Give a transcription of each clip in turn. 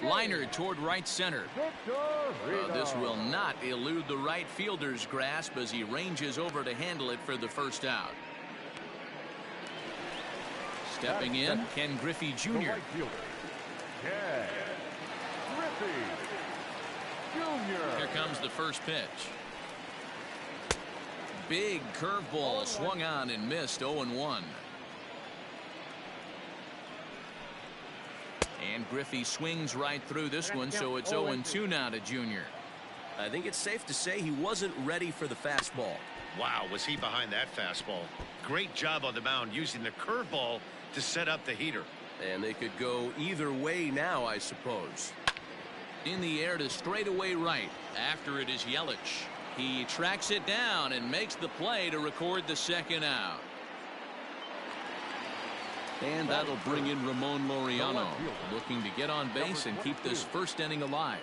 Liner toward right center. This will not elude the right fielder's grasp as he ranges over to handle it for the first out. Stepping in, Ken Griffey Jr. Ken Griffey Jr. Here comes the first pitch. Big curveball swung on and missed. 0-1. And Griffey swings right through this one, so it's 0-2 now to Junior. I think it's safe to say he wasn't ready for the fastball. Wow, was he behind that fastball. Great job on the mound using the curveball to set up the heater. And they could go either way now, I suppose. In the air to straightaway right. After it is Yelich. He tracks it down and makes the play to record the second out. And that'll bring in Ramon Laureano, looking to get on base and keep this first inning alive.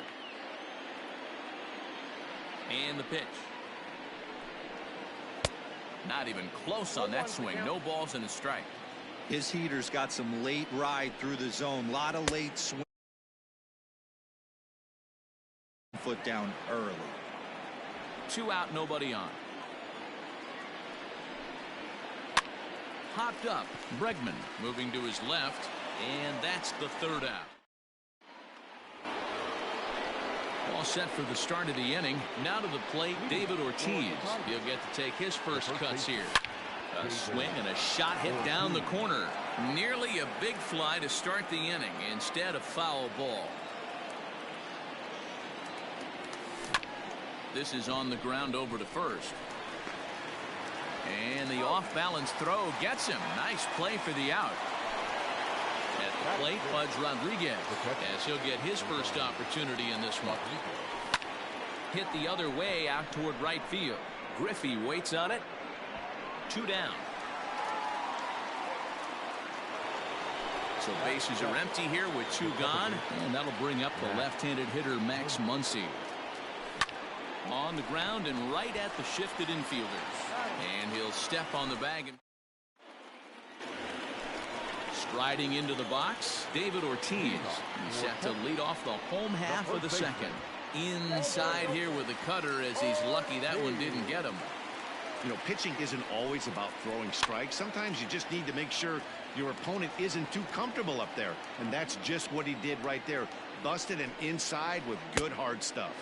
And the pitch. Not even close on that swing. No balls and a strike. His heater's got some late ride through the zone. A lot of late swing. Foot down early. 2 out, nobody on. Hopped up. Bregman moving to his left, and that's the third out. All set for the start of the inning. Now to the plate, David Ortiz. He'll get to take his first cuts here. A swing and a shot hit down the corner. Nearly a big fly to start the inning. Instead, a foul ball. This is on the ground over to first. And the off-balance throw gets him. Nice play for the out. At the plate, Pudge Rodriguez, as he'll get his first opportunity in this one. Hit the other way out toward right field. Griffey waits on it. 2 down. So bases are empty here with 2 gone. And that'll bring up the left-handed hitter Max Muncy. On the ground and right at the shifted infielders. And he'll step on the bag. Striding into the box, David Ortiz. He's set to lead off the home half of the second. Inside here with the cutter, as he's lucky that one didn't get him. You know, pitching isn't always about throwing strikes. Sometimes you just need to make sure your opponent isn't too comfortable up there. And that's just what he did right there. Busted him inside with good hard stuff.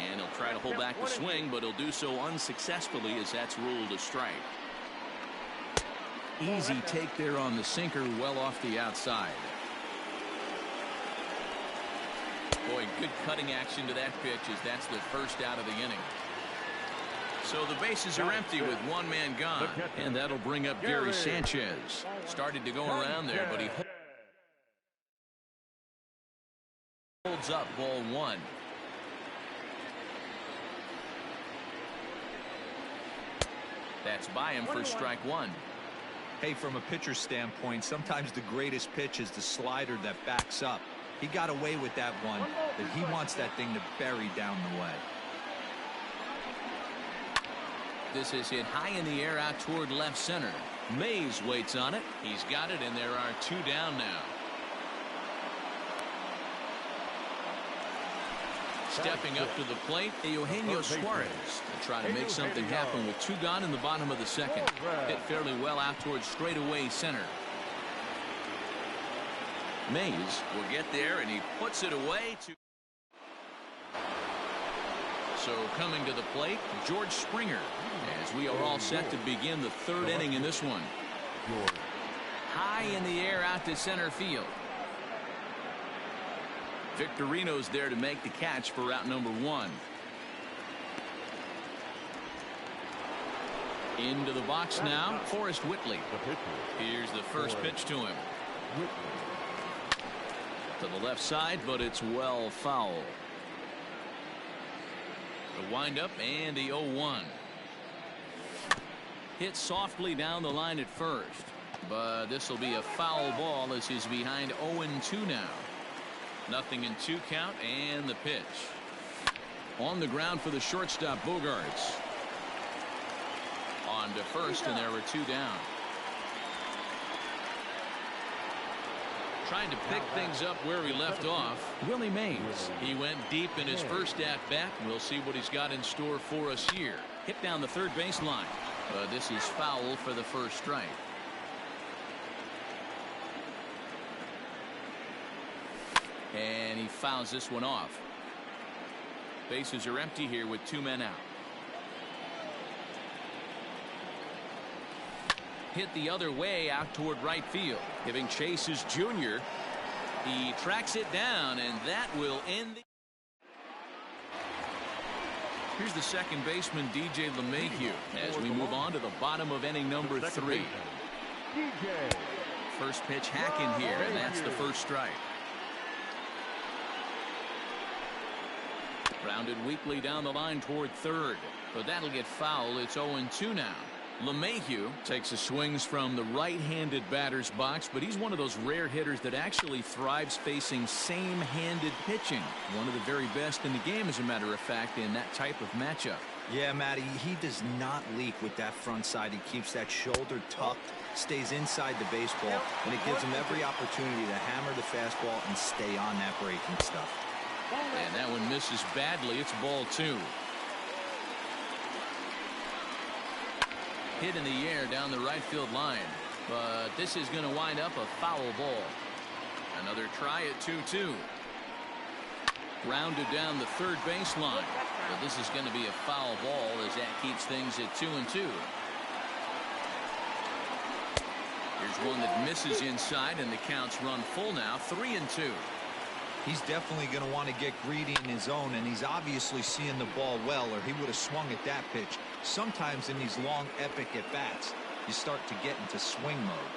And he'll try to hold back the swing, but he'll do so unsuccessfully as that's ruled a strike. Easy take there on the sinker, well off the outside. Boy, good cutting action to that pitch as that's the first out of the inning. So the bases are empty with 1 man gone. And that'll bring up Gary Sanchez. Started to go around there, but he holds up ball 1. That's by him for strike 1. Hey, from a pitcher's standpoint, sometimes the greatest pitch is the slider that backs up. He got away with that one, but he wants that thing to bury down the way. This is hit high in the air out toward left center. Mays waits on it. He's got it, and there are 2 down now. Stepping up to the plate, Eugenio Suarez to try to make something happen with 2 gone in the bottom of the second. Hit fairly well out towards straightaway center. Mays will get there, and he puts it away. So coming to the plate, George Springer, as we are all set to begin the 3rd inning in this one. High in the air out to center field. Victorino's there to make the catch for out number 1. Into the box now, Forrest Whitley. Here's the first pitch to him. To the left side, but it's well foul. The windup and the 0-1. Hit softly down the line at first, but this will be a foul ball as he's behind 0-2 now. Nothing in 2 count, and the pitch. On the ground for the shortstop, Bogaerts. On to first, and there were 2 down. Trying to pick things up where he left off, Willie Mays. He went deep in his first at-bat. We'll see what he's got in store for us here. Hit down the third baseline. This is foul for the first strike. And he fouls this one off. Bases are empty here with 2 men out. Hit the other way out toward right field. Giving chase is Junior. He tracks it down, and that will end the... Here's the second baseman, DJ LeMahieu, as we move on to the bottom of inning number 3. First pitch hack in here, and that's the first strike. Grounded weakly down the line toward third, but that'll get foul. It's 0-2 now. LeMahieu takes his swings from the right-handed batter's box, but he's one of those rare hitters that actually thrives facing same-handed pitching. One of the very best in the game, as a matter of fact, in that type of matchup. Yeah, Matty, he does not leak with that front side. He keeps that shoulder tucked, stays inside the baseball, and it gives him every opportunity to hammer the fastball and stay on that breaking stuff. And that one misses badly. It's ball 2. Hit in the air down the right field line, but this is going to wind up a foul ball. Another try at 2-2. Rounded down the third baseline, but this is going to be a foul ball as that keeps things at 2-2. Here's one that misses inside, and the counts run full now, 3-2. He's definitely going to want to get greedy in his zone, and he's obviously seeing the ball well, or he would have swung at that pitch. Sometimes in these long, epic at-bats, you start to get into swing mode.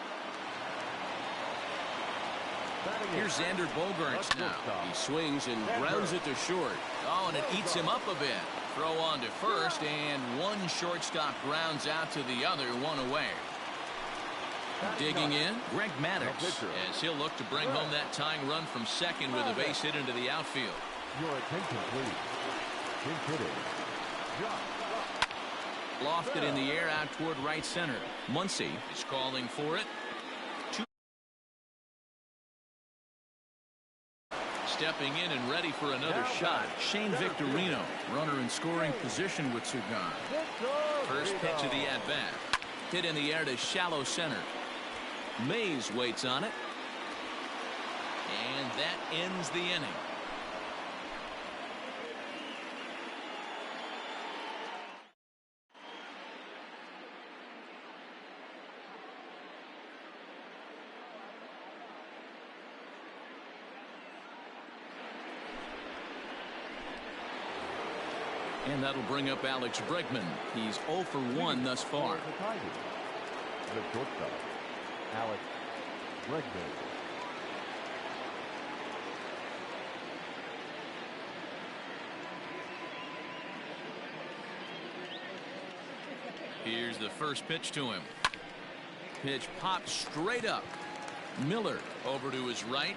Here's Xander Bogaerts now. He swings and grounds it to short. Oh, and it eats him up a bit. Throw on to first, and one shortstop grounds out to the other, one away. Digging in, Greg Maddux, as he'll look to bring home that tying run from second with a base hit into the outfield. Your attention, please. Lofted in the air out toward right center. Muncy is calling for it. Stepping in and ready for another shot, Shane Victorino, runner in scoring position with two gone. First pitch of the at-bat. Hit in the air to shallow center. Mays waits on it. And that ends the inning. And that'll bring up Alex Bregman. He's 0 for 1 thus far. The shortstop, Alex Bregman. Here's the first pitch to him. Pitch popped straight up. Miller over to his right.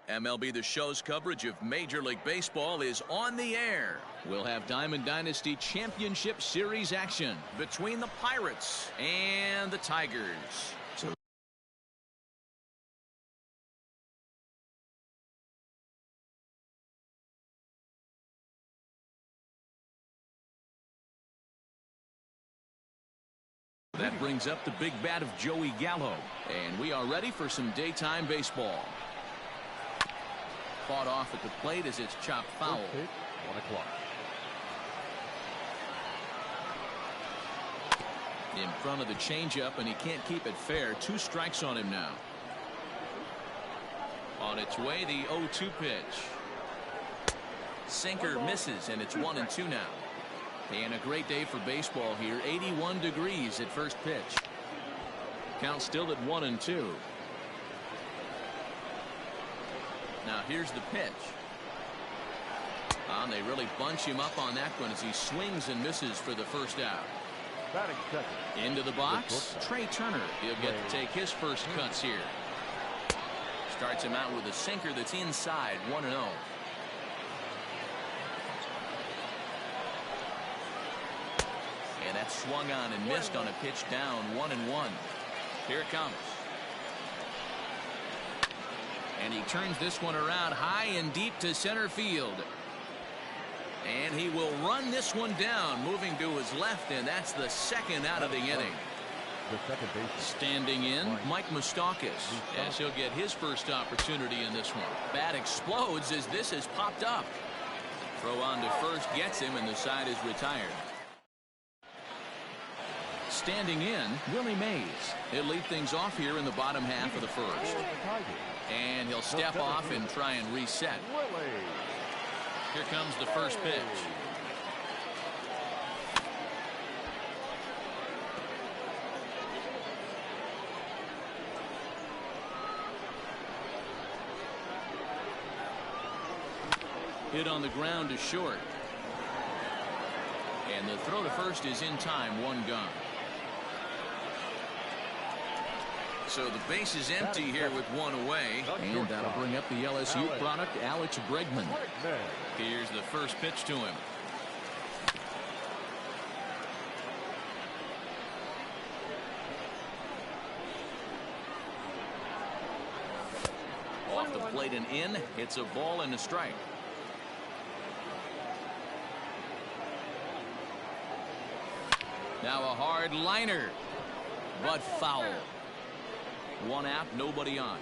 MLB The Show's coverage of Major League Baseball is on the air. We'll have Diamond Dynasty Championship Series action between the Pirates and the Tigers. That brings up the big bat of Joey Gallo, and we are ready for some daytime baseball. Fought off at the plate as it's chopped foul. 1 o'clock. In front of the changeup, and he can't keep it fair. 2 strikes on him now. On its way, the 0-2 pitch. Sinker misses, and it's 1-2 now. And a great day for baseball here. 81 degrees at first pitch. Count still at 1-2. Now here's the pitch. And they really bunch him up on that one as he swings and misses for the first out. Batting second. Into the box, Trey Turner. He'll get to take his first cuts here. Starts him out with a sinker that's inside, 1-0. And that's swung on and missed on a pitch down, 1-1. Here it comes. And he turns this one around high and deep to center field. And he will run this one down, moving to his left, and that's the second out of the inning. The second baseman. Standing in, Mike Moustakas, as he'll get his first opportunity in this one. Bat explodes as this has popped up. Throw on to first gets him, and the side is retired. Standing in, Willie Mays. He'll lead things off here in the bottom half of the first. And he'll step off and try and reset. Here comes the first pitch. Hit on the ground to short. And the throw to first is in time, 1 gone. So the base is empty here with 1 away. And that'll bring up the LSU product, Alex Bregman. Here's the first pitch to him. Off the plate and in. It's a ball and a strike. Now a hard liner, but foul. 1 out, nobody on.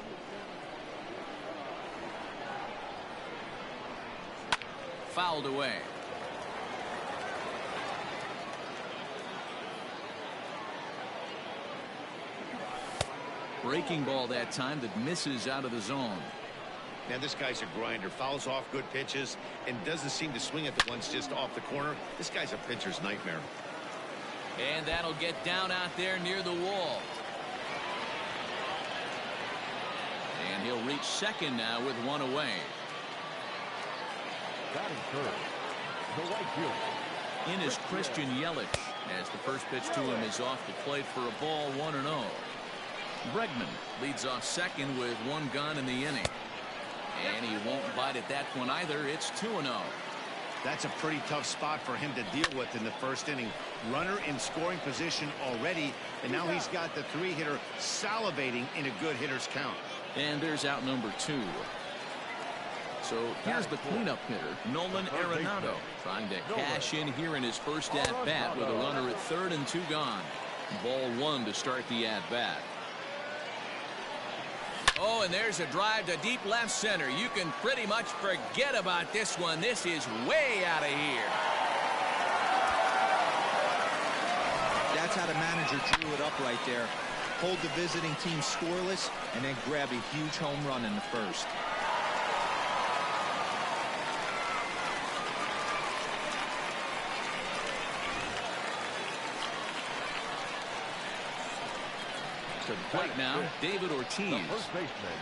Fouled away. Breaking ball that time that misses out of the zone. Now this guy's a grinder. Fouls off good pitches and doesn't seem to swing at the ones just off the corner. This guy's a pitcher's nightmare. And that'll get down out there near the wall. And he'll reach second now with 1 away. Batting third. The right fielder. In is Christian Yelich as the first pitch to him is off the plate for a ball, 1-0. Bregman leads off second with 1 gone in the inning. And he won't bite at that one either. It's 2-0. That's a pretty tough spot for him to deal with in the first inning. Runner in scoring position already, and now he's got the 3-hitter salivating in a good hitter's count. And there's out number 2. So here's the cleanup hitter, Nolan Arenado, trying to cash in here in his first at-bat with a runner at third and 2 gone. Ball 1 to start the at-bat. Oh, and there's a drive to deep left center. You can pretty much forget about this one. This is way out of here. That's how the manager drew it up right there. Hold the visiting team scoreless and then grab a huge home run in the first. To the plate now, David Ortiz. First baseman.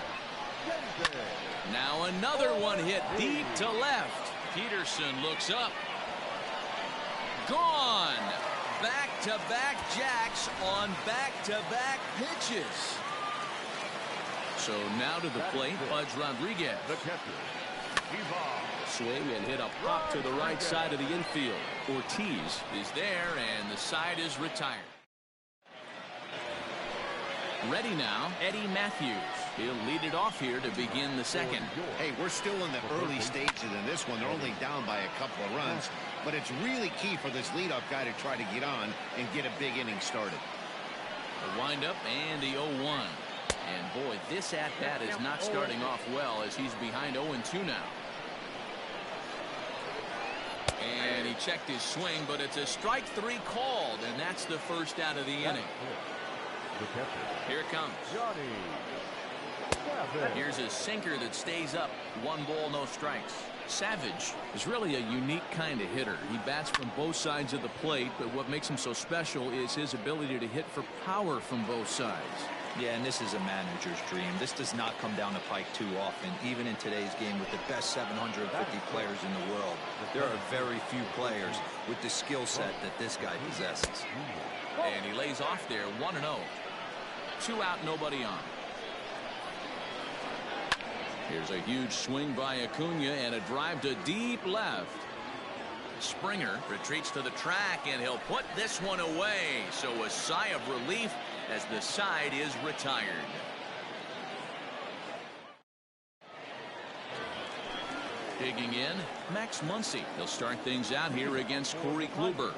Now another one hit deep to left. Peterson looks up. Gone. Back-to-back jacks on back-to-back pitches. So now to the plate, Pudge Rodriguez. The catcher, Ivan. Swing and hit a pop to the right side of the infield. Ortiz is there, and the side is retired. Ready now, Eddie Matthews. He'll lead it off here to begin the second. Hey, we're still in the early stages in this one. They're only down by a couple of runs, but it's really key for this leadoff guy to try to get on and get a big inning started. The windup and the 0-1. And boy, this at-bat is not starting off well as he's behind 0-2 now. And he checked his swing, but it's a strike 3 called, and that's the first out of the inning. Here it comes. Here's a sinker that stays up. 1 ball, no strikes. Savage is really a unique kind of hitter. He bats from both sides of the plate, but what makes him so special is his ability to hit for power from both sides. Yeah, and this is a manager's dream. This does not come down the pike too often, even in today's game with the best 750 players in the world. There are very few players with the skill set that this guy possesses. And he lays off there, 1-0. 2 out, nobody on. Here's a huge swing by Acuna and a drive to deep left. Springer retreats to the track, and he'll put this one away. So a sigh of relief as the side is retired. Digging in, Max Muncy. He'll start things out here against Corey Kluber.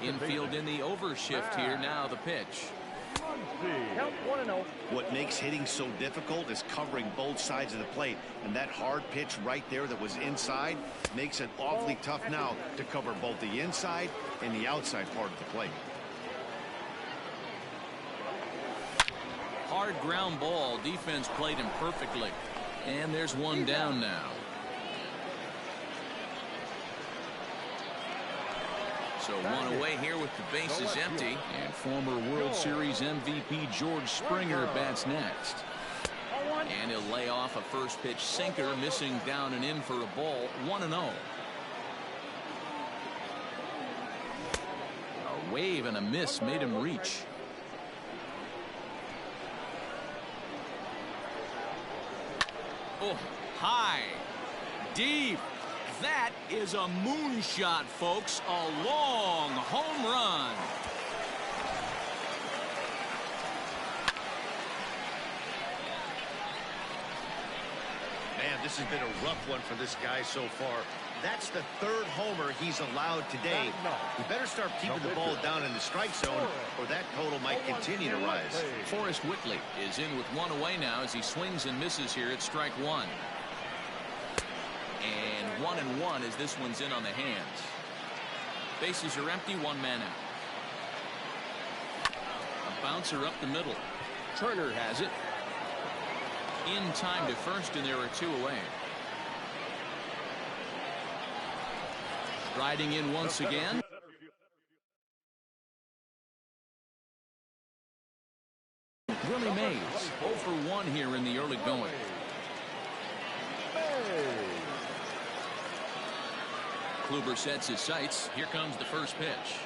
Infield in the overshift here now, the pitch. Count 1-0. What makes hitting so difficult is covering both sides of the plate, and that hard pitch right there that was inside makes it awfully tough now to cover both the inside and the outside part of the plate. Hard ground ball. Defense played him perfectly. And there's one down now. So one away here with the bases empty. And former World Series MVP George Springer bats next. And he'll lay off a first pitch sinker, missing down and in for a ball. 1-0. A wave and a miss made him reach. Oh, high, deep. That is a moonshot, folks. A long home run. Man, this has been a rough one for this guy so far. That's the 3rd homer he's allowed today. He better start keeping the ball down in the strike zone, or that total might continue to rise. Forrest Whitley is in with 1 away now as he swings and misses here at strike 1. And 1-1 as this one's in on the hands. Bases are empty, 1 man out. A bouncer up the middle. Turner has it. In time to first, and there are 2 away. Riding in once again. Willie Mays, 0 for 1 here in the early going. Kluber sets his sights. Here comes the first pitch.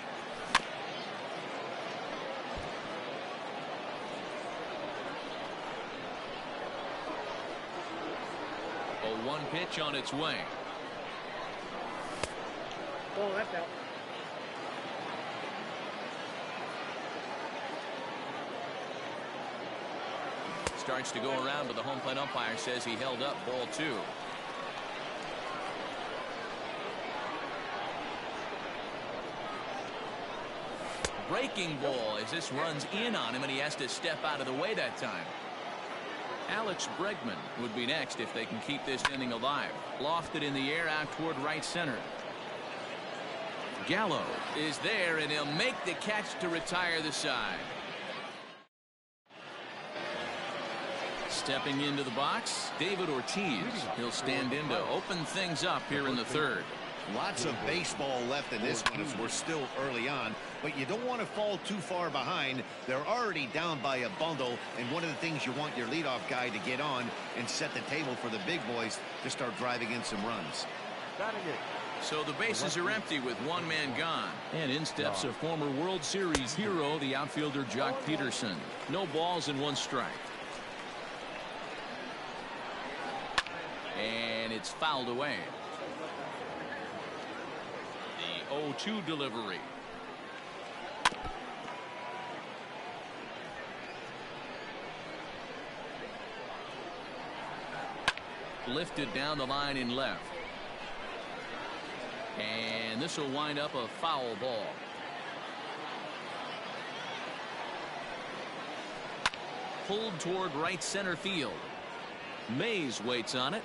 A 1 pitch on its way. Oh, that's out. Starts to go around, but the home plate umpire says he held up. Ball 2. Breaking ball as this runs in on him, and he has to step out of the way that time. Alex Bregman would be next if they can keep this inning alive. Lofted in the air out toward right center. Gallo is there, and he'll make the catch to retire the side. Stepping into the box, David Ortiz. He'll stand in to open things up here in the 3rd. Lots of baseball left in this one as we're still early on, but you don't want to fall too far behind. They're already down by a bundle, and one of the things you want your leadoff guy to get on and set the table for the big boys to start driving in some runs. So the bases are empty with 1 man gone. And in steps a former World Series hero, the outfielder Jock Peterson. No balls and 1 strike. And it's fouled away. The 0-2 delivery. Lifted down the line in left. And this will wind up a foul ball. Pulled toward right center field. Mays waits on it.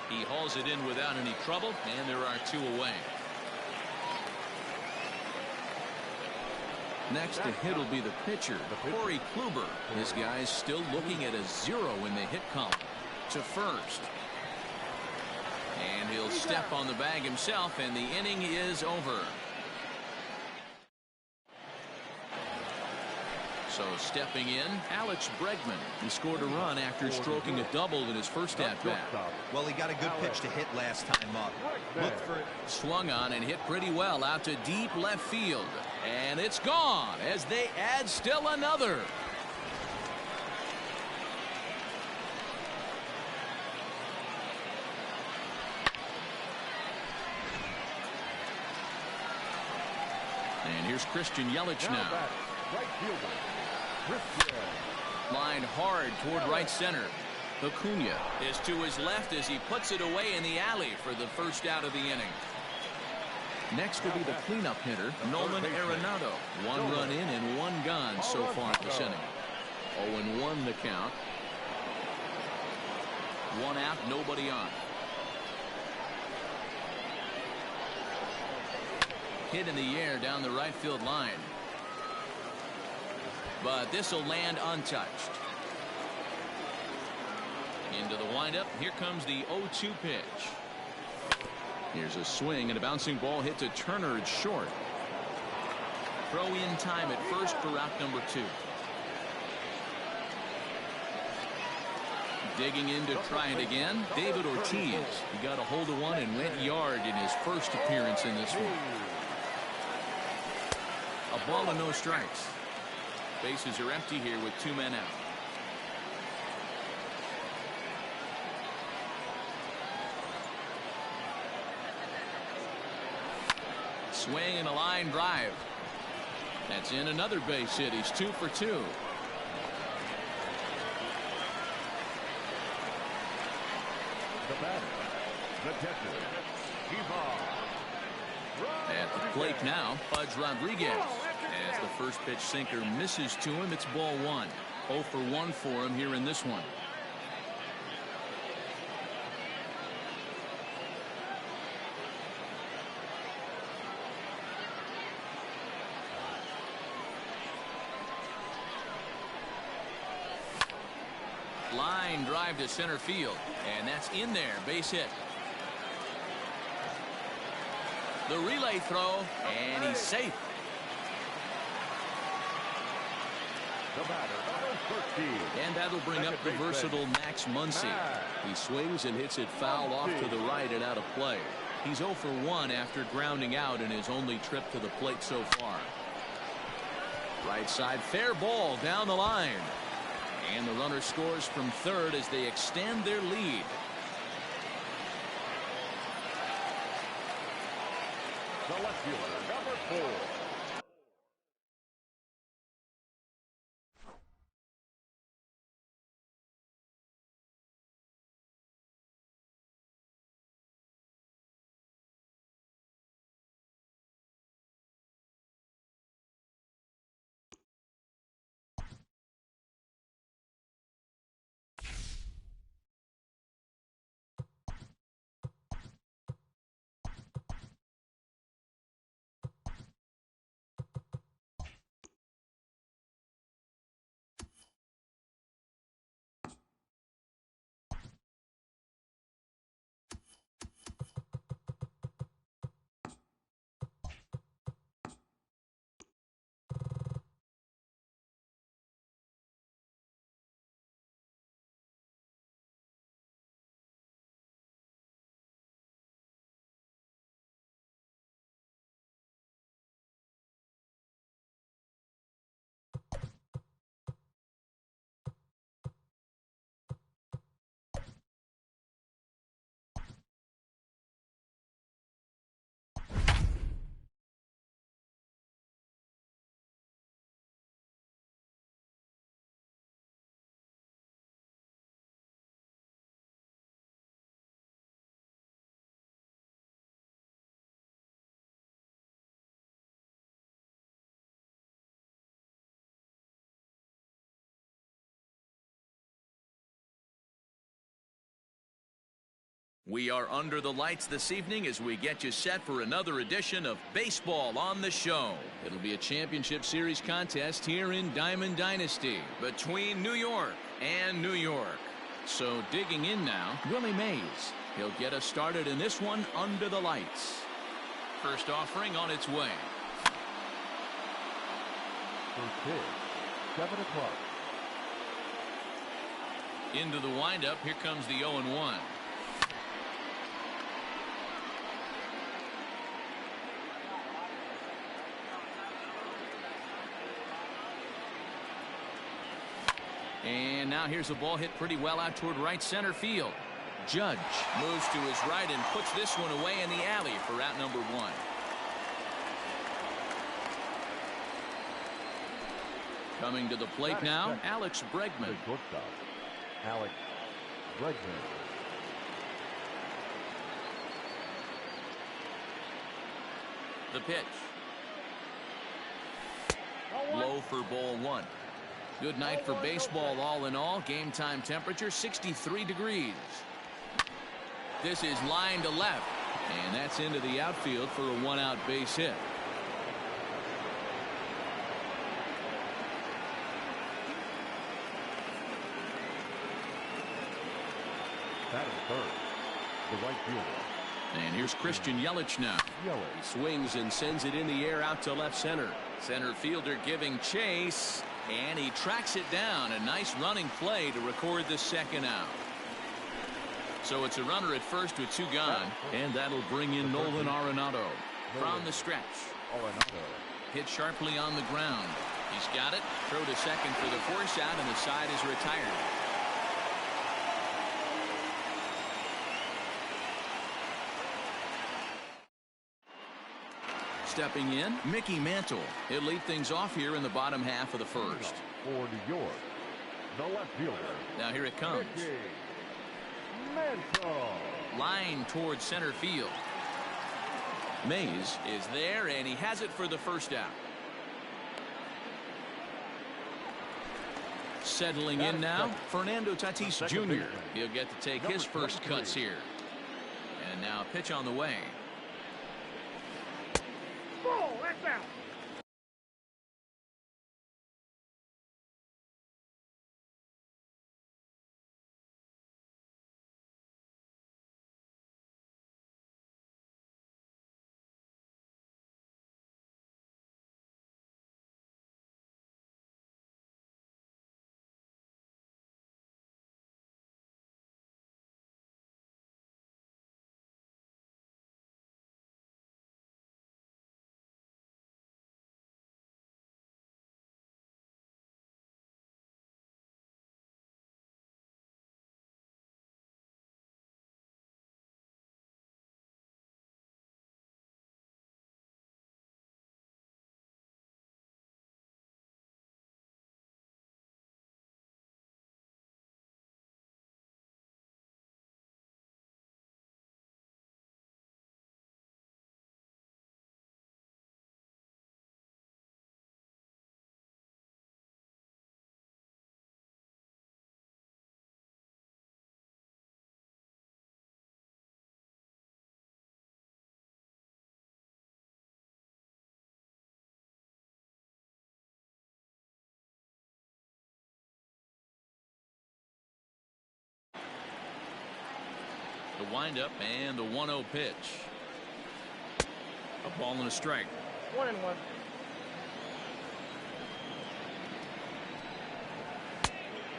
He hauls it in without any trouble, and there are 2 away. Next to hit will be the pitcher, Corey Kluber. This guy's still looking at a 0 in the hit column. To first. And he'll step on the bag himself, and the inning is over. So stepping in, Alex Bregman. He scored a run after stroking a double in his first at-bat. Well, he got a good pitch to hit last time up. Look for it. Swung on and hit pretty well out to deep left field. And it's gone as they add still another. And here's Christian Yelich now. Right fielder. Lined hard toward right center. Acuna is to his left as he puts it away in the alley for the first out of the inning. Next will be the cleanup hitter, Nolan Arenado. 1 run in and 1 gone so far this inning. 0-1 the count. 1 out, nobody on. Hit in the air down the right field line. But this will land untouched. Into the windup. Here comes the 0-2 pitch. Here's a swing and a bouncing ball hit to Turner at short. Throw in time at first for out number 2. Digging in to try it again, David Ortiz. He got a hold of one and went yard in his first appearance in this one. A ball and no strikes. Bases are empty here with 2 men out. Swing and a line drive. That's in another base hit. He's 2 for 2. The batter, the catcher, At the plate now, Pudge Rodriguez. As the first pitch sinker misses to him, it's ball 1. 0 for 1 for him here in this one. Line drive to center field, and that's in there. Base hit. The relay throw, and he's safe. the batter, number 13. And that'll bring up the versatile Max Muncy. He swings and hits it foul off to the right and out of play. He's 0 for 1 after grounding out in his only trip to the plate so far. Right side, fair ball down the line. And the runner scores from third as they extend their lead. The left fielder, number 4. We are under the lights this evening as we get you set for another edition of Baseball on the Show. It'll be a championship series contest here in Diamond Dynasty between New York and New York. So digging in now, Willie Mays. He'll get us started in this one under the lights. First offering on its way. First pitch, 7 o'clock. Into the windup, here comes the 0-1. And now here's a ball hit pretty well out toward right center field. Judge moves to his right and puts this one away in the alley for out number 1. Coming to the plate now, Alex Bregman. The shortstop, Alex Bregman. The pitch. Low for ball 1. Good night for baseball all in all. Game time temperature 63 degrees. This is line to left. And that's into the outfield for a 1-out base hit. Batting third, the right fielder. And here's Christian Yelich now. Yelich. He swings and sends it in the air out to left center. Center fielder giving chase. And he tracks it down. A nice running play to record the second out. So it's a runner at first with 2 gone. And that'll bring in Nolan Arenado from the stretch. Arenado. Hit sharply on the ground. He's got it. Throw to second for the force out, and the side is retired. Stepping in, Mickey Mantle. He'll lead things off here in the bottom half of the first. For New York, the left fielder. Now here it comes. Mickey Mantle. Line towards center field. Mays is there, and he has it for the first out. Settling in now, Fernando Tatis Jr. He'll get to take his first cuts here. And now a pitch on the way. The windup and the 1-0 pitch. A ball and a strike. 1-1.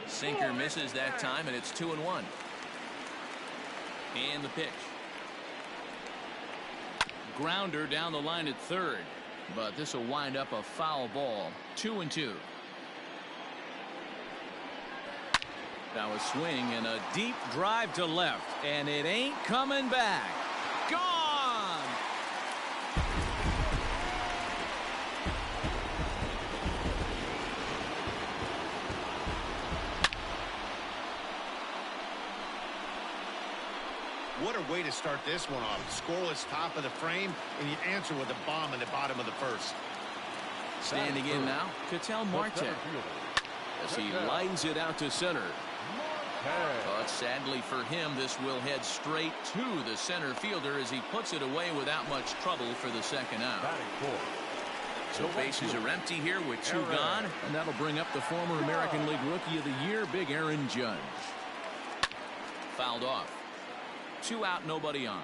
Sinker misses that time, and it's 2-1. And the pitch. Grounder down the line at third, but this will wind up a foul ball. 2-2. Now a swing and a deep drive to left, and it ain't coming back. Gone! What a way to start this one off. Scoreless top of the frame, and you answer with a bomb in the bottom of the first. Standing in now, Ketel Marte. As he lines it out to center. But sadly for him, this will head straight to the center fielder as he puts it away without much trouble for the second out. So bases are empty here with 2 gone, and that'll bring up the former American League Rookie of the Year, Big Aaron Judge. Fouled off. 2 out, nobody on.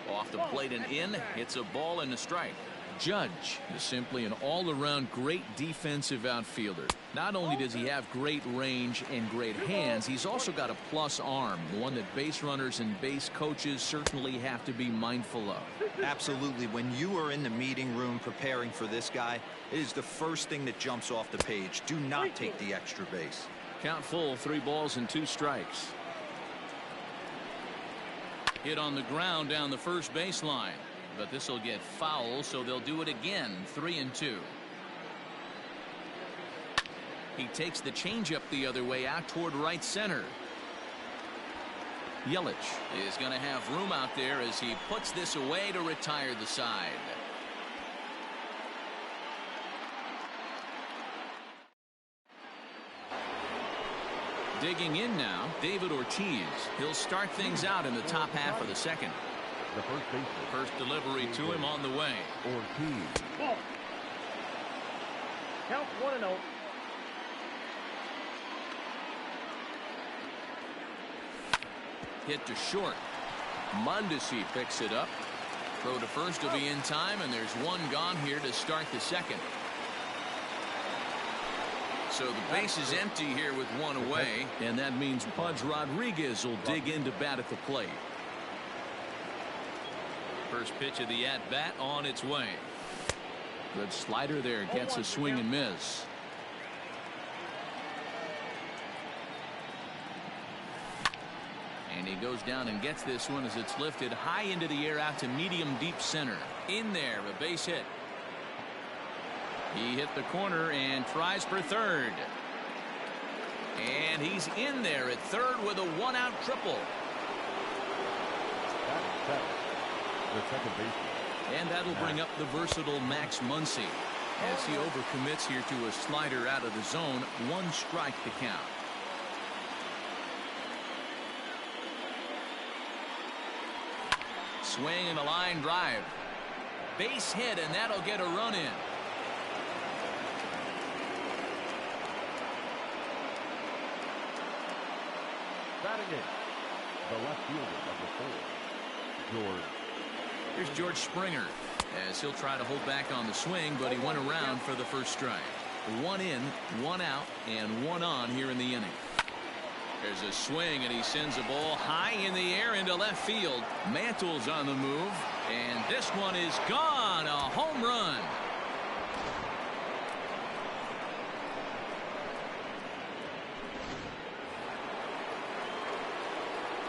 Off the plate and in. It's a ball and a strike. Judge is simply an all-around great defensive outfielder. Not only does he have great range and great hands, he's also got a plus arm, one that base runners and base coaches certainly have to be mindful of. Absolutely. When you are in the meeting room preparing for this guy, it is the first thing that jumps off the page. Do not take the extra base. Count full, 3 balls and 2 strikes. Hit on the ground down the first baseline. But this will get foul, so they'll do it again. 3-2. He takes the changeup the other way out toward right center. Yelich is going to have room out there as he puts this away to retire the side. Digging in now, David Ortiz. He'll start things out in the top half of the second. The first baseman. First delivery to him on the way. Ortiz. Ball. Count 1-0. Hit to short. Mondesi picks it up. Throw to first will be in time, and there's 1 gone here to start the second. So the base is empty here with 1 away, and that means Pudge Rodriguez will dig in to bat at the plate. First pitch of the at-bat on its way. Good slider there, gets a swing and miss. And he goes down and gets this one as it's lifted high into the air out to medium deep center. In there, a base hit. He hit the corner and tries for third. And he's in there at third with a 1-out triple. The second baseman. And that'll bring up the versatile Max Muncy as he overcommits here to a slider out of the zone. 1 strike to count. Swing and a line drive. Base hit, and that'll get a run in. Batting in, the left fielder, number 4, George. Here's George Springer as he'll try to hold back on the swing, but he went around for the first strike. 1 in, 1 out, and 1 on here in the inning. There's a swing, and he sends a ball high in the air into left field. Mantle's on the move, and this one is gone. A home run.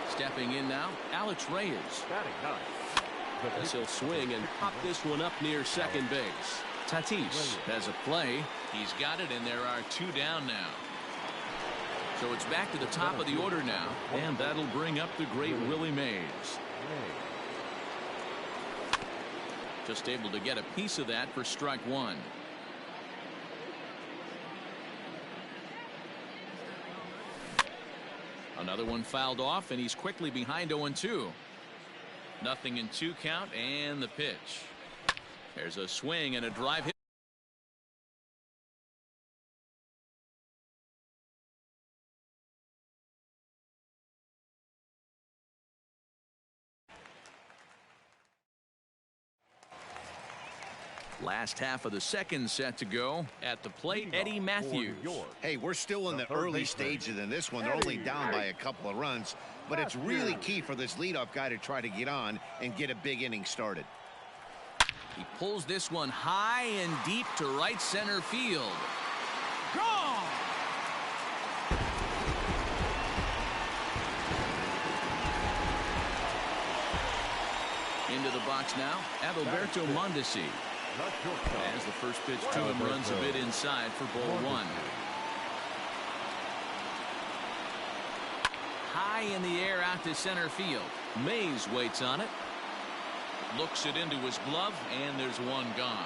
Stepping in now, Alex Reyes. Batting 9. As he'll swing and pop this one up near second base. Tatis has a play. He's got it, and there are 2 down now. So it's back to the top of the order now, and that'll bring up the great Willie Mays. Just able to get a piece of that for strike 1. Another one fouled off, and he's quickly behind 0-2. Nothing in 2 count, and the pitch. There's a swing and a drive hit. Last half of the second set to go. At the plate, Eddie Matthews. Hey, we're still in the early stages in this one. They're only down by a couple of runs, but it's really key for this leadoff guy to try to get on and get a big inning started. He pulls this one high and deep to right center field. Gone! Into the box now, Adalberto Mondesi. As the first pitch to him runs a bit inside for ball 1. High in the air out to center field. Mays waits on it. Looks it into his glove, and there's 1 gone.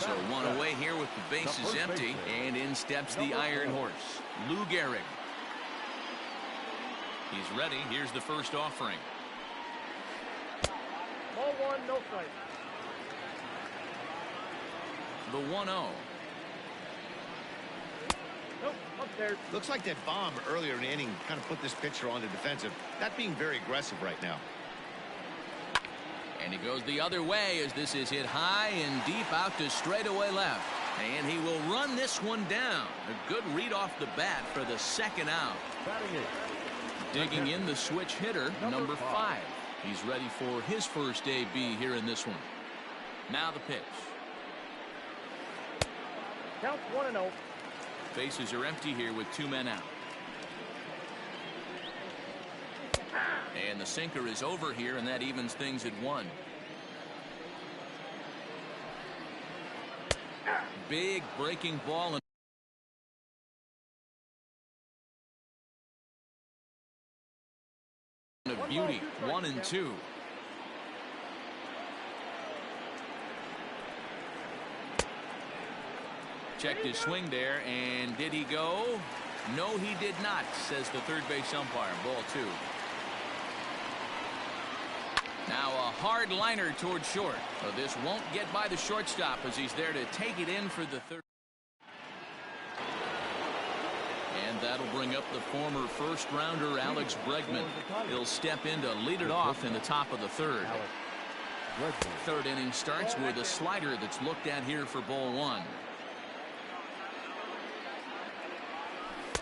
So one away here with the bases empty, and in steps the Iron Horse, Lou Gehrig. He's ready. Here's the first offering. Ball one, no strike. The 1-0. Nope, upstairs. Looks like that bomb earlier in the inning kind of put this pitcher on the defensive. Not being very aggressive right now. And he goes the other way as this is hit high and deep out to straightaway left. And he will run this one down. A good read off the bat for the second out. Batting it. Digging in the switch hitter, number 5. He's ready for his first AB here in this one. Now the pitch. Count 1-0. Bases are empty here with 2 men out. And the sinker is over here, and that evens things at 1. Big breaking ball. And a beauty. 1-2. Checked his swing there, and did he go? No, he did not, says the third base umpire. Ball 2. Now a hard liner toward short. So this won't get by the shortstop as he's there to take it in for the third. And that'll bring up the former first rounder Alex Bregman. He'll step in to lead it off in the top of the third. Third inning starts with a slider that's looked at here for ball 1.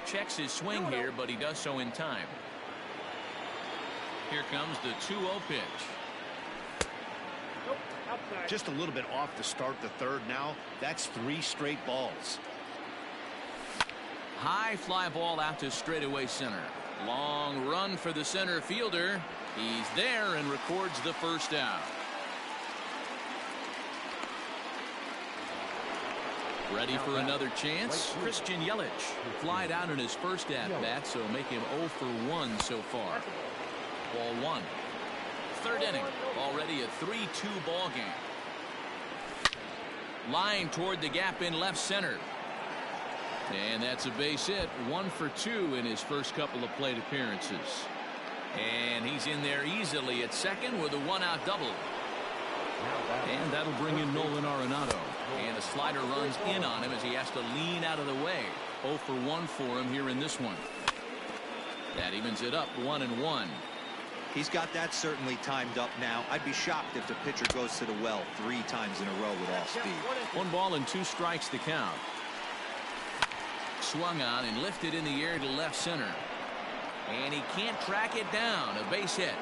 Checks his swing here, but he does so in time. Here comes the 2-0 pitch. Nope, outside. Just a little bit off to start the third now. That's 3 straight balls. High fly ball out to straightaway center. Long run for the center fielder. He's there and records the first out. Ready for another chance? Christian Yelich flied out in his first at-bat, so make him 0 for 1 so far. Ball 1. Third inning. Already a 3-2 ball game. Line toward the gap in left center. And that's a base hit. 1 for 2 in his first couple of plate appearances. And he's in there easily at second with a 1-out double. And that'll bring in Nolan Arenado. And a slider runs in on him as he has to lean out of the way. 0 for 1 for him here in this one. That evens it up 1-1. He's got that certainly timed up now. I'd be shocked if the pitcher goes to the well 3 times in a row with all speed. 1 ball and 2 strikes to count. Swung on and lifted in the air to left center. And he can't track it down. A base hit.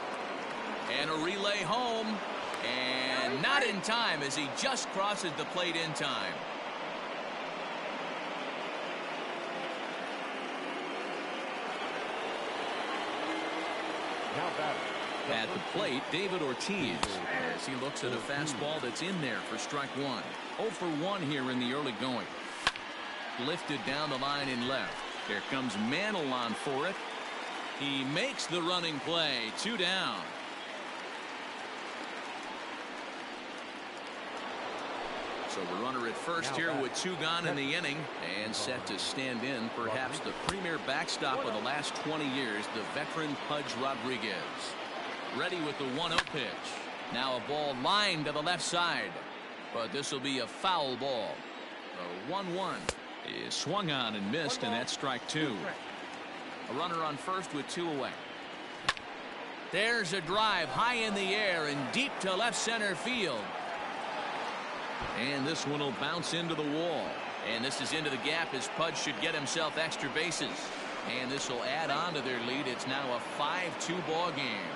And a relay home. And not in time as he just crosses the plate in time. At the plate, David Ortiz, as he looks at a fastball that's in there for strike 1. 0 for 1 here in the early going. Lifted down the line in left. Here comes Mantle on for it. He makes the running play. 2 down. So the runner at first here with 2 gone in the inning and set to stand in perhaps the premier backstop of the last 20 years, the veteran Pudge Rodriguez. Ready with the 1-0 pitch. Now a ball lined to the left side, but this will be a foul ball. The 1-1 is swung on and missed, and that's strike 2. A runner on first with 2 away. There's a drive high in the air and deep to left center field. And this one will bounce into the wall. And this is into the gap as Pudge should get himself extra bases. And this will add on to their lead. It's now a 5-2 ball game.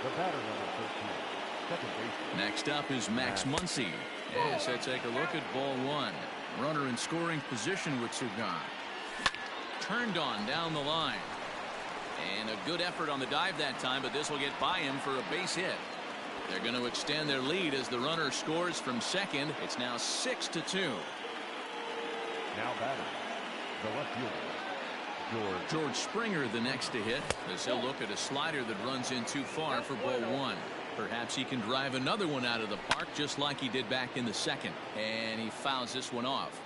The batter, number 13, second baseman. Next up is Max Muncy. As I take a look at ball 1. Runner in scoring position with 2 gone. Turned on down the line. And a good effort on the dive that time, but this will get by him for a base hit. They're going to extend their lead as the runner scores from second. It's now 6-2. Now batting, the left fielder, George Springer the next to hit as he'll look at a slider that runs in too far for ball 1. Perhaps he can drive another one out of the park just like he did back in the second. And he fouls this one off.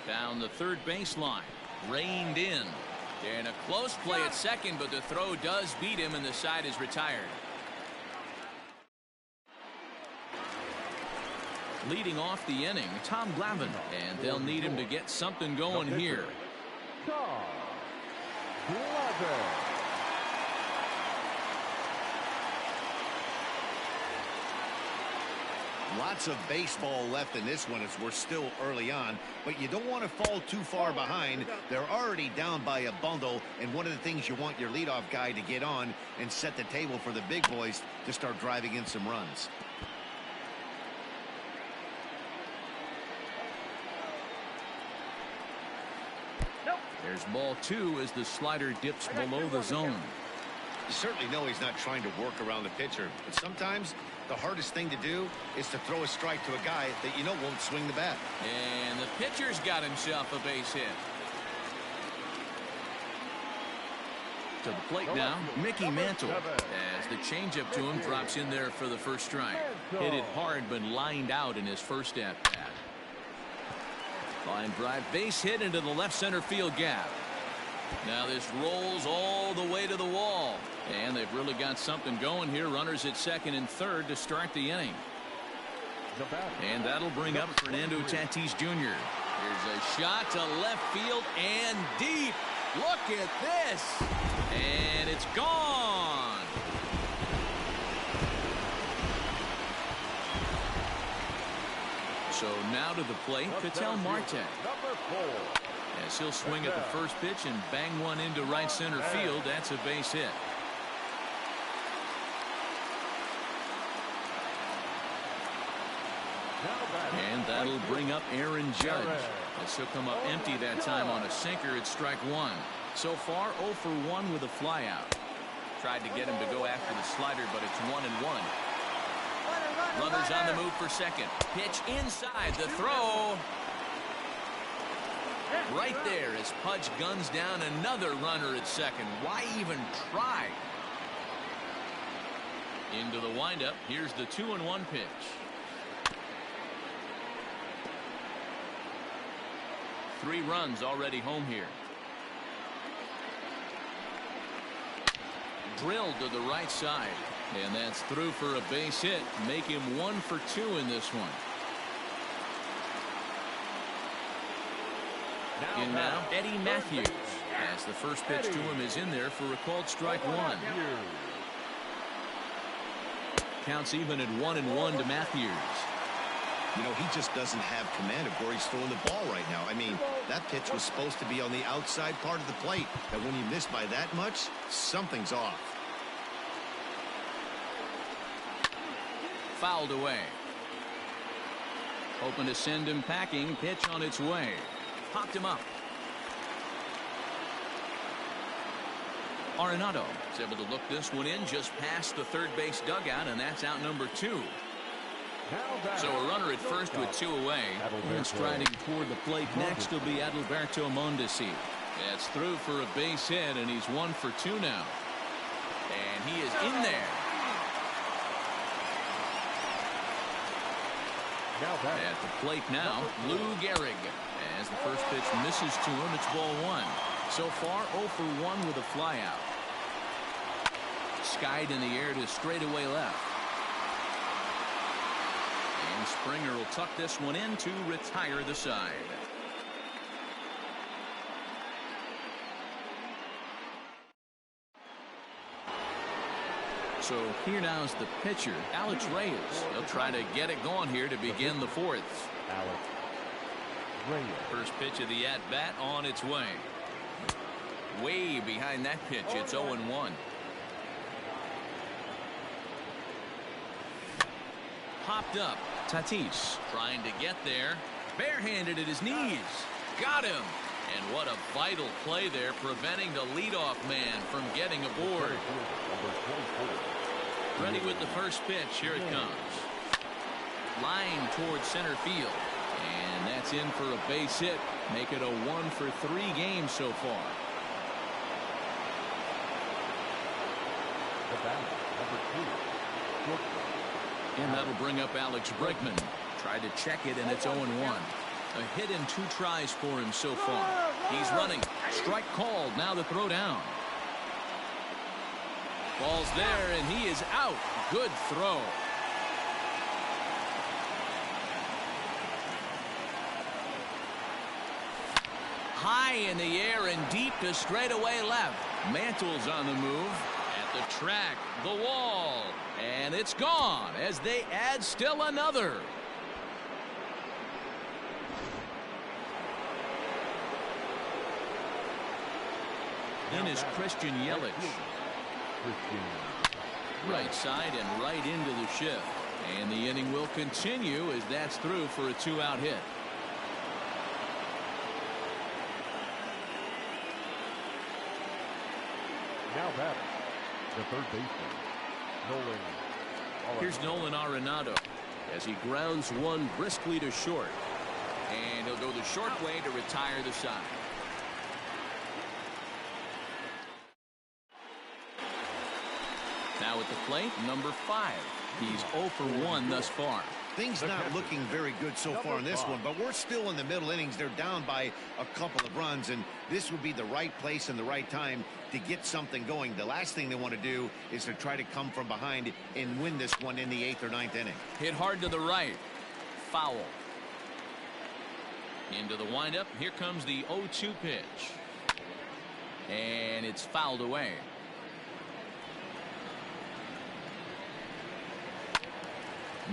Down the third baseline. Reined in. And a close play at second, but the throw does beat him and the side is retired. Leading off the inning, Tom Glavine, and they'll need him to get something going here. Tom Glavine. Lots of baseball left in this one as we're still early on, but you don't want to fall too far behind. They're already down by a bundle, and one of the things you want your leadoff guy to get on and set the table for the big boys to start driving in some runs. There's ball 2 as the slider dips below the zone. You certainly know he's not trying to work around the pitcher, but sometimes the hardest thing to do is to throw a strike to a guy that you know won't swing the bat. And the pitcher's got himself a base hit. To the plate now, Mickey Mantle, as the changeup to him drops in there for the first strike. Hit it hard, but lined out in his first at-bat. Line drive, base hit into the left center field gap. Now this rolls all the way to the wall. And they've really got something going here. Runners at second and third to start the inning. And that'll bring up Fernando Tatis Jr. Here's a shot to left field and deep. Look at this. And it's gone. So now to the plate, Ketel Marte. As he'll swing at the first pitch and bang one into right center field. That's a base hit. And that'll bring up Aaron Judge. As he'll come up empty that time on a sinker at strike 1. So far 0 for 1 with a flyout. Tried to get him to go after the slider, but it's 1-1. Runners on the move for second. Pitch inside. The throw. Right there as Pudge guns down another runner at second. Why even try? Into the windup. Here's the 2-1 pitch. 3 runs already home here. Drilled to the right side. And that's through for a base hit. Make him 1 for 2 in this one. In now, Eddie Matthews. As the first pitch to him is in there for a called strike 1. Counts even at 1-1 to Matthews. You know, he just doesn't have command of where he's throwing the ball right now. I mean, that pitch was supposed to be on the outside part of the plate. And when you miss by that much, something's off. Fouled away. Hoping to send him packing. Pitch on its way. Popped him up. Arenado is able to look this one in just past the third base dugout, and that's out number 2. So a runner at first with 2 away. And striding toward the plate next will be Adalberto Mondesi. That's through for a base hit, and he's 1 for 2 now. And he is in there. At the plate now, Lou Gehrig. As the first pitch misses to him, it's ball 1. So far 0 for 1 with a flyout. Skied in the air to straightaway left. And Springer will tuck this one in to retire the side. So here now is the pitcher, Alex Reyes. He'll try to get it going here to begin the 4th. Alex Reyes. First pitch of the at-bat on its way. Way behind that pitch, it's 0-1. Popped up, Tatis trying to get there. Barehanded at his knees. Got him. And what a vital play there, preventing the leadoff man from getting aboard. Ready with the first pitch. Here it comes. Line towards center field. And that's in for a base hit. Make it a 1 for 3 game so far. batter, number 2, short. And that'll bring up Alex Bregman. Tried to check it, and it's 0-1. A hit in 2 tries for him so far. He's running. Strike called. Now the throw down. Ball's there, and he is out. Good throw. High in the air and deep to straightaway left. Mantle's on the move. At the track, the wall. And it's gone as they add still another. In is Christian Yelich. Right side and right into the shift. And the inning will continue as that's through for a 2-out hit. Now batting, the third baseman, Nolan Arenado. Here's Nolan Arenado as he grounds one briskly to short. And he'll go the short way to retire the side. Now at the plate, number 5. He's 0 for 1 thus far. Things not looking very good so far in this one, but we're still in the middle innings. They're down by a couple of runs, and this would be the right place and the right time to get something going. The last thing they want to do is to try to come from behind and win this one in the 8th or 9th inning. Hit hard to the right. Foul. Into the windup. Here comes the 0-2 pitch. And it's fouled away.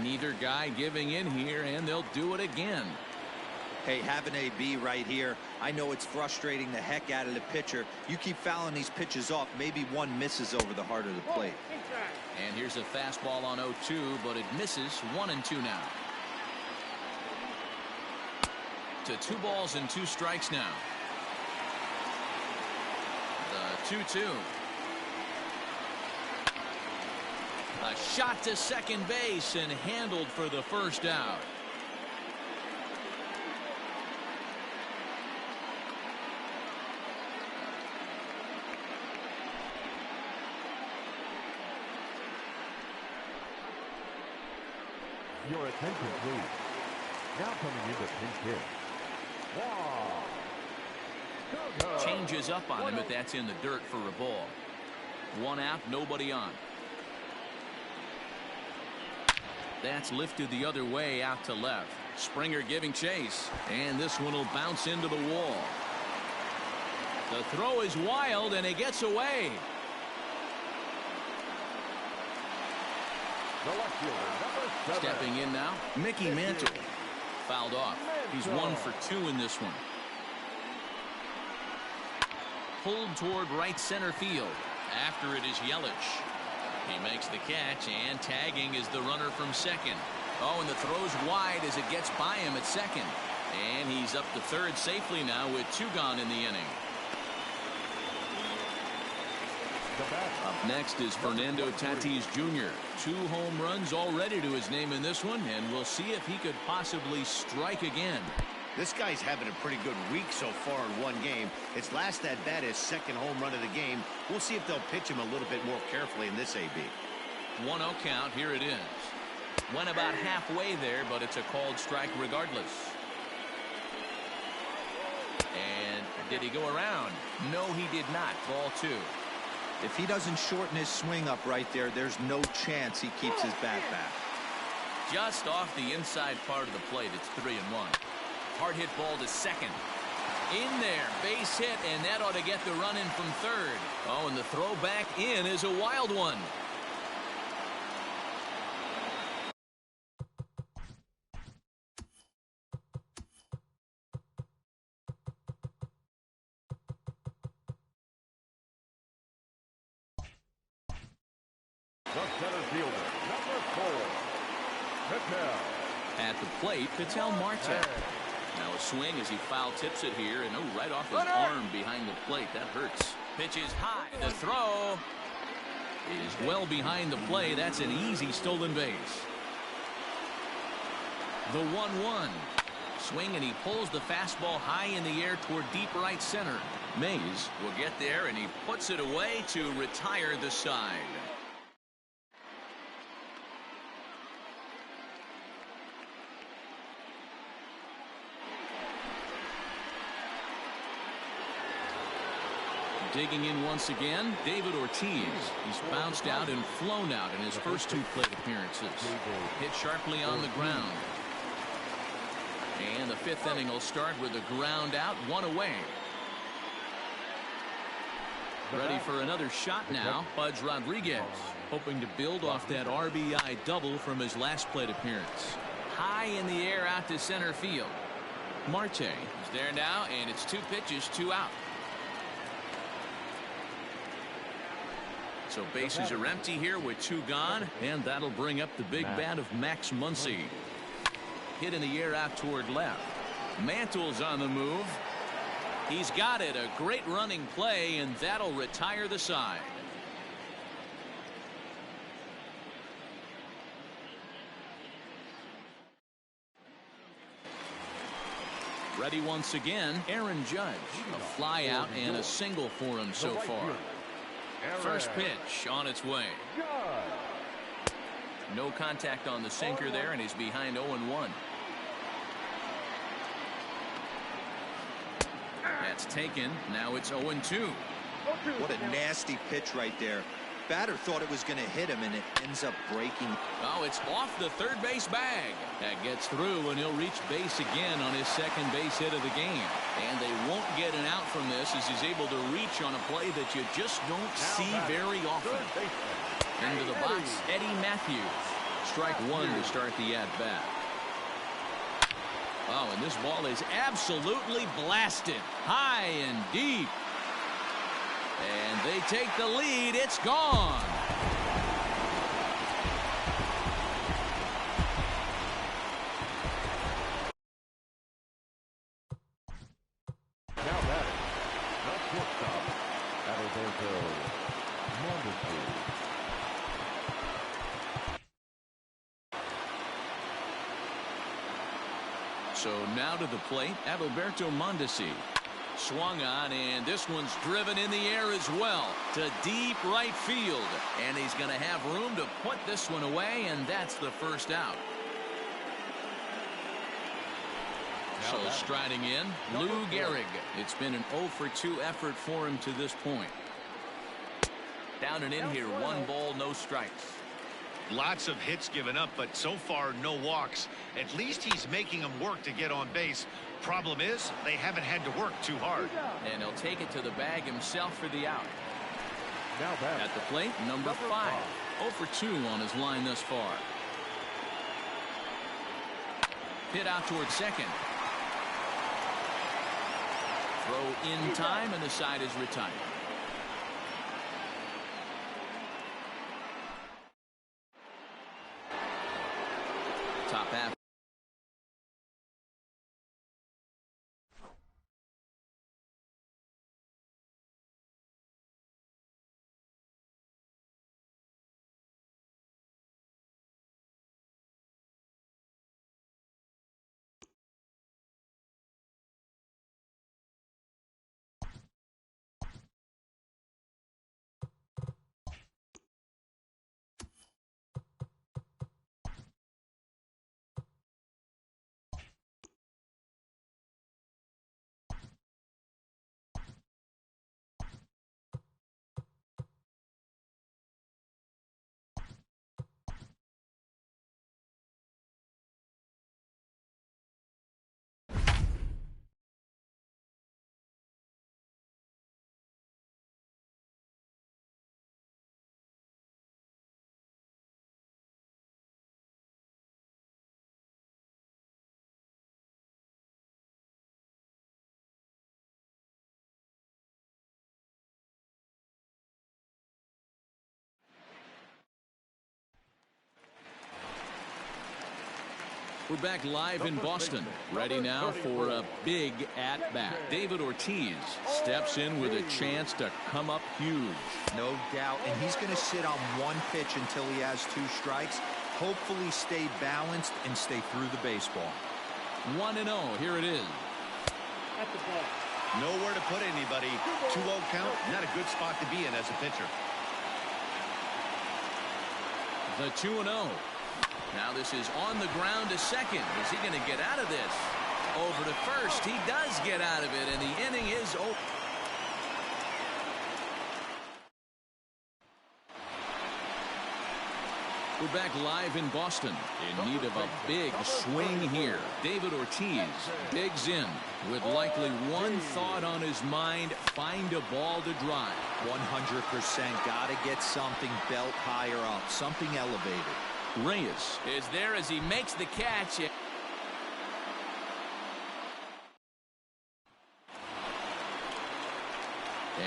Neither guy giving in here, and they'll do it again. Hey, have an AB right here. I know it's frustrating the heck out of the pitcher. You keep fouling these pitches off, maybe one misses over the heart of the plate. And here's a fastball on 0-2, but it misses. 1-2 now. To 2 balls and 2 strikes now. The 2-2. A shot to second base and handled for the first out. Your attention, please. Now coming into pinch hit. Wow. Changes up on him, but that's in the dirt for a ball. 1 out, nobody on. That's lifted the other way out to left. Springer giving chase, and this one will bounce into the wall. The throw is wild, and it gets away. The left fielder, number 7. Stepping in now, Mickey Mantle. Fouled off. He's 1 for 2 in this one. Pulled toward right center field. After it is Yelich. He makes the catch, and tagging is the runner from second. Oh, and the throw's wide as it gets by him at second. And he's up to third safely now with 2 gone in the inning. Up next is Fernando Tatis Jr. 2 home runs already to his name in this one, and we'll see if he could possibly strike again. This guy's having a pretty good week so far in one game. His last at bat, his 2nd home run of the game. We'll see if they'll pitch him a little bit more carefully in this AB. 1-0 count. Here it is. Went about halfway there, but it's a called strike regardless. And did he go around? No, he did not. Ball 2. If he doesn't shorten his swing up right there, there's no chance he keeps his bat back. Just off the inside part of the plate. It's 3-1. Hard hit ball to second. In there, base hit, and that ought to get the run in from third. Oh, and the throw back in is a wild one. The center fielder, number 4, Patel. At the plate, Patel Marte. Now a swing as he foul tips it here, and right off his arm behind the plate. That hurts. Pitch is high. The throw is well behind the play. That's an easy stolen base. The 1-1. Swing, and he pulls the fastball high in the air toward deep right center. Mays will get there, and he puts it away to retire the side. Digging in once again, David Ortiz. He's bounced out and flown out in his first 2 plate appearances. Hit sharply on the ground. And the 5th inning will start with a ground out, 1 away. Ready for another shot now, Pudge Rodriguez, hoping to build off that RBI double from his last plate appearance. High in the air out to center field. Marte is there now, and it's 2 pitches, 2 out. So bases are empty here with 2 gone, and that'll bring up the big bat of Max Muncy. Hit in the air out toward left. Mantle's on the move. He's got it. A great running play, and that'll retire the side. Ready once again, Aaron Judge. A fly out and a single for him so far. First pitch on its way. No contact on the sinker there, and he's behind 0-1. That's taken. Now it's 0-2. What a nasty pitch right there. Batter thought it was going to hit him, and it ends up breaking. Oh, it's off the third base bag. That gets through, and he'll reach base again on his second base hit of the game. And they won't get an out from this as he's able to reach on a play that you just don't see very often. Into the box, Eddie Matthews. Strike 1 to start the at-bat. Oh, and this ball is absolutely blasted. High and deep. And they take the lead. It's gone. Now batting, the shortstop, Adalberto Mondesi. So now to the plate, Adalberto Mondesi. Swung on, and this one's driven in the air as well to deep right field. And he's going to have room to put this one away, and that's the first out. So striding in, Lou Gehrig. It's been an 0-for-2 effort for him to this point. Down and in here, 1 ball, no strikes. Lots of hits given up, but so far no walks. At least he's making them work to get on base. Problem is, they haven't had to work too hard. And he'll take it to the bag himself for the out. Now batting, At the plate, number 5. 0-for-2 on his line thus far. Hit out towards second. Throw in time, and the side is retired. Top half. We're back live in Boston. Ready now for a big at-bat. David Ortiz steps in with a chance to come up huge. No doubt, and he's going to sit on 1 pitch until he has 2 strikes. Hopefully stay balanced and stay through the baseball. 1-0. Here it is. At the ball. Nowhere to put anybody. 2-0 count, not a good spot to be in as a pitcher. The 2-0. Now this is on the ground to second. Is he going to get out of this? Over to first. He does get out of it, and the inning is over. We're back live in Boston in need of a big swing here. David Ortiz digs in with likely one thought on his mind: find a ball to drive. 100% got to get something belt higher up, something elevated. Reyes is there as he makes the catch.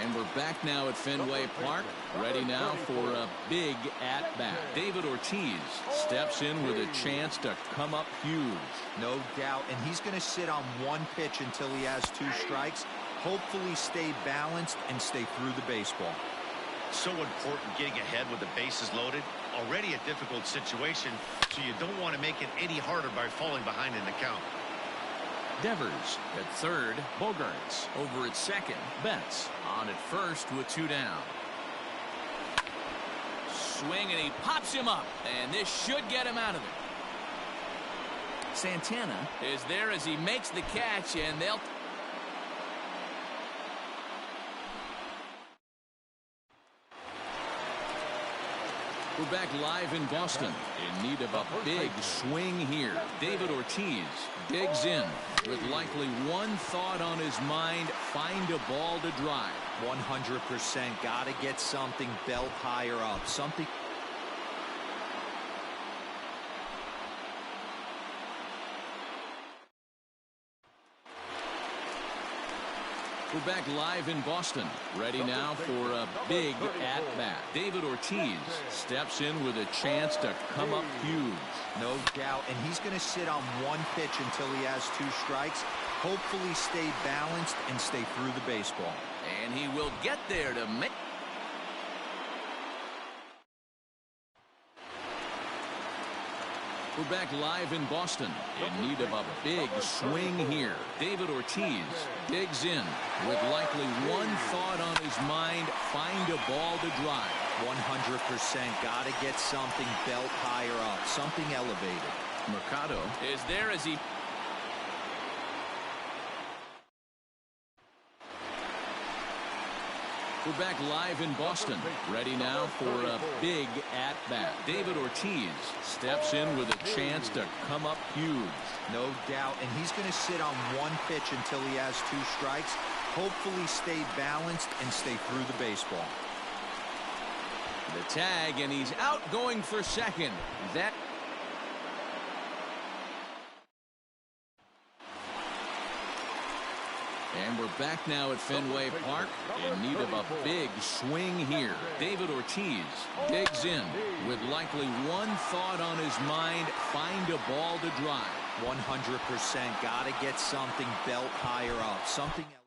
And we're back now at Fenway Park, ready now for a big at-bat. David Ortiz steps in with a chance to come up huge. No doubt, and he's going to sit on one pitch until he has 2 strikes. Hopefully stay balanced and stay through the baseball. So important getting ahead with the bases loaded. Already a difficult situation, so you don't want to make it any harder by falling behind in the count. Devers at third. Bogarts over at second. Betts on at first with 2 down. Swing, and he pops him up, and this should get him out of it. Santana is there as he makes the catch, and they'll... We're back live in Boston in need of a big swing here. David Ortiz digs in with likely one thought on his mind: find a ball to drive. 100% got to get something belt higher up, something. We're back live in Boston, ready now for a big at-bat. David Ortiz steps in with a chance to come up huge. No doubt, and he's going to sit on one pitch until he has 2 strikes. Hopefully stay balanced and stay through the baseball. And he will get there to make... We're back live in Boston in need of a big swing here. David Ortiz digs in with likely one thought on his mind: find a ball to drive. 100% got to get something belt higher up, something elevated. Mercado is there as he... We're back live in Boston, ready now for a big at-bat. David Ortiz steps in with a chance to come up huge. No doubt, and he's going to sit on one pitch until he has 2 strikes. Hopefully stay balanced and stay through the baseball. The tag, and he's out going for second. That... And we're back now at Fenway Park in need of a big swing here. David Ortiz digs in with likely one thought on his mind: find a ball to drive. 100% got to get something belt higher up, something else.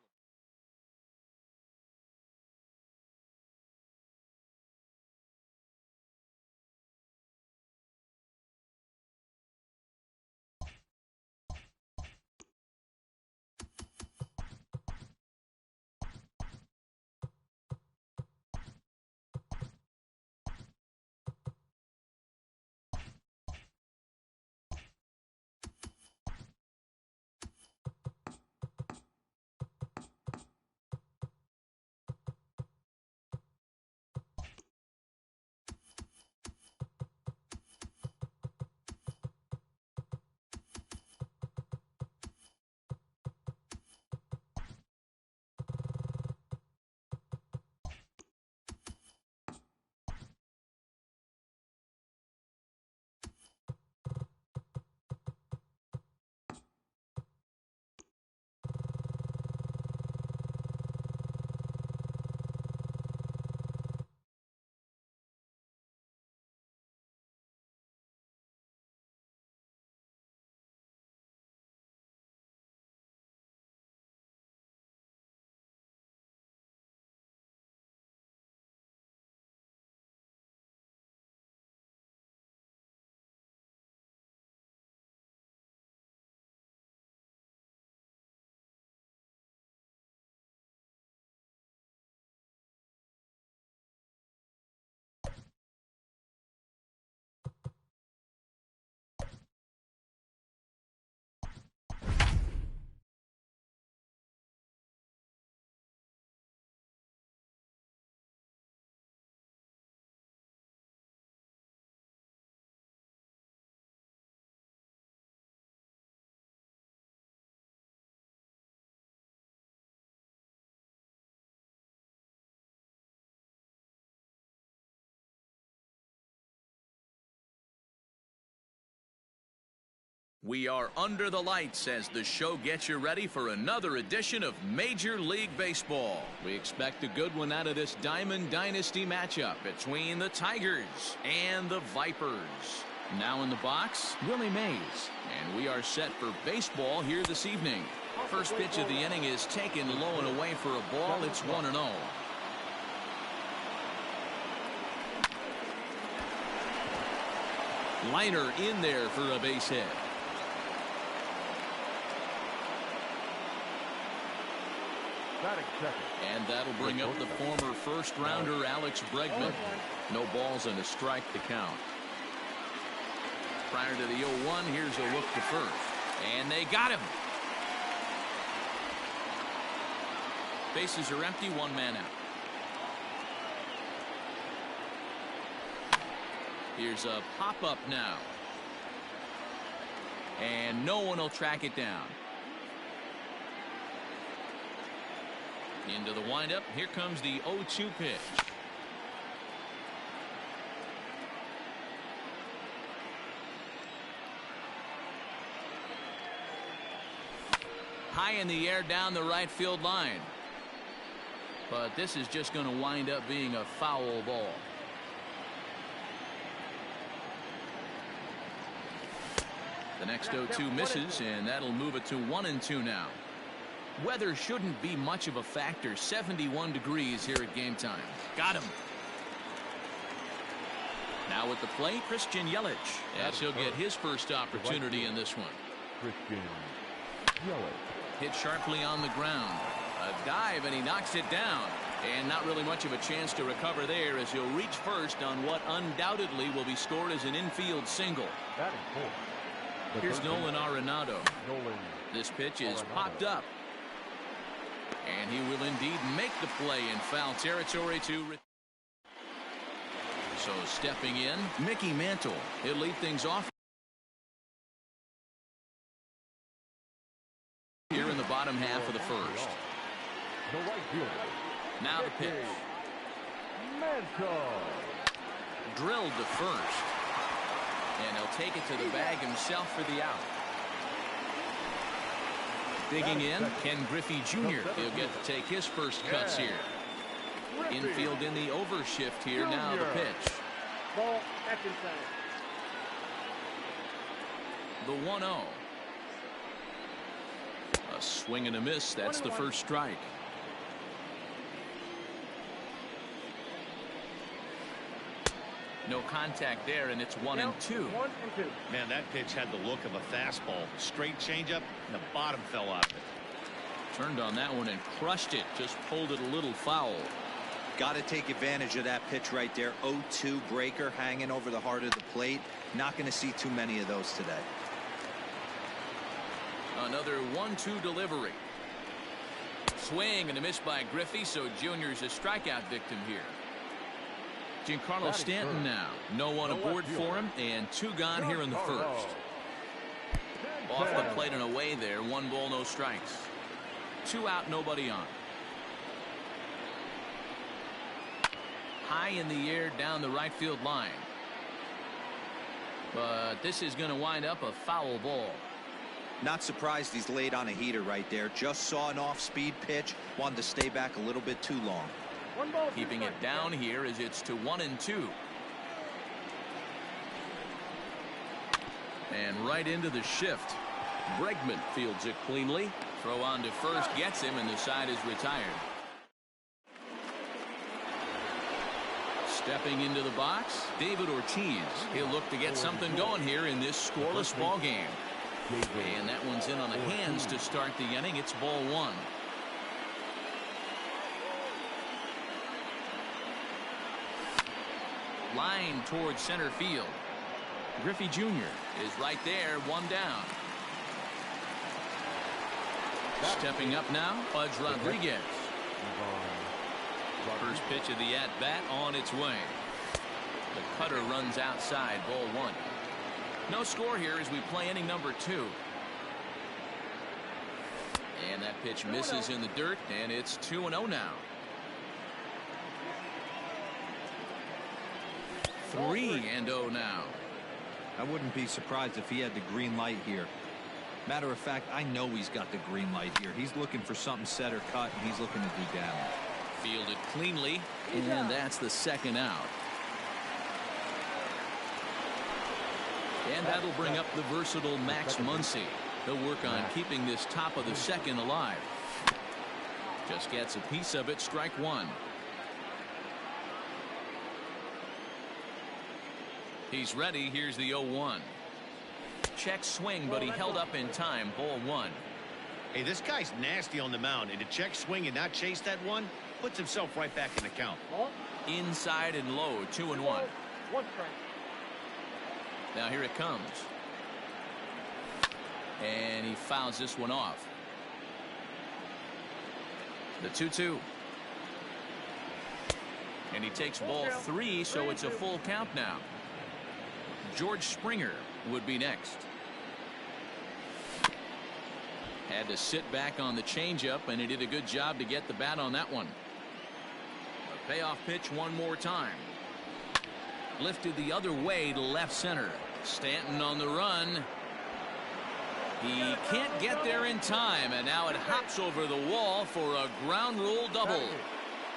We are under the lights as the show gets you ready for another edition of Major League Baseball. We expect a good one out of this Diamond Dynasty matchup between the Tigers and the Vipers. Now in the box, Willie Mays. And we are set for baseball here this evening. First pitch of the inning is taken low and away for a ball. It's 1-0. Liner in there for a base hit. And that'll bring up the former first-rounder Alex Bregman. No balls and a strike to count. Prior to the 0-1, here's a look to first. And they got him. Bases are empty, one man out. Here's a pop-up now. And no one will track it down. Into the windup. Here comes the 0-2 pitch. High in the air down the right field line. But this is just going to wind up being a foul ball. The next 0-2 misses, and that'll move it to 1-2 now. Weather shouldn't be much of a factor. 71 degrees here at game time. Got him. Now at the plate, Christian Yelich, as he'll get his first opportunity in this one. Christian Yelich. Hit sharply on the ground. A dive, and he knocks it down. And not really much of a chance to recover there as he'll reach first on what undoubtedly will be scored as an infield single. Batting fourth. Here's Nolan Arenado. This pitch is popped up. And he will indeed make the play in foul territory to. So stepping in, Mickey Mantle. He'll lead things off here in the bottom half of the first. The right fielder. Now the pitch. Mantle. Drilled to first. And he'll take it to the bag himself for the out. Digging in, Ken Griffey Jr. He'll get to take his first cuts here. Infield in the overshift here. Now the pitch. Ball back inside. The 1-0. A swing and a miss. That's the first strike. No contact there, and it's 1-2. 1-2. Man, that pitch had the look of a fastball. Straight changeup, and the bottom fell out of it. Turned on that one and crushed it. Just pulled it a little foul. Got to take advantage of that pitch right there. 0-2 breaker hanging over the heart of the plate. Not going to see too many of those today. Another 1-2 delivery. Swing and a miss by Griffey, so Junior's a strikeout victim here. Giancarlo Stanton now. No one aboard for him, and two gone here in the first. Off the plate and away there. 1 ball, no strikes. 2 out, nobody on. High in the air down the right field line. But this is going to wind up a foul ball. Not surprised he's laid on a heater right there. Just saw an off-speed pitch. Wanted to stay back a little bit too long. Keeping it down here as it's to 1-2. And right into the shift. Bregman fields it cleanly. Throw on to first gets him, and the side is retired. Stepping into the box, David Ortiz. He'll look to get something going here in this scoreless ball game. And that one's in on the hands to start the inning. It's ball 1. Line towards center field. Griffey Jr. is right there, 1 down. Stepping up now, Pudge Rodriguez. First pitch of the at-bat on its way. The cutter runs outside, ball 1. No score here as we play inning number 2. And that pitch misses in the dirt, and it's 2-0 now. 3-0 now. I wouldn't be surprised if he had the green light here. Matter of fact, I know he's got the green light here. He's looking for something set or cut, and he's looking to do damage. Fielded cleanly, and that's the second out. And that'll bring up the versatile Max Muncy. He'll work on keeping this top of the second alive. Just gets a piece of it, strike one. He's ready. Here's the 0-1. Check swing, but he held up in time. Ball one. Hey, this guy's nasty on the mound, and to check swing and not chase that one puts himself right back in the count. Inside and low, 2-1. One strike. Now here it comes. And he fouls this one off. The 2-2. And he takes ball three, so it's a full count now. George Springer would be next. Had to sit back on the changeup, and he did a good job to get the bat on that one. A payoff pitch one more time. Lifted the other way to left center. Stanton on the run. He can't get there in time, and now it hops over the wall for a ground rule double.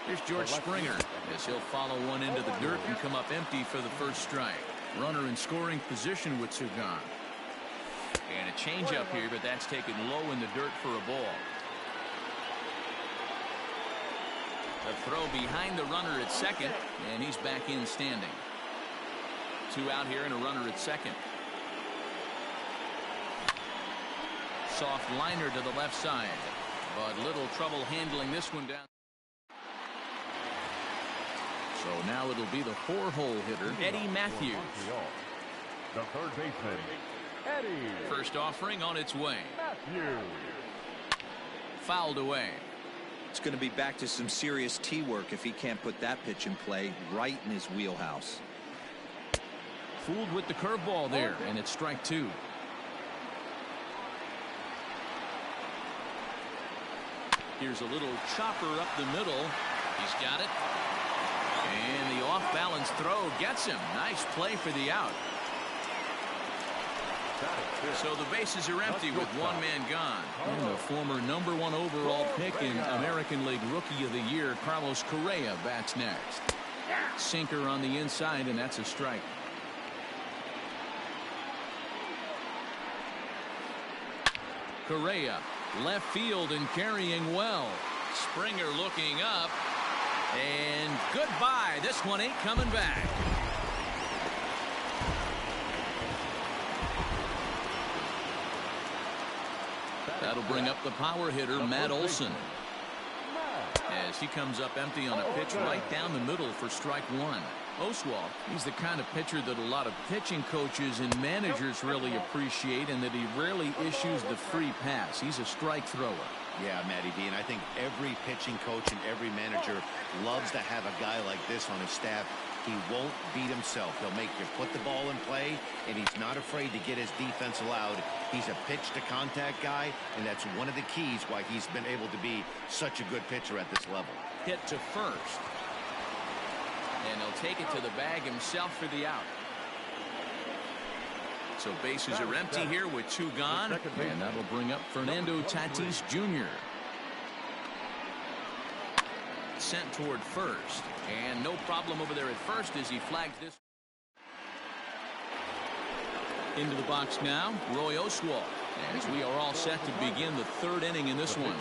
Here's George Springer as he'll follow one into the dirt and come up empty for the first strike. Runner in scoring position with two gone. And a changeup here, but that's taken low in the dirt for a ball. The throw behind the runner at second, and he's back in standing. Two out here and a runner at second. Soft liner to the left side, but little trouble handling this one down. So now it'll be the four-hole hitter, Eddie Matthews. The third baseman, Eddie. First offering on its way. Matthews. Fouled away. It's going to be back to some serious tee work if he can't put that pitch in play right in his wheelhouse. Fooled with the curveball there, and it's strike two. Here's a little chopper up the middle. He's got it. And the off-balance throw gets him. Nice play for the out. So the bases are empty with one man gone. And the former #1 overall pick in American League Rookie of the Year, Carlos Correa, bats next. Sinker on the inside, and that's a strike. Correa, left field and carrying well. Springer looking up. And goodbye. This one ain't coming back. That'll bring up the power hitter, Matt Olson, as he comes up empty on a pitch right down the middle for strike one. Oswalt, he's the kind of pitcher that a lot of pitching coaches and managers really appreciate, and that he rarely issues the free pass. He's a strike thrower. Yeah, Matty D, and I think every pitching coach and every manager loves to have a guy like this on his staff. He won't beat himself. He'll make you put the ball in play, and he's not afraid to get his defense allowed. He's a pitch-to-contact guy, and that's one of the keys why he's been able to be such a good pitcher at this level. Hit to first. And he'll take it to the bag himself for the out. So bases are empty here with two gone, and that'll bring up Fernando Tatis Jr. Sent toward first, and no problem over there at first as he flags this. Into the box now, Roy Oswalt, as we are all set to begin the third inning in this one.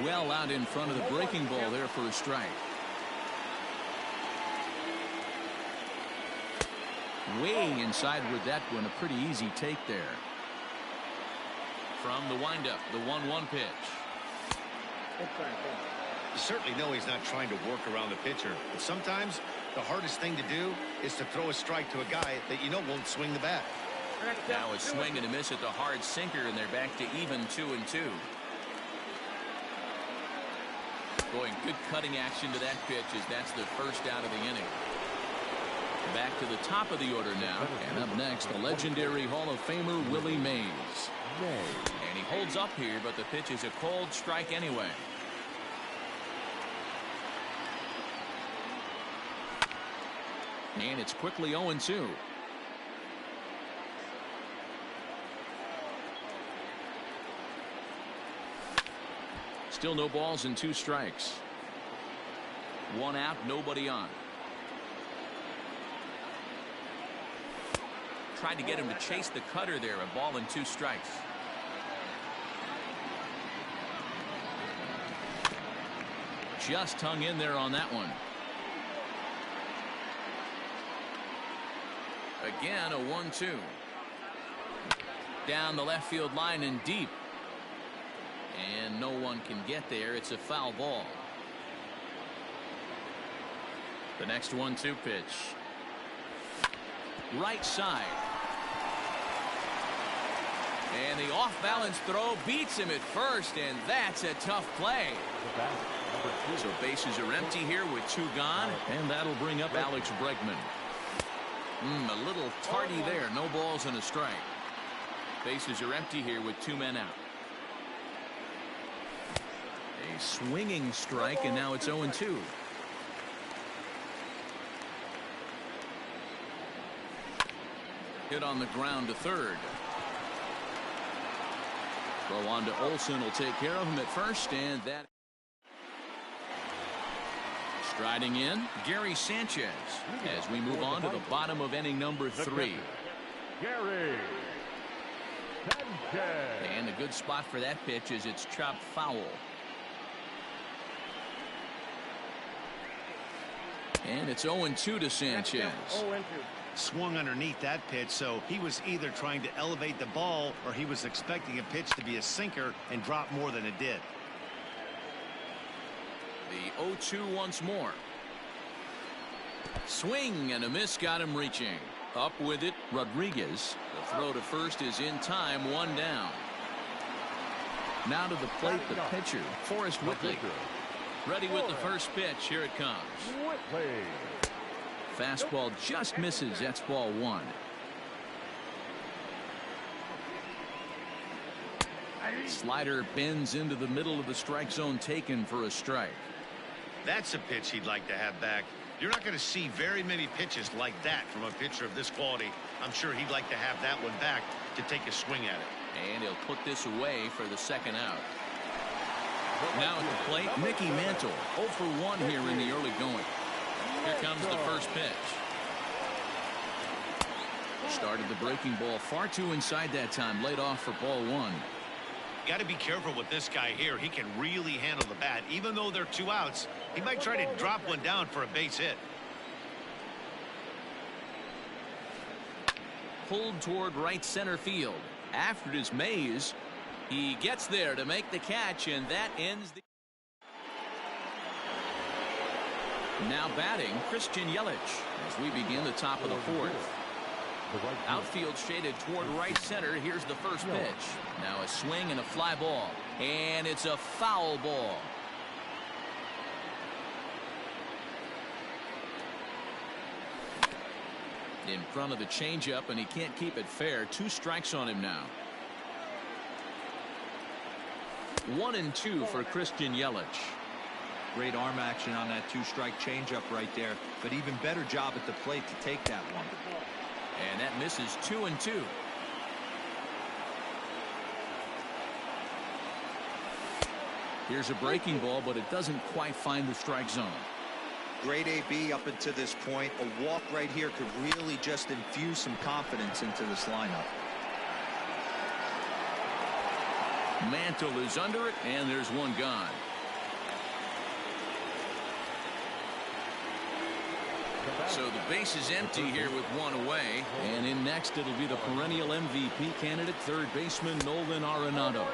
Well out in front of the breaking ball there for a strike. Way inside with that one, a pretty easy take there. From the windup, the 1-1 pitch. You certainly know he's not trying to work around the pitcher, but sometimes the hardest thing to do is to throw a strike to a guy that you know won't swing the bat. Now a swing and a miss at the hard sinker, and they're back to even 2-2. Boy, good cutting action to that pitch as that's the first out of the inning. Back to the top of the order now, and up next, the legendary Hall of Famer Willie Mays. And he holds up here, but the pitch is a cold strike anyway. And it's quickly 0-2. Still no balls and 2 strikes. 1 out, nobody on. Tried to get him to chase the cutter there. A ball and 2 strikes. Just hung in there on that one. Again, a 1-2. Down the left field line and deep. And no one can get there. It's a foul ball. The next 1-2 pitch. Right side. And the off-balance throw beats him at first, and that's a tough play. So bases are empty here with 2 gone, and that'll bring up Alex Bregman. A little tardy there. No balls and a strike. Bases are empty here with 2 men out. A swinging strike, and now it's 0-2. Hit on the ground to third. Throw on to Olson will take care of him at first, and that. Striding in, Gary Sanchez, as we move on to the bottom of inning number 3. Gary Sanchez. And a good spot for that pitch as it's chopped foul. And it's 0-2 to Sanchez. 0-2. Swung underneath that pitch, so he was either trying to elevate the ball or he was expecting a pitch to be a sinker and drop more than it did. The 0-2 once more. Swing and a miss got him reaching. Up with it, Rodriguez. The throw to first is in time, 1 down. Now to the plate, the pitcher, Forrest Whitley. Ready with the first pitch. Here it comes. Whitley. Fastball just misses. That's ball 1. Slider bends into the middle of the strike zone, taken for a strike. That's a pitch he'd like to have back. You're not going to see very many pitches like that from a pitcher of this quality. I'm sure he'd like to have that one back to take a swing at it. And he'll put this away for the second out. Now at the plate, Mickey Mantle. 0 for 1 here in the early going. Here comes the first pitch. Started the breaking ball far too inside that time. Laid off for ball 1. Got to be careful with this guy here. He can really handle the bat. Even though they're 2 outs, he might try to drop one down for a base hit. Pulled toward right center field. After it is Mays. He gets there to make the catch, and that ends the. Now batting, Christian Yelich as we begin the top of the 4th. Outfield shaded toward right center. Here's the first pitch. Now a swing and a fly ball, and it's a foul ball. In front of the changeup, and he can't keep it fair. 2 strikes on him now. 1-2 for Christian Yelich. Great arm action on that 2-strike changeup right there, but even better job at the plate to take that one. And that misses 2-2. Here's a breaking ball, but it doesn't quite find the strike zone. Great AB up until this point. A walk right here could really just infuse some confidence into this lineup. Mantle is under it, and there's 1 gone. So the base is empty here with 1 away. And in next, it'll be the perennial MVP candidate, third baseman Nolan Arenado.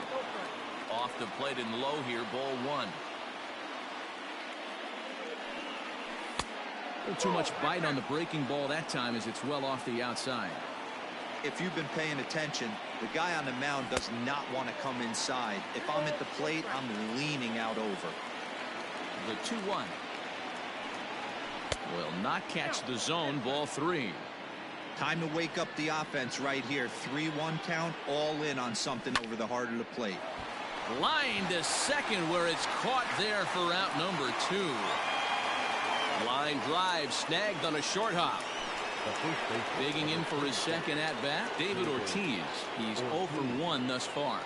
Off the plate and low here, ball 1. A little too much bite on the breaking ball that time as it's well off the outside. If you've been paying attention, the guy on the mound does not want to come inside. If I'm at the plate, I'm leaning out over. The 2-1. Will not catch the zone, ball 3. Time to wake up the offense right here. 3-1 count, all in on something over the heart of the plate. Line to second where it's caught there for out number 2. Line drive snagged on a short hop. Digging in for his second at bat, David Ortiz. He's 0 for 1 thus far.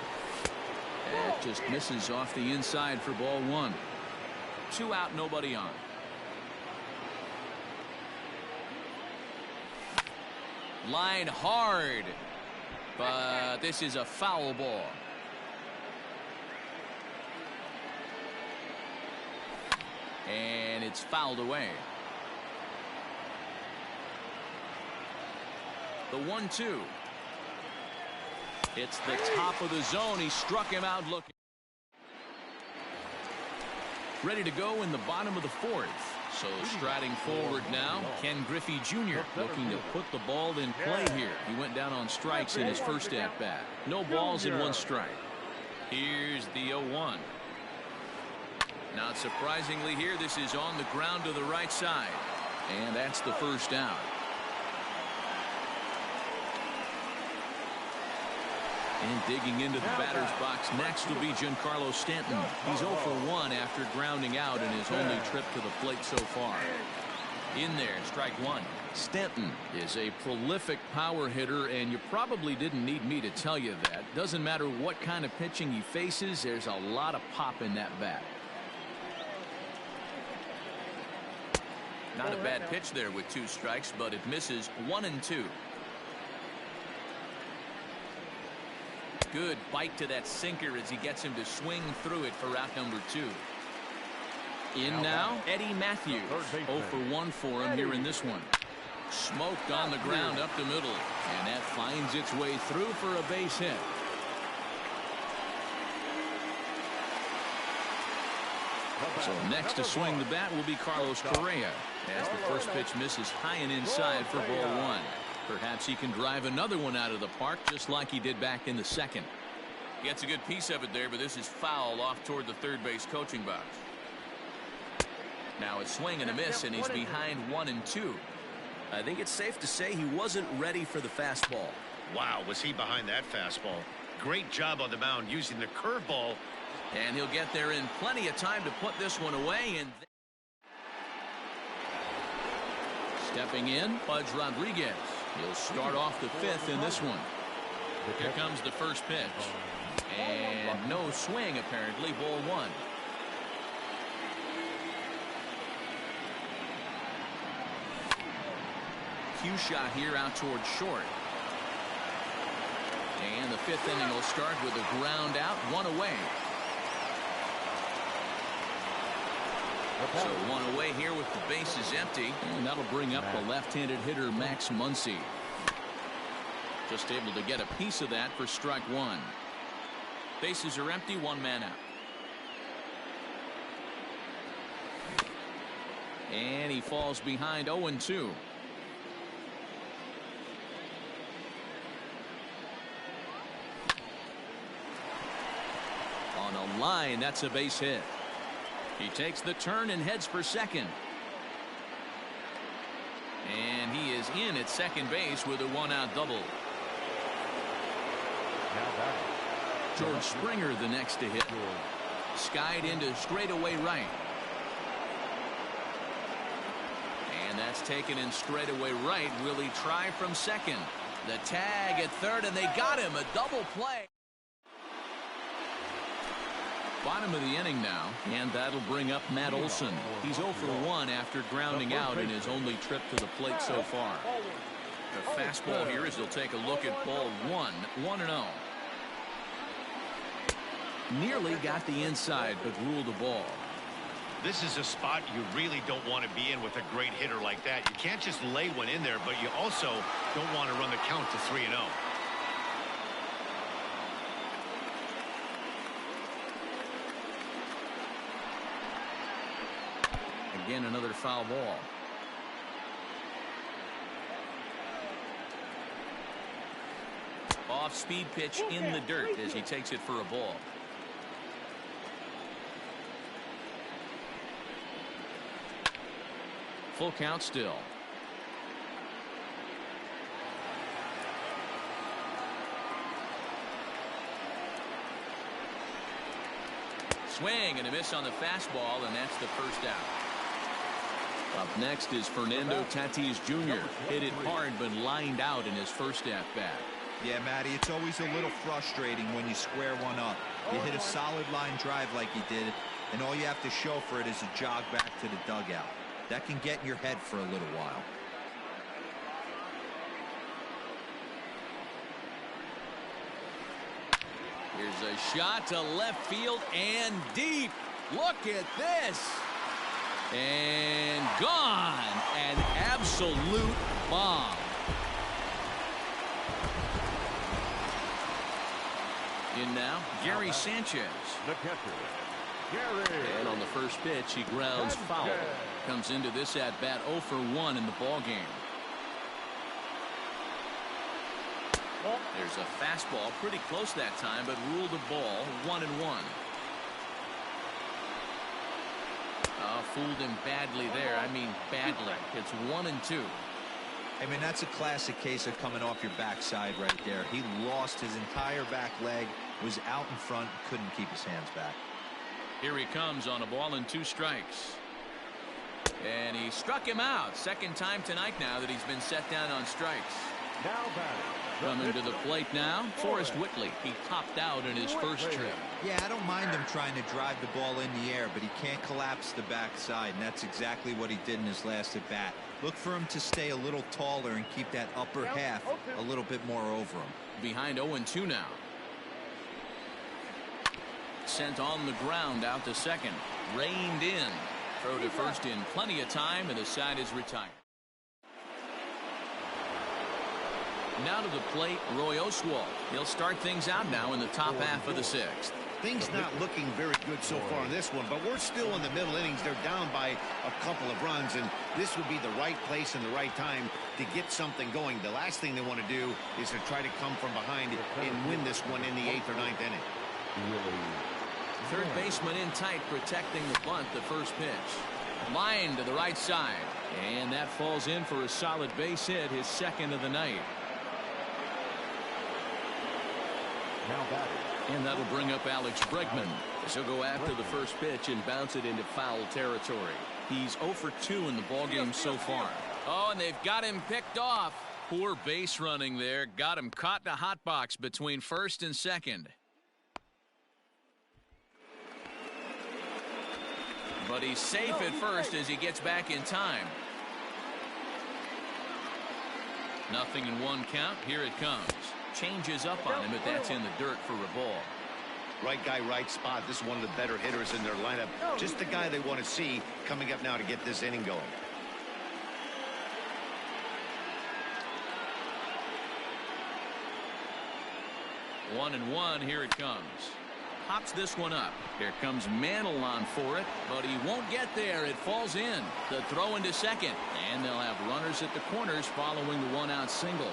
At Just misses off the inside for ball one. 2 out, nobody on. Line hard, but this is a foul ball. And it's fouled away. The 1-2. It's the top of the zone. He struck him out looking. Ready to go in the bottom of the 4th. So striding forward now, Ken Griffey Jr. looking to put the ball in play here. He went down on strikes in his first at-bat. No balls and 1 strike. Here's the 0-1. Not surprisingly here, this is on the ground to the right side. And that's the first out. And digging into the batter's box next will be Giancarlo Stanton. He's 0 for 1 after grounding out in his only trip to the plate so far. In there, strike 1. Stanton is a prolific power hitter, and you probably didn't need me to tell you that. Doesn't matter what kind of pitching he faces, there's a lot of pop in that bat. Not a bad pitch there with 2 strikes, but it misses 1-2. Good bite to that sinker as he gets him to swing through it for out number 2. In now, Eddie Matthews. 0 for 1 for him here in this one. Smoked on the ground up the middle, and that finds its way through for a base hit. So next to swing the bat will be Carlos Correa, as the first pitch misses high and inside for ball 1. Perhaps he can drive another one out of the park just like he did back in the second. Gets a good piece of it there, but this is foul off toward the third base coaching box. Now it's swing and a miss, and he's behind 1-2. I think it's safe to say he wasn't ready for the fastball. Wow, was he behind that fastball. Great job on the mound using the curveball. And he'll get there in plenty of time to put this one away. And stepping in, Pudge Rodriguez. He'll start off the 5th in this one. Here comes the first pitch. And no swing, apparently. Ball 1. Cue shot here out towards short. And the 5th inning will start with a ground out, 1 away. So 1 away here with the bases empty. And that'll bring up the left-handed hitter Max Muncy. Just able to get a piece of that for strike 1. Bases are empty, 1 man out. And he falls behind 0-2. On a line, that's a base hit. He takes the turn and heads for second. And he is in at second base with a 1-out double. George Springer the next to hit. Skied into straightaway right. And that's taken in straightaway right. Will he try from second? The tag at third, and they got him. A double play. Bottom of the inning now, and that'll bring up Matt Olson. He's 0 for 1 after grounding out in his only trip to the plate so far. The fastball here as he'll take a look at ball 1, 1-0. Nearly got the inside, but ruled the ball. This is a spot you really don't want to be in with a great hitter like that. You can't just lay one in there, but you also don't want to run the count to 3-0. Again, another foul ball. Off-speed pitch in the dirt as he takes it for a ball. Full count still. Swing and a miss on the fastball, and that's the first out. Up next is Fernando Tatis Jr. Hit it hard but lined out in his first at-bat. Yeah, Matty, it's always a little frustrating when you square one up. You hit a solid line drive like you did, and all you have to show for it is a jog back to the dugout. That can get in your head for a little while. Here's a shot to left field and deep. Look at this. And gone. An absolute bomb. In now, Gary Sanchez. The catcher, Gary. And on the first pitch, he grounds foul. Comes into this at bat 0 for 1 in the ball game. There's a fastball pretty close that time, but ruled a ball 1-1. Fooled him badly there. I mean badly. It's 1-2. I mean, that's a classic case of coming off your backside right there. He lost his entire back leg, was out in front, couldn't keep his hands back. Here he comes on a ball and 2 strikes. And he struck him out. Second time tonight now that he's been set down on strikes. Now batting. Coming to the plate now, Forrest Whitley. He topped out in his first trip. Yeah, I don't mind him trying to drive the ball in the air, but he can't collapse the backside, and that's exactly what he did in his last at bat. Look for him to stay a little taller and keep that upper half a little bit more over him. Behind 0-2 now. Sent on the ground out to second. Reined in. Throw to first in plenty of time, and the side is retired. Now to the plate, Roy Oswalt. He'll start things out now in the top half of the 6th. Things not looking very good so far in this one, but we're still in the middle innings. They're down by a couple of runs, and this would be the right place and the right time to get something going. The last thing they want to do is to try to come from behind and win this one in the 8th or 9th inning. Third baseman in tight, protecting the bunt, the first pitch. Line to the right side, and that falls in for a solid base hit, his second of the night. Now batting. And that'll bring up Alex Bregman as he'll go after the first pitch and bounce it into foul territory. He's 0 for 2 in the ballgame so far. Oh, and they've got him picked off. Poor base running there. Got him caught in a hot box between first and second. But he's safe at first as he gets back in time. 0-1 count. Here it comes. Changes up on him, but that's in the dirt for a ball. Right guy, right spot. This is one of the better hitters in their lineup. Just the guy they want to see coming up now to get this inning going. One and one. Here it comes. Pops this one up. Here comes Mantle on for it, but he won't get there. It falls in. The throw into second, and they'll have runners at the corners following the one-out single.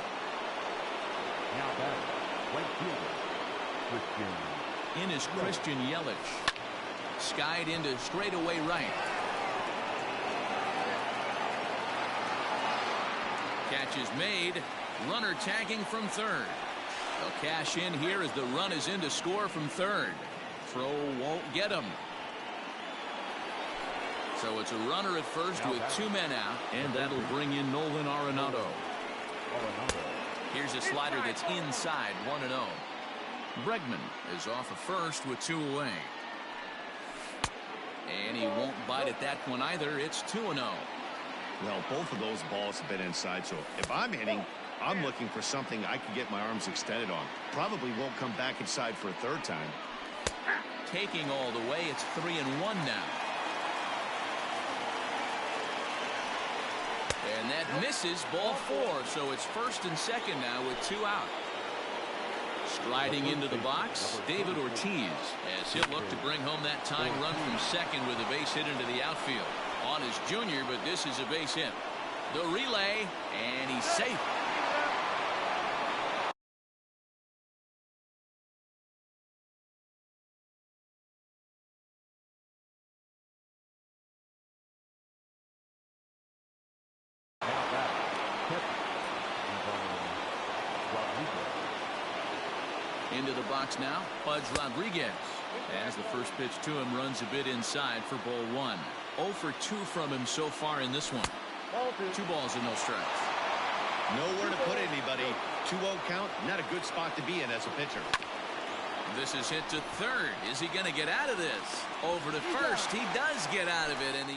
Now batting. Right fielder, Christian. In is Christian Yelich. Skied into straightaway right. Catch is made. Runner tagging from third. They'll cash in here as the run is in to score from third. Throw won't get him. So it's a runner at first with 2 men out, and that'll bring in Nolan Arenado. Here's a slider that's inside, 1-0. Bregman is off of first with 2 away. And he won't bite at that one either. It's 2-0. Well, both of those balls have been inside, so if I'm hitting, I'm looking for something I can get my arms extended on. Probably won't come back inside for a third time. Taking all the way, it's 3-1 now. And that misses, ball 4, so it's first and second now with 2 out. Striding into the box, David Ortiz, as he'll look to bring home that tying run from second with a base hit into the outfield. On his junior, but this is a base hit. The relay, and he's safe. Into the box now, Pudge Rodriguez. As the first pitch to him runs a bit inside for ball 1. 0 for 2 from him so far in this one. 2 balls and no strikes. Nowhere to put anybody. 2-0 count, not a good spot to be in as a pitcher. This is hit to third. Is he going to get out of this? Over to first. He does get out of it. And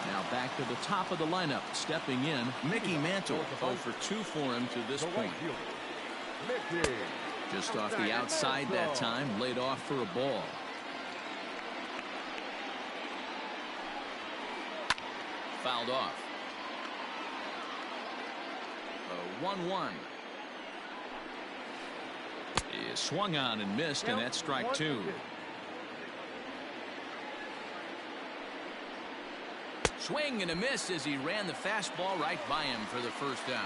now back to the top of the lineup. Stepping in, Mickey Mantle. 0 for 2 for him to this point. Just off the outside that time. Laid off for a ball. Fouled off. 1-1. He swung on and missed, and that's strike 2. Swing and a miss as he ran the fastball right by him for the first down.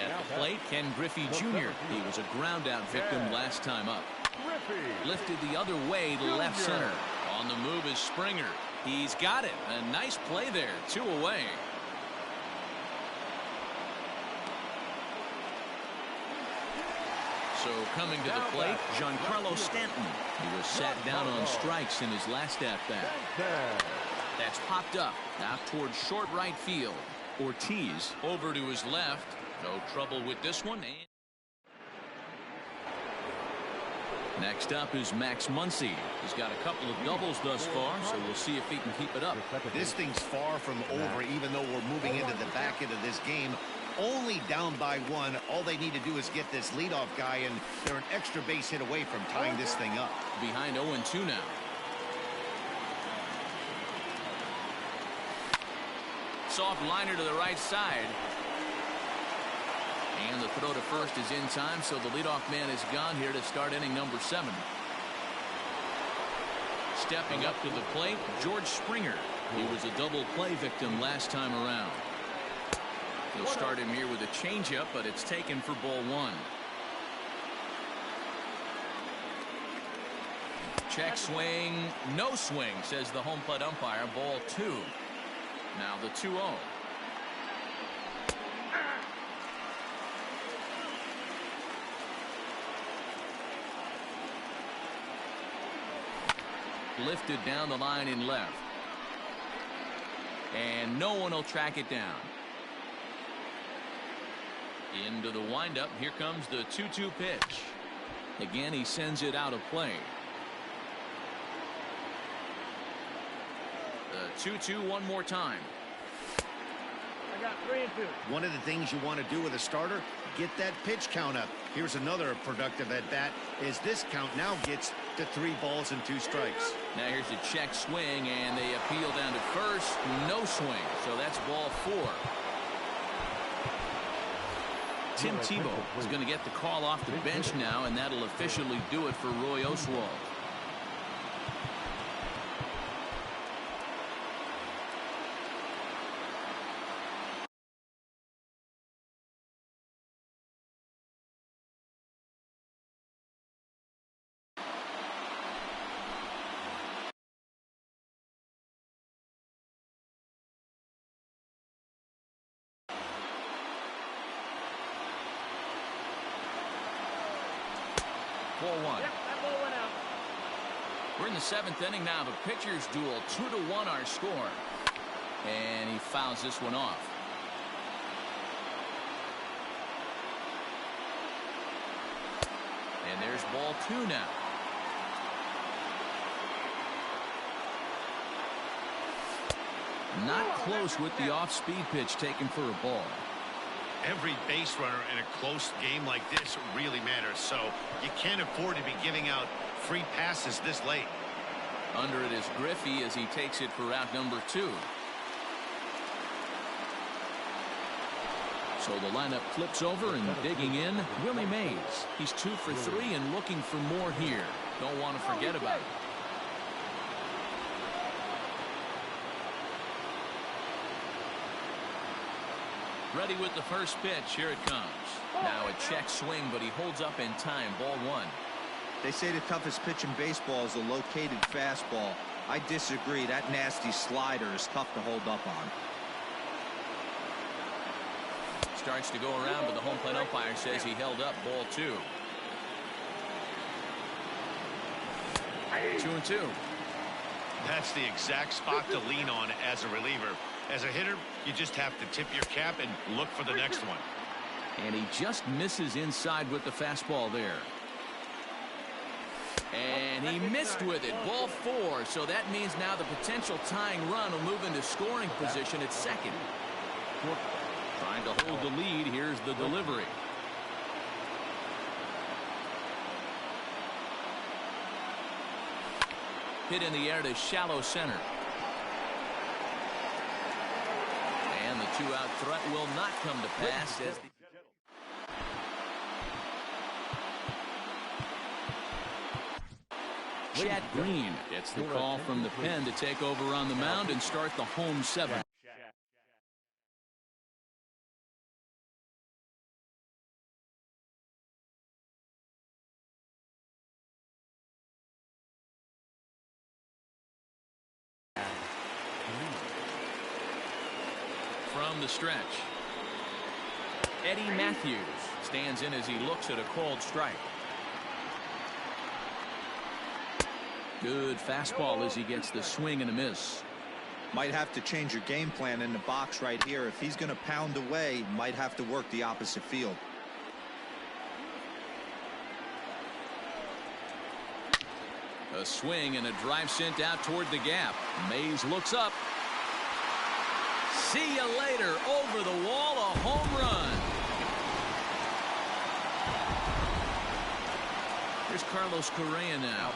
At the plate, Ken Griffey Jr. He was a ground-out victim last time up. Lifted the other way to left center. On the move is Springer. He's got it. A nice play there. 2 away. So coming to the plate, Giancarlo Stanton. He was sat down on strikes in his last at-bat. That's popped up. Now towards short right field. Ortiz over to his left. No trouble with this one. Next up is Max Muncy. He's got a couple of doubles thus far, so we'll see if he can keep it up. This thing's far from over, even though we're moving into the back end of this game. Only down by 1. All they need to do is get this leadoff guy, and they're an extra base hit away from tying this thing up. Behind 0-2 now. Soft liner to the right side. And the throw to first is in time, so the leadoff man is gone here to start inning number 7. Stepping up to the plate, George Springer. He was a double play victim last time around. He'll start him here with a changeup, but it's taken for ball 1. Check swing, no swing, says the home plate umpire. Ball 2. Now the 2-0. Lifted down the line in left. And no one will track it down. Into the windup. Here comes the 2-2 pitch. Again, he sends it out of play. The 2-2 one more time. I got 3-2. One of the things you want to do with a starter, get that pitch count up. Here's another productive at bat as this count now gets to 3 balls and 2 strikes. Now here's a check swing, and they appeal down to first. No swing, so that's ball 4. Tim Tebow is going to get the call off the bench now, and that'll officially do it for Roy Oswalt. Ball 1. Yep, that ball went out. We're in the 7th inning now of a pitcher's duel. 2-1 our score. And he fouls this one off. And there's ball 2 now. Not close with the off-speed pitch taken for a ball. Every base runner in a close game like this really matters, so you can't afford to be giving out free passes this late. Under it is Griffey as he takes it for out number 2. So the lineup flips over, and digging in, Willie Mays. He's 2 for 3 and looking for more here. Don't want to forget about it. Ready with the first pitch. Here it comes. Now a check swing, but he holds up in time. Ball 1. They say the toughest pitch in baseball is a located fastball. I disagree. That nasty slider is tough to hold up on. Starts to go around, but the home plate umpire says he held up. Ball 2. 2-2. That's the exact spot to lean on as a reliever. As a hitter, you just have to tip your cap and look for the next one. And he just misses inside with the fastball there. And he missed with it. Ball 4. So that means now the potential tying run will move into scoring position at second. Trying to hold the lead. Here's the delivery. Hit in the air to shallow center. And the 2-out threat will not come to pass as Chad Green gets the call from the pen to take over on the mound and start the home 7. From the stretch, Eddie Matthews stands in as he looks at a called strike. Good fastball as he gets the swing and a miss. Might have to change your game plan in the box right here. If he's going to pound away, might have to work the opposite field. A swing and a drive sent out toward the gap. Mays looks up. See you later. Over the wall, a home run. Here's Carlos Correa now.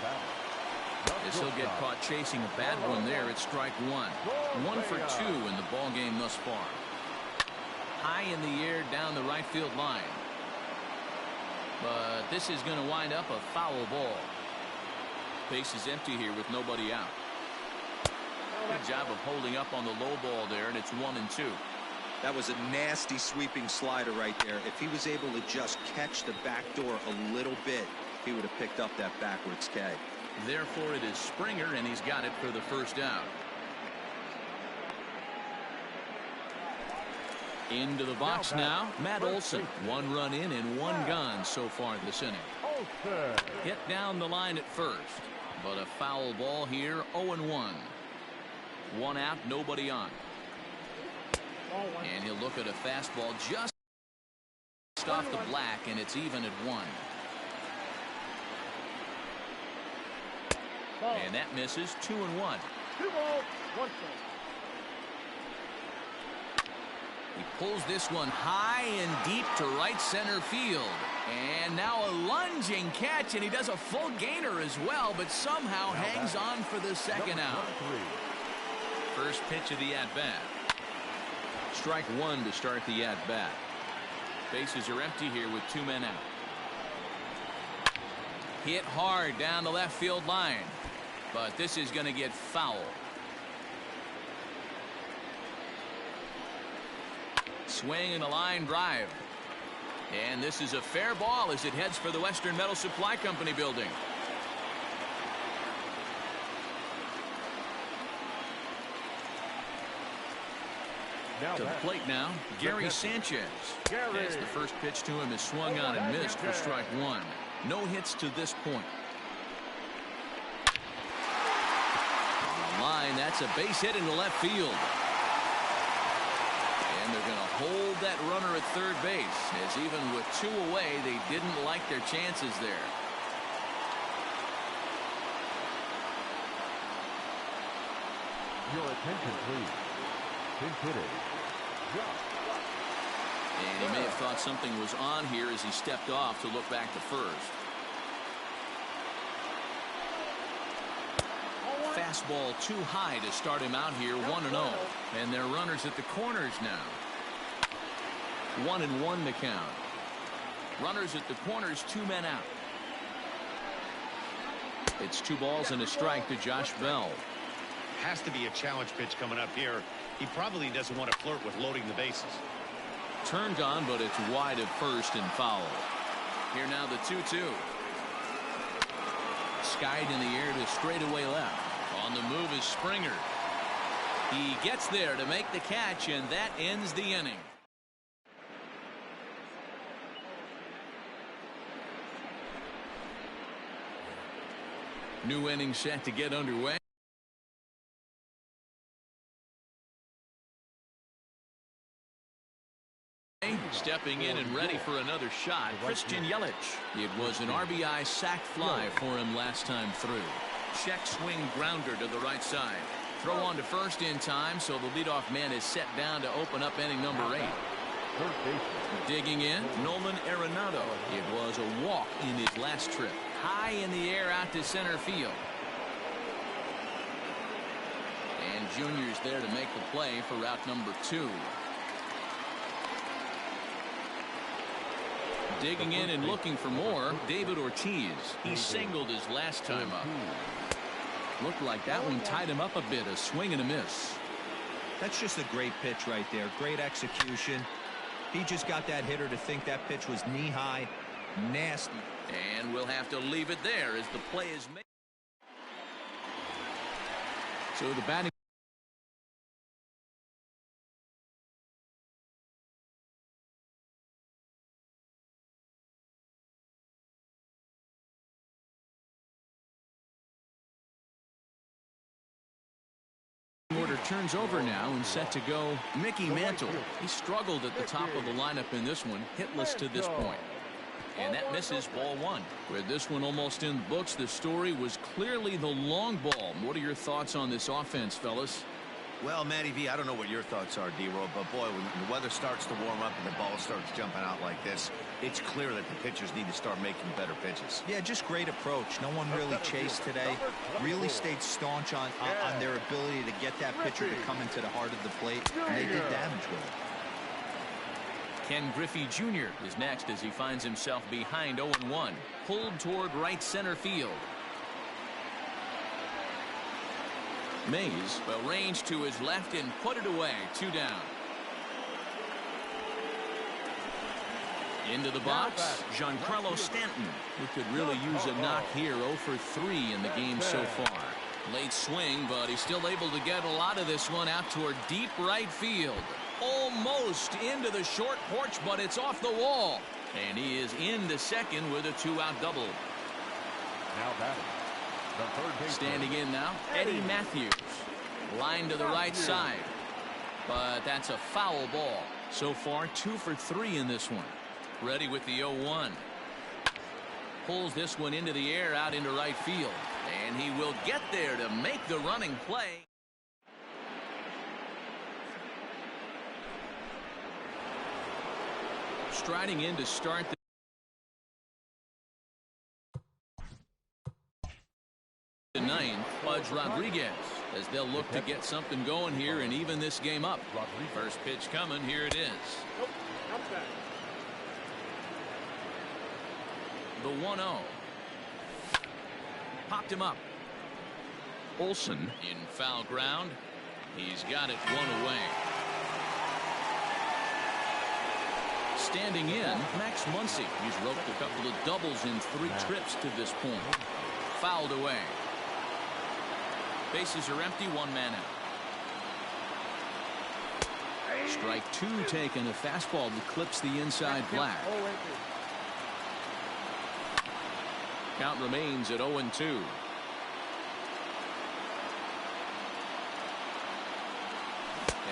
As he'll get caught chasing a bad one there at strike 1. 1 for 2 in the ball game thus far. High in the air down the right field line. But this is going to wind up a foul ball. Base is empty here with nobody out. Good job of holding up on the low ball there, and it's 1-2. That was a nasty sweeping slider right there. If he was able to just catch the back door a little bit, he would have picked up that backwards K. Therefore, it is Springer, and he's got it for the first out. Into the box now, Matt Olson. 1 run in and 1 gone so far this inning. Hit down the line at first, but a foul ball here, 0-1. 1 out, nobody on. And he'll look at a fastball just off the black, and it's even at 1. And that misses. 2-1. 2 balls, 1 strike. He pulls this one high and deep to right center field. And now a lunging catch, and he does a full gainer as well, but somehow hangs on for the second out. First pitch of the at-bat. Strike 1 to start the at-bat. Bases are empty here with 2 men out. Hit hard down the left field line. But this is going to get foul. Swing and a line drive. And this is a fair ball as it heads for the Western Metal Supply Company building. To the plate now, Gary Sanchez. As the first pitch to him is swung on and missed for strike 1. No hits to this point. Line, that's a base hit into left field. And they're going to hold that runner at third base, as even with 2 away, they didn't like their chances there. Your attention, please. Pinch hitter. And he may have thought something was on here as he stepped off to look back to first. Fastball too high to start him out here, 1-0. And they're runners at the corners now. 1-1 the count. Runners at the corners, 2 men out. It's 2 balls and a strike to Josh Bell. Has to be a challenge pitch coming up here. He probably doesn't want to flirt with loading the bases. Turned on, but it's wide at first and foul. Here now the 2-2. Skied in the air to straightaway left. On the move is Springer. He gets there to make the catch, and that ends the inning. New inning set to get underway. stepping in and ready for another shot, Christian Yelich. It was an RBI sac fly for him last time through. Check swing grounder to the right side. Throw on to first in time, so the leadoff man is set down to open up inning number 8. Digging in, Nolan Arenado. It was a walk in his last trip. High in the air out to center field. And Junior's there to make the play for route number 2. Digging in and looking for more, David Ortiz. He singled his last time up. Looked like that one tied him up a bit, a swing and a miss. That's just a great pitch right there. Great execution. He just got that hitter to think that pitch was knee-high. Nasty. And we'll have to leave it there as the play is made. So the batting order turns over now and set to go Mickey Mantle. He struggled at the top of the lineup in this one, hitless to this point. And that misses, ball 1. With this one almost in the books, the story was clearly the long ball. What are your thoughts on this offense, fellas? Well, Matty V, I don't know what your thoughts are, D-Roll, but boy, when the weather starts to warm up and the ball starts jumping out like this, it's clear that the pitchers need to start making better pitches. Yeah, just great approach. No one really chased today. Really stayed staunch on their ability to get that pitcher to come into the heart of the plate, and they did damage with it. Ken Griffey Jr. is next as he finds himself behind 0-1. Pulled toward right center field. Mays will range to his left and put it away. 2 down. Into the box, Giancarlo Stanton, who could really use a knock here. 0 for 3 in the game so far. Late swing, but he's still able to get a lot of this one out toward deep right field. Almost into the short porch, but it's off the wall. And he is into second with a 2-out double. Now batting. The third baseman. Standing in now, Eddie Matthews. Line to the right side. But that's a foul ball. So far, 2 for 3 in this one. Ready with the 0-1. Pulls this one into the air out into right field. And he will get there to make the running play. Striding in to start the 9th, Pudge Rodriguez, as they'll look to get something going here and even this game up. First pitch coming, here it is. The 1-0. Popped him up. Olsen in foul ground. He's got it 1 away. Standing in, Max Muncy. He's roped a couple of doubles in 3 trips to this point. Fouled away. Bases are empty, 1 man out. Strike 2 taken. A fastball that clips the inside black. Count remains at 0-2.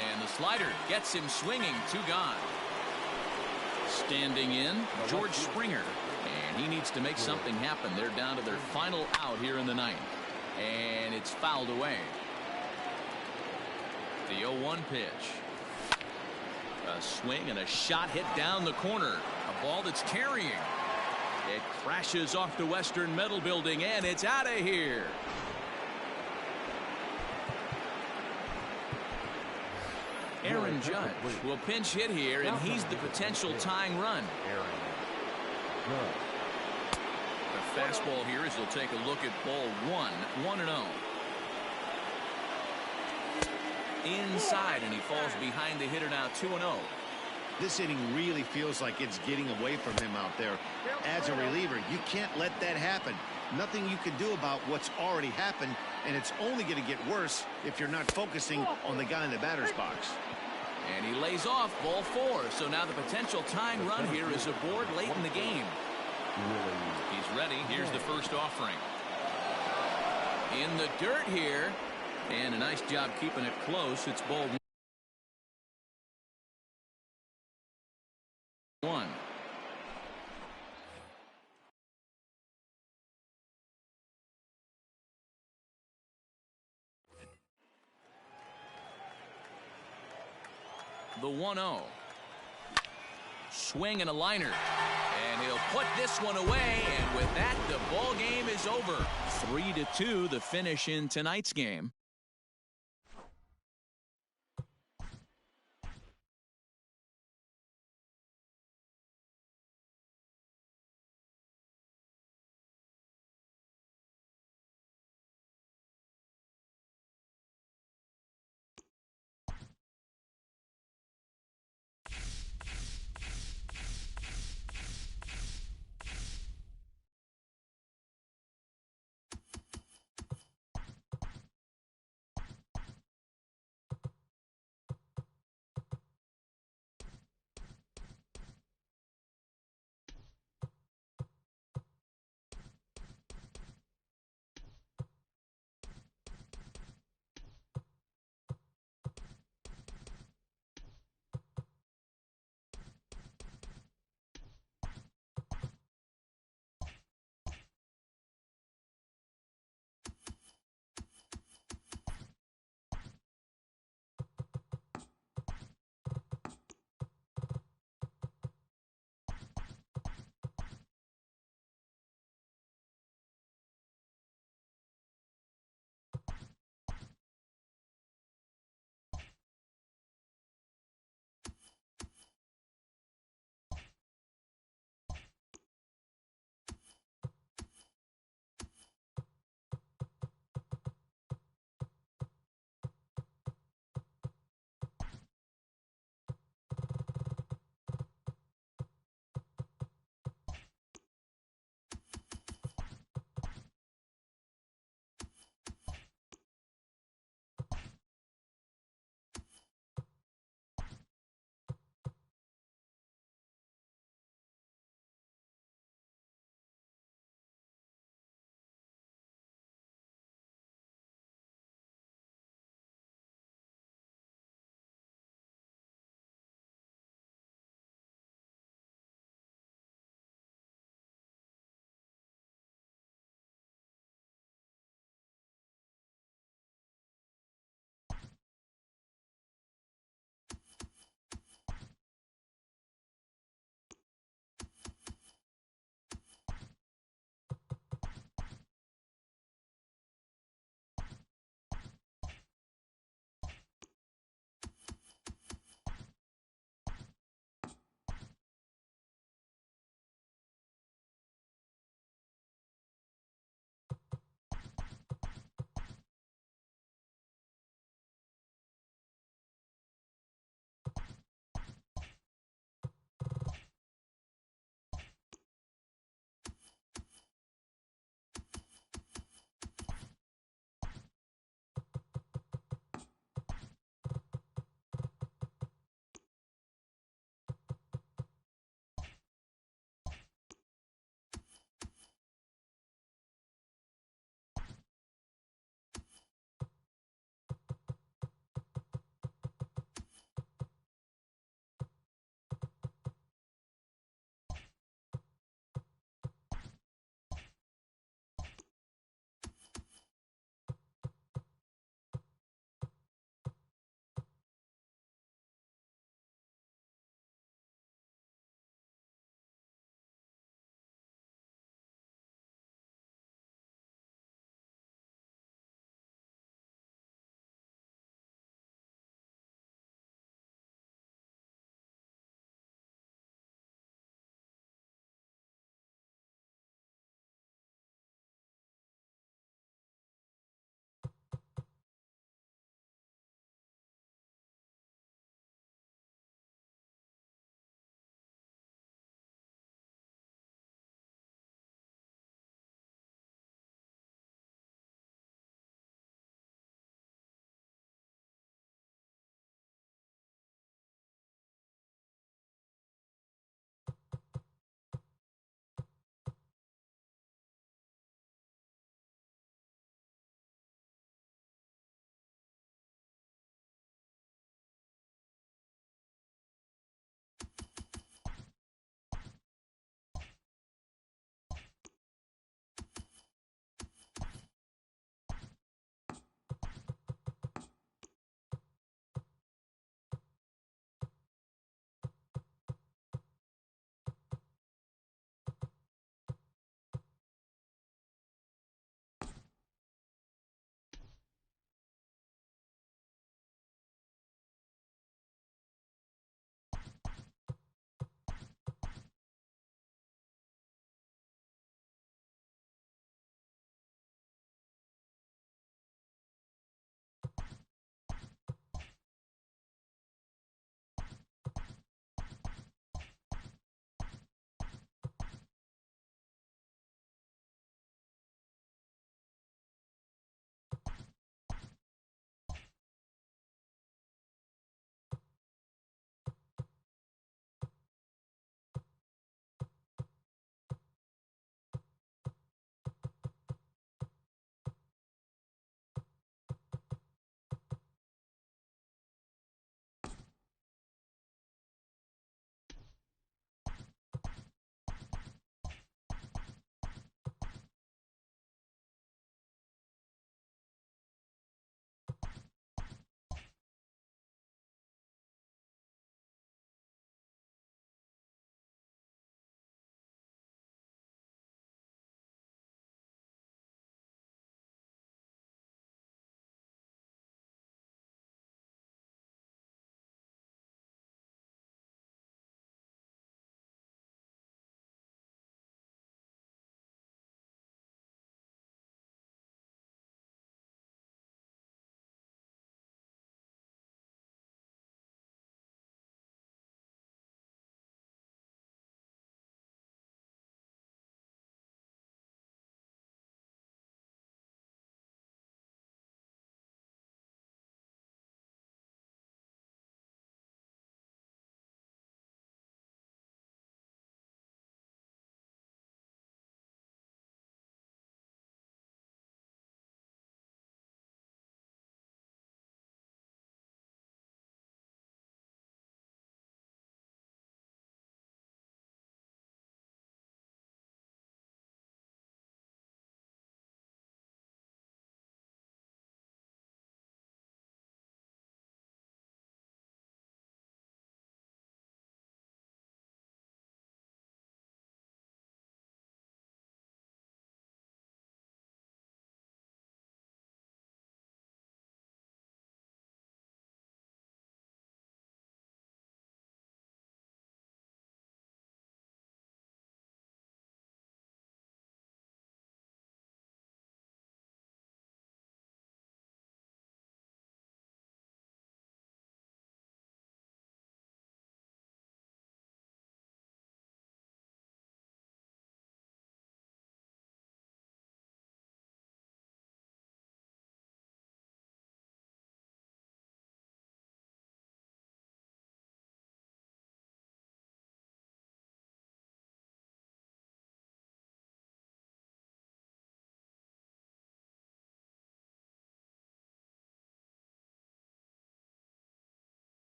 And the slider gets him swinging. 2 gone. Standing in, George Springer. And he needs to make something happen. They're down to their final out here in the 9th. And it's fouled away. The 0-1 pitch. A swing and a shot hit down the corner. A ball that's carrying. It crashes off the Western Metal Building, and it's out of here. Aaron Judge will pinch hit here, and he's the potential tying run. The fastball here as he'll take a look at ball 1, 1-0. Inside, and he falls behind the hitter now, 2-0. This inning really feels like it's getting away from him out there. As a reliever, you can't let that happen. Nothing you can do about what's already happened, and it's only going to get worse if you're not focusing on the guy in the batter's box. And he lays off ball 4. So now the potential tying run here is aboard late in the game. He's ready. Here's the first offering. In the dirt here. And a nice job keeping it close. It's ball 1. The 1-0. Swing and a liner. And he'll put this one away. And with that, the ball game is over. 3-2 the finish in tonight's game.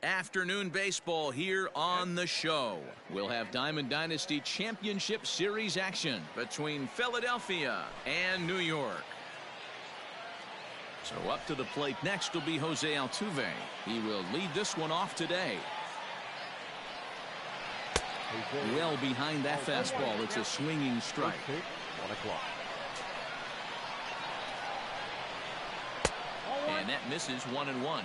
Afternoon baseball here on the show. We'll have Diamond Dynasty Championship Series action between Philadelphia and New York. So up to the plate next will be Jose Altuve. He will lead this one off today. Well behind that fastball. It's a swinging strike. 1 o'clock. And that misses 1-1. 1-1.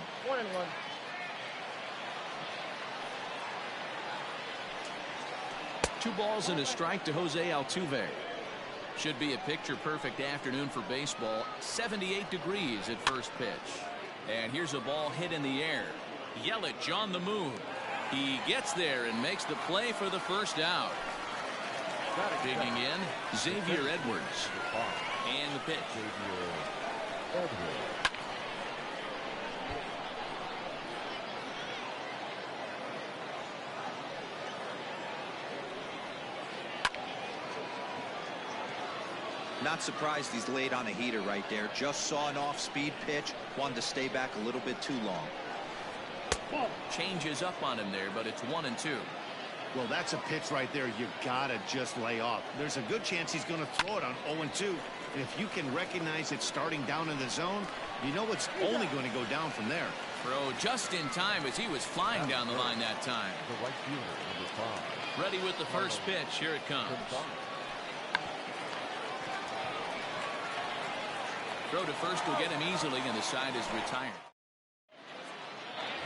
2 balls and a strike to Jose Altuve. Should be a picture-perfect afternoon for baseball. 78 degrees at first pitch. And here's a ball hit in the air. Yelich on the move. He gets there and makes the play for the first out. Digging in, Xavier Edwards. And the pitch. Not surprised he's laid on a heater right there. Just saw an off-speed pitch. Wanted to stay back a little bit too long. Changes up on him there, but it's 1-2. Well, that's a pitch right there you gotta just lay off. There's a good chance he's going to throw it on 0-2. And if you can recognize it starting down in the zone, you know it's only going to go down from there. Throw just in time as he was flying down the line that time. The right fielder, number 5. Ready with the first pitch. Here it comes. Throw to first will get him easily, and the side is retired.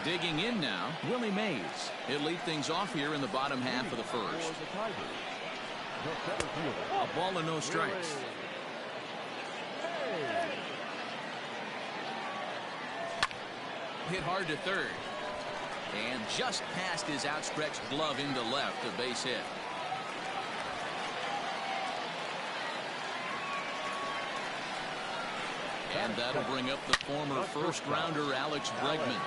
Digging in now, Willie Mays. He'll lead things off here in the bottom half of the first. A ball and no strikes. Hit hard to third. And just past his outstretched glove into left, a base hit. And that'll bring up the former first-rounder Alex Bregman.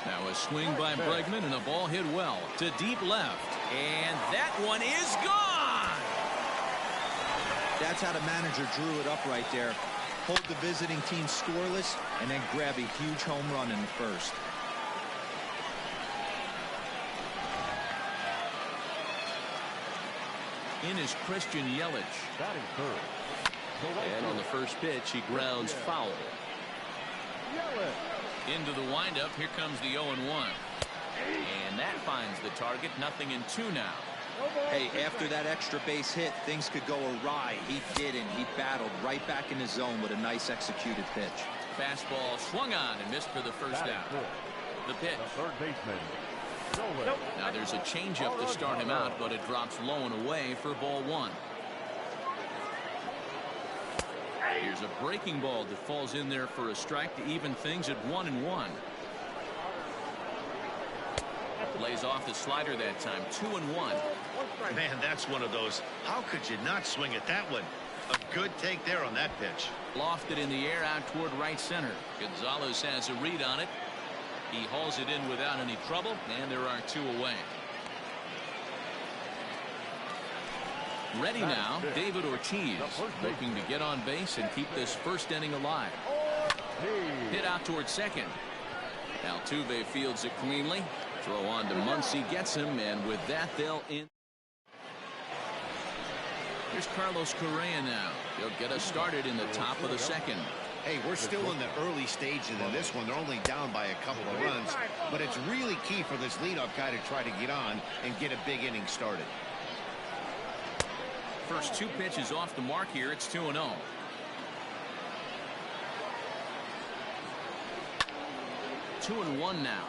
Now a swing by Bregman and a ball hit well to deep left. And that one is gone! That's how the manager drew it up right there. Hold the visiting team scoreless and then grab a huge home run in the first. In is Christian Yelich. Batting third. And on the first pitch, he grounds foul. Into the windup, here comes the 0-1. And that finds the target, 0-2 now. Hey, after that extra base hit, things could go awry. He didn't. He battled right back in the zone with a nice executed pitch. Fastball swung on and missed for the first out. The pitch. The third baseman. Now there's a changeup to start him out, but it drops low and away for ball 1. Here's a breaking ball that falls in there for a strike to even things at 1-1. Lays off the slider that time. 2-1. Man, that's one of those. How could you not swing at that one? A good take there on that pitch. Lofted in the air out toward right center. Gonzalez has a read on it. He hauls it in without any trouble, and there are 2 away. Ready now, David Ortiz, looking to get on base and keep this first inning alive. Hit out towards second. Altuve fields it cleanly. Throw on to Muncy, gets him, and with that they'll in. Here's Carlos Correa now. He'll get us started in the top of the second. Hey, we're still in the early stages in this one. They're only down by a couple of runs, but it's really key for this leadoff guy to try to get on and get a big inning started. First 2 pitches off the mark here. It's 2-0. Two and one now.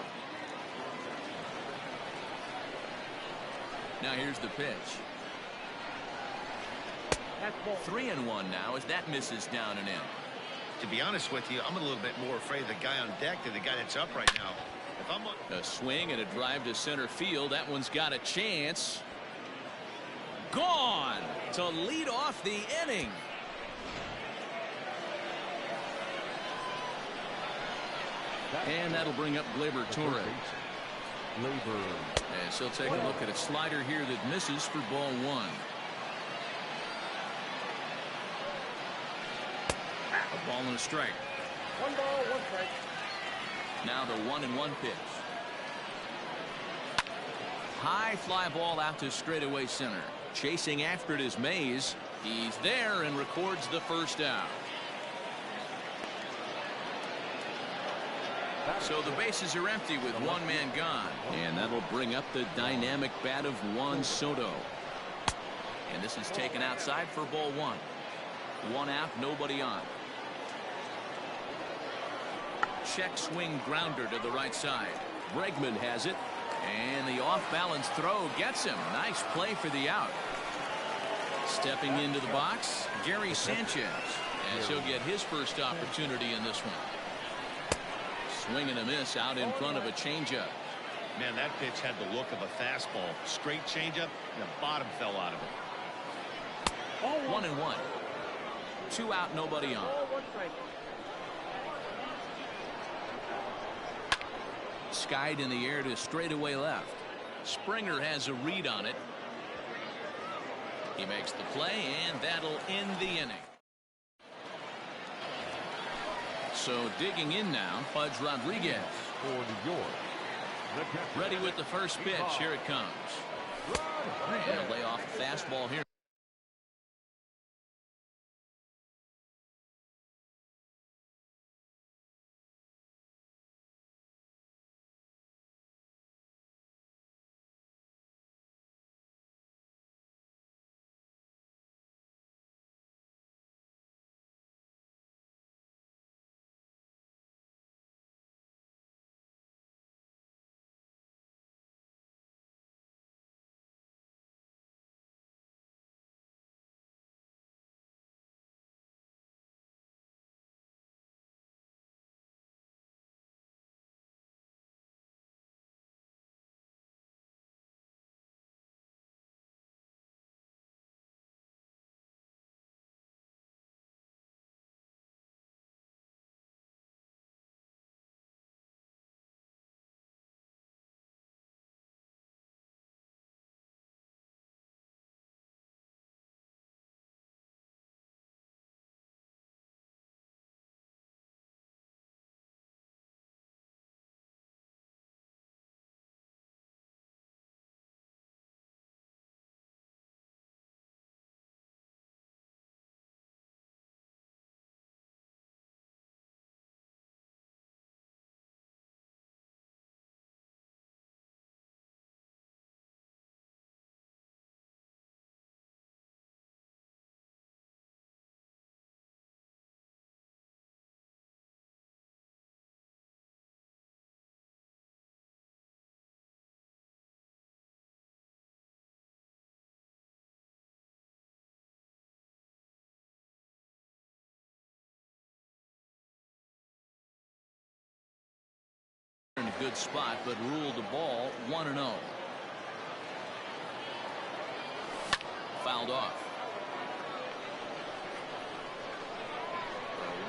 Now here's the pitch. 3-1 now as that misses down and in. To be honest with you, I'm a little bit more afraid of the guy on deck than the guy that's up right now. If I'm a swing and a drive to center field, that one's got a chance. Gone to lead off the inning. And that'll bring up Gleyber Torres. As he'll take a look at a slider here that misses for ball 1. A ball and a strike. 1 ball, 1 strike. Now the 1-1 pitch. high fly ball out to straightaway center. Chasing after it is Mays. He's there and records the first down. So the bases are empty with one man gone. And that'll bring up the dynamic bat of Juan Soto. And this is taken outside for ball one. One out, nobody on. Check swing grounder to the right side. Bregman has it. And the off-balance throw gets him. Nice play for the out. Stepping into the box, Gary Sanchez, as he'll get his first opportunity in this one. Swing and a miss out in front of a changeup. Man, that pitch had the look of a fastball. Straight changeup, and the bottom fell out of it. 1-1. 2 out, nobody on. Skied in the air to straightaway left. Springer has a read on it. He makes the play, and that'll end the inning. So digging in now, Pudge Rodriguez. For New York. Ready with the first pitch. Here it comes. And a lay off fastball here. In a good spot, but ruled the ball 1-0. Fouled off.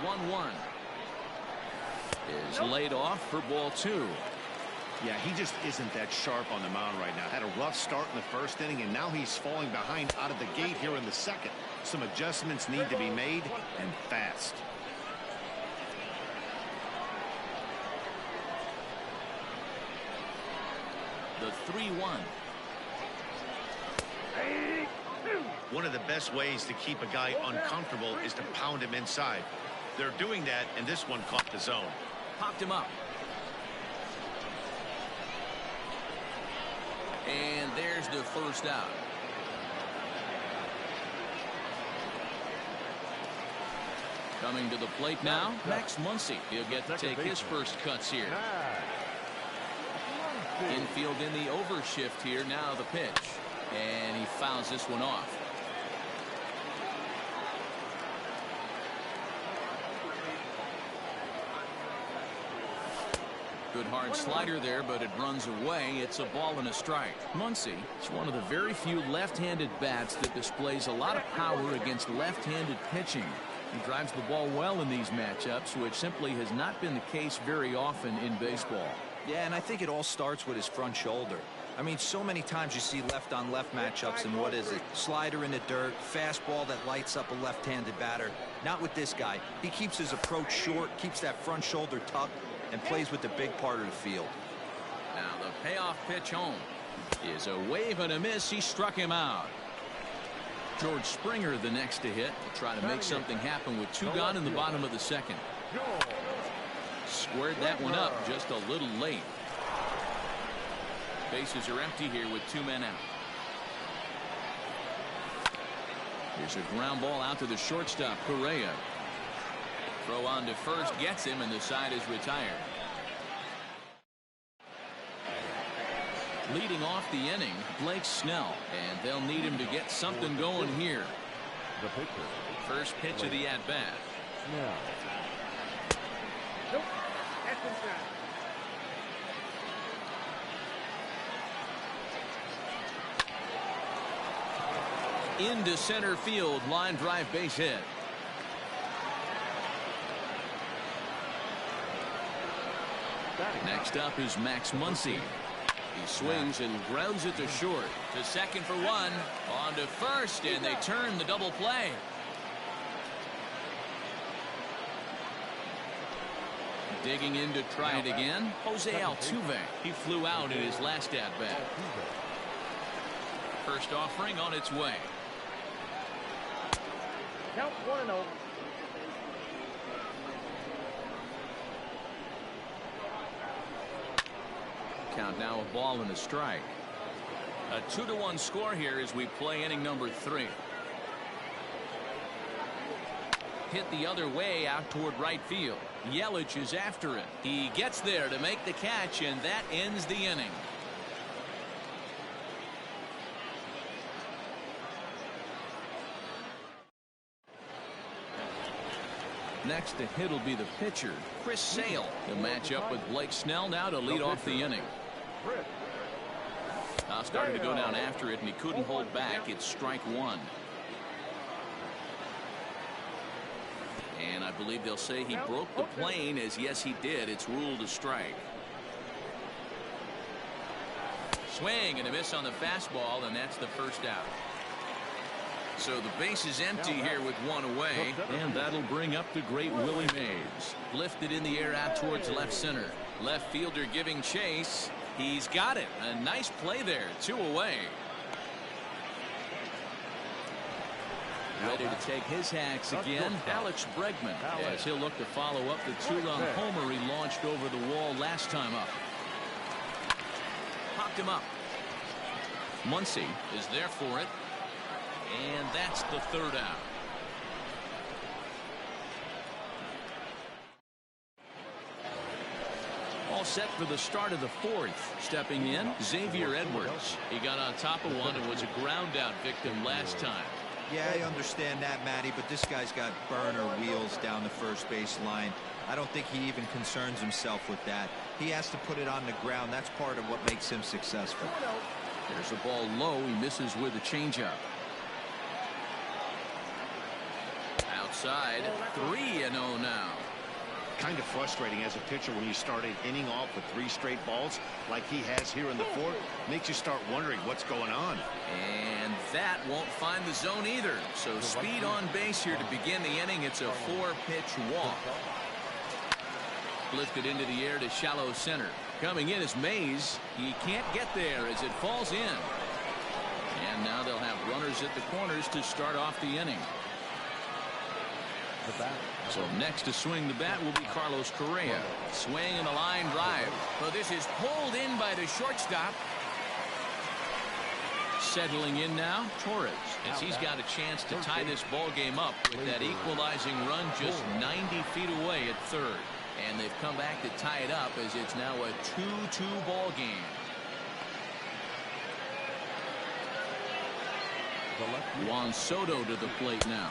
1-1 is laid off for ball 2. Yeah, he just isn't that sharp on the mound right now. Had a rough start in the first inning, and now he's falling behind out of the gate here in the second. Some adjustments need to be made, and fast. The 3-1. One of the best ways to keep a guy uncomfortable is to pound him inside. They're doing that, and this one caught the zone. Popped him up. And there's the first out. Coming to the plate now, Max Muncy. He'll get to take his first cuts here. Infield in the overshift here. Now the pitch. And he fouls this one off. Good hard slider there, but it runs away. It's a ball and a strike. Muncy is one of the very few left-handed bats that displays a lot of power against left-handed pitching. He drives the ball well in these matchups, which simply has not been the case very often in baseball. Yeah, and I think it all starts with his front shoulder. I mean, so many times you see left-on-left matchups, and what is it? Slider in the dirt, fastball that lights up a left-handed batter. Not with this guy. He keeps his approach short, keeps that front shoulder tucked, and plays with the big part of the field. Now the payoff pitch home. is a wave and a miss. He struck him out. George Springer the next to hit. Try to make something happen with 2 gone in the bottom of the second. Squared that one up just a little late. Bases are empty here with 2 men out. Here's a ground ball out to the shortstop, Correa. Throw on to first gets him, and the side is retired. Leading off the inning, Blake Snell, and they'll need him to get something going here. The pitcher. First pitch of the at-bat. Snell. Nope. That's inside. Into center field, line drive base hit. Next up is Max Muncy. He swings and grounds it to short. To second for 1. On to first, and they turn the double play. Digging in to try it again, Jose Altuve. He flew out in his last at-bat. First offering on its way. Count 1-0. Count now a ball and a strike. A 2-1 score here as we play inning number 3. Hit the other way out toward right field. Yelich is after it. He gets there to make the catch, and that ends the inning. Next to hit will be the pitcher, Chris Sale. He'll match up with Blake Snell now to lead off the inning. Now starting to go down after it, and he couldn't hold back. It's strike 1. And I believe they'll say he broke the plane, as yes he did. It's ruled a strike. Swing and a miss on the fastball, and that's the first out. So the base is empty here with 1 away, and that'll bring up the great Willie Mays. Lifted in the air out towards left center. Left fielder giving chase. He's got it. A nice play there. 2 away. Ready to take his hacks again, Alex Bregman, as he'll look to follow up the 2-run homer he launched over the wall last time up. Popped him up. Muncy is there for it. And that's the 3rd out. All set for the start of the 4th. Stepping in, Xavier Edwards. He got on top of one and was a ground out victim last time. Yeah, I understand that, Matty, but this guy's got burner wheels down the first base line. I don't think he even concerns himself with that. He has to put it on the ground. That's part of what makes him successful. There's a ball low. He misses with a changeup. Outside, 3-0 now. Kind of frustrating as a pitcher when you start an inning off with 3 straight balls like he has here in the 4th. Makes you start wondering what's going on. And that won't find the zone either. So speed on base here to begin the inning. It's a 4-pitch walk. Lifted into the air to shallow center. Coming in is Mays. He can't get there as it falls in. And now they'll have runners at the corners to start off the inning. So next to swing the bat will be Carlos Correa. Swing and a line drive. But this is pulled in by the shortstop. Settling in now, Torres, as he's got a chance to tie this ball game up with that equalizing run just 90 feet away at 3rd. And they've come back to tie it up as it's now a 2-2 ball game. Juan Soto to the plate now,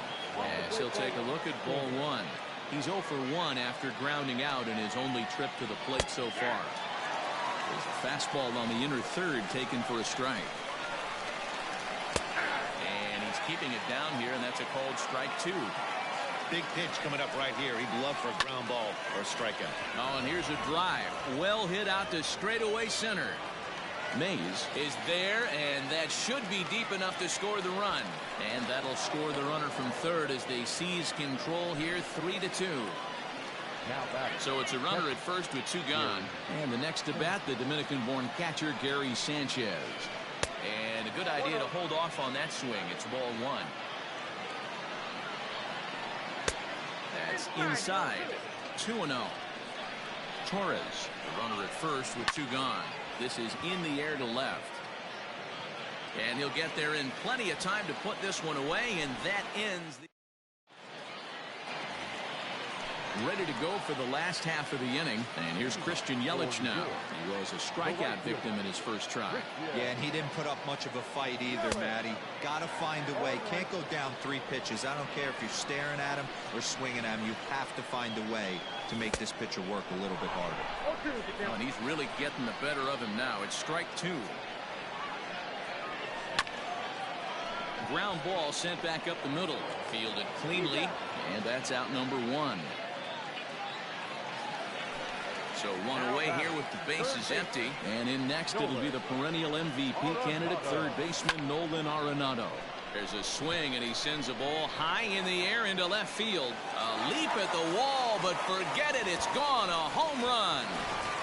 as he'll take a look at ball 1. He's 0 for 1 after grounding out in his only trip to the plate so far. There's a fastball on the inner 3rd taken for a strike. And he's keeping it down here, and that's a called strike 2. Big pitch coming up right here. He'd love for a ground ball or a strikeout. Oh, and here's a drive. Well hit out to straightaway center. Mays is there, and that should be deep enough to score the run. And that'll score the runner from 3rd as they seize control here, 3-2. Now batting. So it's a runner at first with 2 gone. And the next to bat, the Dominican-born catcher, Gary Sanchez. And a good idea to hold off on that swing. It's ball 1. That's inside. 2-0. Torres, the runner at first with 2 gone. This is in the air to left. And he'll get there in plenty of time to put this one away, and that ends the... Ready to go for the last half of the inning. And here's Christian Yelich now. He was a strikeout victim in his first try. Yeah, and he didn't put up much of a fight either, Matty. Got to find a way. Can't go down 3 pitches. I don't care if you're staring at him or swinging at him. You have to find a way to make this pitcher work a little bit harder. Oh, and he's really getting the better of him now. It's strike 2. Ground ball sent back up the middle. Fielded cleanly, and that's out number 1. So 1 away here with the bases empty. And in next, it'll be the perennial MVP candidate, third baseman Nolan Arenado. There's a swing, and he sends a ball high in the air into left field. A leap at the wall, but forget it. It's gone. A home run.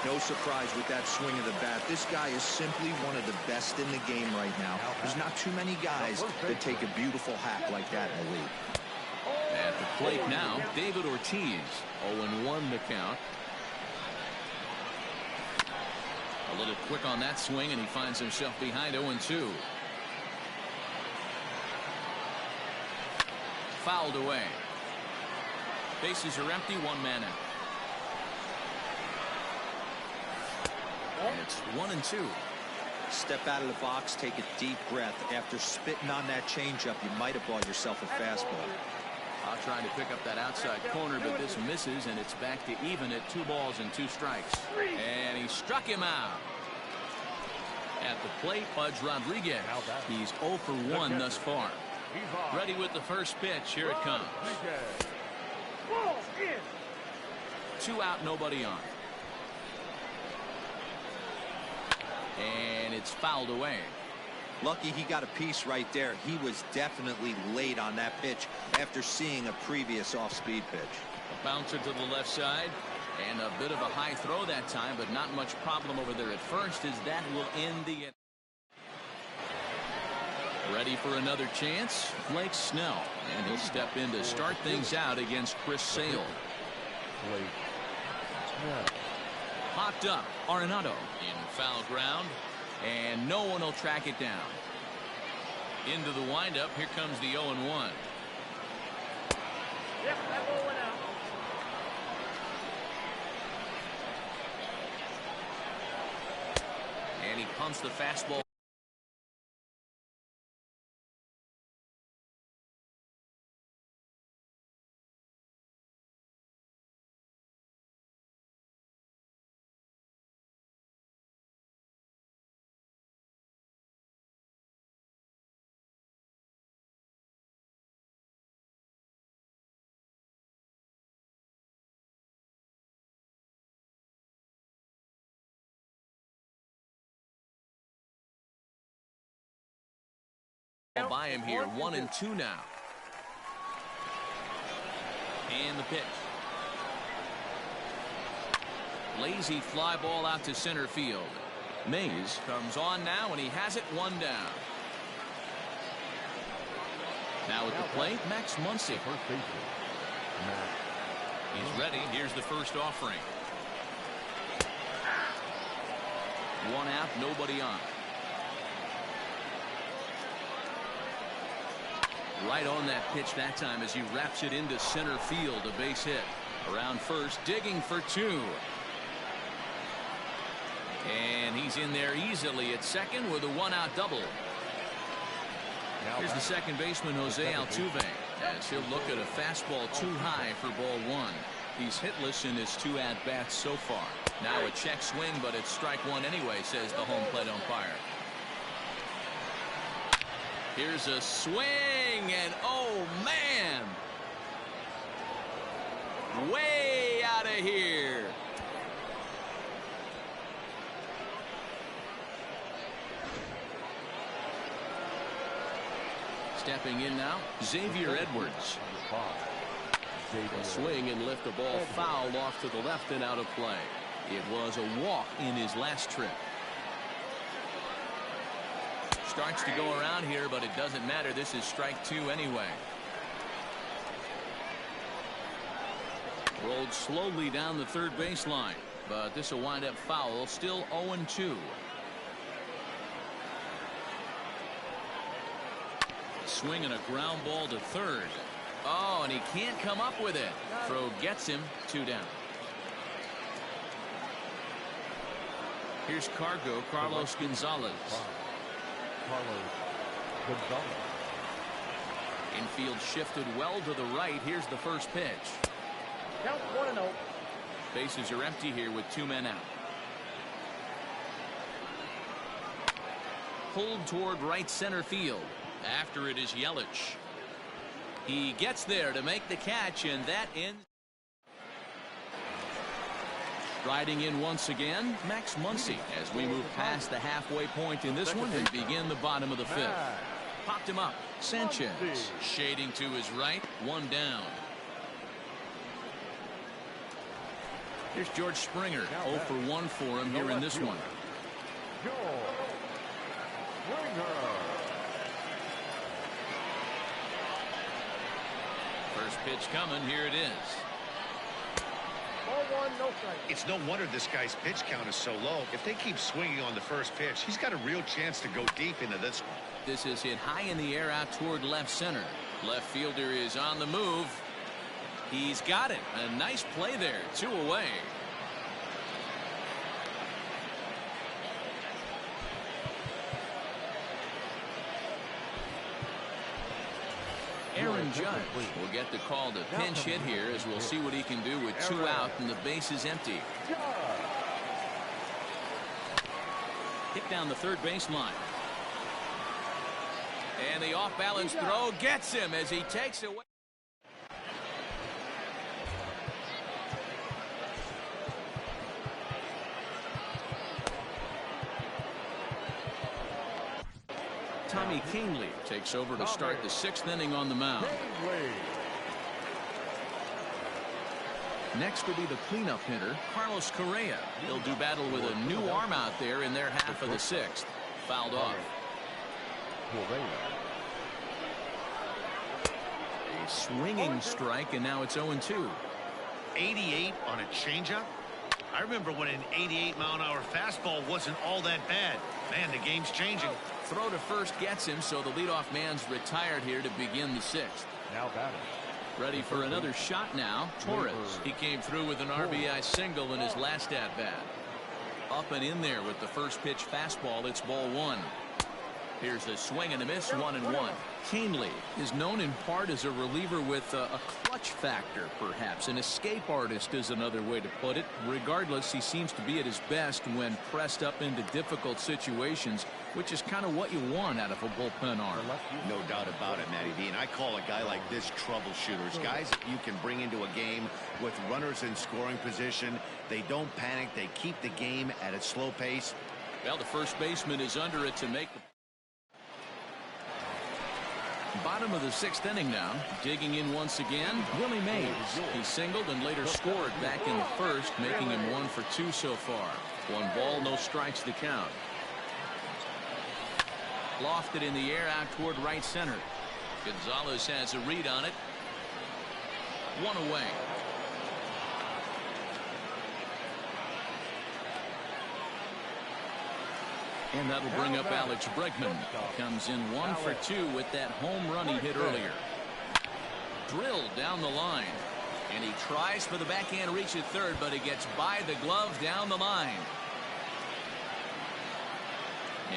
No surprise with that swing of the bat. This guy is simply one of the best in the game right now. There's not too many guys that take a beautiful hack like that in the league. At the plate now, David Ortiz. 0-1 the count. A little quick on that swing, and he finds himself behind 0-2. Fouled away. Bases are empty, 1 man out. And it's 1-2. Step out of the box, take a deep breath. After spitting on that changeup, you might have bought yourself a fastball. Trying to pick up that outside corner, but this misses, and it's back to even at 2 balls and 2 strikes. And he struck him out. At the plate, Pudge Rodriguez. He's 0 for 1 thus far. Ready with the first pitch. Here it comes. 2 out, nobody on. And it's fouled away. Lucky he got a piece right there. He was definitely late on that pitch after seeing a previous off-speed pitch. A bouncer to the left side, and a bit of a high throw that time, but not much problem over there at first, as that will end the inning. Ready for another chance, Blake Snell, and he'll step in to start things out against Chris Sale. Popped up, Arenado in foul ground, and no one will track it down. Into the windup, here comes the 0-1. Yep, that ball went out. And he pumps the fastball. By him here, 1-2 now. And the pitch. Lazy fly ball out to center field. Mays comes on now, and he has it 1 down. Now at the plate, Max Muncy. He's ready. Here's the first offering. 1 out, nobody on. Right on that pitch that time as he wraps it into center field, a base hit. Around first, digging for 2. And he's in there easily at second with a 1-out double. Here's the second baseman, Jose Altuve, as he'll look at a fastball too high for ball 1. He's hitless in his 2 at-bats so far. Now a check swing, but it's strike 1 anyway, says the home plate umpire. Here's a swing, and oh man, way out of here. Stepping in now, Xavier Edwards. A swing and lift the ball foul off to the left and out of play. It was a walk in his last trip. Starts to go around here, but it doesn't matter. This is strike 2 anyway. Rolled slowly down the third baseline, but this will wind up foul. Still 0-2. Swing and a ground ball to third. Oh, and he can't come up with it. Throw gets him. 2 down. Here's Carlos Gonzalez. Infield shifted well to the right. Here's the first pitch. Count 1-0. Bases are empty here with 2 men out. Pulled toward right center field. After it is Yelich. He gets there to make the catch, and that ends. Riding in once again, Max Muncy, as we move past the halfway point in this one and begin the bottom of the 5th. Popped him up. Sanchez shading to his right. 1 down. Here's George Springer. 0 for 1 for him here in this one. First pitch coming. Here it is. Ball 1, no strike. It's no wonder this guy's pitch count is so low. If they keep swinging on the first pitch, he's got a real chance to go deep into this one. This is hit high in the air out toward left center. Left fielder is on the move. He's got it. A nice play there. 2 away. Aaron Judge will get the call to pinch hit here, as we'll see what he can do with 2 out and the base is empty. Hit down the third baseline. And the off-balance throw gets him as he takes away. Tommy Kahnle takes over to start the 6th inning on the mound. Next will be the cleanup hitter, Carlos Correa. He'll do battle with a new arm out there in their half of the 6th. Fouled off. A swinging strike, and now it's 0-2. 88 on a changeup? I remember when an 88-mile-an-hour fastball wasn't all that bad. Man, the game's changing. Throw to first gets him, so the leadoff man's retired here to begin the 6th. Now batting. Ready for another shot now. Torres. He came through with an RBI single in his last at-bat. Up and in there with the first pitch fastball. It's ball 1. Here's a swing and a miss. 1-1. Kahnle is known in part as a reliever with a clutch factor, perhaps. An escape artist is another way to put it. Regardless, he seems to be at his best when pressed up into difficult situations, which is kind of what you want out of a bullpen arm. No doubt about it, Matty V. And I call a guy like this troubleshooters. Guys that you can bring into a game with runners in scoring position. They don't panic. They keep the game at a slow pace. Well, the first baseman is under it to make the bottom of the 6th inning now. Digging in once again, Willie Mays. He singled and later scored back in the 1st, making him 1 for 2 so far. 1 ball, no strikes to count. Lofted in the air out toward right center. Gonzalez has a read on it. 1 away. And that'll bring up Alex Bregman. Comes in 1 for 2 with that home run he hit earlier. Drilled down the line. And he tries for the backhand reach at third, but he gets by the glove down the line.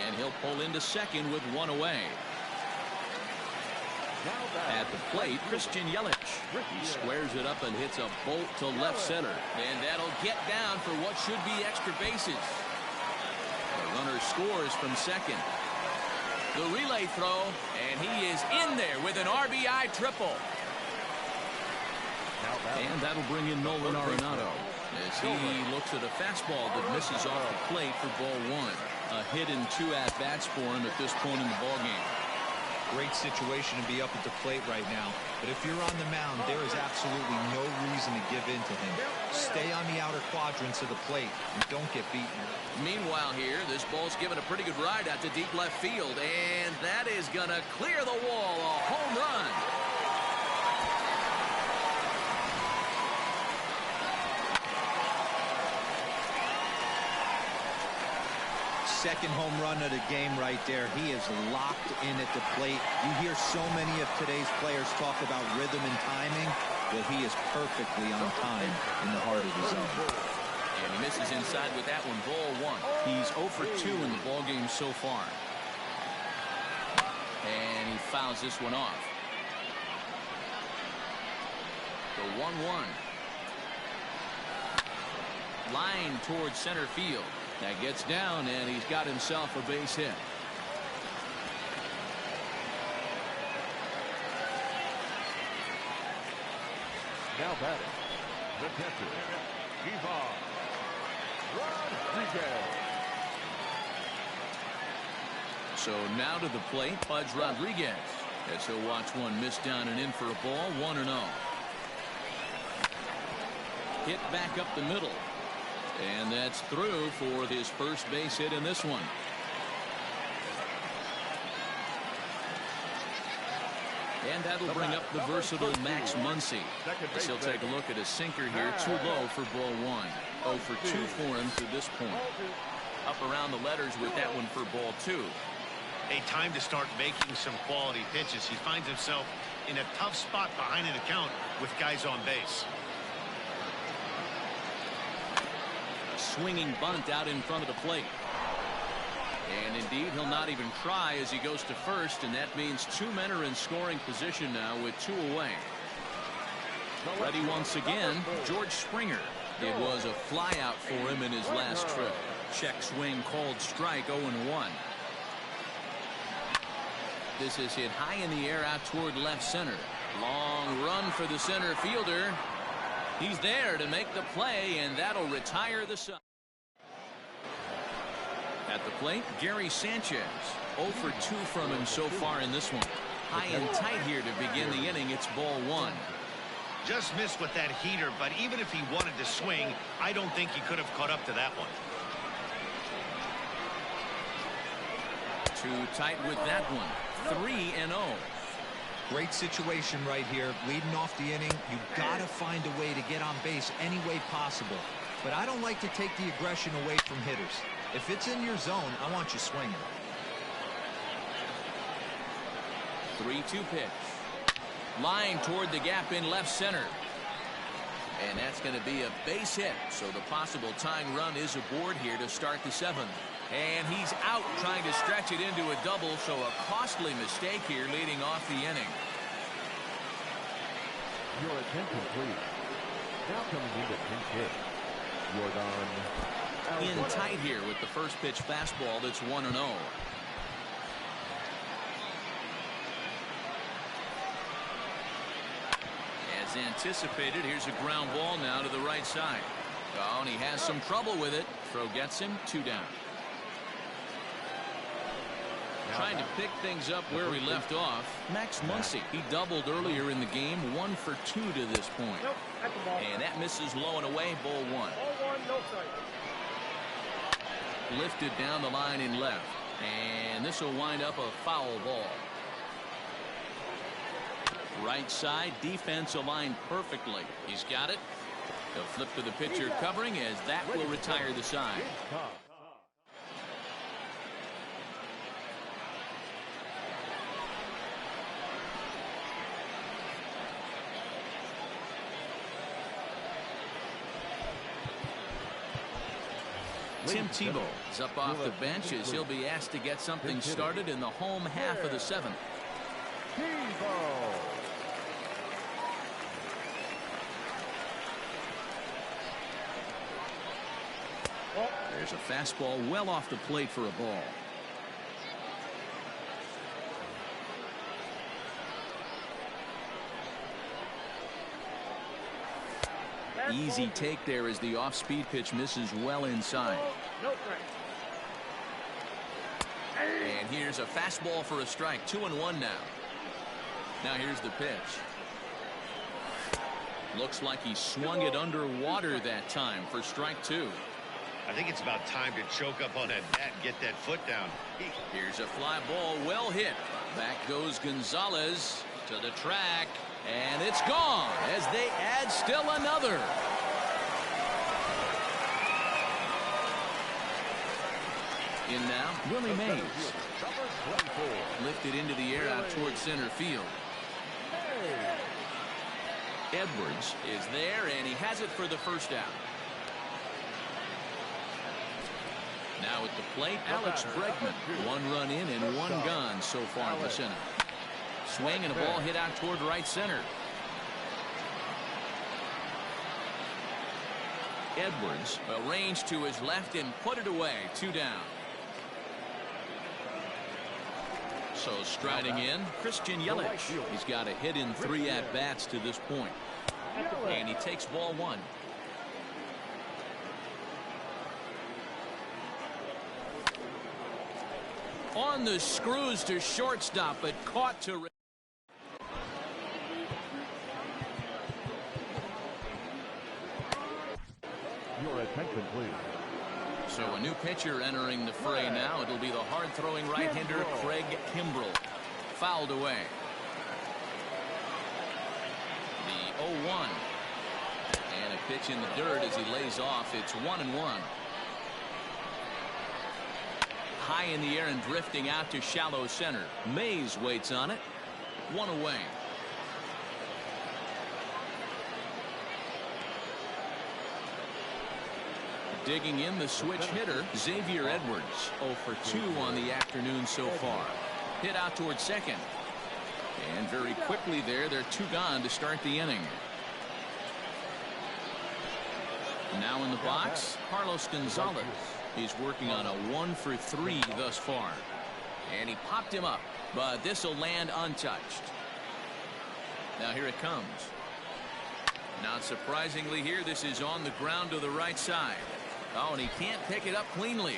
And he'll pull into second with 1 away. At the plate, Christian Yelich. He squares it up and hits a bolt to left center. And that'll get down for what should be extra bases. The runner scores from second. The relay throw, and he is in there with an RBI triple. And that'll bring in Nolan Arenado as he looks at a fastball that misses off the plate for ball 1. A hit in 2 at-bats for him at this point in the ballgame. Great situation to be up at the plate right now. But if you're on the mound, there is absolutely no reason to give in to him. Stay on the outer quadrants of the plate and don't get beaten. Meanwhile here, this ball's given a pretty good ride out to deep left field, and that is going to clear the wall. A home run. Second home run of the game right there. He is locked in at the plate. You hear so many of today's players talk about rhythm and timing. Well, he is perfectly on time in the heart of the zone. And he misses inside with that one. Ball one. He's 0 for 2 in the ball game so far. And he fouls this one off. The 1-1. Line towards center field. That gets down, and he's got himself a base hit. Now batting, the catcher, Ivan Rodriguez. So now to the plate, Pudge Rodriguez. As he'll watch one miss down and in for a ball. 1-0. Hit back up the middle. And that's through for his first base hit in this one. And that'll bring up the versatile Max Muncy. As he'll take a look at a sinker here. Too low for ball one. 0 for 2 for him to this point. Up around the letters with that one for ball two. A time to start making some quality pitches. He finds himself in a tough spot behind an account with guys on base. Swinging bunt out in front of the plate. And indeed, he'll not even try as he goes to first, and that means 2 men are in scoring position now with 2 away. Ready once again, George Springer. It was a flyout for him in his last trip. Check swing called strike. 0-1. This is hit high in the air out toward left center. Long run for the center fielder. He's there to make the play, and that'll retire the side. At the plate, Gary Sanchez. 0 for 2 from him so far in this one. High and tight here to begin the inning. It's ball one. Just missed with that heater, but even if he wanted to swing, I don't think he could have caught up to that one. Too tight with that one. 3-0. Great situation right here. Leading off the inning, you've got to find a way to get on base any way possible. But I don't like to take the aggression away from hitters. If it's in your zone, I want you swinging. 3-2 pitch. Line toward the gap in left center. And that's going to be a base hit. So the possible tying run is aboard here to start the 7th. And he's out trying to stretch it into a double, so a costly mistake here leading off the inning. Your attention, please. Now coming into pinch hit, Yordan In tight here with the first pitch fastball that's 1-0. As anticipated, here's a ground ball now to the right side. Oh, and he has some trouble with it. Throw gets him. 2 down. Trying to pick things up where we left off. Max Muncy. He doubled earlier in the game. 1 for 2 to this point. And that misses low and away. Ball 1. Ball 1, no strike. Lifted down the line in left. And this will wind up a foul ball. Right side. Defense aligned perfectly. He's got it. He'll flip to the pitcher covering as that will retire the side. Tim Tebow is up off the bench as he'll be asked to get something started in the home half of the 7th. There's a fastball well off the plate for a ball. Easy take there as the off-speed pitch misses well inside. And here's a fastball for a strike. 2-1 now. Now here's the pitch. Looks like he swung it underwater that time for strike 2. I think it's about time to choke up on that bat and get that foot down. Here's a fly ball, well hit. Back goes Gonzalez to the track, and it's gone as they add still another. In now, Willie Mays. Lifted into the air out towards center field. Edwards is there, and he has it for the first out. Now at the plate, Alex Bregman. 1 run in and 1 gone so far this inning. Swing and a ball hit out toward right center. Edwards arranged to his left and put it away. 2 down. So striding in, Christian Yelich. He's got a hit in 3 at-bats to this point. And he takes ball 1. On the screws to shortstop, but caught to... Your attention, please. So a new pitcher entering the fray now. It'll be the hard-throwing right-hander Craig Kimbrell. Fouled away. The 0-1. And a pitch in the dirt as he lays off. It's 1-1. High in the air and drifting out to shallow center. Mays waits on it. 1 away. Digging in the switch hitter, Xavier Edwards. 0 for 2 on the afternoon so far. Hit out towards second. And very quickly there, they're 2 gone to start the inning. Now in the box, Carlos Gonzalez. He's working on a 1 for 3 thus far. And he popped him up, but this will land untouched. Now here it comes. Not surprisingly here, this is on the ground to the right side. Oh, and he can't pick it up cleanly.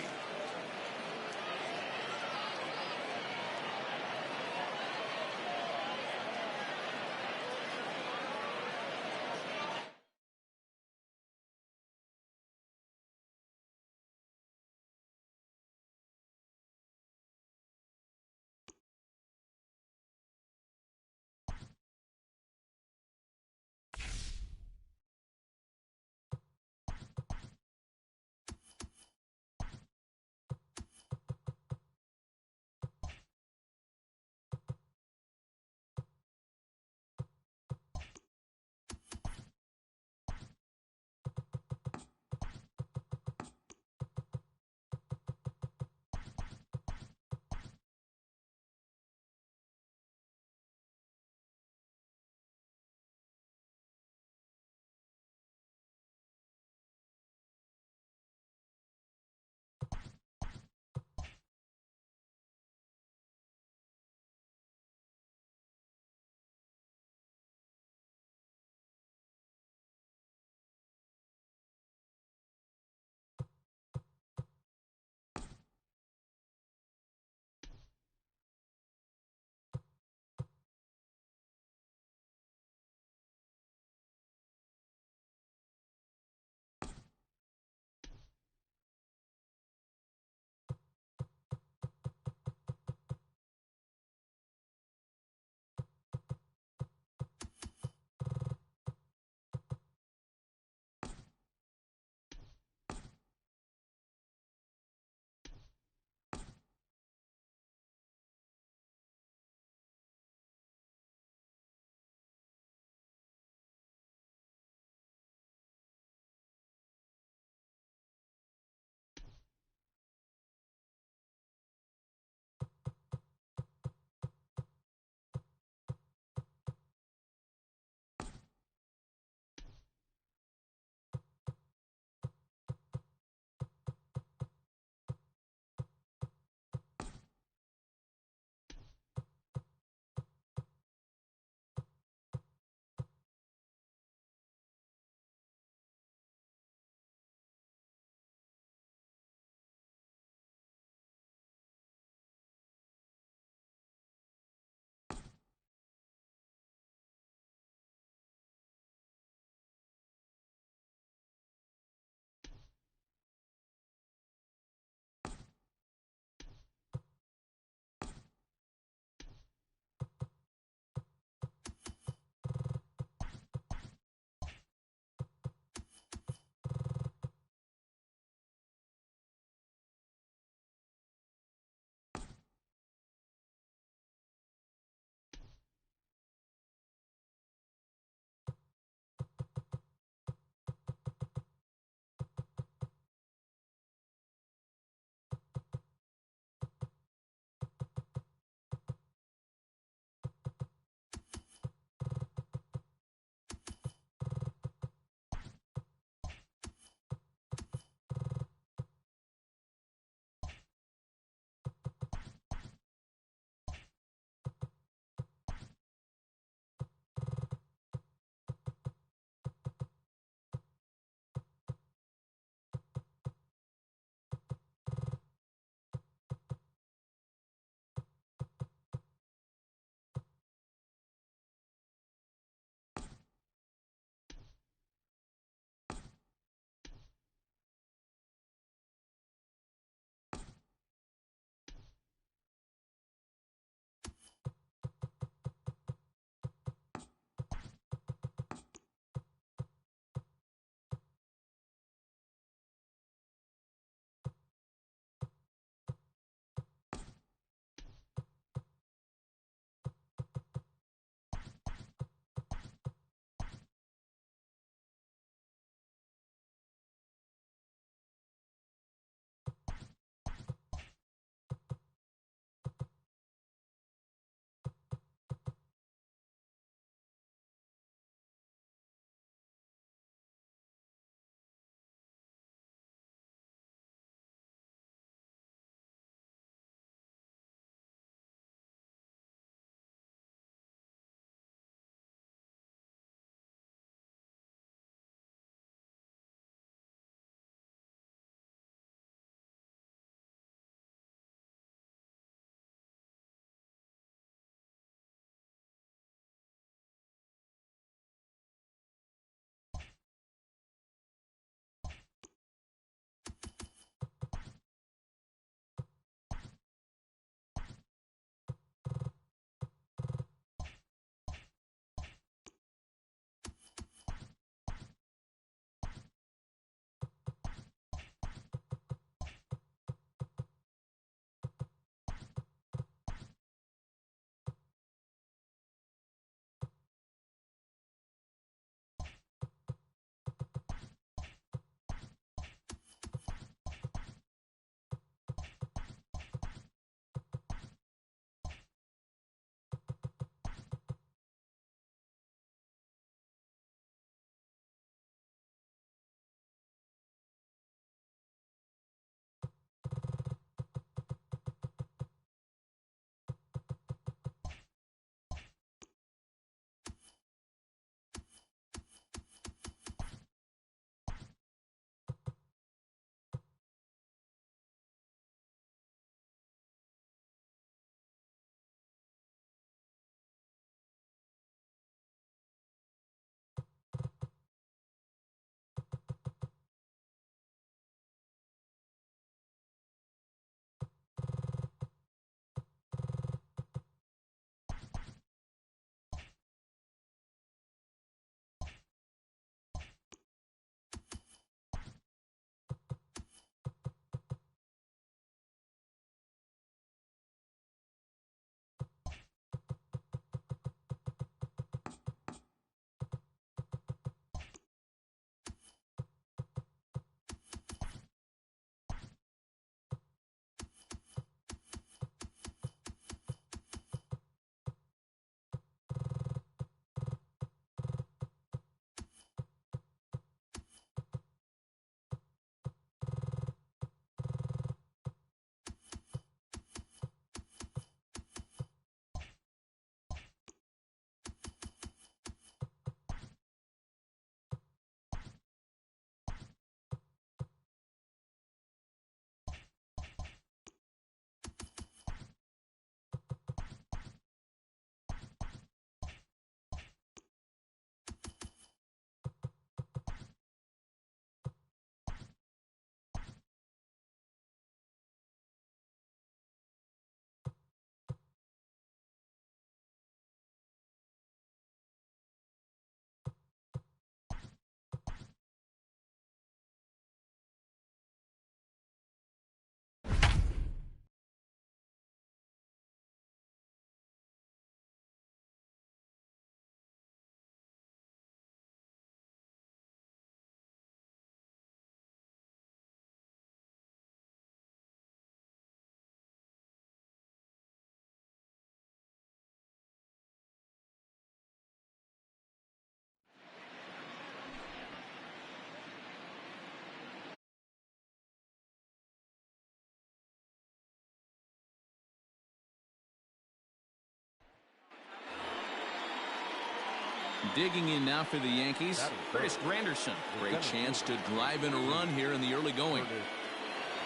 Digging in now for the Yankees, Curtis Granderson. Great chance to drive in a run here in the early going.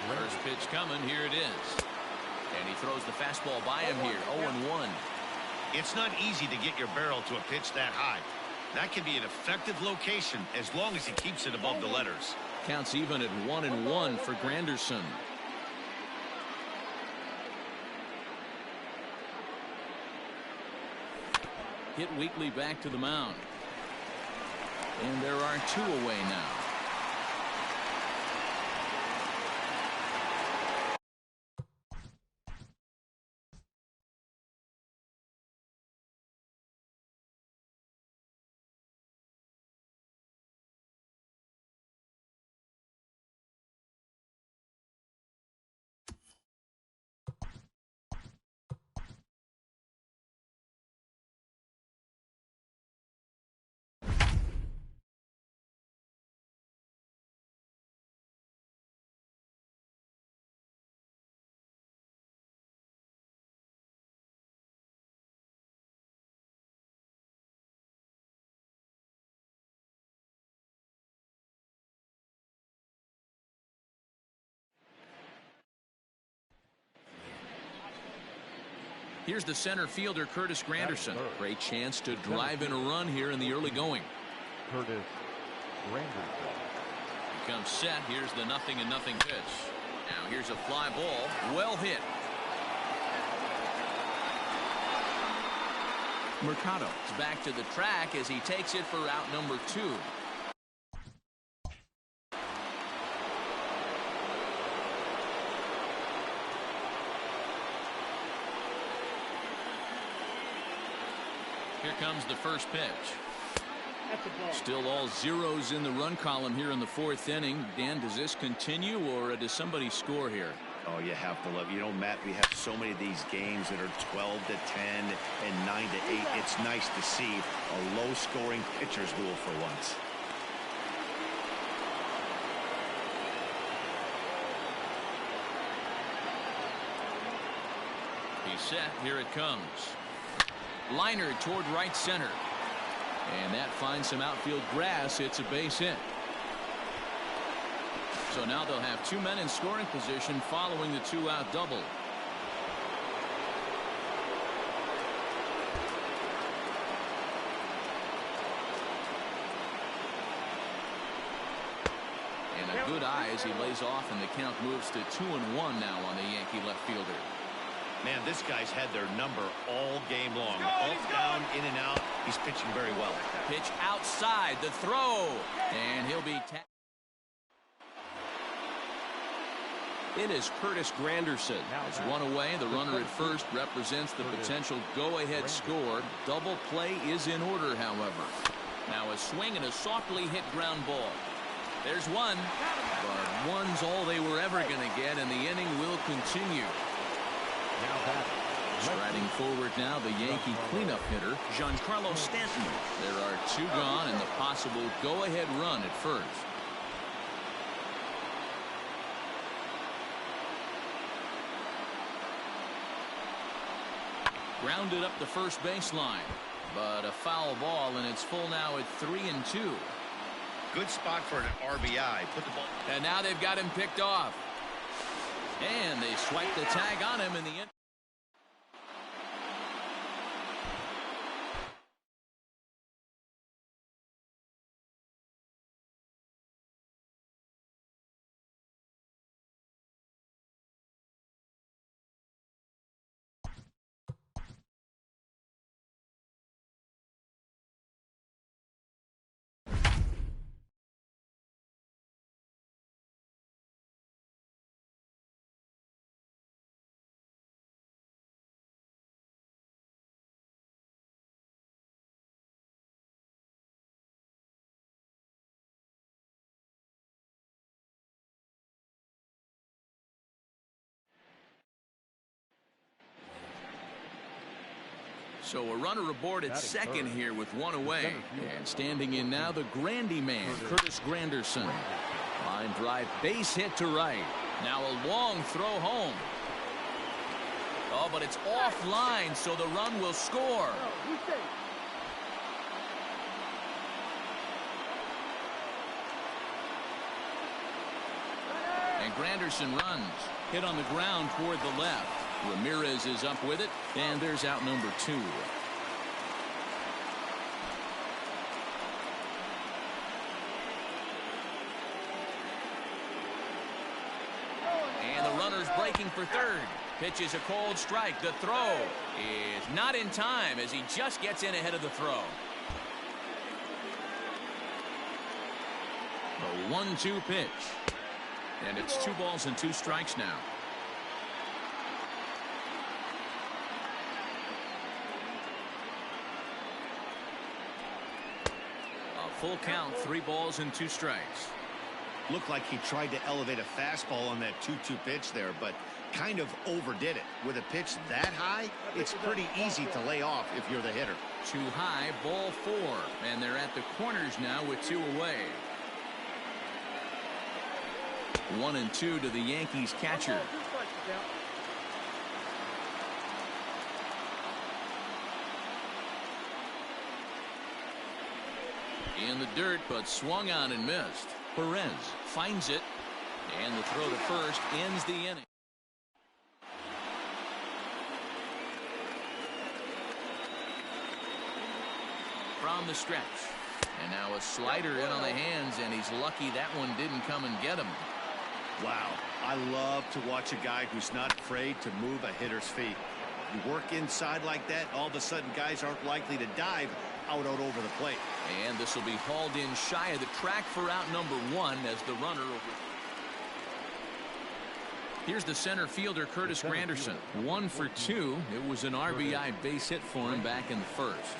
First pitch coming. Here it is. And he throws the fastball by him here. 0-1. It's not easy to get your barrel to a pitch that high. That can be an effective location as long as he keeps it above the letters. Counts even at 1-1 for Granderson. Hit weakly back to the mound. And there are 2 away now. Here's the center fielder, Curtis Granderson. Great chance to drive in a run here in the early going. Curtis Granderson. He comes set. Here's the 0-0 pitch. Now here's a fly ball. Well hit. Mercado is back to the track as he takes it for out number 2. Here comes the first pitch. Still all zeros in the run column here in the 4th inning. Dan, does this continue or does somebody score here? Oh, you have to love. You know, Matt, we have so many of these games that are 12-10 and 9-8. It's nice to see a low-scoring pitcher's duel for once. He's set. Here it comes. Liner toward right center. And that finds some outfield grass. It's a base hit. So now they'll have 2 men in scoring position following the 2-out double. And a good eye as he lays off, and the count moves to 2-1 now on the Yankee left fielder. Man, this guy's had their number all game long. Up, down, in and out. He's pitching very well. Pitch outside, the throw. And he'll be tapped. It is Curtis Granderson. As one away, the runner at first represents the potential go-ahead score. Double play is in order, however. Now a swing and a softly hit ground ball. There's one, but one's all they were ever going to get, and the inning will continue. Striding forward now, the Yankee cleanup hitter, Giancarlo Stanton. There are 2 gone and the possible go-ahead run at first. Grounded up the first baseline, but a foul ball, and it's full now at 3-2. Good spot for an RBI. Put the ball. And now they've got him picked off. And they swipe the tag on him in the end. So a runner aboard at second here with 1 away. And standing in now, the Grandy man, Curtis Granderson. Line drive, base hit to right. Now a long throw home. Oh, but it's offline, so the run will score. And Granderson runs. Hit on the ground toward the left. Ramirez is up with it, and there's out number 2. And the runner's breaking for third. Pitch is a cold strike. The throw is not in time as he just gets in ahead of the throw. The 1-2 pitch. And it's 2 balls and 2 strikes now. A full count, 3 balls and 2 strikes. Looked like he tried to elevate a fastball on that 2-2 pitch there, but kind of overdid it. With a pitch that high, it's pretty easy to lay off if you're the hitter. Too high, ball 4. And they're at the corners now with 2 away. 1-2 to the Yankees catcher. In the dirt, but swung on and missed. Perez finds it, and the throw to first ends the inning. From the stretch, and now a slider in on the hands, and he's lucky that one didn't come and get him. Wow, I love to watch a guy who's not afraid to move a hitter's feet. You work inside like that, all of a sudden guys aren't likely to dive out over the plate. And this will be hauled in shy of the track for out number 1 as the runner over. Here's the center fielder, Curtis Granderson. 1 for 2. It was an RBI base hit for him back in the first.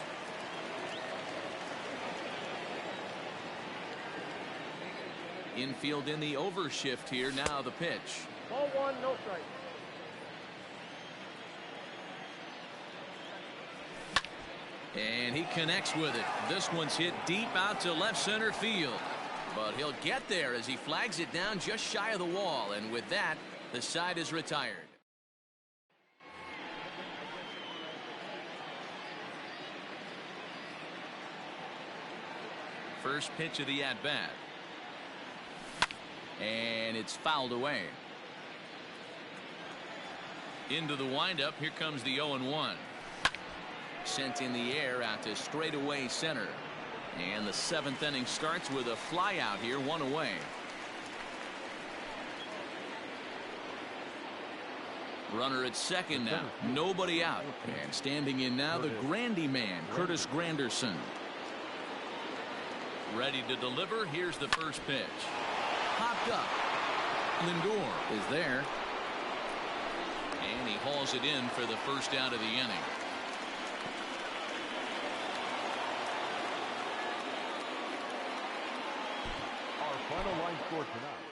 Infield in the overshift here. Now the pitch. Ball 1, no strike. And he connects with it. This one's hit deep out to left center field. But he'll get there as he flags it down just shy of the wall. And with that, the side is retired. First pitch of the at-bat. And it's fouled away. Into the windup. Here comes the 0-1. Sent in the air out to straightaway center. And the 7th inning starts with a fly out here, 1 away. Runner at second now. Nobody out. And standing in now, the Grandy man, Curtis Granderson. Ready to deliver. Here's the first pitch. Popped up. Lindor is there. And he hauls it in for the first out of the inning. Our final line score tonight.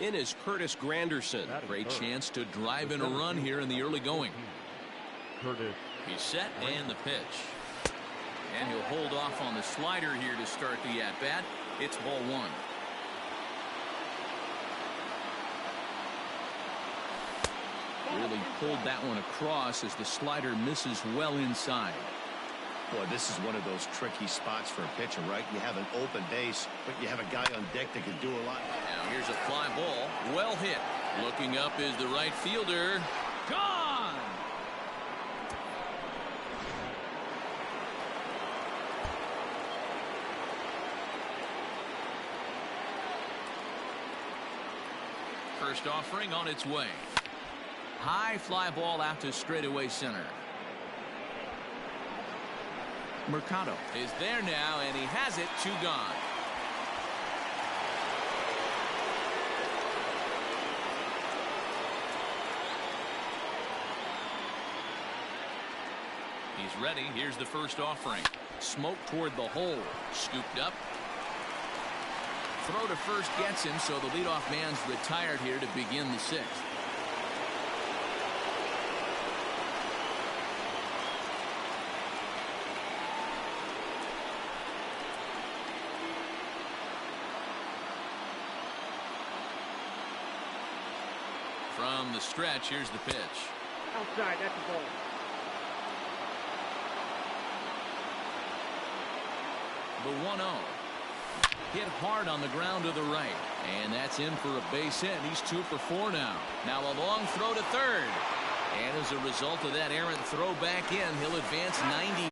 In is Curtis Granderson. Great chance to drive in a run here in the early going. Curtis. He's set and the pitch. And he'll hold off on the slider here to start the at-bat. It's ball 1. Really pulled that one across as the slider misses well inside. Boy, this is one of those tricky spots for a pitcher, right? You have an open base, but you have a guy on deck that can do a lot. Now here's a fly ball. Well hit. Looking up is the right fielder. Gone! First offering on its way. High fly ball out to straightaway center. Mercado is there now, and he has it. 2 gone. He's ready. Here's the first offering. Smoke toward the hole. Scooped up. Throw to first gets him, so the leadoff man's retired here to begin the sixth. From the stretch, here's the pitch. Outside, that's the ball. The 1-0. Hit hard on the ground to the right. And that's in for a base hit. He's 2 for 4 now. Now a long throw to third. And as a result of that errant throw back in, he'll advance 90.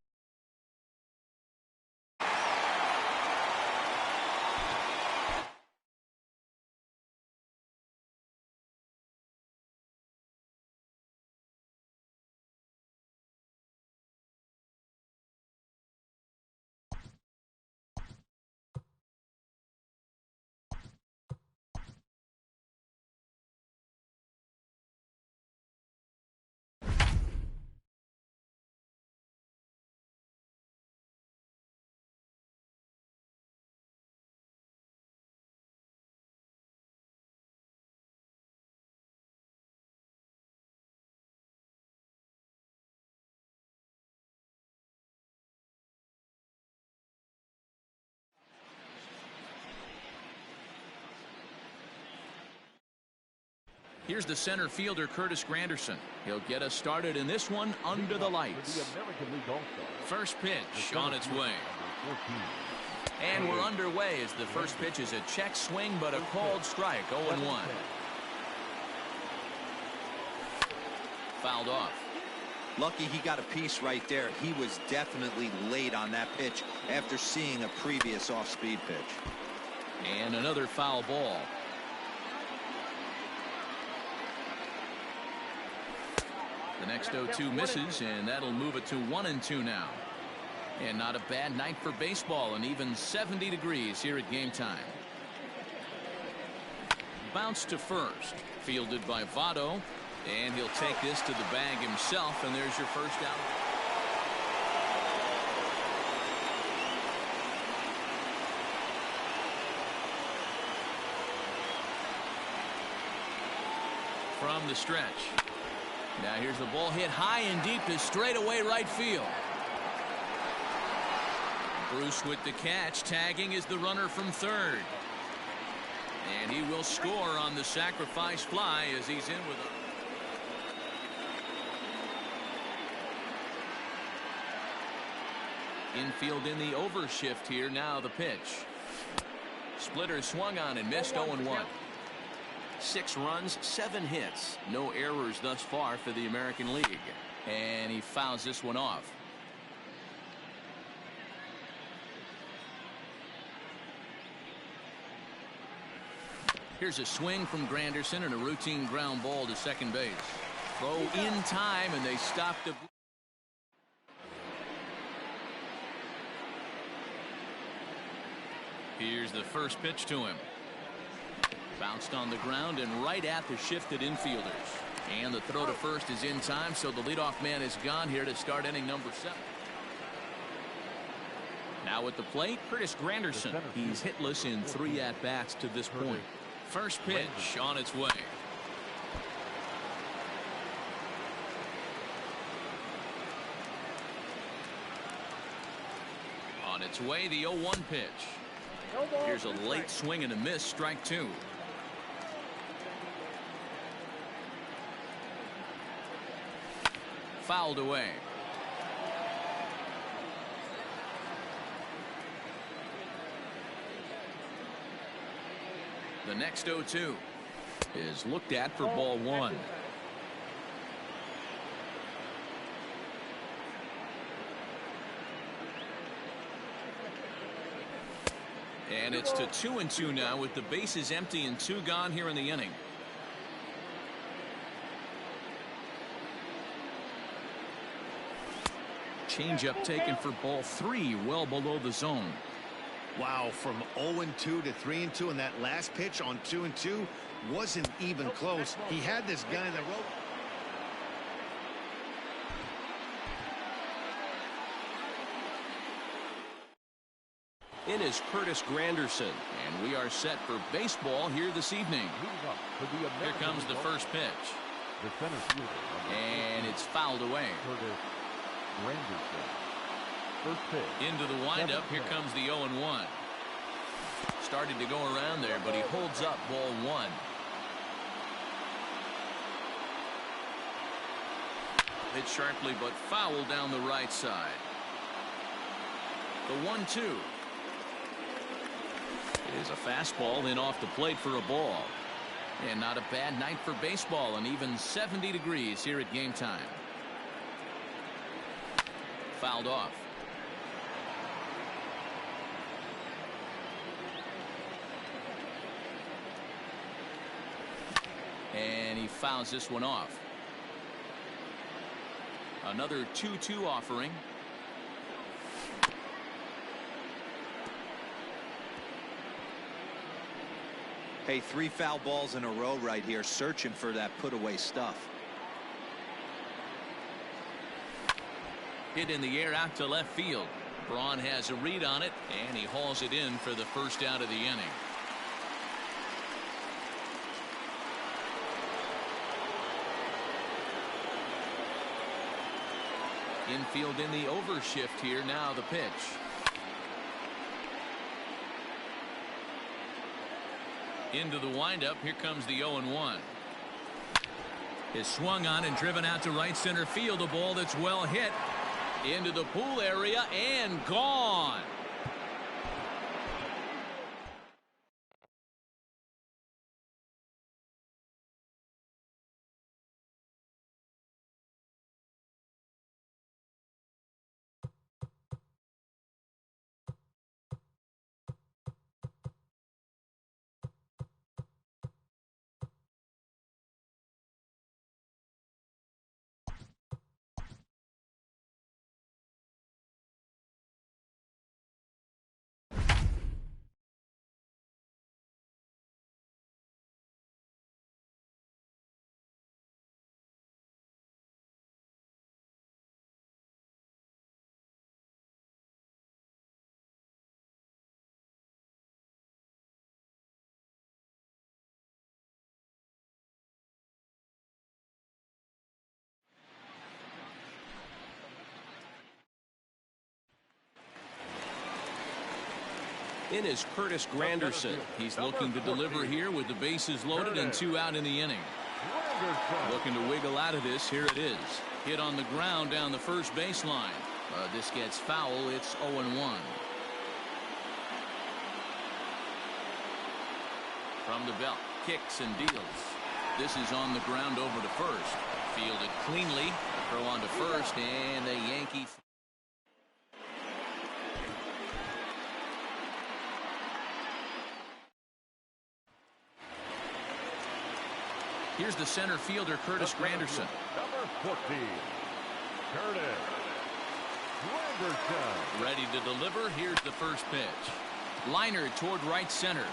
Here's the center fielder, Curtis Granderson. He'll get us started in this one under the lights. First pitch on its way. And we're underway as the first pitch is a check swing, but a called strike, 0-1. Fouled off. Lucky he got a piece right there. He was definitely late on that pitch after seeing a previous off-speed pitch. And another foul ball. The next 0-2 misses, and that'll move it to 1-2 now. And not a bad night for baseball, and even 70 degrees here at game time. Bounce to first, fielded by Votto, and he'll take this to the bag himself, and there's your first out. From the stretch. Now here's the ball hit high and deep to straightaway right field. Bruce with the catch. Tagging is the runner from third. And he will score on the sacrifice fly as he's in with a infield in the overshift here. Now the pitch. Splitter swung on and missed. 0-1. 6 runs, 7 hits. No errors thus far for the American League. And he fouls this one off. Here's a swing from Granderson and a routine ground ball to second base. Throw in time, and they stop the... Here's the first pitch to him. Bounced on the ground and right at the shifted infielders. And the throw to first is in time, so the leadoff man is gone here to start inning number 7. Now at the plate, Curtis Granderson. He's hitless in 3 at-bats to this point. First pitch on its way. On its way, the 0-1 pitch. Here's a late swing and a miss, strike 2. Fouled away. The next 0-2 is looked at for ball 1. And it's to 2-2 now with the bases empty and 2 gone here in the inning. Changeup taken for ball 3, well below the zone. Wow, from 0-2 to 3-2, and that last pitch on 2-2 wasn't even close. He had this guy in the rope. In is Curtis Granderson. And we are set for baseball here this evening. Moving up for the Here American comes the League, first pitch. the center fielder, And it's fouled away. Curtis Granderson. First pitch. Into the windup. Here comes the 0-1. Started to go around there, but he holds up ball one. Hit sharply, but foul down the right side. The 1-2 is a fastball in off the plate for a ball. And not a bad night for baseball, and even 70 degrees here at game time. Fouled off. And he fouls this one off. Another 2-2 offering. Hey, 3 foul balls in a row right here, searching for that put away stuff. Hit in the air out to left field. Braun has a read on it, and he hauls it in for the first out of the inning. Infield in the overshift here. Now the pitch. Into the windup. Here comes the 0-1. Is swung on and driven out to right center field. A ball that's well hit into the pool area and gone. In is Curtis Granderson. He's looking to deliver here with the bases loaded and 2 out in the inning. Looking to wiggle out of this. Here it is. Hit on the ground down the first baseline. This gets foul. It's 0-1. From the belt. Kicks and deals. This is on the ground over to first. Fielded cleanly. Throw on to first, and the Yankee. Here's the center fielder, Curtis Granderson. Number 14, Curtis Granderson. Ready to deliver. Here's the first pitch. Liner toward right center.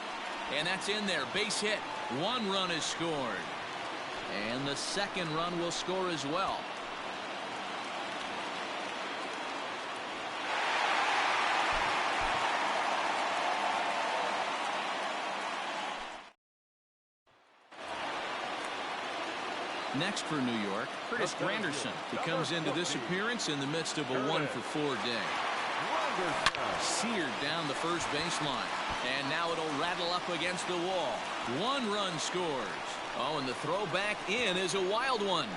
And that's in there. Base hit. 1 run is scored. And the second run will score as well. Next for New York, Curtis Granderson. He comes into this appearance in the midst of a 1-for-4 day. Seared down the first baseline. And now it'll rattle up against the wall. 1 run scores. Oh, and the throw back in is a wild one.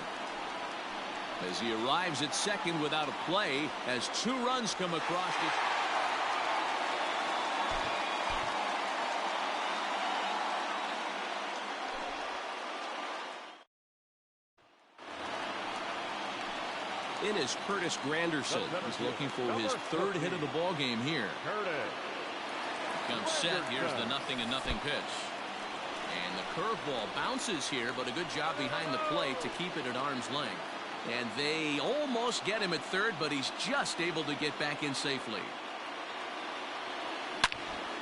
As he arrives at second without a play, as 2 runs come across it. In is Curtis Granderson. He's looking for his 3rd hit of the ball game here. Comes set. Here's the 0-0 pitch. And the curveball bounces here, but a good job behind the plate to keep it at arm's length. And they almost get him at third, but he's just able to get back in safely.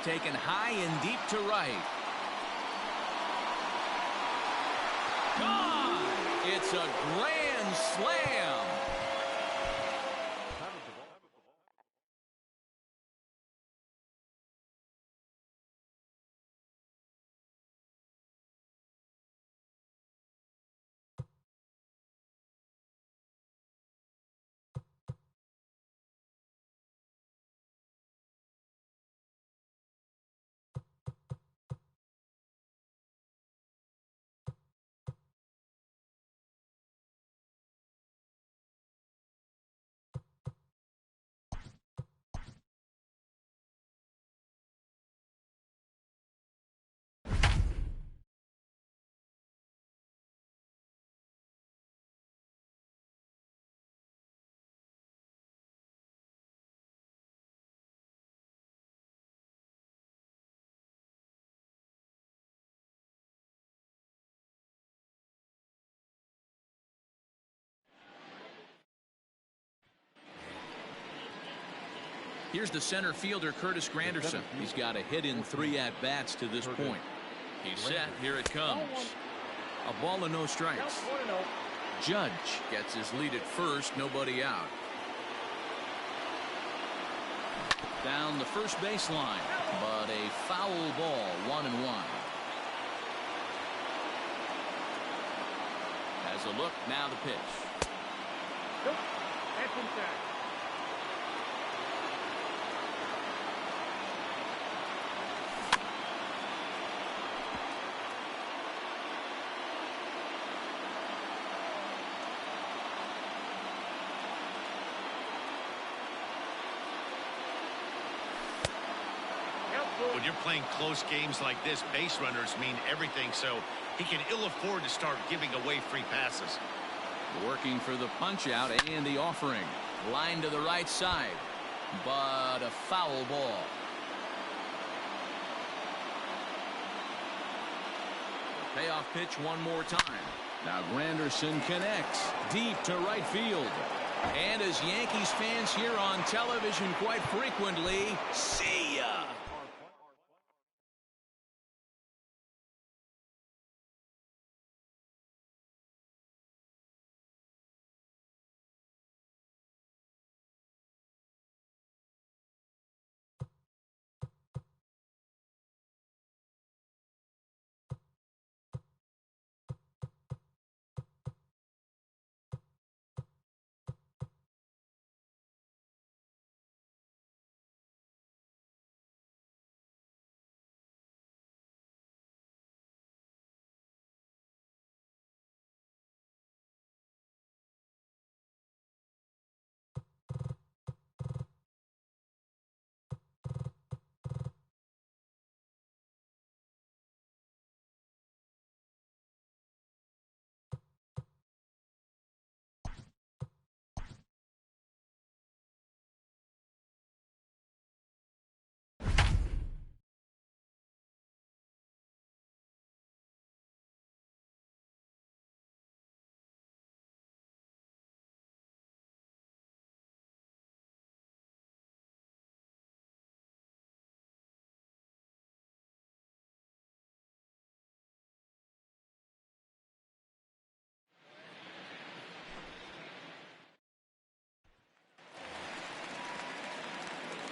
Taken high and deep to right. Gone! It's a grand slam. Here's the center fielder, Curtis Granderson. He's got a hit in 3 at-bats to this point. He's set. Here it comes. A ball and no strikes. Judge gets his lead at first. Nobody out. Down the first baseline, but a foul ball, 1-1. Has a look, now the pitch. Nope, that's inside. When you're playing close games like this, base runners mean everything, so he can ill afford to start giving away free passes. Working for the punch out and the offering. Line to the right side, but a foul ball. Payoff pitch one more time. Now Granderson connects deep to right field. And as Yankees fans hear on television quite frequently, see ya!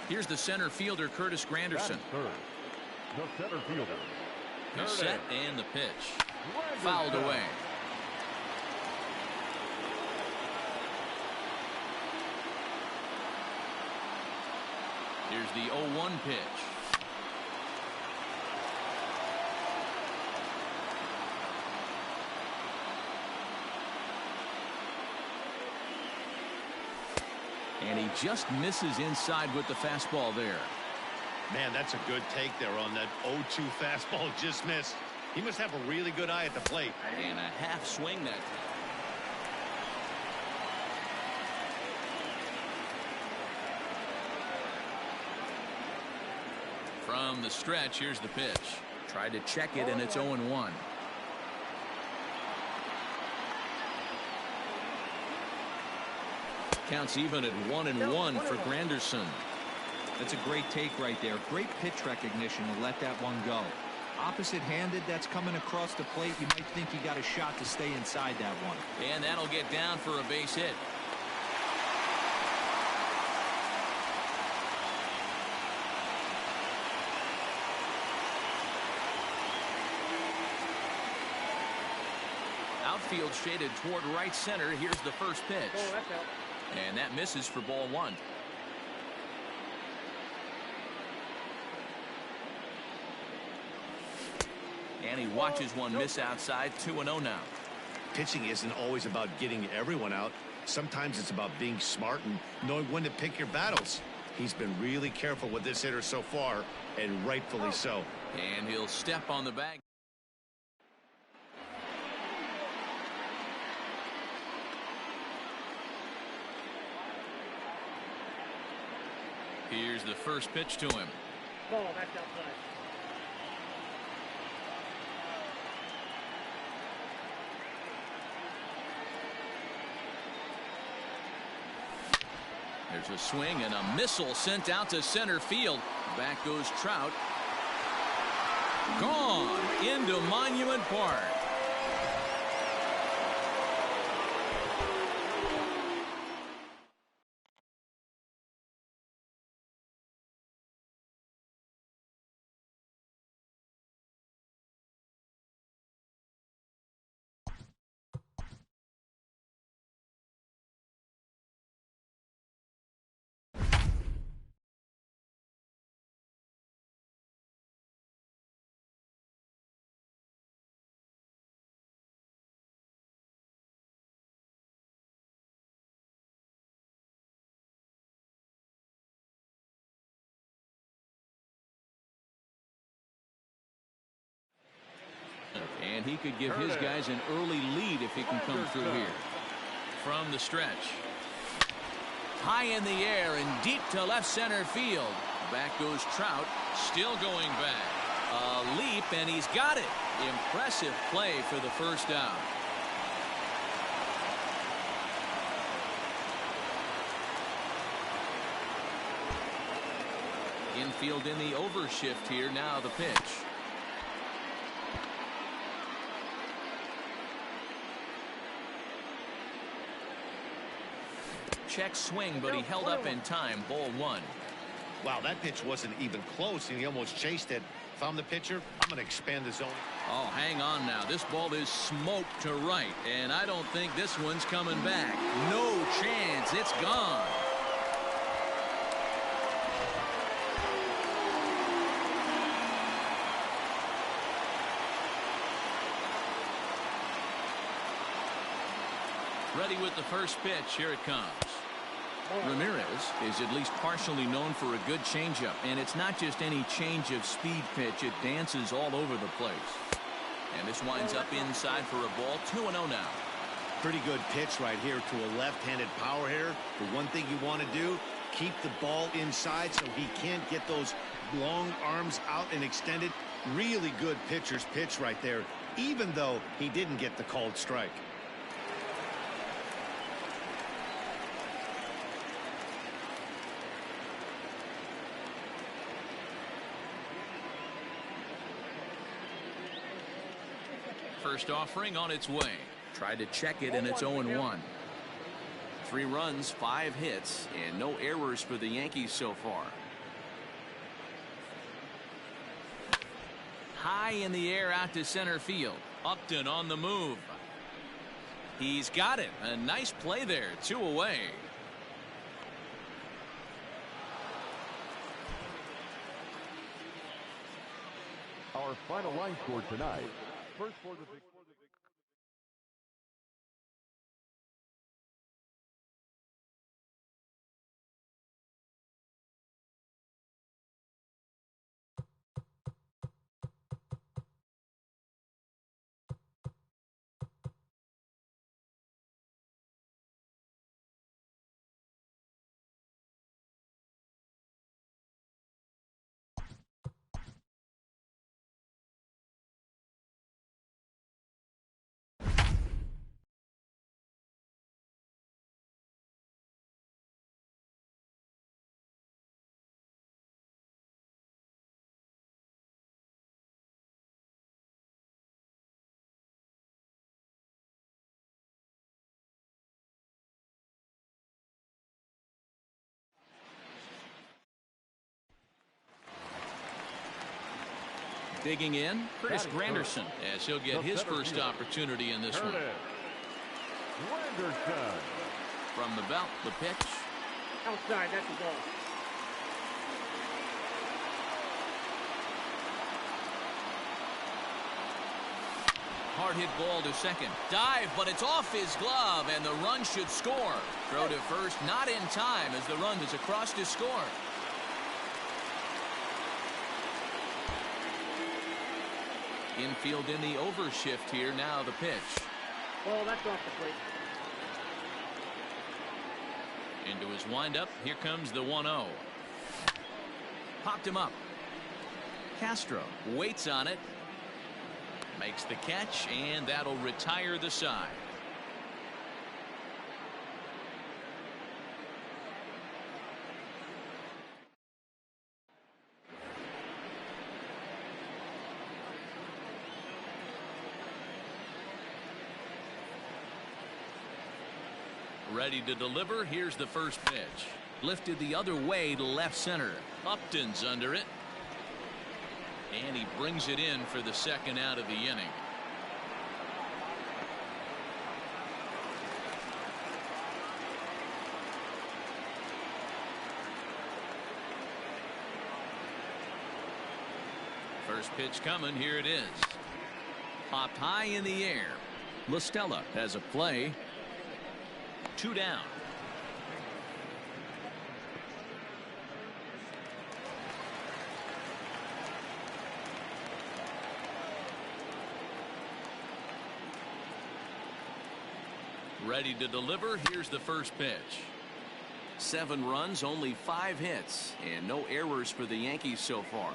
Here's the center fielder, Curtis Granderson. Third, the center fielder. He's set and the pitch. Fouled away. Here's the 0-1 pitch. And he just misses inside with the fastball there. Man, that's a good take there on that 0-2 fastball just missed. He must have a really good eye at the plate. And a half swing that time. From the stretch, here's the pitch. Tried to check it, and it's 0-1. Counts even at 1-1 for Granderson. That's a great take right there. Great pitch recognition to let that one go. Opposite-handed, that's coming across the plate. You might think he got a shot to stay inside that one. And that'll get down for a base hit. Outfield shaded toward right center. Here's the first pitch. Oh, that's out. And that misses for ball 1. And he watches one miss outside. 2-0 now. Pitching isn't always about getting everyone out. Sometimes it's about being smart and knowing when to pick your battles. He's been really careful with this hitter so far, and rightfully so. And he'll step on the bag. Here's the first pitch to him. Ball, that's outside. There's a swing and a missile sent out to center field. Back goes Trout. Gone into Monument Park. And he could give his guys an early lead if he can come through here. From the stretch. High in the air and deep to left center field. Back goes Trout. Still going back. A leap, and he's got it. Impressive play for the first out. Infield in the overshift here. Now the pitch. Check swing, but he held up in time. Ball one. Wow, that pitch wasn't even close, and he almost chased it. If I'm the pitcher, I'm going to expand the zone. Oh, hang on now. This ball is smoked to right, and I don't think this one's coming back. No chance. It's gone. Ready with the first pitch. Here it comes. Ramirez is at least partially known for a good changeup, and it's not just any change of speed pitch. It dances all over the place. And this winds up inside for a ball. 2-0 now. Pretty good pitch right here to a left-handed power hitter. The one thing you want to do, keep the ball inside so he can't get those long arms out and extended. Really good pitcher's pitch right there, even though he didn't get the called strike. First offering on its way. Tried to check it, and it's 0-1. 3 runs, 5 hits, and no errors for the Yankees so far. High in the air out to center field. Upton on the move. He's got it. A nice play there. 2 away. Our final line score tonight. First for the Digging in, Curtis Granderson, as he'll get his first opportunity in this one. Granderson. From the belt, the pitch. Outside, that's the ball. Hard hit ball to second. Dive, but it's off his glove, and the run should score. Throw to first, not in time, as the run is across to score. Infield in the overshift here. Now the pitch. Ball, that's off the plate. Into his windup. Here comes the 1-0. Popped him up. Castro waits on it. Makes the catch, and that'll retire the side. Ready to deliver. Here's the first pitch. Lifted the other way to left center. Upton's under it. And he brings it in for the second out of the inning. First pitch coming. Here it is. Popped high in the air. La Stella has a play. 2 down. Ready to deliver. Here's the first pitch. 7 runs, only 5 hits, and no errors for the Yankees so far.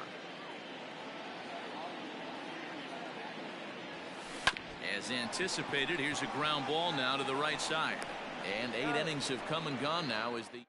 As anticipated, here's a ground ball now to the right side. And 8 innings have come and gone now as the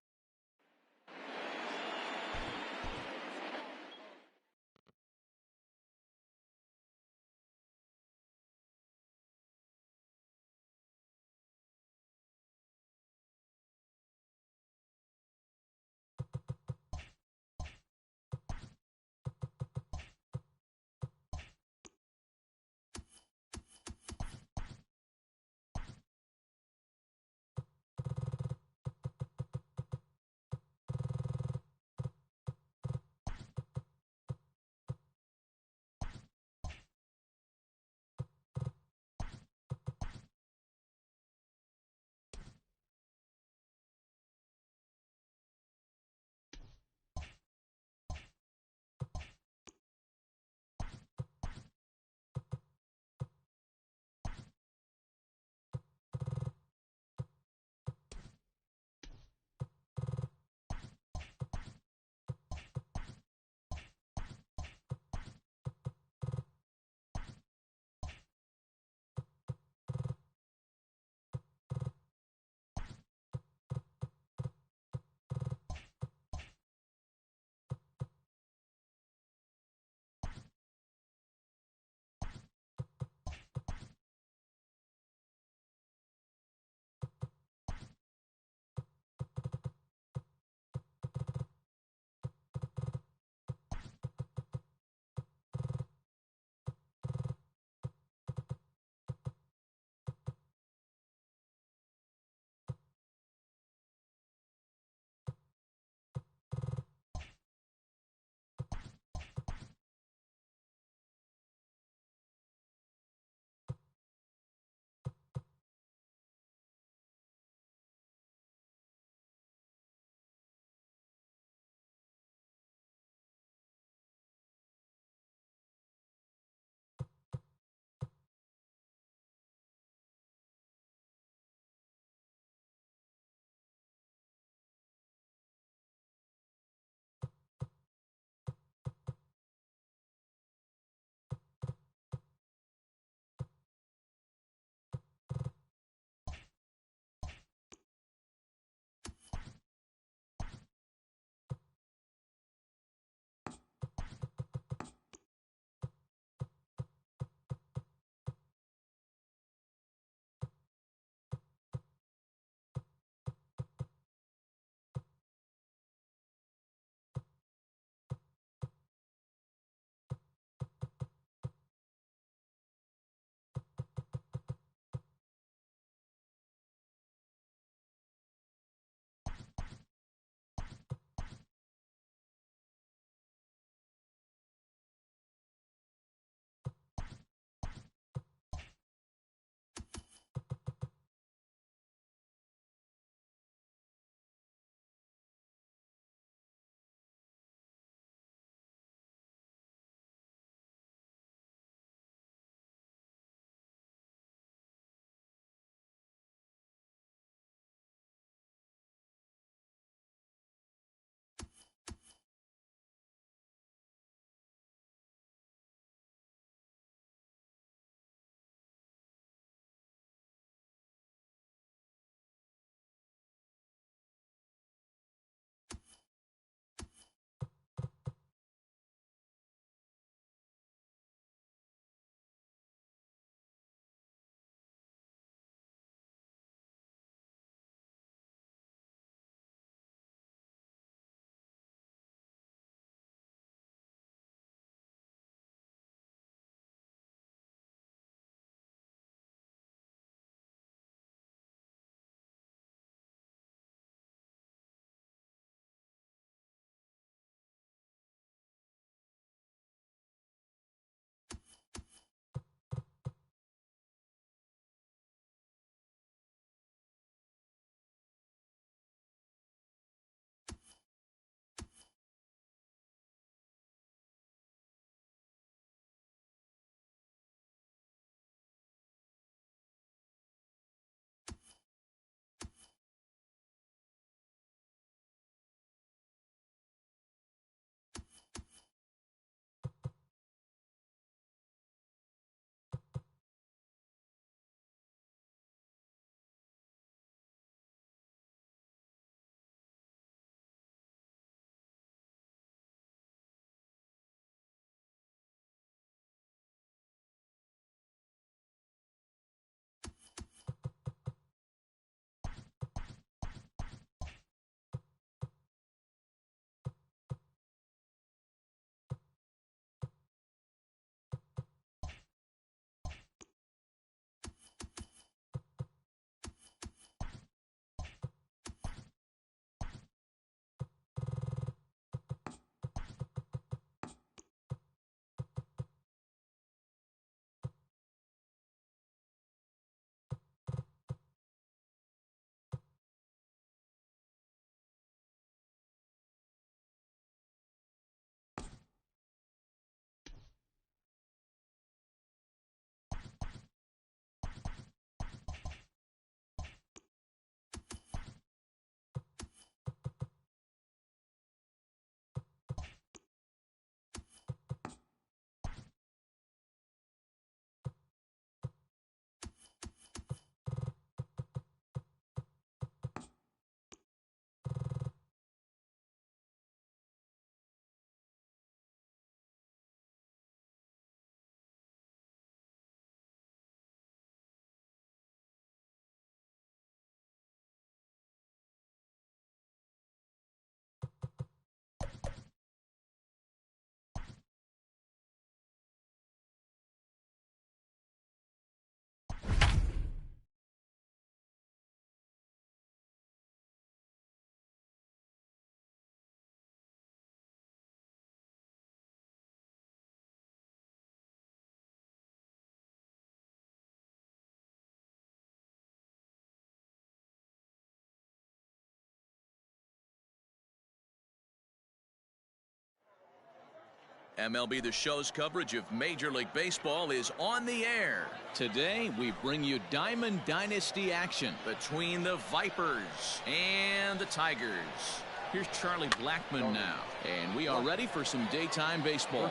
MLB The Show's coverage of Major League Baseball is on the air. Today, we bring you Diamond Dynasty action between the Vipers and the Tigers. Here's Charlie Blackmon now, and we are ready for some daytime baseball. 1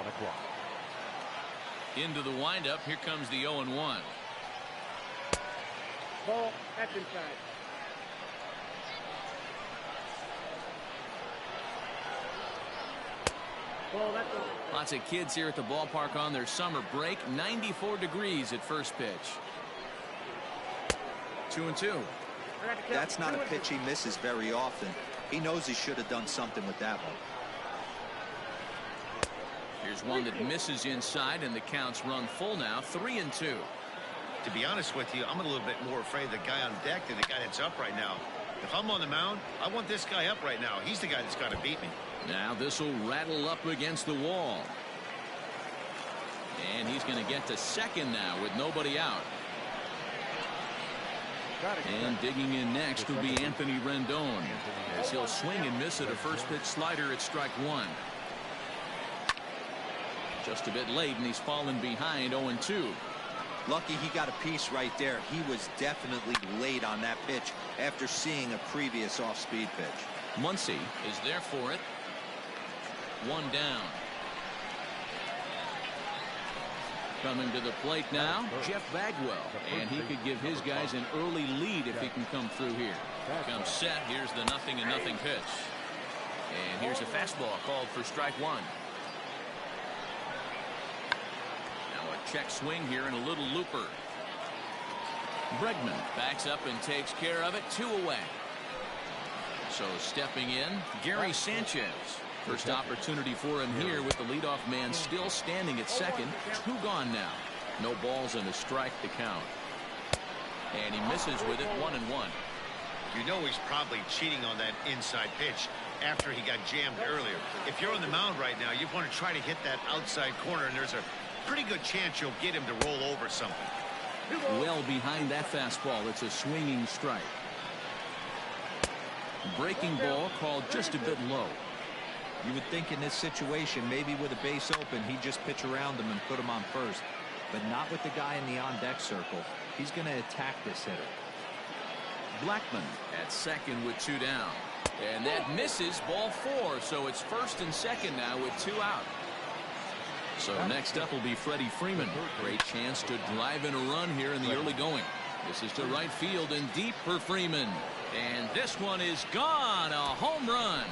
o'clock. Into the windup, here comes the 0-1. Ball, that's inside. Ball, that's on. Lots of kids here at the ballpark on their summer break. 94 degrees at first pitch. 2-2. That's not a pitch he misses very often. He knows he should have done something with that one. Here's one that misses inside, and the count's run full now. 3-2. To be honest with you, I'm a little bit more afraid of the guy on deck than the guy that's up right now. If I'm on the mound, I want this guy up right now. He's the guy that's got to beat me. Now this will rattle up against the wall. And he's going to get to second now with nobody out. And digging in next will be Anthony Rendon, as he'll swing and miss at a first pitch slider at strike one. Just a bit late, and he's fallen behind 0-2. Lucky he got a piece right there. He was definitely late on that pitch after seeing a previous off-speed pitch. Muncy is there for it. One down. Coming to the plate now, Jeff Bagwell, and he could give his guys an early lead if he can come through here. Comes set. Here's the 0-0 pitch. And here's a fastball called for strike one. Now a check swing here and a little looper. Bregman backs up and takes care of it. 2 away. So stepping in, Gary Sanchez. First opportunity for him here with the leadoff man still standing at second. 2 gone now. No balls and a strike to count. And he misses with it. 1-1. You know he's probably cheating on that inside pitch after he got jammed earlier. If you're on the mound right now, you want to try to hit that outside corner, and there's a pretty good chance you'll get him to roll over something. Well behind that fastball. It's a swinging strike. Breaking ball called just a bit low. You would think in this situation, maybe with a base open, he'd just pitch around him and put him on first. But not with the guy in the on-deck circle. He's going to attack this hitter. Blackmon at second with 2 down. And that misses, ball 4. So it's first and second now with 2 out. So next up will be Freddie Freeman. Great chance to drive in a run here in the early going. This is to right field and deep for Freeman. And this one is gone. A home run.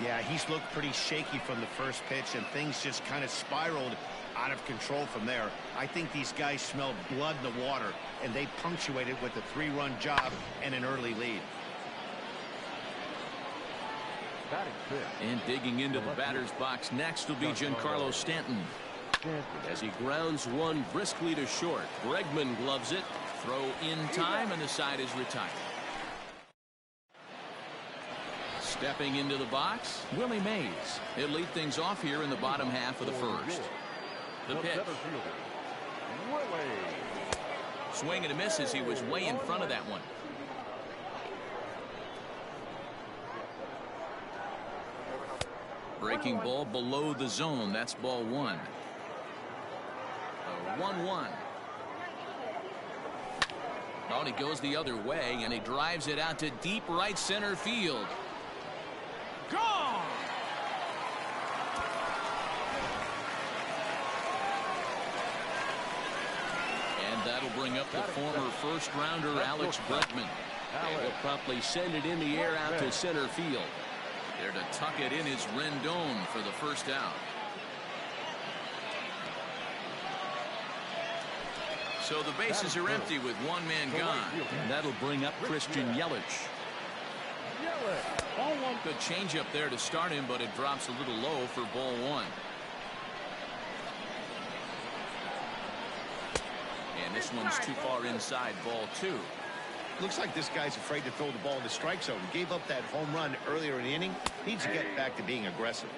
Yeah, he's looked pretty shaky from the first pitch, and things just kind of spiraled out of control from there. I think these guys smelled blood in the water, and they punctuated with a 3-run job and an early lead. And digging into the batter's box next will be Giancarlo Stanton. As he grounds one briskly to short. Bregman gloves it. Throw in time, and the side is retired. Stepping into the box, Willie Mays. He'll lead things off here in the bottom half of the first. The pitch. Swing and a miss as he was way in front of that one. Breaking ball below the zone. That's ball 1. 1-1. Oh, and he goes the other way, and he drives it out to deep right center field. Gone! And that'll bring up the former first-rounder Alex Bregman. And he'll promptly send it in the air out to center field. There to tuck it in is Rendon for the first out. So the bases are empty with one man gone. And that'll bring up Christian Yelich. Good changeup there to start him, but it drops a little low for ball 1. And this one's too far inside, ball 2. Looks like this guy's afraid to throw the ball in the strike zone. Gave up that home run earlier in the inning. Needs to get back to being aggressive.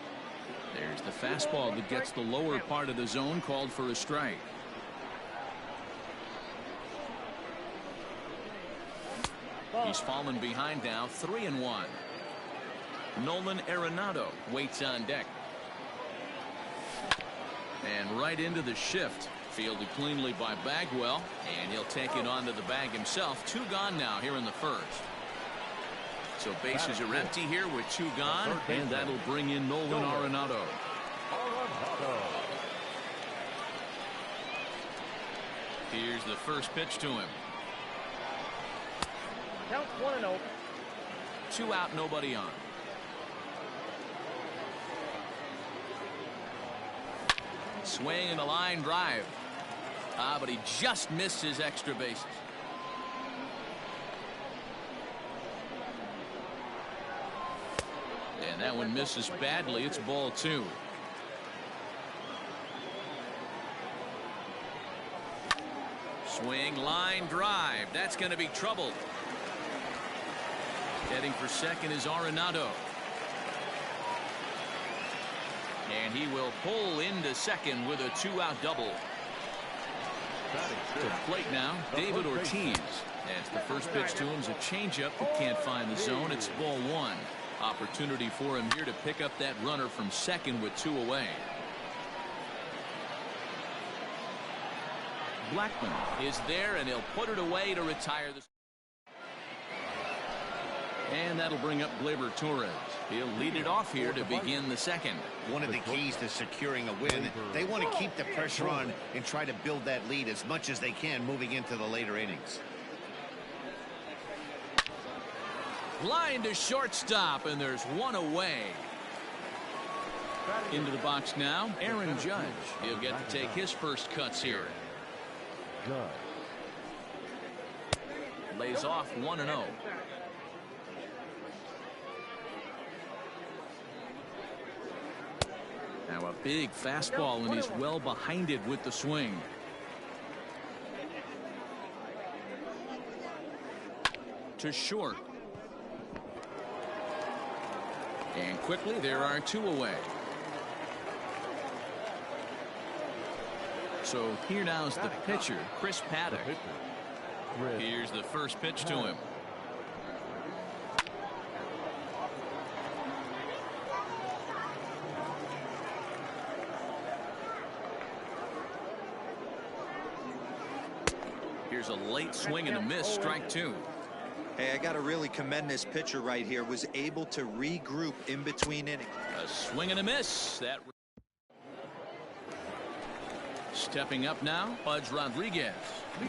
There's the fastball that gets the lower part of the zone, called for a strike. He's fallen behind now, 3-1. Nolan Arenado waits on deck. And right into the shift. Fielded cleanly by Bagwell, and he'll take it onto the bag himself. 2 gone now here in the first. So bases are empty here with 2 gone, and that'll bring in Nolan Arenado. Here's the first pitch to him. Count 1-0. 2 out, nobody on. Swing and a line drive. But he just missed his extra bases. And that one misses badly. It's ball 2. Swing, line drive. That's going to be trouble. Heading for second is Arenado. And he will pull into second with a 2-out double. To plate now, David Ortiz. As the first pitch to him is a changeup that can't find the zone. It's ball 1. Opportunity for him here to pick up that runner from second with 2 away. Blackman is there, and he'll put it away to retire this. And that'll bring up Gleyber Torres. He'll lead it off here to begin the second. One of the keys to securing a win, they want to keep the pressure on and try to build that lead as much as they can moving into the later innings. Line to shortstop, and there's 1 away. Into the box now, Aaron Judge. He'll get to take his first cuts here. Lays off 1-0. Now a big fastball, and he's well behind it with the swing. To short. And quickly there are 2 away. So here now is the pitcher, Chris Paddock. Here's the first pitch to him. Here's a late swing and a miss, strike 2. Hey, I got to really commend this pitcher right here. Was able to regroup in between innings. A swing and a miss. That stepping up now, Pudge Rodriguez.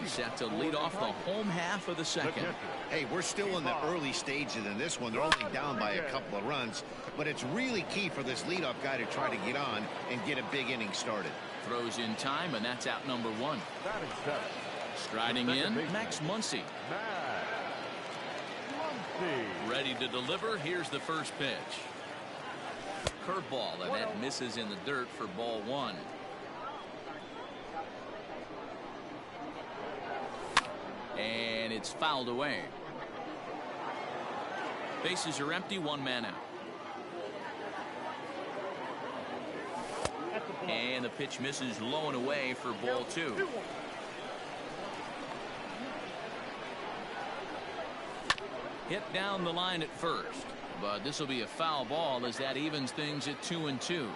He's set to lead off the home half of the second. Hey, we're still in the early stages in this one. They're only down by a couple of runs, but it's really key for this leadoff guy to try to get on and get a big inning started. Throws in time, and that's out number 1. Striding in, Max Muncy. Ready to deliver. Here's the first pitch. Curveball, and that misses in the dirt for ball 1. And it's fouled away. Bases are empty, 1 man out. And the pitch misses low and away for ball 2. Hit down the line at first, but this will be a foul ball as that evens things at 2-2.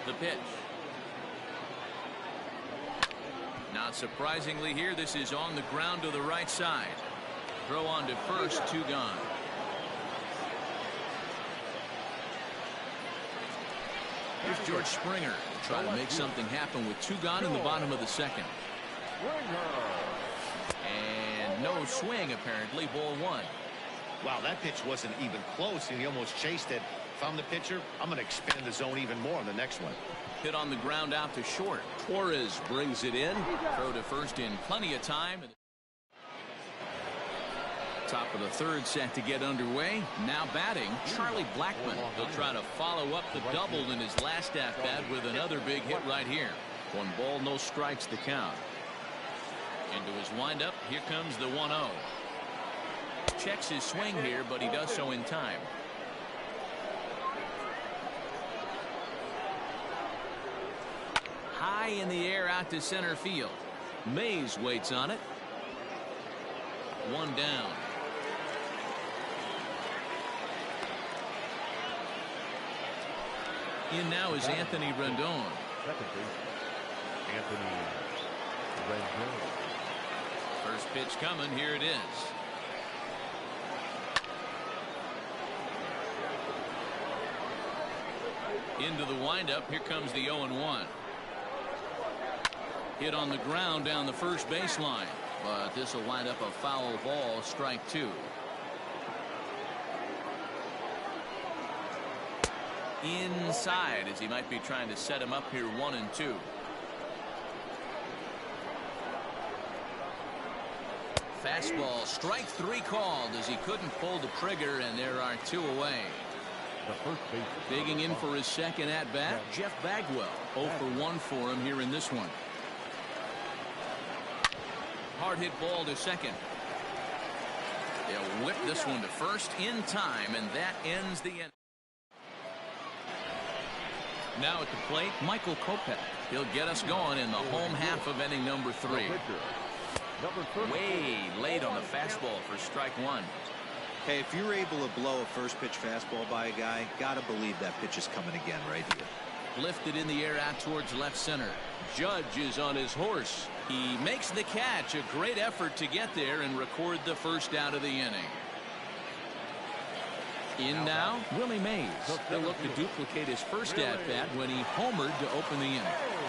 The pitch. Not surprisingly here, this is on the ground to the right side. Throw on to first, 2 gone. Here's George Springer trying to make something happen with 2 gone in the bottom of the second. And no swing apparently, ball 1. Wow, that pitch wasn't even close, and he almost chased it. If I'm the pitcher, I'm going to expand the zone even more on the next one. Hit on the ground out to short. Torres brings it in. Throw to first in plenty of time. Top of the third set to get underway. Now batting, Charlie Blackman. He'll try to follow up the double in his last at-bat with another big hit right here. 1 ball, no strikes the count. Into his windup, here comes the 1-0. Checks his swing here, but he does so in time. High in the air out to center field. Mays waits on it. One down. In now is Anthony Rendon. Second baseman, Anthony Rendon. First pitch coming. Here it is. Into the windup. Here comes the 0-1. Hit on the ground down the first baseline, but this will wind up a foul ball. Strike two. Inside, as he might be trying to set him up here. 1-2. Fastball, strike three called, as he couldn't pull the trigger, and there are two away. The first baseman. Digging in for his second at bat, Jeff Bagwell. 0 for 1 for him here in this one. Hard hit ball to second. They'll whip this one to first in time, and that ends the inning. Now at the plate, Michael Kopech. He'll get us going in the home half of inning number 3. Way late on the fastball for strike one. Hey, if you're able to blow a first pitch fastball by a guy, gotta believe that pitch is coming again right here. Lifted in the air out towards left center. Judge is on his horse. He makes the catch. A great effort to get there and record the first out of the inning. In now, Willie Mays. He'll look to duplicate his first at-bat when he homered to open the inning.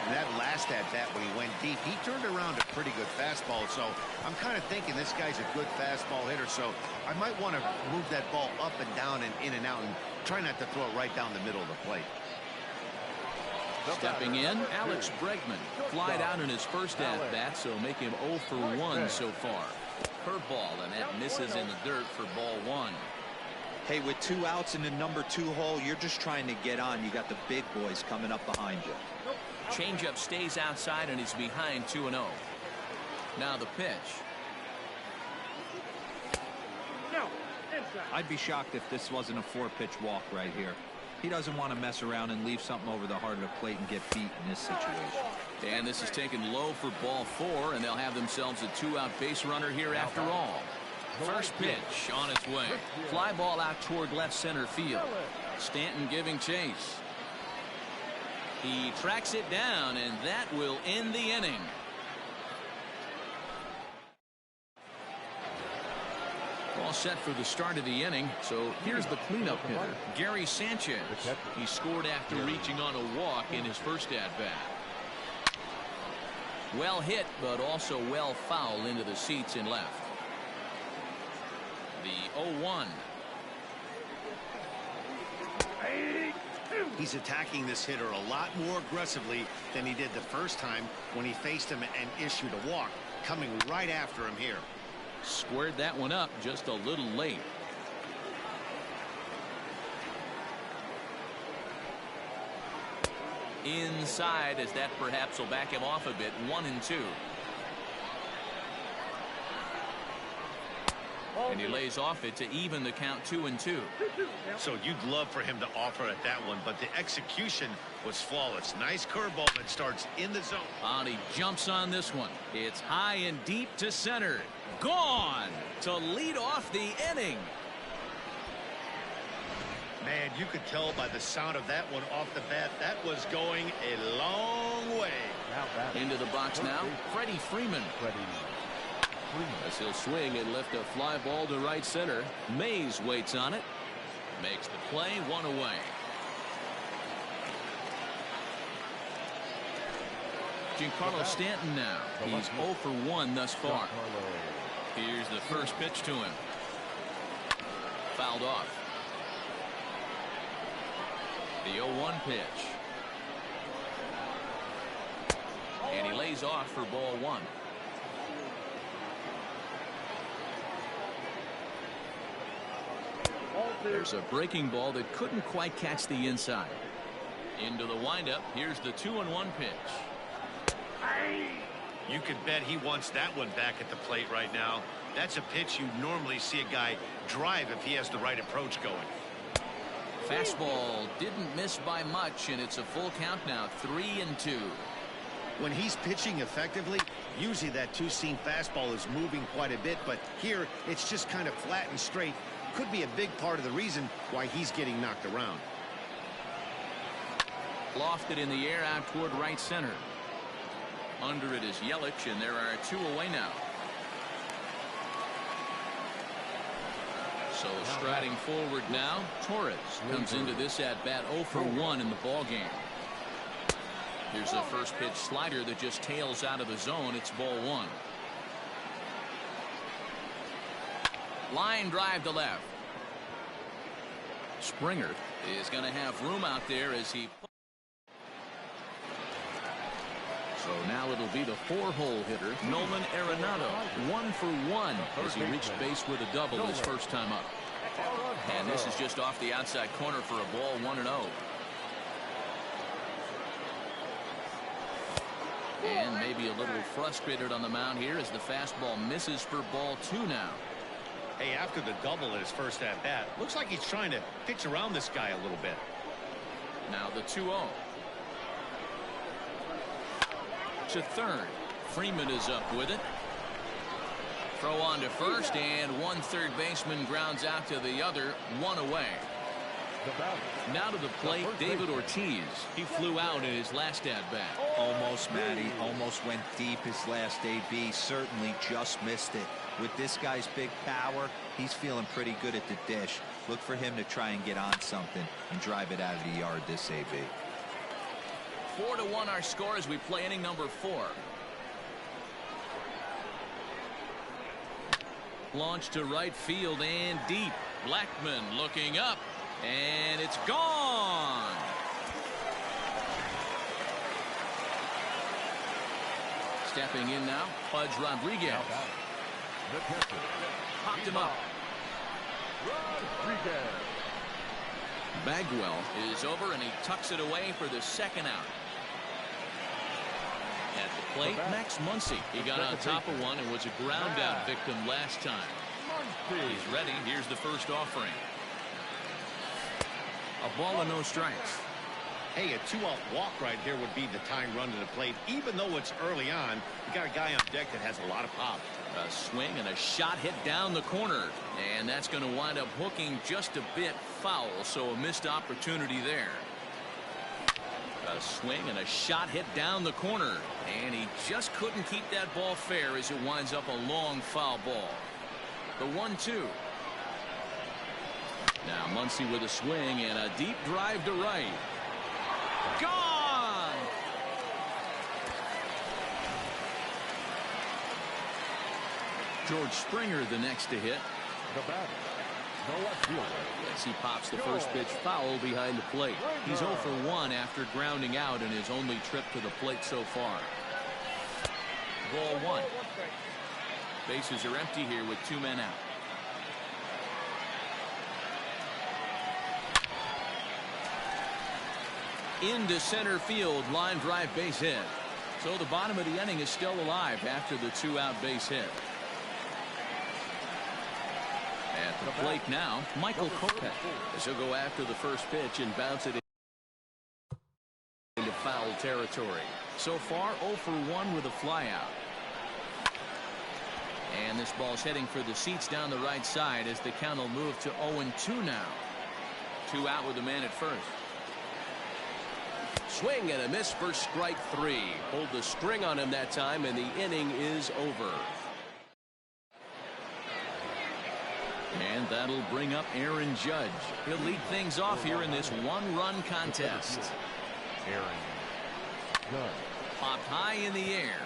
And that last at-bat when he went deep, he turned around a pretty good fastball. So I'm kind of thinking this guy's a good fastball hitter. So I might want to move that ball up and down and in and out and try not to throw it right down the middle of the plate. Stepping in, Alex Bregman. Flied out in his first at-bat, so make him 0 for 1 so far. Curveball, and that misses in the dirt for ball one. Hey, with 2 outs in the number 2 hole, you're just trying to get on. You got the big boys coming up behind you. Changeup stays outside and he's behind 2-0. Now the pitch. No, inside. I'd be shocked if this wasn't a 4-pitch walk right here. He doesn't want to mess around and leave something over the heart of the plate and get beat in this situation. And this is taken low for ball 4, and they'll have themselves a 2-out base runner here after all. First pitch on its way. Fly ball out toward left center field. Stanton giving chase. He tracks it down, and that will end the inning. All set for the start of the inning. So here's the cleanup hitter, Gary Sanchez. He scored after reaching on a walk in his first at-bat. Well hit, but also well fouled into the seats in left. The 0-1. He's attacking this hitter a lot more aggressively than he did the first time when he faced him and issued a walk. Coming right after him here. Squared that one up just a little late. Inside, as that perhaps will back him off a bit. 1-2. And he lays off it to even the count. 2-2. So you'd love for him to offer at that one, but the execution was flawless. Nice curveball that starts in the zone. And he jumps on this one. It's high and deep to center. Gone to lead off the inning. Man, you could tell by the sound of that one off the bat that was going a long way. Into the box now, Freddie Freeman. As he'll swing and lift a fly ball to right center. Mays waits on it. Makes the play. 1 away. Giancarlo Stanton now. He's 0 for 1 thus far. Here's the first pitch to him. Fouled off. The 0-1 pitch. And he lays off for ball 1. There's a breaking ball that couldn't quite catch the inside. Into the windup. Here's the 2-1 pitch. You could bet he wants that one back at the plate right now. That's a pitch you normally see a guy drive if he has the right approach going. Fastball didn't miss by much, and it's a full count now. 3-2. When he's pitching effectively, usually that two-seam fastball is moving quite a bit, but here it's just kind of flat and straight. Could be a big part of the reason why he's getting knocked around. Lofted in the air out toward right center. Under it is Yelich, and there are 2 away now. So striding forward now, Torres comes into this at bat 0 for 1 in the ball game. Here's a first pitch slider that just tails out of the zone. It's ball 1. Line drive to left. Springer is going to have room out there as he. So now it'll be the 4-hole hitter, Nolan Arenado, 1 for 1 as he reached base with a double his first time up. And this is just off the outside corner for a ball 1-0. And maybe a little frustrated on the mound here as the fastball misses for ball 2 now. Hey, after the double at his first at bat, looks like he's trying to pitch around this guy a little bit. Now the 2-0. To third. Freeman is up with it. Throw on to first, and one third baseman grounds out to the other, 1 away. Now to the plate, David Ortiz. He flew out in his last at bat. Almost, Matty. Almost went deep his last AB. Certainly just missed it. With this guy's big power, he's feeling pretty good at the dish. Look for him to try and get on something and drive it out of the yard this AB. 4-1 our score as we play inning number 4. Launch to right field and deep. Blackman looking up, and it's gone. Stepping in now, Pudge Rodriguez. Popped him up. Bagwell is over, and he tucks it away for the second out. At the plate, Max Muncy. He got on top of one and was a ground out victim last time. He's ready. Here's the first offering. A ball and no strikes. Hey, a 2-out walk right here would be the time run to the plate. Even though it's early on, you got a guy on deck that has a lot of pop. A swing and a shot hit down the corner, and that's going to wind up hooking just a bit foul, so a missed opportunity there. A swing and a shot hit down the corner, and he just couldn't keep that ball fair as it winds up a long foul ball. The 1-2. Now Muncy with a swing and a deep drive to right. Gone! George Springer the next to hit. As he pops the first pitch foul behind the plate. He's 0 for 1 after grounding out in his only trip to the plate so far. Ball 1. Bases are empty here with 2 men out. Into center field, line drive base hit. So the bottom of the inning is still alive after the 2-out base hit. At the plate now, Michael Kopech. As he'll go after the first pitch and bounce it into foul territory. So far 0 for 1 with a flyout. And this ball's heading for the seats down the right side as the count will move to 0-2 now. 2 out with a man at first. Swing and a miss for strike 3. Pulled the string on him that time, and the inning is over. And that'll bring up Aaron Judge. He'll lead things off here in this 1-run contest. Aaron Judge. Popped high in the air.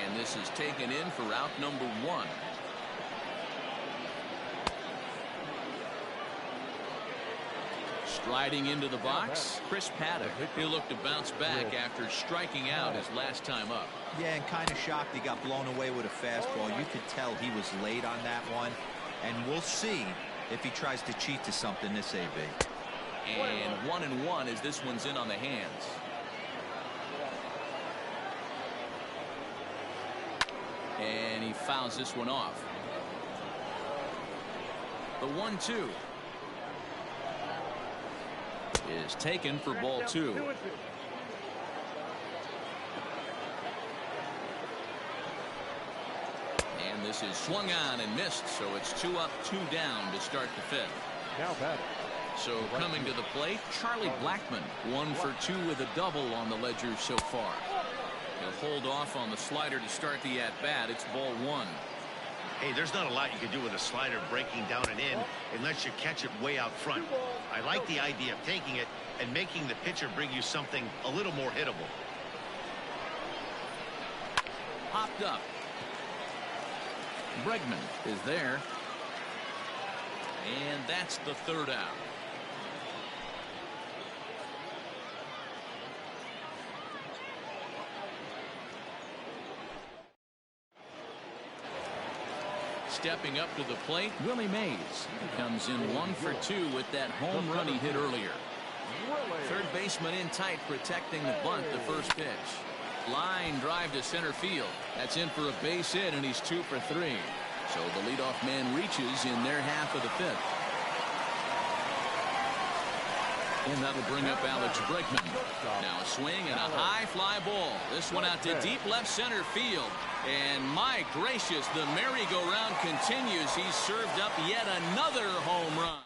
And this is taken in for out number 1. Striding into the box, Chris Paddock. He'll look to bounce back after striking out his last time up. Yeah, and kind of shocked he got blown away with a fastball. You could tell he was late on that one. And we'll see if he tries to cheat to something this AB. And 1-1 as this one's in on the hands. And he fouls this one off. The 1-2. is taken for ball 2. And this is swung on and missed, so it's 2 up, 2 down to start the 5th. Now batting. So coming to the plate, Charlie Blackmon, 1 for 2 with a double on the ledger so far. He'll hold off on the slider to start the at-bat. It's ball 1. Hey, there's not a lot you can do with a slider breaking down and in unless you catch it way out front. I like the idea of taking it and making the pitcher bring you something a little more hittable. Popped up. Bregman is there. And that's the 3rd out. Stepping up to the plate, Willie Mays. He comes in 1 for 2 with that home run he hit earlier. Third baseman in tight, protecting the bunt, the first pitch. Line drive to center field. That's in for a base hit, and he's 2 for 3. So the leadoff man reaches in their half of the 5th. And that'll bring up Alex Bregman. Now a swing and a high fly ball. This one out to deep left center field. And my gracious, the merry-go-round continues. He's served up yet another home run.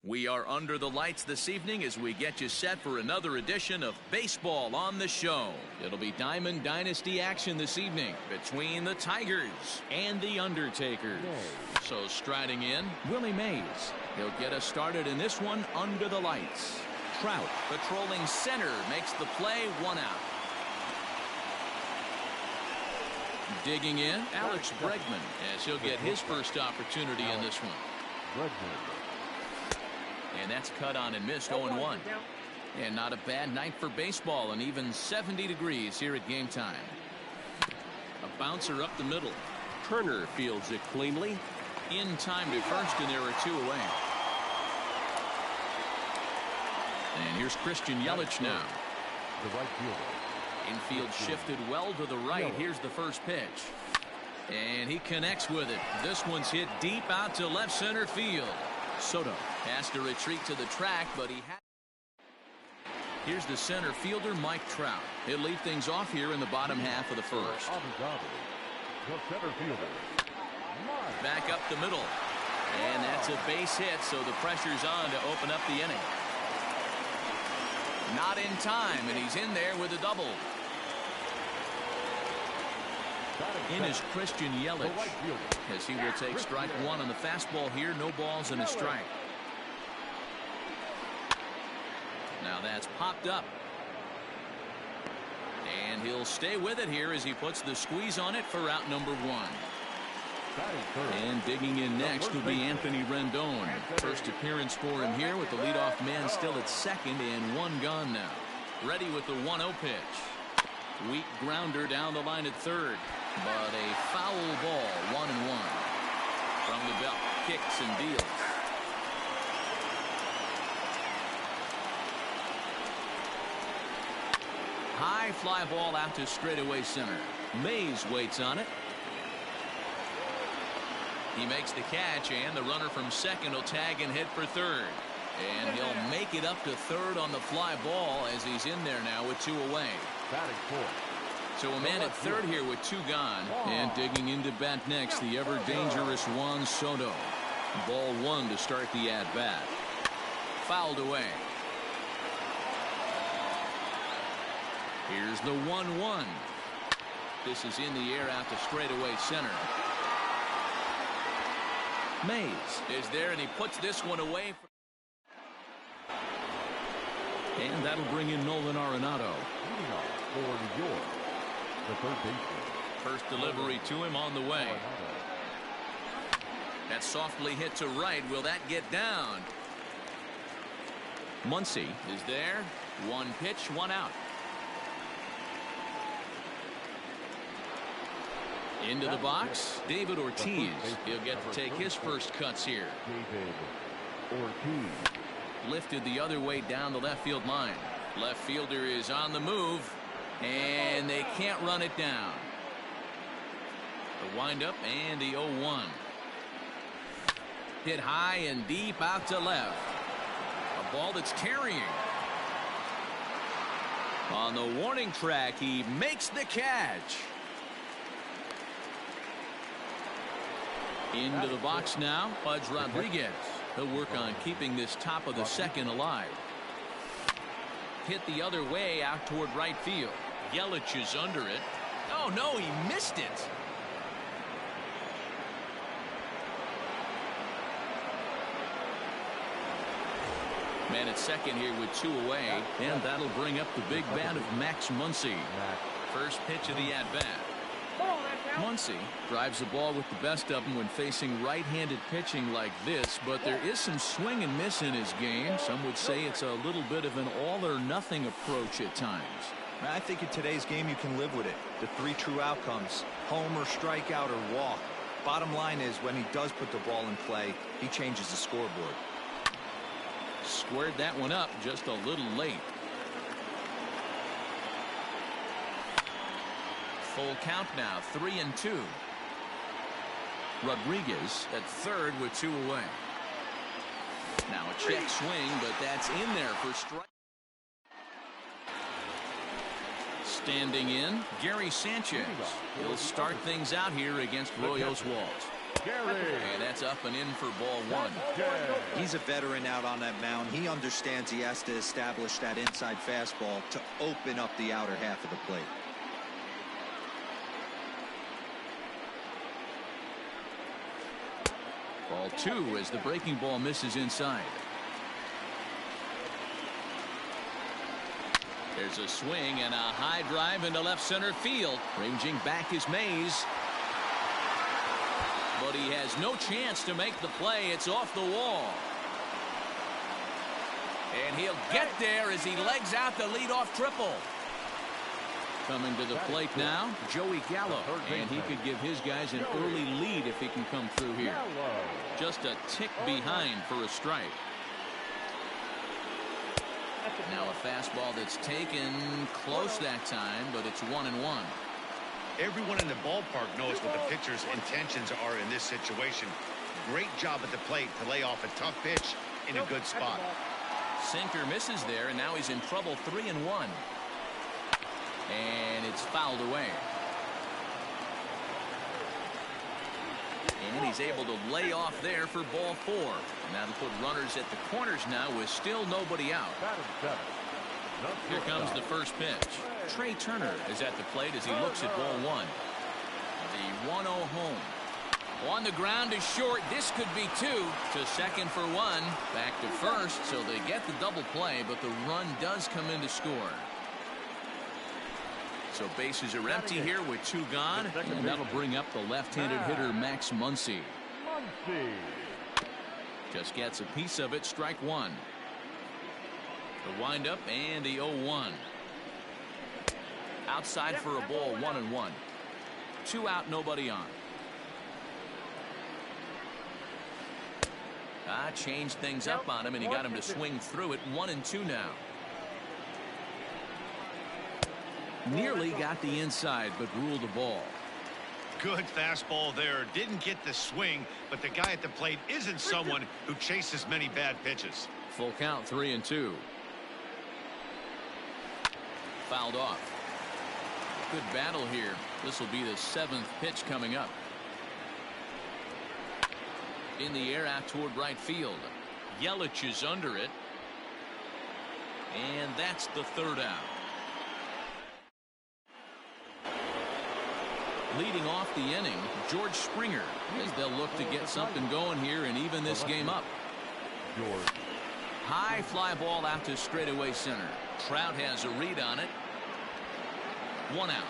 We are under the lights this evening as we get you set for another edition of Baseball on the Show. It'll be Diamond Dynasty action this evening between the Tigers and the Undertakers. So striding in, Willie Mays. He'll get us started in this one under the lights. Trout patrolling center makes the play, 1 out. Digging in, Alex Bregman, as he'll get his first opportunity in this one. And that's cut on and missed, 0-1. And not a bad night for baseball, and even 70 degrees here at game time. A bouncer up the middle. Turner fields it cleanly. In time to first, and there are 2 away. And here's Christian Yelich now. The right fielder. Infield shifted well to the right. Here's the first pitch. And he connects with it. This one's hit deep out to left center field. Soto has to retreat to the track, but he had. Here's the center fielder, Mike Trout. He'll lead things off here in the bottom half of the first. The center fielder. Back up the middle. And that's a base hit, so the pressure's on to open up the inning. Not in time, and he's in there with a double. In is Christian Yelich, as he will take strike 1 on the fastball here. No balls and a strike. Now that's popped up. And he'll stay with it here as he puts the squeeze on it for out number 1. And digging in next will be Anthony Rendon. First appearance for him here with the leadoff man still at second and one gone now. Ready with the 1-0 pitch. Weak grounder down the line at third, but a foul ball, 1-1. From the belt, kicks and deals. High fly ball out to straightaway center. Mays waits on it. He makes the catch, and the runner from second will tag and head for third. And he'll make it up to third on the fly ball as he's in there now with 2 away. So a man at third here with 2 gone. And digging into bat next, the ever dangerous Juan Soto. Ball 1 to start the at-bat. Fouled away. Here's the 1-1. This is in the air out to straightaway center. Mays is there, and he puts this one away. And that'll bring in Nolan Arenado. For New York, the third baseman. First delivery to him on the way. That's softly hit to right. Will that get down? Muncy is there. 1 pitch, 1 out. Into the box, David Ortiz. He'll get to take his first cuts here. David Ortiz. Lifted the other way down the left field line. Left fielder is on the move, and they can't run it down. The windup and the 0-1. Hit high and deep out to left. A ball that's carrying. On the warning track, he makes the catch. Into the box now, Pudge Rodriguez. He'll work on keeping this top of the second alive. Hit the other way out toward right field. Yelich is under it. Oh no, he missed it. Man at second here with 2 away, and that'll bring up the big bat of Max Muncy. First pitch of the at-bat. Muncy drives the ball with the best of them when facing right-handed pitching like this, but there is some swing and miss in his game. Some would say it's a little bit of an all-or-nothing approach at times. I think in today's game you can live with it. The 3 true outcomes: homer, strikeout, or walk. Bottom line is, when he does put the ball in play, he changes the scoreboard. Squared that one up just a little late. Full count now, 3-2. Rodriguez at third with 2 away. Now a check swing, but that's in there for strike. Standing in, Gary Sanchez. He'll start things out here against Roy Oswalt. And that's up and in for ball 1. He's a veteran out on that mound. He understands he has to establish that inside fastball to open up the outer half of the plate. Ball 2 as the breaking ball misses inside. There's a swing and a high drive into left center field. Ranging back is Mays. But he has no chance to make the play. It's off the wall. And he'll get there as he legs out the leadoff triple. Coming to the plate now, Joey Gallo. And he could give his guys an early lead if he can come through here. Just a tick behind for a strike. Now a fastball that's taken close that time, but it's 1-1. Everyone in the ballpark knows what the pitcher's intentions are in this situation. Great job at the plate to lay off a tough pitch in a good spot. Sinker misses there, and now he's in trouble. 3-1. And it's fouled away. And he's able to lay off there for ball 4. And that'll put runners at the corners now with still nobody out. Here comes the first pitch. Trey Turner is at the plate as he looks at ball 1. The 1-0 home. On the ground is short. This could be 2. To second for 1. Back to first, so they get the double play, but the run does come in to score. So bases are empty here with 2 gone, and that'll bring up the left-handed hitter Max Muncy. Just gets a piece of it, strike 1. The windup and the 0-1. Outside for a ball, 1-1. 2 out, nobody on. Changed things up on him, and he got him to swing through it. 1-2 now. Nearly got the inside, but ruled the ball. Good fastball there. Didn't get the swing, but the guy at the plate isn't someone who chases many bad pitches. Full count, 3-2. Fouled off. Good battle here. This will be the 7th pitch coming up. In the air out toward right field. Yelich is under it. And that's the 3rd out. Leading off the inning, George Springer, as they'll look to get something going here and even this game up. High fly ball out to straightaway center. Trout has a read on it. 1 out.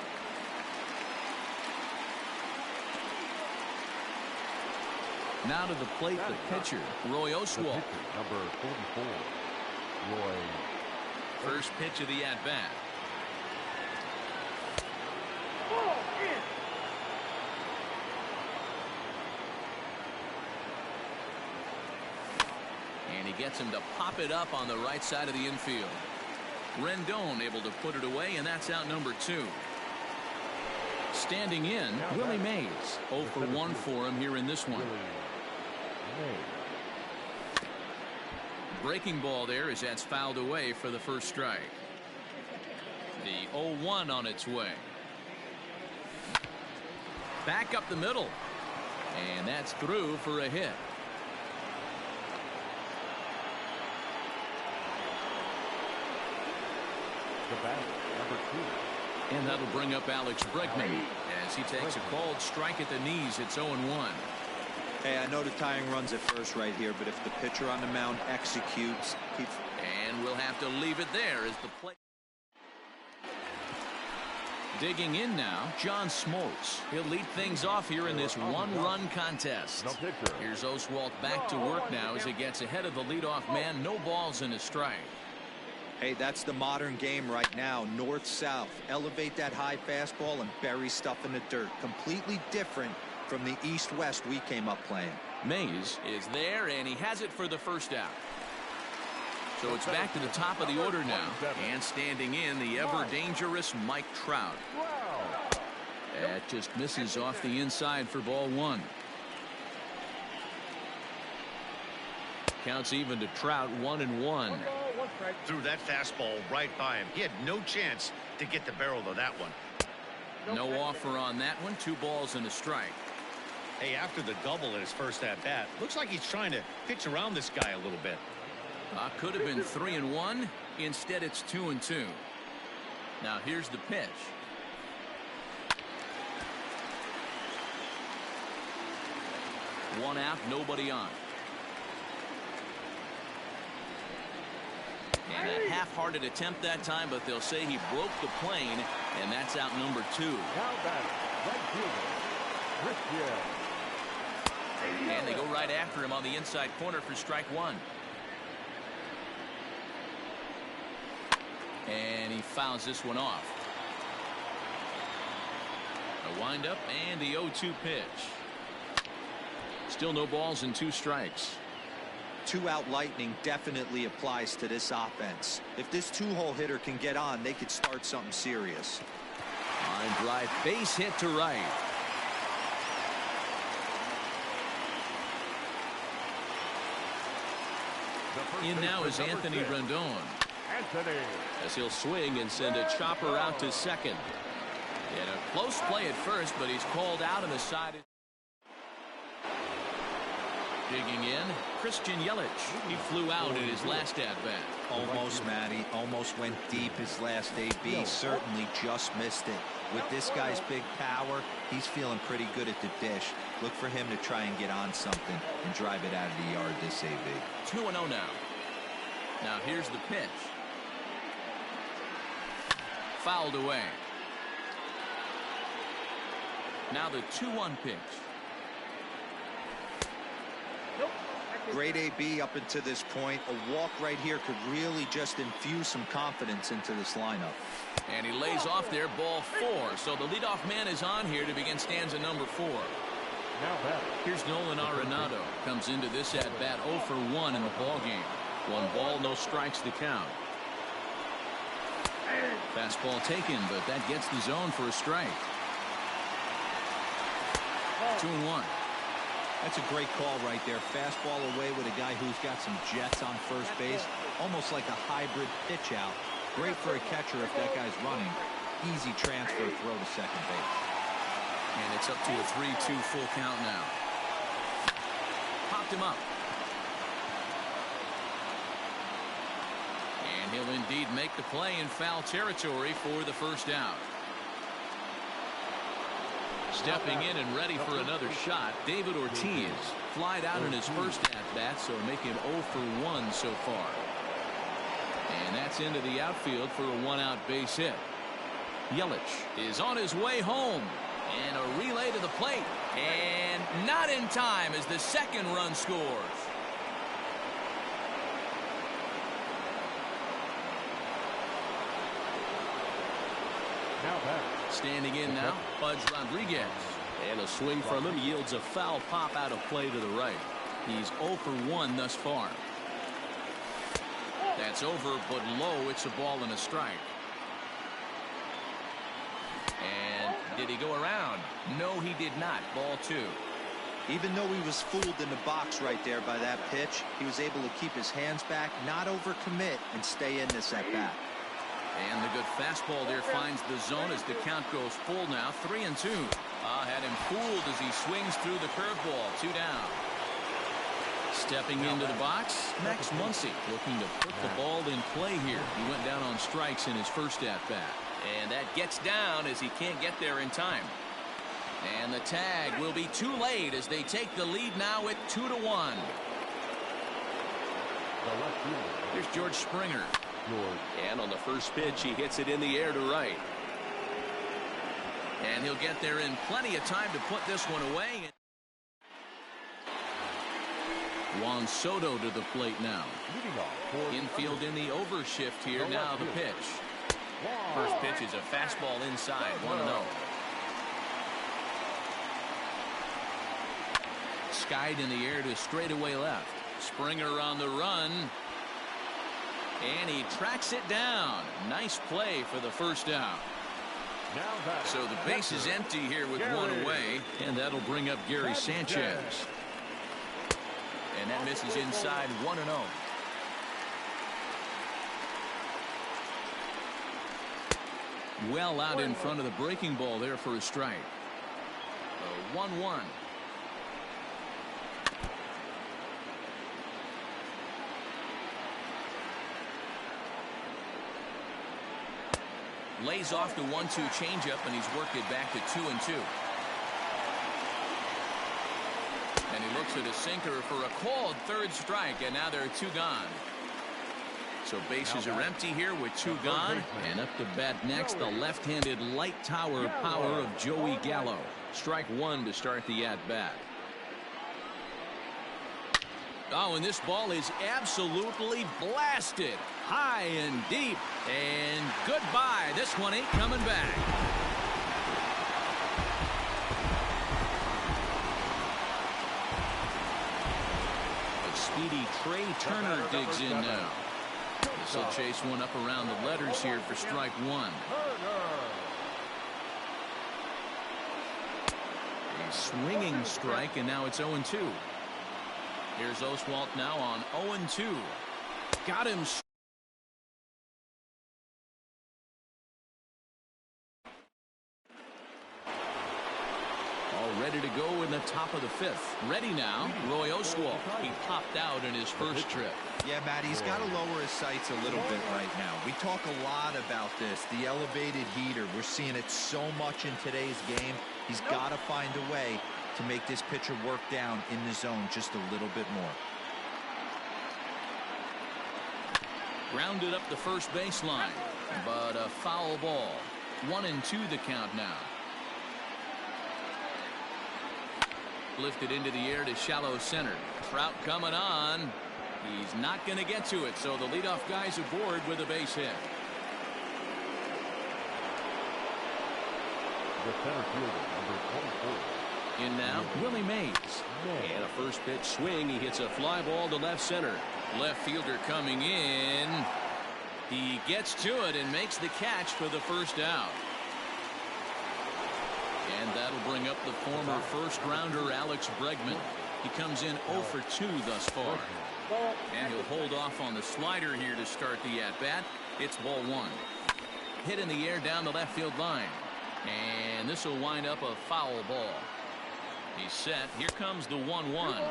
Now to the plate, the pitcher, Roy Oswalt. Number 44, Roy. First pitch of the at-bat. And he gets him to pop it up on the right side of the infield. Rendon able to put it away, and that's out number 2. Standing in, Willie Mays. 0 for 1 for him here in this one. Breaking ball there as that's fouled away for the first strike. The 0-1 on its way. Back up the middle. And that's through for a hit. The batter, number 2. And that'll bring up Alex Bregman as he takes a called strike at the knees. It's 0-1. Hey, I know the tying run's at first right here, but if the pitcher on the mound executes, and we'll have to leave it there as the play. Digging in now, John Smoltz. He'll lead things off here in this 1-run contest. Here's Oswalt back to work now as he gets ahead of the leadoff man. No balls in his strike. hey, that's the modern game right now. North-south. Elevate that high fastball and bury stuff in the dirt. Completely different from the east-west we came up playing. Mays is there, and he has it for the first out. So it's back to the top of the order now. And standing in, the ever-dangerous Mike Trout. That just misses off the inside for ball one. Counts even to Trout, 1-1. Threw that fastball right by him. He had no chance to get the barrel of that one. No offer on that one. 2 balls and a strike. Hey, after the double in his first at-bat, looks like he's trying to pitch around this guy a little bit. Could have been 3-1. Instead, it's 2-2. Now here's the pitch. One out, nobody on. And a half-hearted attempt that time, but they'll say he broke the plane, and that's out number 2. And they go right after him on the inside corner for strike 1. And he fouls this one off. A windup and the 0-2 pitch. Still no balls and 2 strikes. 2-out lightning definitely applies to this offense. If this 2-hole hitter can get on, they could start something serious. Line drive, base hit to right. In now is Anthony Rendon. As he'll swing and send a chopper out to second. And a close play at first, but he's called out on the side. Digging in, Christian Yelich. He flew out in his last at-bat. Almost, Matty. Almost went deep his last AB. Certainly just missed it. With this guy's big power, he's feeling pretty good at the dish. Look for him to try and get on something and drive it out of the yard this AB. 2-0 now. Now here's the pitch. Fouled away. Now the 2-1 pitch. Great AB up until this point. A walk right here could really just infuse some confidence into this lineup. And he lays off there, ball 4. So the leadoff man is on here to begin stanza number 4. Now batting. Here's Nolan Arenado. Comes into this at bat 0 for 1 in the ball game. 1 ball, no strikes to count. Fastball taken, but that gets the zone for a strike. 2-1. That's a great call right there. Fastball away with a guy who's got some jets on first base. Almost like a hybrid pitch out. Great for a catcher if that guy's running. Easy transfer throw to second base. And it's up to a 3-2 full count now. Popped him up. And he'll indeed make the play in foul territory for the first out. Stepping in and ready for another shot, David Ortiz. Flied out in his first at-bat, so make him 0 for 1 so far. And that's into the outfield for a 1-out base hit. Yelich is on his way home. And a relay to the plate. And not in time as the second run scores. Now batting. Standing in now, Pudge Rodriguez. And a swing from him yields a foul pop out of play to the right. He's 0 for 1 thus far. That's over, but low. It's a ball and a strike. And did he go around? No, he did not. Ball 2. Even though he was fooled in the box right there by that pitch, he was able to keep his hands back, not overcommit, and stay in this at bat. And the good fastball there finds the zone as the count goes full now. 3-2. Had him fooled as he swings through the curveball. 2 down. Stepping into the box, Max Muncy looking to put the ball in play here. He went down on strikes in his first at-bat. And that gets down as he can't get there in time. And the tag will be too late as they take the lead now at 2-1. Here's George Springer. And on the first pitch, he hits it in the air to right. And he'll get there in plenty of time to put this one away. Juan Soto to the plate now. Infield in the overshift here. Now the pitch. First pitch is a fastball inside. 1-0. Skied in the air to straightaway left. Springer on the run. And he tracks it down. Nice play for the first out. So the base is empty here with 1 away. And that'll bring up Gary Sanchez. And that misses inside. 1-0. Well out in front of the breaking ball there for a strike. 1-1. Lays off the 1-2 changeup, and he's worked it back to 2-2. And he looks at a sinker for a called third strike, and now there are 2 gone. So bases are empty here with 2 gone. And up to bat next, the left-handed light tower power of Joey Gallo. Strike 1 to start the at-bat. Oh, and this ball is absolutely blasted. High and deep. And goodbye. This one ain't coming back. But speedy Trey Turner digs in now. This will chase one up around the letters here for strike 1. A swinging strike, and now it's 0-2. Here's Oswalt now on 0-2. Got him. All ready to go in the top of the 5th. Ready now, Roy Oswalt. He popped out in his first trip. Yeah, Matt, he's got to lower his sights a little bit right now. We talk a lot about this, the elevated heater. We're seeing it so much in today's game. He's got to find a way to make this pitcher work down in the zone just a little bit more. Grounded up the first baseline, but a foul ball. 1-2 the count now. Lifted into the air to shallow center. Trout coming on. He's not going to get to it, so the leadoff guy's aboard with a base hit. The center fielder, number 24. In now, Willie Mays. And a first pitch swing. He hits a fly ball to left center. Left fielder coming in. He gets to it and makes the catch for the first out. And that'll bring up the former first-rounder Alex Bregman. He comes in 0 for 2 thus far. And he'll hold off on the slider here to start the at-bat. It's ball 1. Hit in the air down the left field line. And this will wind up a foul ball. He's set. Here comes the 1-1.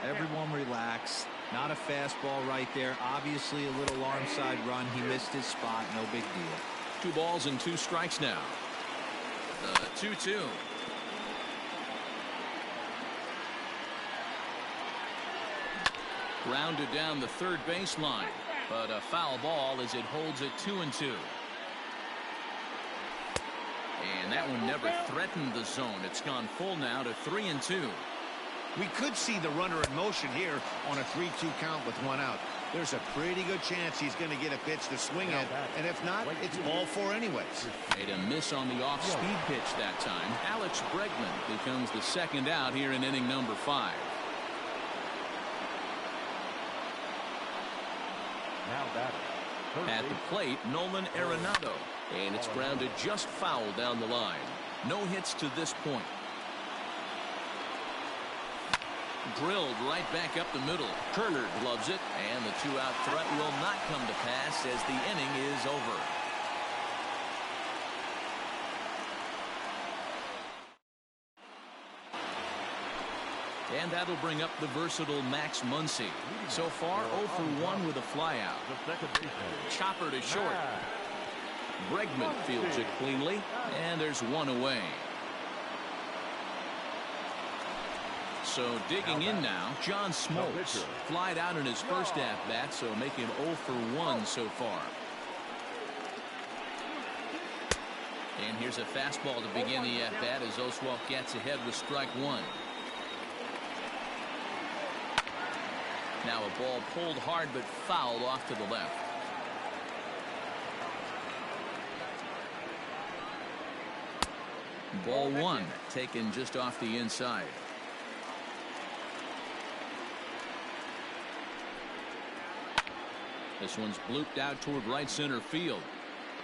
Everyone relax. Not a fastball right there. Obviously a little arm side run. He missed his spot. No big deal. 2 balls and 2 strikes now. The 2-2. Grounded down the third baseline, but a foul ball as it holds it 2-2. And that one never threatened the zone. It's gone full now to 3-2. We could see the runner in motion here on a 3-2 count with 1 out. There's a pretty good chance he's going to get a pitch to swing at, and if not, it's ball 4 anyways. Made a miss on the off-speed pitch that time. Alex Bregman becomes the second out here in inning number 5. Now batting. At the plate, Nolan Arenado. And it's grounded just foul down the line. No hits to this point. Drilled right back up the middle. Turner gloves it, and the 2-out threat will not come to pass as the inning is over. And that'll bring up the versatile Max Muncy. So far, 0 for 1 with a flyout. The second baseman. Chopper to short. Bregman fields it cleanly, and there's 1 away. So digging in now, John Smoltz. Flied out in his first at-bat, so make him 0 for 1 so far. And here's a fastball to begin the at-bat as Oswalt gets ahead with strike 1. Now a ball pulled hard but fouled off to the left. Ball 1 taken just off the inside. This one's blooped out toward right center field.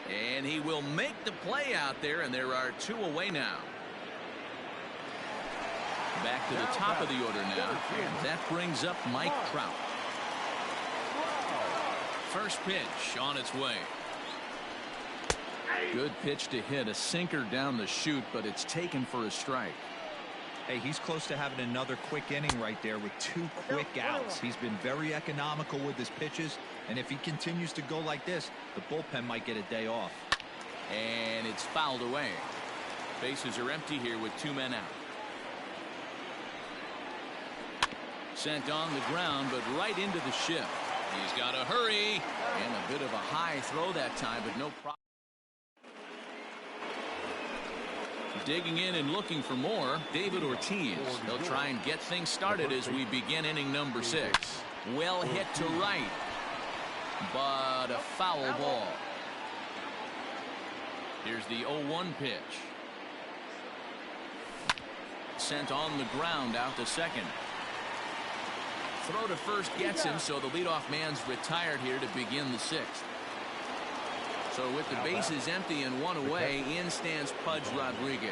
And he will make the play out there, and there are 2 away now. Back to the top of the order now, and that brings up Mike Trout. First pitch on its way. Good pitch to hit, a sinker down the chute, but it's taken for a strike. Hey, he's close to having another quick inning right there with 2 quick outs. He's been very economical with his pitches, and if he continues to go like this, the bullpen might get a day off. And it's fouled away. Bases are empty here with 2 men out. Sent on the ground, but right into the shift. He's got to hurry, and a bit of a high throw that time, but no problem. Digging in and looking for more, David Ortiz. They'll try and get things started as we begin inning number 6. Well hit to right, but a foul ball. Here's the 0-1 pitch. Sent on the ground out to second. Throw to first gets him, so the leadoff man's retired here to begin the 6th. So with the bases empty and 1 away, in stands Pudge Rodriguez.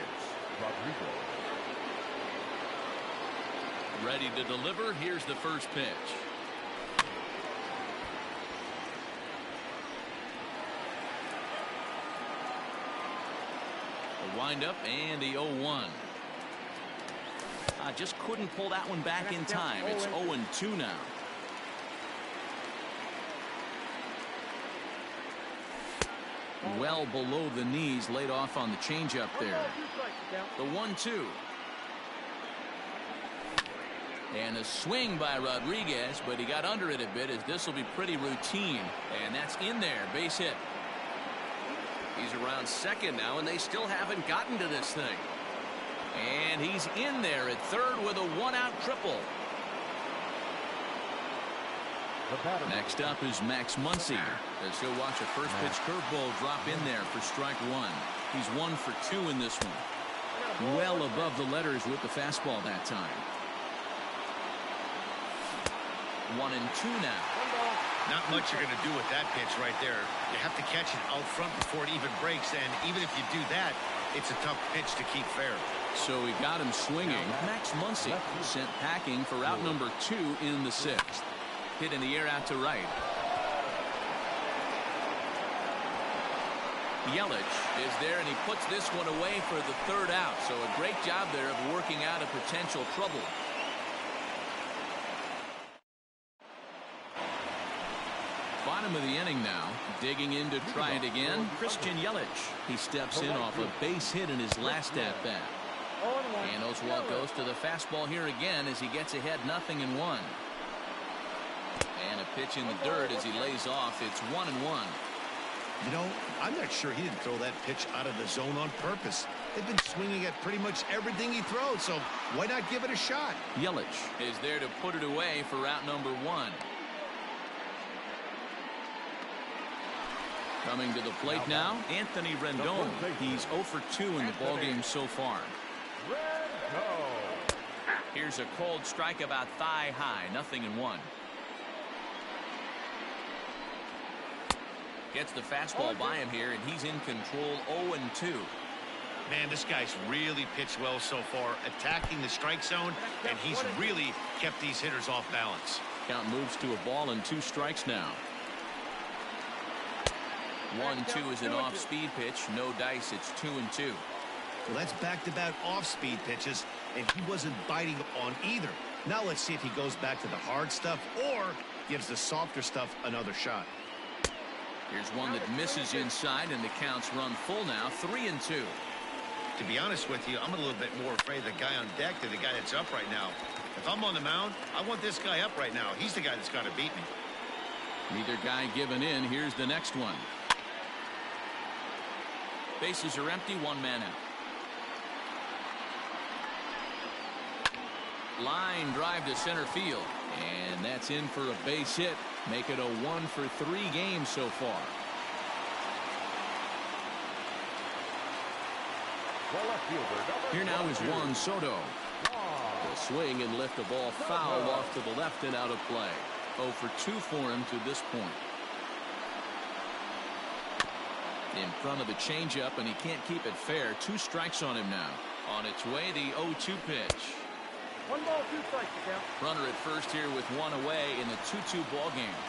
Ready to deliver. Here's the first pitch. A windup and the 0-1. Just couldn't pull that one back in time. It's 0-2 now. Well below the knees, laid off on the changeup there. The 1-2. And a swing by Rodriguez, but he got under it a bit as this will be pretty routine. And that's in there, base hit. He's around second now, and they still haven't gotten to this thing. And he's in there at third with a one-out triple. Next up is Max Muncy, as he'll watch a first pitch curveball drop in there for strike one. He's 1 for 2 in this one. Well above the letters with the fastball that time. 1-2 now. Not much you're going to do with that pitch right there. You have to catch it out front before it even breaks, and even if you do that, it's a tough pitch to keep fair. So he got him swinging. Max Muncy sent packing for out number 2 in the 6th. Hit in the air out to right. Yelich is there, and he puts this one away for the 3rd out. So a great job there of working out a potential trouble. Bottom of the inning now. Digging in to try it again. Christian Yelich. He steps in off a base hit in his last at-bat. And Oswalt goes to the fastball here again as he gets ahead 0-1. And a pitch in the dirt as he lays off. It's 1-1. You know, I'm not sure he didn't throw that pitch out of the zone on purpose. They've been swinging at pretty much everything he throws, so why not give it a shot? Yelich is there to put it away for out number 1. Coming to the plate now, Anthony Rendon. He's 0 for 2 in the ballgame so far. Here's a cold strike about thigh high, 0-1. Gets the fastball by him here, and he's in control. 0-2. Man, this guy's really pitched well so far, attacking the strike zone, and he's really kept these hitters off balance. Count moves to a ball and 2 strikes now. 1-2 is an off-speed pitch. No dice. It's 2-2. Well, that's back-to-back off-speed pitches, and he wasn't biting on either. Now let's see if he goes back to the hard stuff or gives the softer stuff another shot. Here's one that misses inside, and the count's run full now. 3-2. To be honest with you, I'm a little bit more afraid of the guy on deck than the guy that's up right now. If I'm on the mound, I want this guy up right now. He's the guy that's got to beat me. Neither guy giving in. Here's the next one. Bases are empty. 1 man out. Line drive to center field, and that's in for a base hit. Make it a 1 for 3 games so far. Here now is Juan Soto. He'll swing and lift a ball foul off to the left and out of play. 0 for 2 for him to this point. In front of the changeup, and he can't keep it fair. 2 strikes on him now. On its way, the 0-2 pitch. 1 ball, 2 strikes, count. Runner at first here with 1 away in the 2-2 ball game.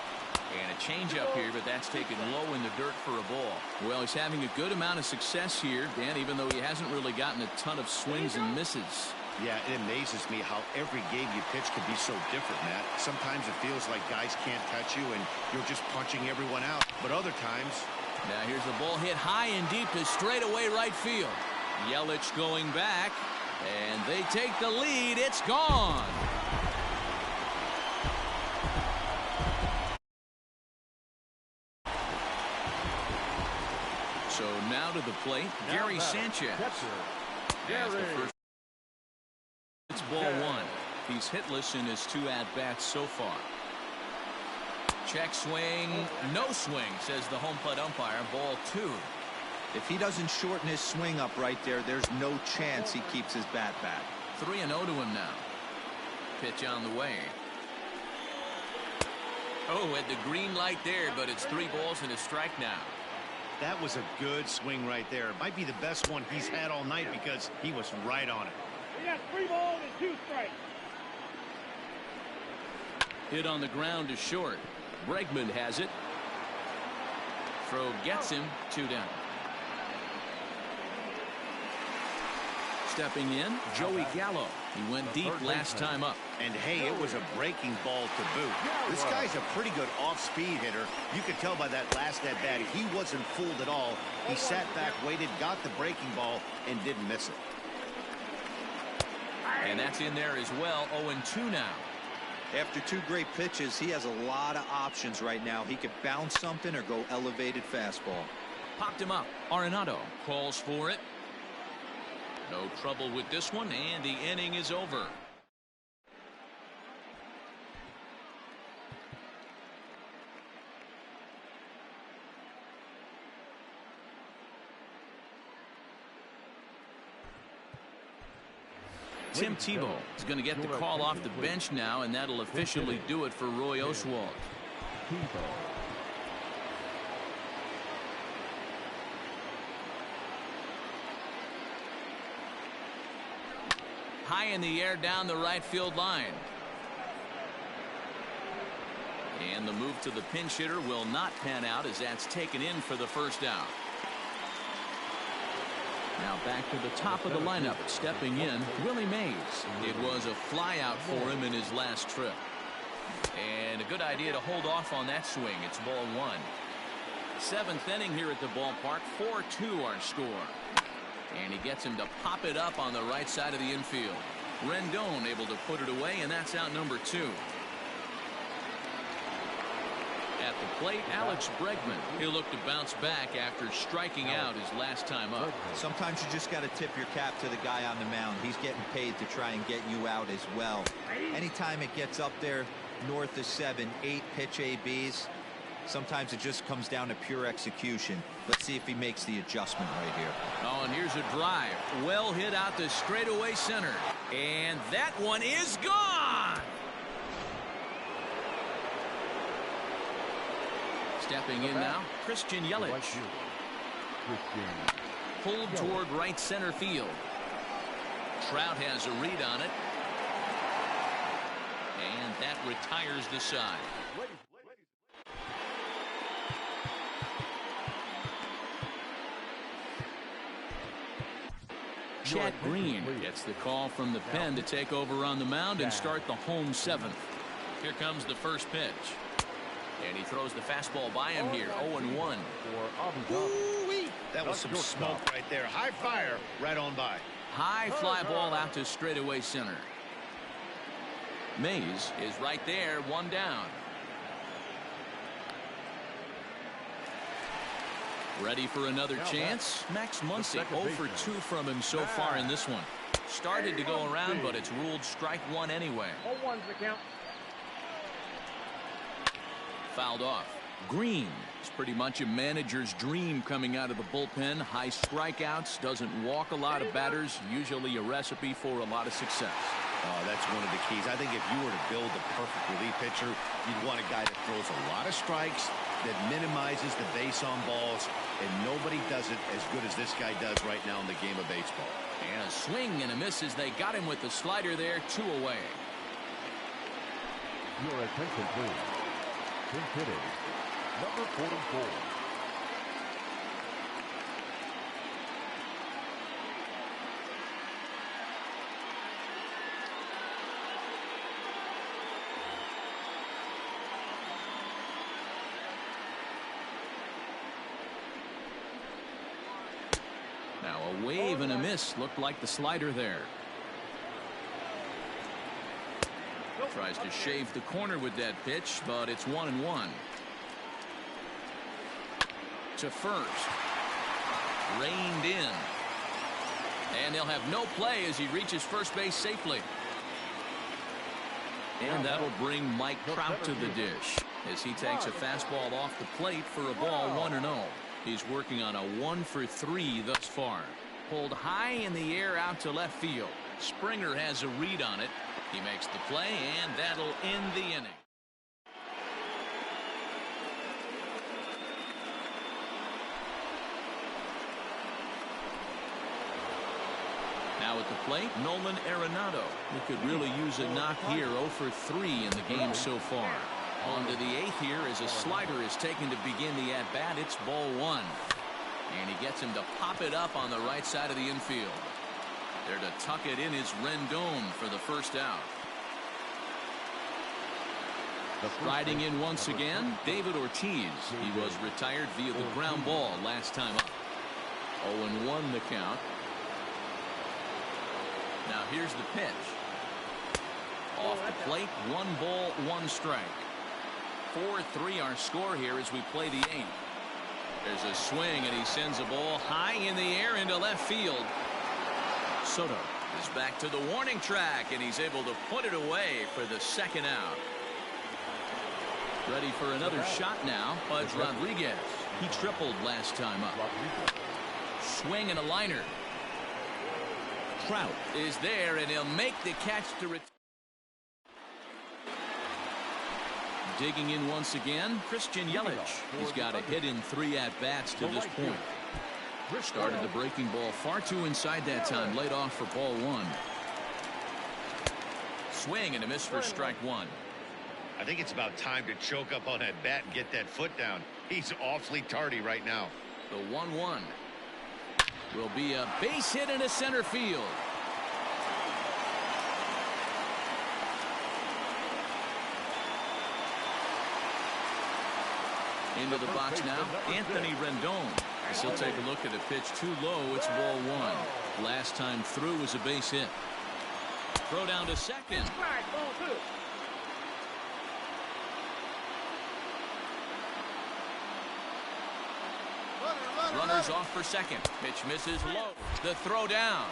And a changeup here, but that's taken low in the dirt for a ball. Well, he's having a good amount of success here, Dan, even though he hasn't really gotten a ton of swings and misses. Yeah, it amazes me how every game you pitch can be so different, Matt. Sometimes it feels like guys can't touch you and you're just punching everyone out. But other times... Now here's the ball hit high and deep to straightaway right field. Yelich going back, and they take the lead. It's gone. So now to the plate, Gary Sanchez. As the first, it's ball 1. He's hitless in his 2 at-bats so far. Check swing, no swing, says the home plate umpire. Ball 2. If he doesn't shorten his swing up right there, there's no chance he keeps his bat back. 3-0 to him now. Pitch on the way. Oh, had the green light there, but it's 3 balls and a strike now. That was a good swing right there. It might be the best one he's had all night because he was right on it. We got 3 balls and 2 strikes. Hit on the ground to short. Bregman has it. Throw gets him. 2 down. Stepping in, Joey Gallo. He went deep last time up. And hey, it was a breaking ball to boot. This guy's a pretty good off-speed hitter. You could tell by that last at-bat he wasn't fooled at all. He sat back, waited, got the breaking ball, and didn't miss it. And that's in there as well. 0-2 now. After 2 great pitches, he has a lot of options right now. He could bounce something or go elevated fastball. Popped him up. Arenado calls for it. No trouble with this one, and the inning is over. Tim Tebow is going to get the call off the bench now, and that'll officially do it for Roy Oswalt. High in the air down the right field line. And the move to the pinch hitter will not pan out as that's taken in for the first out. Now back to the top of the lineup, stepping in, Willie Mays. It was a flyout for him in his last trip. And a good idea to hold off on that swing. It's ball one. Seventh inning here at the ballpark, 4-2 our score. And he gets him to pop it up on the right side of the infield. Rendon able to put it away, and that's out number 2. At the plate, Alex Bregman. He'll look to bounce back after striking out his last time up. Sometimes you just got to tip your cap to the guy on the mound. He's getting paid to try and get you out as well. Anytime it gets up there north of 7, 8 pitch ABs, sometimes it just comes down to pure execution. Let's see if he makes the adjustment right here. Oh, and here's a drive. Well hit out to straightaway center. And that one is gone. Stepping in now, Christian Yelich. Pulled toward right center field. Trout has a read on it. And that retires the side. Chad Green gets the call from the pen to take over on the mound and start the home 7th. Here comes the first pitch. And he throws the fastball by him here, 0-1. Ooh-wee. That was some smoke right there. High fire right on by. High fly ball out to straightaway center. Mays is right there, 1 down. Ready for another chance? Max Muncy, 0 for 2 from him so far in this one. Started to go around, but it's ruled strike 1 anyway. 0-1's the count. Fouled off. Green is pretty much a manager's dream coming out of the bullpen. High strikeouts, doesn't walk a lot of batters, usually a recipe for a lot of success. That's one of the keys. I think if you were to build the perfect relief pitcher, you'd want a guy that throws a lot of strikes, that minimizes the base on balls, and nobody does it as good as this guy does right now in the game of baseball. And a swing and a miss as they got him with the slider there, 2 away. Your attention, please. Hitting, number 44. Now a wave and a miss. Looked like the slider there. Tries to shave the corner with that pitch, but it's 1-1. To first. Reined in. And they'll have no play as he reaches first base safely. And that'll bring Mike Trout to the dish as he takes a fastball off the plate for a ball 1-0. He's working on a 1 for 3 thus far. Pulled high in the air out to left field. Springer has a read on it. He makes the play, and that'll end the inning. Now at the plate, Nolan Arenado. He could really use a knock here, 0 for 3 in the game so far. On to the 8th here as a slider is taken to begin the at-bat. It's ball 1. And he gets him to pop it up on the right side of the infield. There to tuck it in is Rendon for the first out. Riding in once again, David Ortiz. He was retired via the ground ball last time up. 0-1 the count. Now here's the pitch. Off the plate, 1 ball, 1 strike. 4-3 our score here as we play the 8th. There's a swing and he sends a ball high in the air into left field. Soto is back to the warning track, and he's able to put it away for the second out. Ready for another shot now. Pudge Rodriguez. He tripled last time up. Swing and a liner. Trout is there, and he'll make the catch to return. Digging in once again, Christian Yelich. He's got a hit in 3 at-bats to this point. Started the breaking ball far too inside that time. Laid off for ball 1. Swing and a miss for strike 1. I think it's about time to choke up on that bat and get that foot down. He's awfully tardy right now. The 1-1 will be a base hit into center field. Into the box now, Anthony Rendon. As he'll take a look at a pitch too low. It's ball 1. Last time through was a base hit. Throw down to second. Runners off for second. Pitch misses low. The throw down.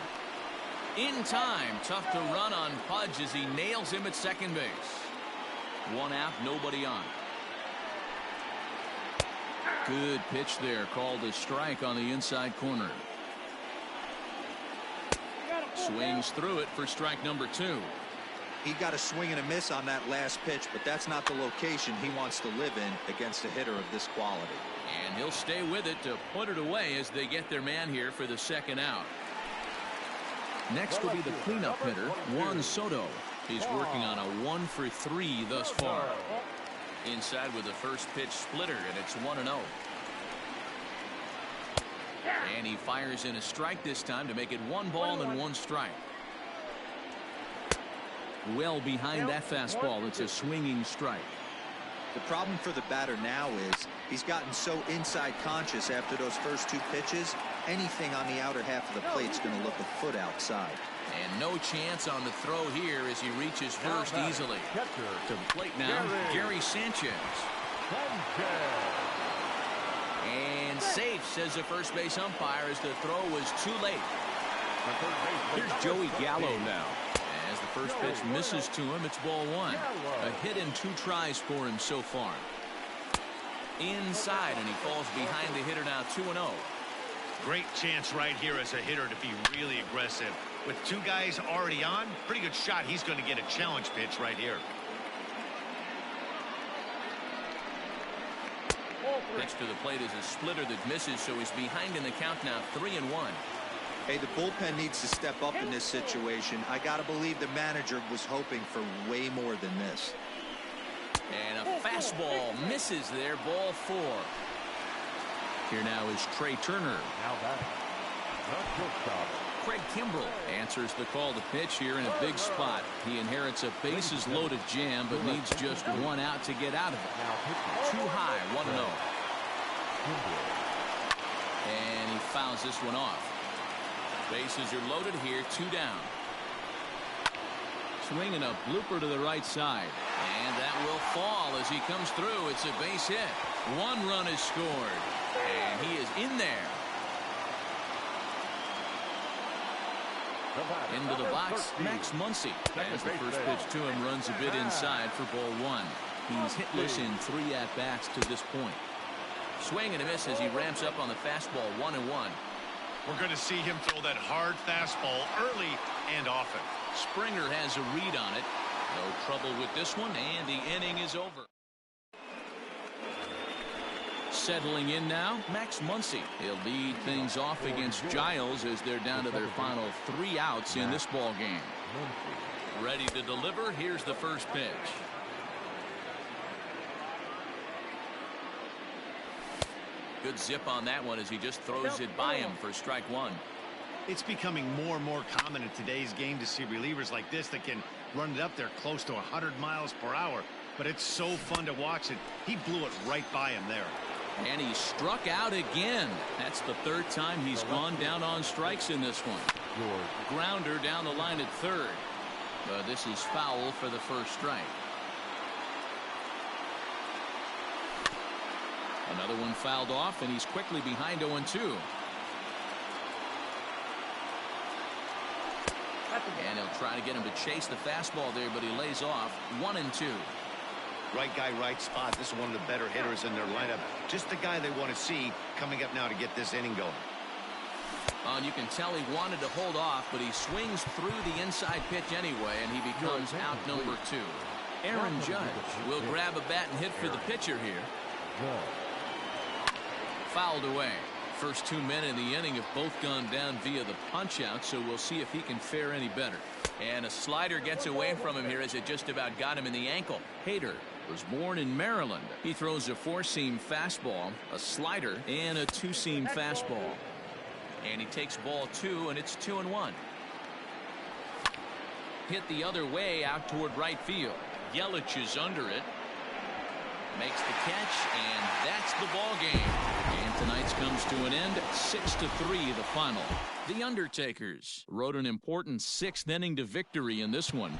In time. Tough to run on Pudge as he nails him at second base. 1 out, nobody on. Good pitch there. Called a strike on the inside corner. Swings through it for strike number 2. He got a swing and a miss on that last pitch, but that's not the location he wants to live in against a hitter of this quality. And he'll stay with it to put it away as they get their man here for the second out. Next will be the cleanup hitter, Juan Soto. He's working on a 1 for 3 thus far. Inside with the first pitch splitter, and it's 1-0. And he fires in a strike this time to make it 1 ball and 1 strike. Well behind that fastball. It's a swinging strike. The problem for the batter now is he's gotten so inside conscious after those first 2 pitches. Anything on the outer half of the plate is going to look a foot outside. And no chance on the throw here as he reaches first easily. To the plate now, Gary Sanchez. And safe, says the first base umpire, as the throw was too late. Here's Joey Gallo now. As the first pitch misses to him, it's ball 1. A hit in 2 tries for him so far. Inside, and he falls behind the hitter now, 2-0. Great chance right here as a hitter to be really aggressive. With 2 guys already on, pretty good shot. He's going to get a challenge pitch right here. Pitch to the plate is a splitter that misses, so he's behind in the count now, 3-1. Hey, the bullpen needs to step up in this situation. I gotta believe the manager was hoping for way more than this. And a fastball misses there, ball 4. Here now is Trey Turner. Now batting, the shortstop, Craig Kimbrell answers the call to pitch here in a big spot. He inherits a bases loaded jam, but needs just 1 out to get out of it. Too high, 1-0. And he fouls this one off. Bases are loaded here, 2 down. Swinging a blooper to the right side. And that will fall as he comes through. It's a base hit. 1 run is scored. And he is in there. Into the box, Max Muncy. As the first pitch to him runs a bit inside for ball 1. He's hitless in 3 at-bats to this point. Swing and a miss as he ramps up on the fastball, 1-1. We're going to see him throw that hard fastball early and often. Springer has a read on it. No trouble with this one, and the inning is over. Settling in now, Max Muncy. He'll lead things off against Giles as they're down to their final 3 outs in this ball game. Ready to deliver. Here's the first pitch. Good zip on that one as he just throws it by him for strike 1. It's becoming more and more common in today's game to see relievers like this that can run it up there close to 100 miles per hour. But it's so fun to watch it. He blew it right by him there. And he struck out again. That's the 3rd time he's gone down on strikes in this one. Grounder down the line at 3rd. But this is foul for the first strike. Another one fouled off, and he's quickly behind 0-2. And he'll try to get him to chase the fastball there, but he lays off 1-2. Right guy, right spot. This is one of the better hitters in their lineup. Just the guy they want to see coming up now to get this inning going. And you can tell he wanted to hold off, but he swings through the inside pitch anyway, and he becomes out number 2. Aaron Judge will grab a bat and hit for the pitcher here. Fouled away. First 2 men in the inning have both gone down via the punch-out, so we'll see if he can fare any better. And a slider gets away from him here as it just about got him in the ankle. Hader was born in Maryland. He throws a 4-seam fastball, a slider, and a 2-seam fastball. And he takes ball 2, and it's 2-1. Hit the other way out toward right field. Yelich is under it. Makes the catch, and that's the ball game. And tonight's comes to an end. 6-3 the final. The Undertakers rode an important 6th inning to victory in this one.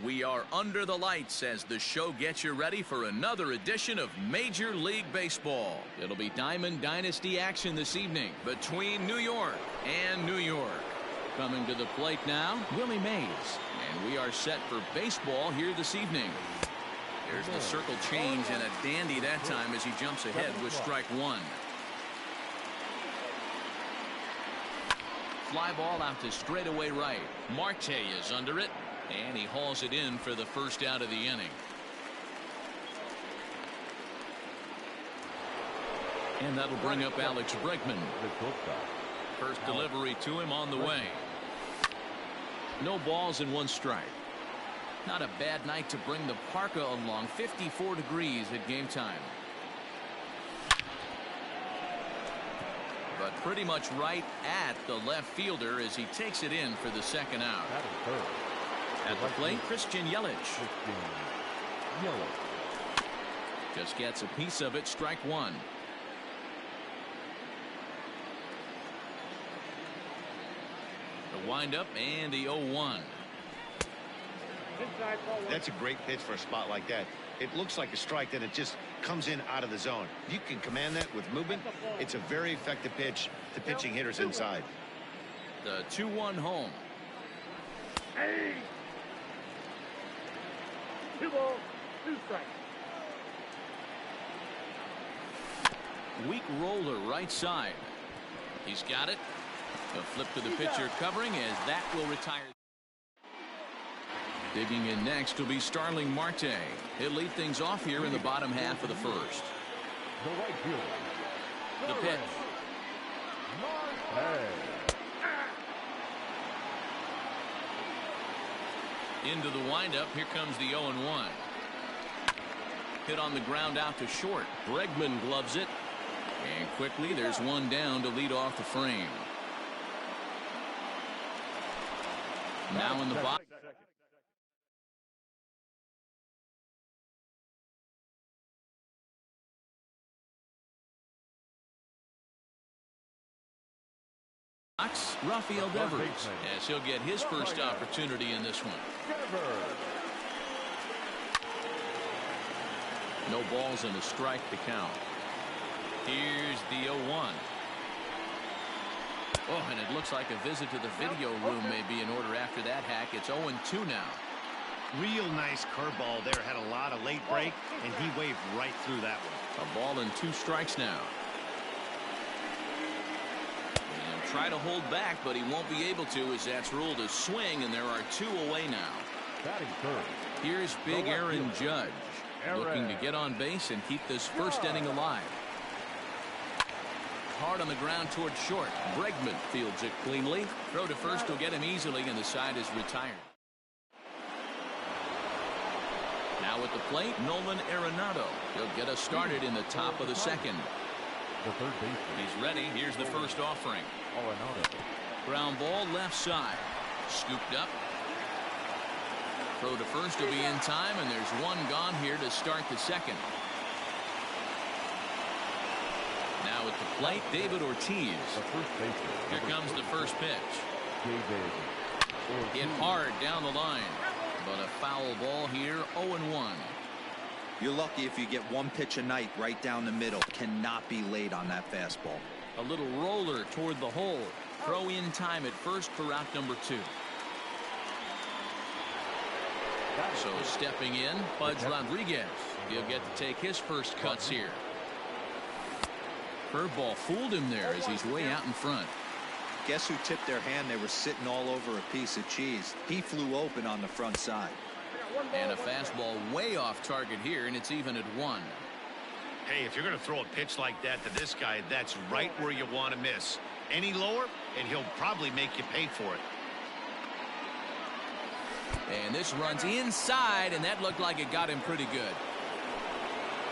We are under the lights as the show gets you ready for another edition of Major League Baseball. It'll be Diamond Dynasty action this evening between New York and New York. Coming to the plate now, Willie Mays. And we are set for baseball here this evening. There's the circle change and a dandy that time as he jumps ahead with strike one. Fly ball out to straightaway right. Marte is under it. And he hauls it in for the first out of the inning. And that'll bring up Alex Bregman. First delivery to him on the way. No balls and one strike. Not a bad night to bring the parka along. 54 degrees at game time. But pretty much right at the left fielder as he takes it in for the second out. At the plate, Christian Yelich. Just gets a piece of it, strike one. The windup and the 0-1. That's a great pitch for a spot like that. It looks like a strike, then it just comes in out of the zone. If you can command that with movement, it's a very effective pitch to pitching hitters inside. The 2-1 home. Hey! 2 balls, 2 strikes. Weak roller right side. He's got it. A flip to the pitcher covering as that will retire. Digging in next will be Starling Marte. He'll lead things off here in the bottom half of the first. The right fielder. The pitch. Into the windup. Here comes the 0-1. Hit on the ground out to short. Bregman gloves it. And quickly there's one down to lead off the frame. Now in the box. Rafael Devers as he'll get his first opportunity in this one. No balls and a strike to count. Here's the 0-1. Oh, and it looks like a visit to the video room may be in order after that hack. It's 0-2 now. Real nice curveball there. Had a lot of late break, and he waved right through that one. A ball and 2 strikes now. Try to hold back, but he won't be able to as that's ruled a swing, and there are 2 away now. Batting third. Here's big Aaron Judge looking to get on base and keep this first inning alive. Hard on the ground toward short. Bregman fields it cleanly. Throw to first will get him easily, and the side is retired. Now at the plate, Nolan Arenado. He'll get us started in the top of the second. The third baseman. He's ready. Here's the first offering. Arenado. Ground ball left side. Scooped up. Throw to first will be in time, and there's one gone here to start the second. Now at the plate, David Ortiz. The first baseman. Here comes the first pitch. David Ortiz. Hit hard down the line. But a foul ball here, 0-1. You're lucky if you get one pitch a night right down the middle. Cannot be late on that fastball. A little roller toward the hole. Throw in time at first for out number 2. So stepping in, Pudge Rodriguez. He'll get to take his first cuts here. Curveball fooled him there as he's way out in front. Guess who tipped their hand? They were sitting all over a piece of cheese. He flew open on the front side. And a fastball way off target here, and it's even at 1. Hey, if you're going to throw a pitch like that to this guy, that's right where you want to miss. Any lower, and he'll probably make you pay for it. And this runs inside, and that looked like it got him pretty good.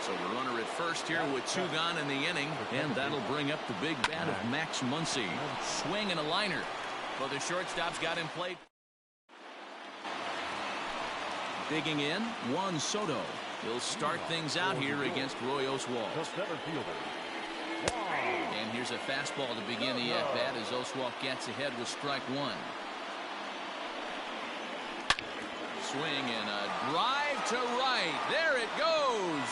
So the runner at first here with 2 gone in the inning, and that'll bring up the big bat of Max Muncy. Swing and a liner. Well, the shortstop's got him played. Digging in, Juan Soto. He'll start things out here against Roy Oswalt. The center fielder. And here's a fastball to begin the at-bat as Oswalt gets ahead with strike 1. swing and a drive to right. There it goes.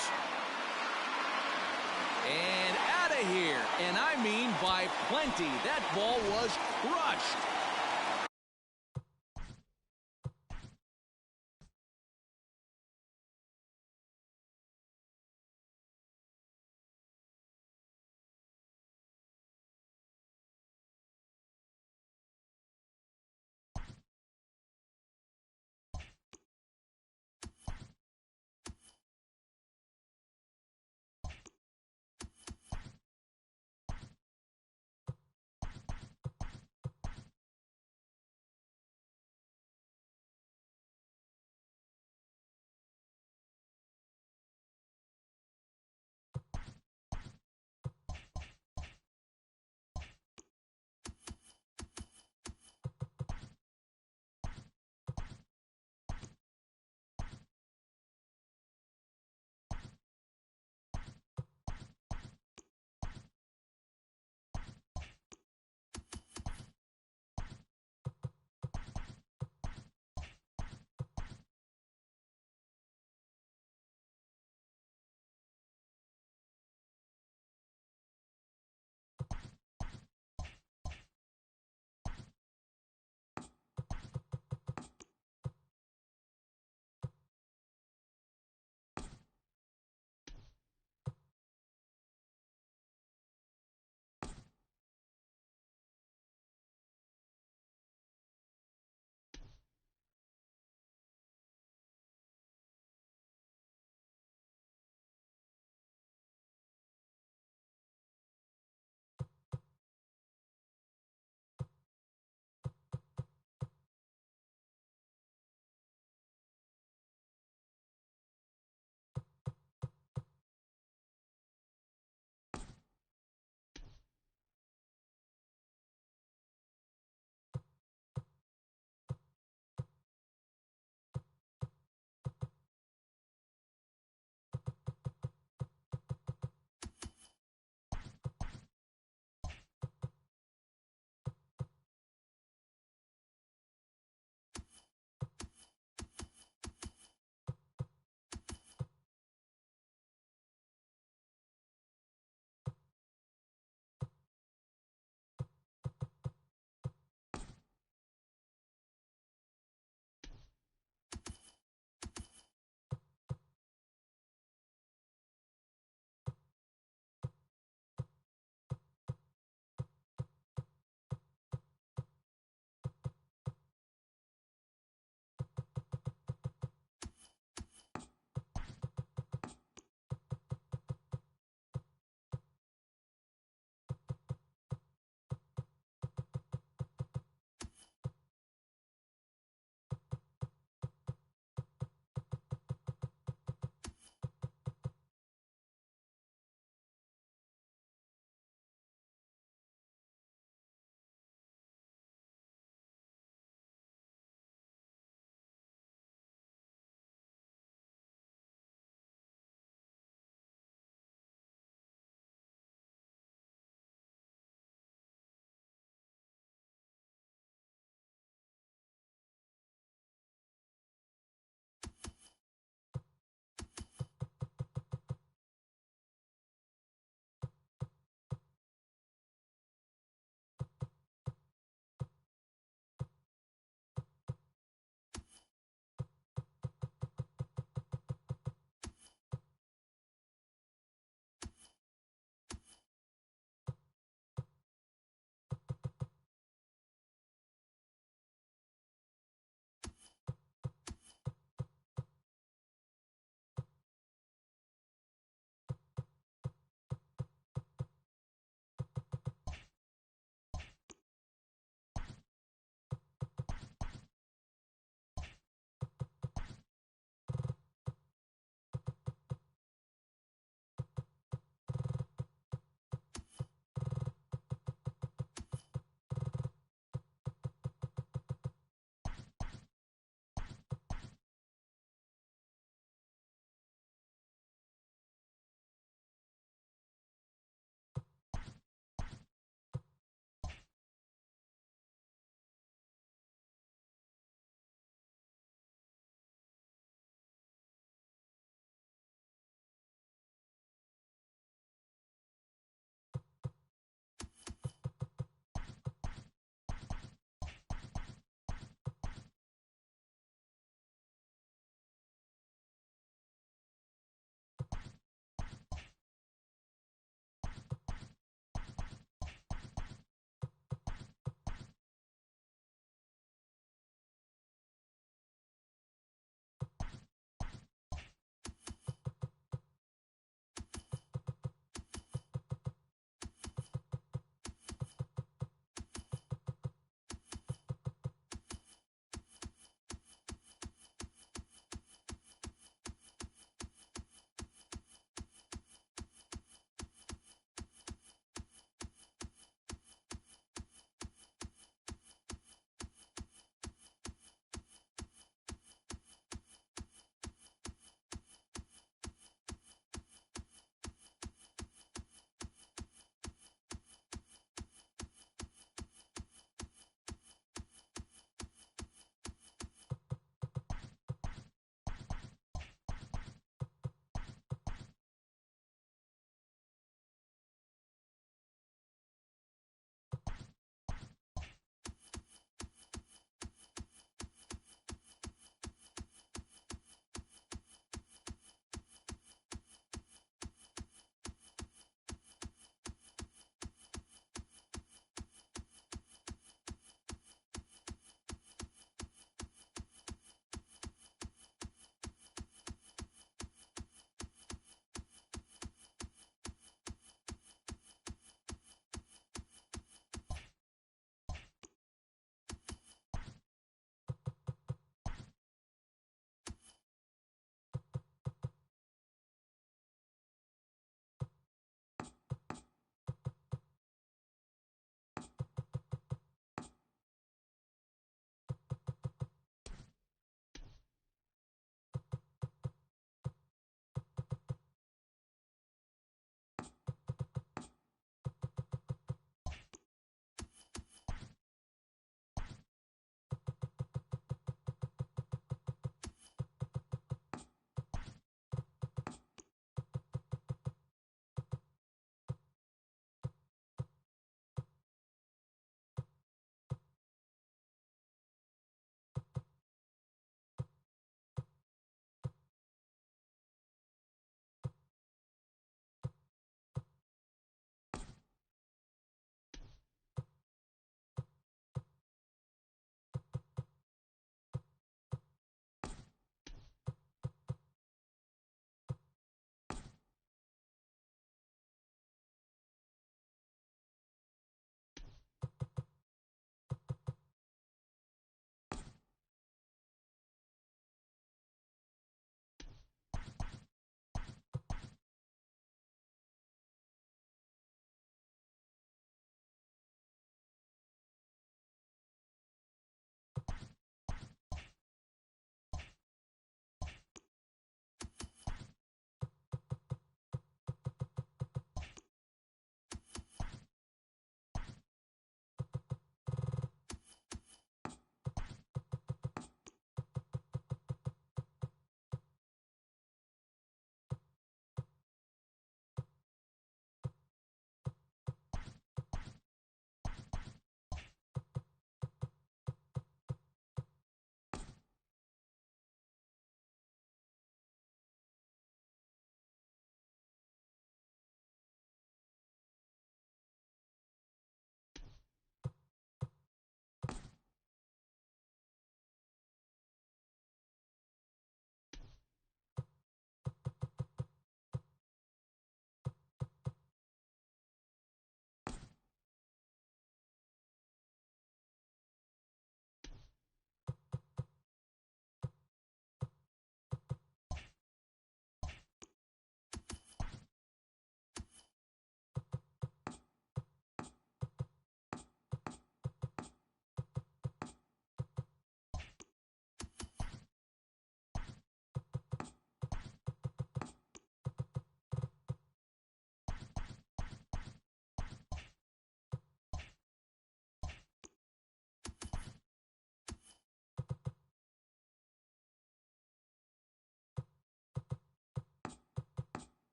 And out of here. And I mean by plenty. That ball was crushed.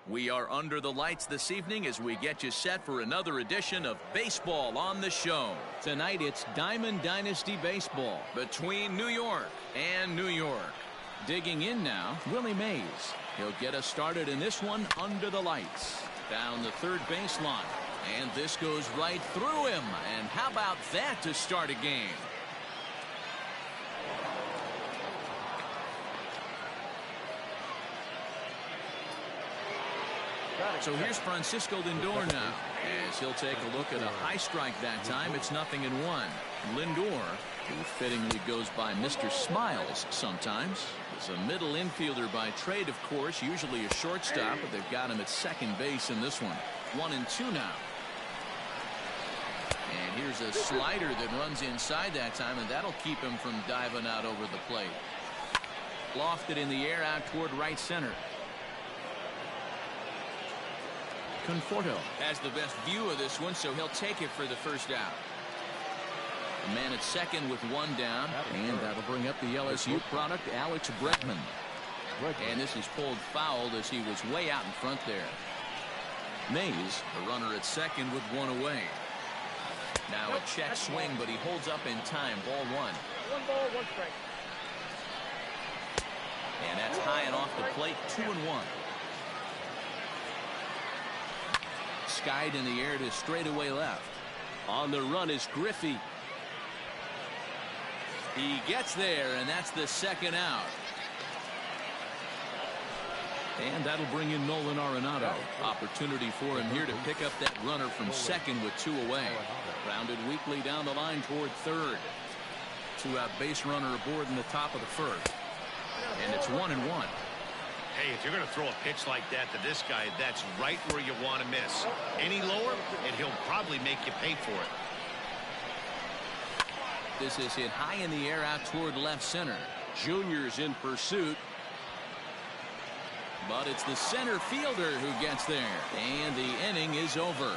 We are under the lights this evening as we get you set for another edition of Baseball on the Show. Tonight it's Diamond Dynasty Baseball between New York and New York. Digging in now, Willie Mays. He'll get us started in this one under the lights. Down the third baseline. And this goes right through him. And how about that to start a game? So here's Francisco Lindor now, as he'll take a look at a high strike that time. It's 0-1. Lindor, who fittingly goes by Mr. Smiles sometimes, is a middle infielder by trade, of course, usually a shortstop, but they've got him at second base in this one. 1-2 now. And here's a slider that runs inside that time, and that'll keep him from diving out over the plate. Lofted in the air out toward right center. Conforto has the best view of this one, so he'll take it for the first out. The man at second with one down, and that'll bring up the LSU product, Alex Bregman. And this is pulled foul as he was way out in front there. Mays, the runner at second with one away. Now a check swing, but he holds up in time. Ball one. 1 ball, 1 strike. And that's high and off the plate. 2-1. Skied in the air to straightaway left. On the run is Griffey. He gets there, and that's the second out. And that'll bring in Nolan Arenado. Opportunity for him here to pick up that runner from second with 2 away. Rounded weakly down the line toward third. 2-out base runner aboard in the top of the first. And it's 1-1. Hey, if you're going to throw a pitch like that to this guy, that's right where you want to miss. Any lower, and he'll probably make you pay for it. This is hit high in the air out toward left center. Junior's in pursuit. But it's the center fielder who gets there. And the inning is over.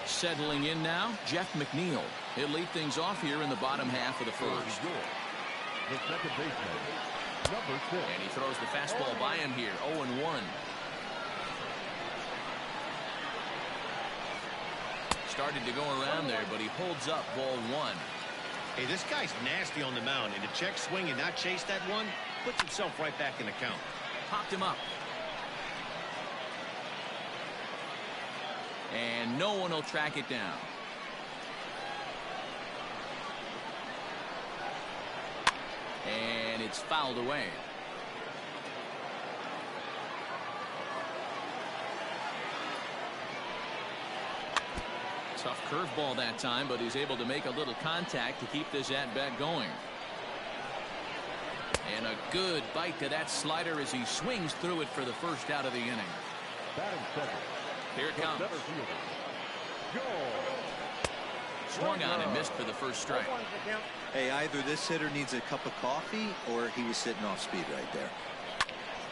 Settling in now, Jeff McNeil. He'll lead things off here in the bottom half of the first. The second baseman, number 6. And he throws the fastball by him here. 0-1. Started to go around there, but he holds up ball one. Hey, this guy's nasty on the mound, and to check swing and not chase that one, puts himself right back in the count. Popped him up. And no one will track it down. And it's fouled away. Tough curveball that time, but he's able to make a little contact to keep this at-bat going. And a good bite to that slider as he swings through it for the first out of the inning. Batting second. Here it comes. Swung on and missed for the first strike. Hey, either this hitter needs a cup of coffee or he was sitting off speed right there.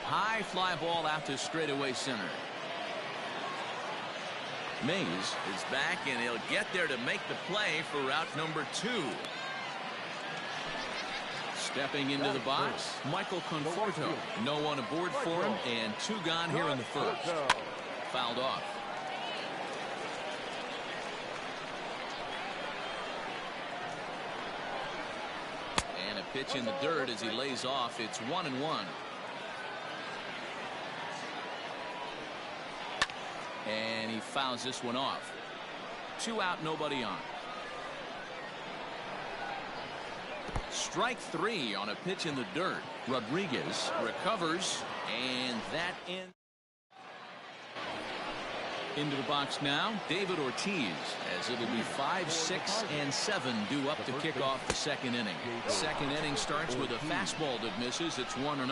High fly ball out to straightaway center. Mays is back, and he'll get there to make the play for route number 2. Stepping into the box, Michael Conforto. No one aboard for him, and 2 gone here in the first. Fouled off. And a pitch in the dirt as he lays off. It's 1-1. And he fouls this one off. 2 out, nobody on. Strike 3 on a pitch in the dirt. Rodriguez recovers, and that ends. Into the box now, David Ortiz, as it'll be 5, 6, and 7 due up to kick off the second inning. Second inning starts with a fastball that misses. It's 1-0.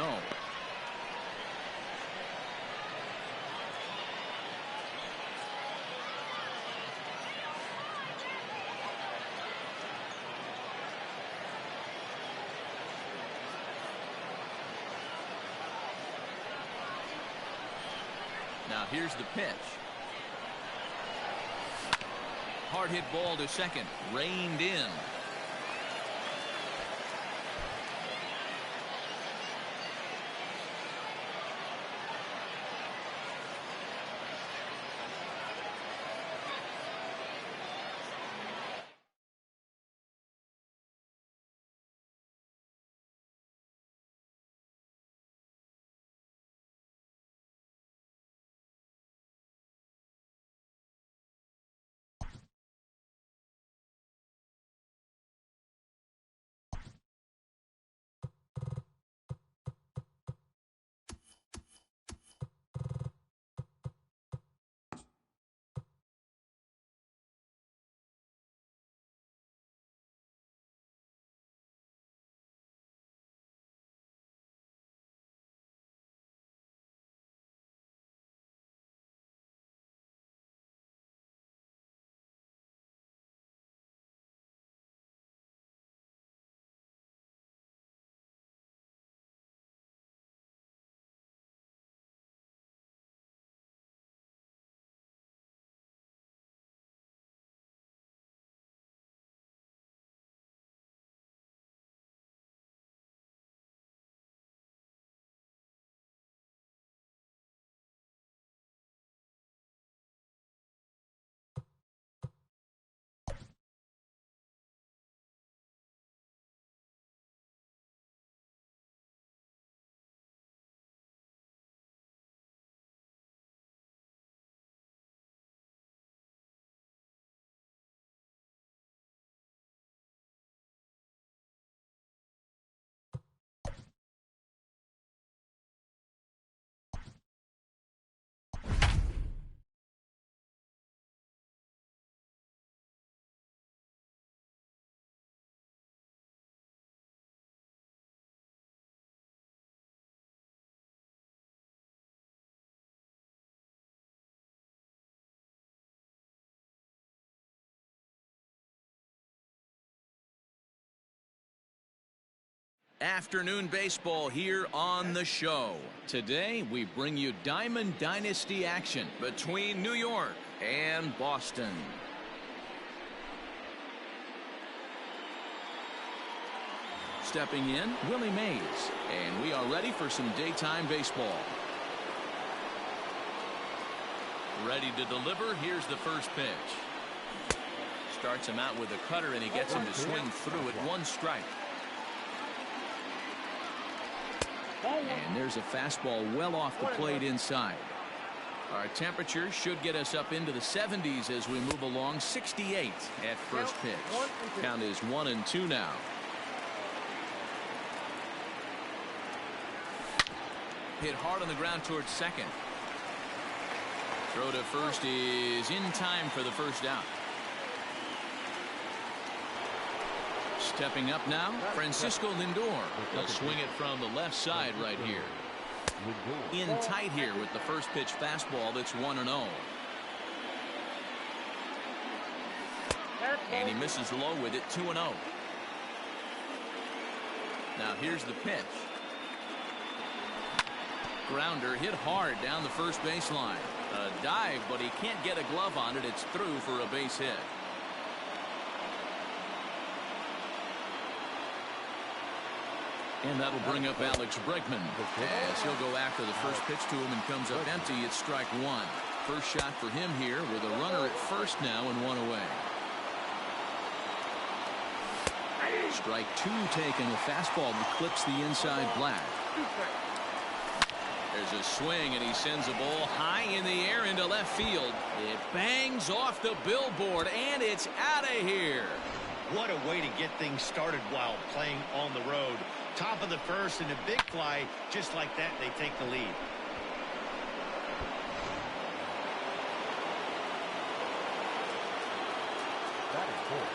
Now here's the pitch. Hard hit ball to second. Reined in. Afternoon baseball here on the show. Today we bring you Diamond Dynasty action between New York and Boston. Stepping in, Willie Mays, and we are ready for some daytime baseball. Ready to deliver. Here's the first pitch. Starts him out with a cutter, and he gets him to swing through it. 1 strike. And there's a fastball well off the plate inside. Our temperature should get us up into the 70s as we move along. 68 at first pitch. Count is 1-2 now. Hit hard on the ground towards second. Throw to first is in time for the first out. Stepping up now, Francisco Lindor. He'll swing it from the left side right here. In tight here with the first pitch fastball that's 1-0. And he misses low with it, 2-0. Now here's the pitch. Grounder hit hard down the first baseline. A dive, but he can't get a glove on it. It's through for a base hit. And that'll bring up Alex Bregman as he'll go after the first pitch to him and comes up empty. It's strike 1. First shot for him here with a runner at first now and 1 away. Strike 2 taken. A fastball that clips the inside black. There's a swing, and he sends a ball high in the air into left field. It bangs off the billboard, and it's out of here. What a way to get things started while playing on the road. Top of the first and a big fly. Just like that, they take the lead. That is four.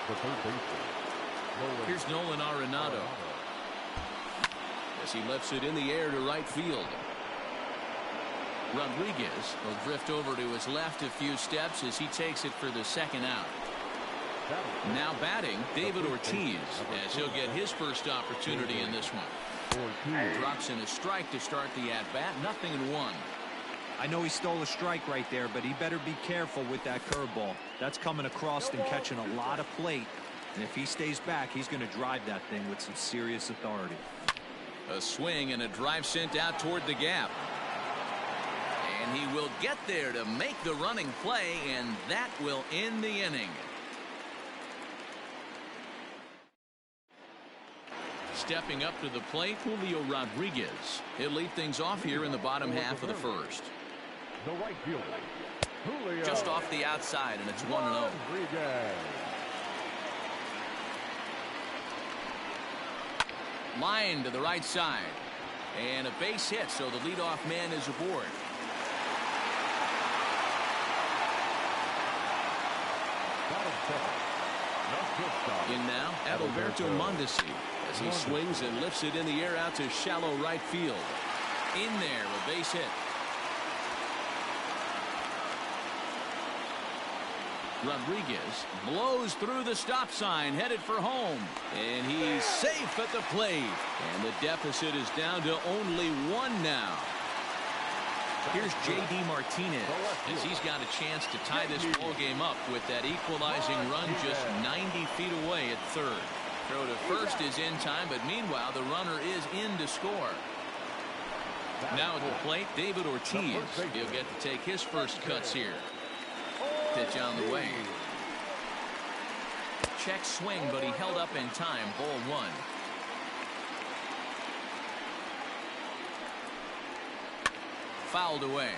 The third baseman. Here's Nolan Arenado as he lifts it in the air to right field. Rodriguez will drift over to his left a few steps as he takes it for the second out. Now batting, David Ortiz, as he'll get his first opportunity in this one. Drops in a strike to start the at-bat. 0-1. I know he stole a strike right there, but he better be careful with that curveball. That's coming across and catching a lot of plate. And if he stays back, he's going to drive that thing with some serious authority. A swing and a drive sent out toward the gap. And he will get there to make the running play, and that will end the inning. Stepping up to the plate, Julio Rodriguez. He'll lead things off here in the bottom half of the first. The right fielder, Julio. Just off the outside, and it's 1-0. Rodriguez. Line to the right side. And a base hit, so the leadoff man is aboard. In now, Adalberto Mondesi as he swings and lifts it in the air out to shallow right field. In there, a base hit. Rodriguez blows through the stop sign, headed for home. And he's safe at the plate. And the deficit is down to only 1 now. Here's J.D. Martinez as he's got a chance to tie this ball game up with that equalizing run just 90 feet away at third. Throw to first is in time, but meanwhile the runner is in to score. Now at the plate, David Ortiz. He'll get to take his first cuts here. Pitch on the way. Check swing, but he held up in time. Ball 1. Fouled away.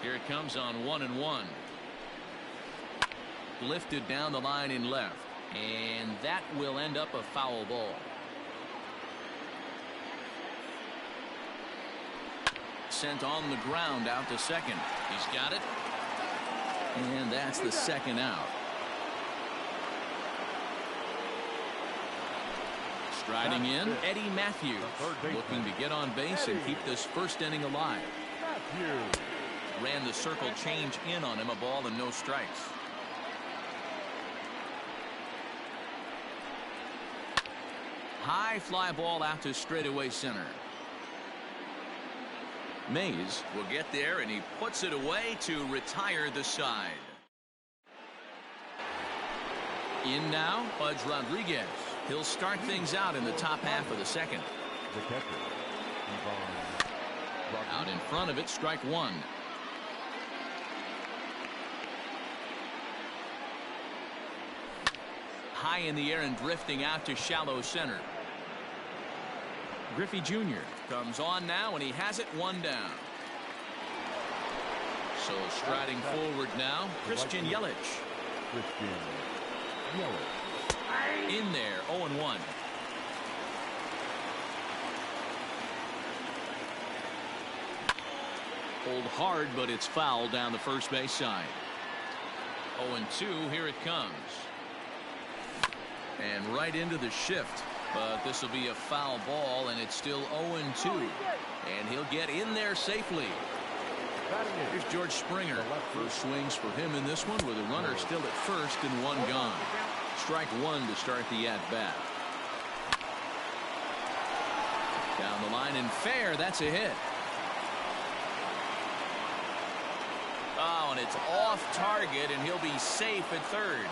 Here it comes on 1-1. Lifted down the line in left, and that will end up a foul ball. Sent on the ground out to second. He's got it, and that's the second out. Striding in, Eddie Matthews, looking to get on base and keep this first inning alive. Ran the circle change in on him, a ball and no strikes. High fly ball out to straightaway center. Mays will get there, and he puts it away to retire the side. In now, Pudge Rodriguez. He'll start things out in the top half of the second. The catcher, Ivan Out in front of it, strike one. High in the air and drifting out to shallow center. Griffey Jr. comes on now, and he has it one down. So striding forward now, Christian Yelich. Christian Yelich. In there, 0-1. Pulled hard, but it's foul down the first base side. 0-2, here it comes. And right into the shift. But this will be a foul ball, and it's still 0-2. And he'll get in there safely. Here's George Springer. First swings for him in this one, with a runner still at first and one gone. Strike one to start the at-bat. Down the line and fair. That's a hit. Oh, and it's off target, and he'll be safe at third.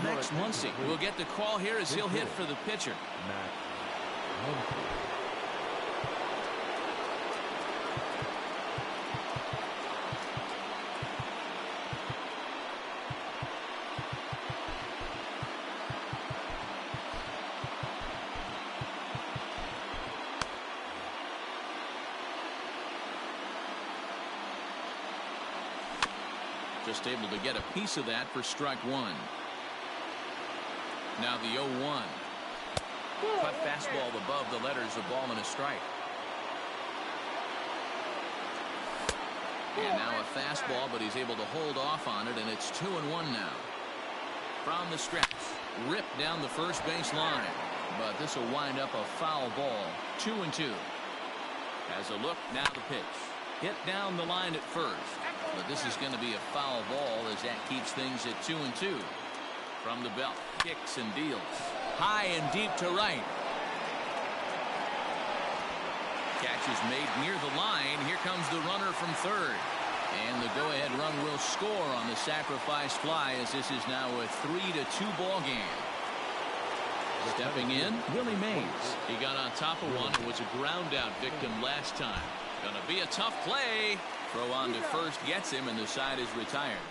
Max Muncy will get the call here as he'll hit for the pitcher. Max Muncy. Just able to get a piece of that for strike one. Now the 0-1. Cut fastball above the letters, a ball and a strike. And now a fastball, but he's able to hold off on it, and it's 2-1 now. From the stretch, ripped down the first base line, but this will wind up a foul ball. 2-2. Has a look, now the pitch. Hit down the line at first, but this is going to be a foul ball as that keeps things at 2-2. From the belt, kicks and deals. High and deep to right. Catch is made near the line. Here comes the runner from third. And the go-ahead run will score on the sacrifice fly, as this is now a 3-2 ball game. Stepping in, Willie Mays. He got on top of one and was a ground-out victim last time. Gonna be a tough play. Throw on to first gets him, and the side is retired.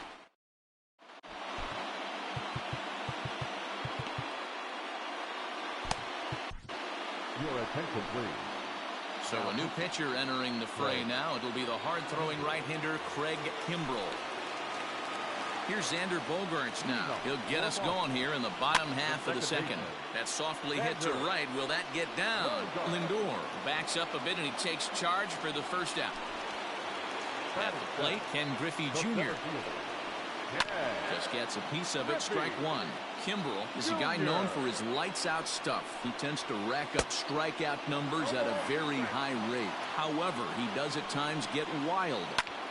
Your attention, please. So a new pitcher entering the fray now. It'll be the hard-throwing right-hander Craig Kimbrell. Here's Xander Bogaerts now. He'll get us going here in the bottom half of the second. That softly hit to right. Will that get down? Lindor backs up a bit, and he takes charge for the first out. At the plate, Ken Griffey Jr. Just gets a piece of it. Strike one. Kimbrell is a guy known for his lights-out stuff. He tends to rack up strikeout numbers at a very high rate. However, he does at times get wild.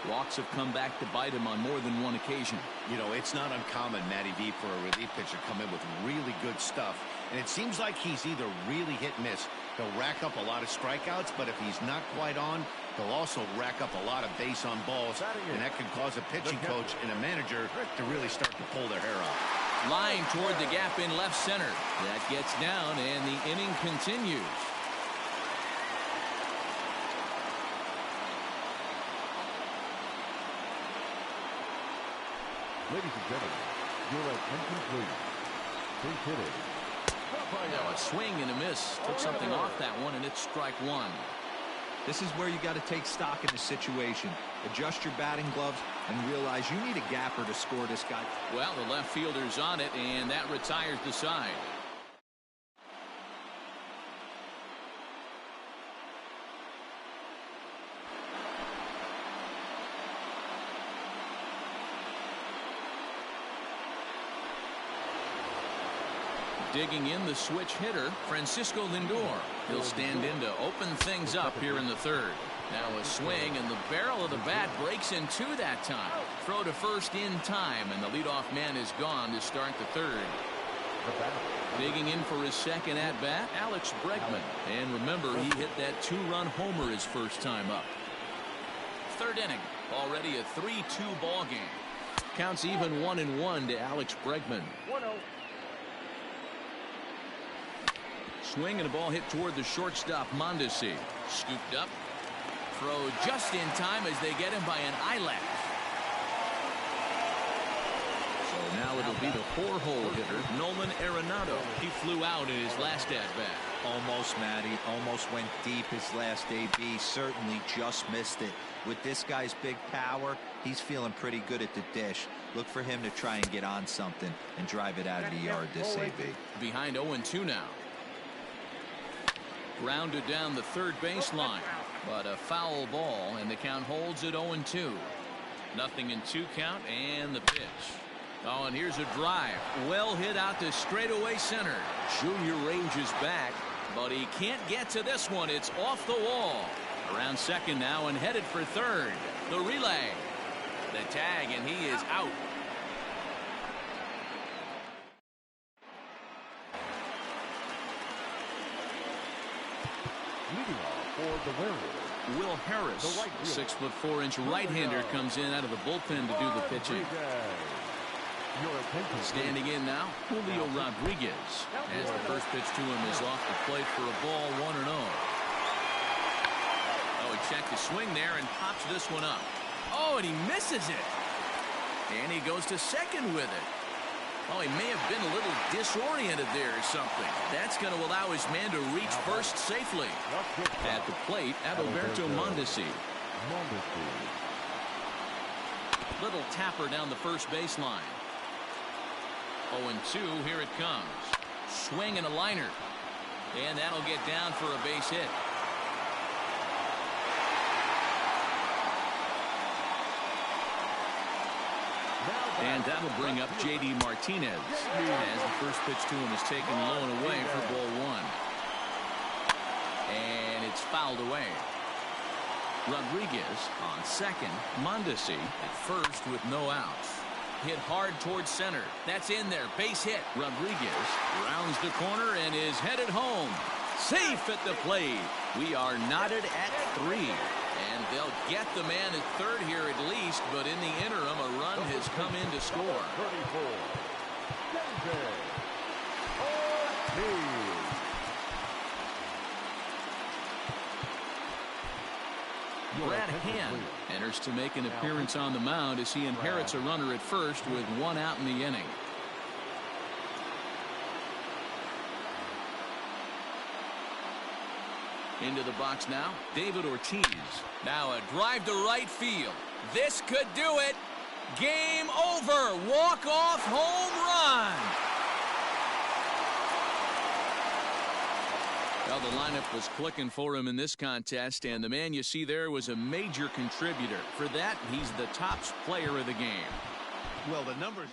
Walks have come back to bite him on more than one occasion. You know, it's not uncommon, Matty V, for a relief pitcher to come in with really good stuff. And it seems like he's either really hit and miss. He'll rack up a lot of strikeouts, but if he's not quite on, he'll also rack up a lot of base on balls. And that can cause a pitching coach and a manager to really start to pull their hair out. Line toward the gap in left center. That gets down, and the inning continues. Ladies and gentlemen, your attention, please. Base hitting. Now a swing and a miss. Took something off that one, and it's strike one. This is where you got to take stock in the situation. Adjust your batting gloves and realize you need a gapper to score this guy. Well, the left fielder's on it, and that retires the side. Digging in the switch hitter, Francisco Lindor. He'll stand in to open things up here in the third. Now a swing, and the barrel of the bat breaks in two that time. Throw to first in time, and the leadoff man is gone to start the third. Digging in for his second at-bat, Alex Bregman. And remember, he hit that two-run homer his first time up. Third inning, already a 3-2 ball game. Counts even 1-1 to Alex Bregman. 1-0. Swing and a ball hit toward the shortstop, Mondesi. Scooped up. Throw just in time as they get him by an eyelash. So now it'll be the four-hole hitter, Nolan Arenado. He flew out in his last at-bat. Almost, Matty. Almost went deep his last AB. Certainly just missed it. With this guy's big power, he's feeling pretty good at the dish. Look for him to try and get on something and drive it out of the yard this AB. Behind 0-2 now. Grounded down the third baseline, but a foul ball, and the count holds at 0-2. Nothing in 2 count, and the pitch. Oh, and here's a drive. Well hit out to straightaway center. Junior ranges back, but he can't get to this one. It's off the wall. Around second now and headed for third. The relay. The tag, and he is out. Leading off for the Mariners, Will Harris, The right fielder. 6'4" right-hander, comes in out of the bullpen to do the pitching. Your attention, Standing in now, Julio Rodriguez, as the first pitch to him is off the plate for a ball, 1-0. Oh, he checked the swing there and pops this one up. Oh, and he misses it. And he goes to second with it. Oh, he may have been a little disoriented there or something. That's going to allow his man to reach first safely. At the plate, Adalberto Mondesi. Little tapper down the first baseline. 0-2, here it comes. Swing and a liner. And that'll get down for a base hit. And that'll bring up J.D. Martinez as the first pitch to him is taken low and away for ball 1. And it's fouled away. Rodriguez on second. Mondesi at first with no outs. Hit hard towards center. That's in there. Base hit. Rodriguez rounds the corner and is headed home. Safe at the plate. We are knotted at 3. And they'll get the man at third here at least, but in the interim, a run has come in to score. 34, Brad Hand enters to make an appearance on the mound as he inherits a runner at first with 1 out in the inning. Into the box now, David Ortiz. Now a drive to right field. This could do it. Game over. Walk-off home run. Well, the lineup was clicking for him in this contest, and the man you see there was a major contributor. For that, he's the top player of the game. Well, the numbers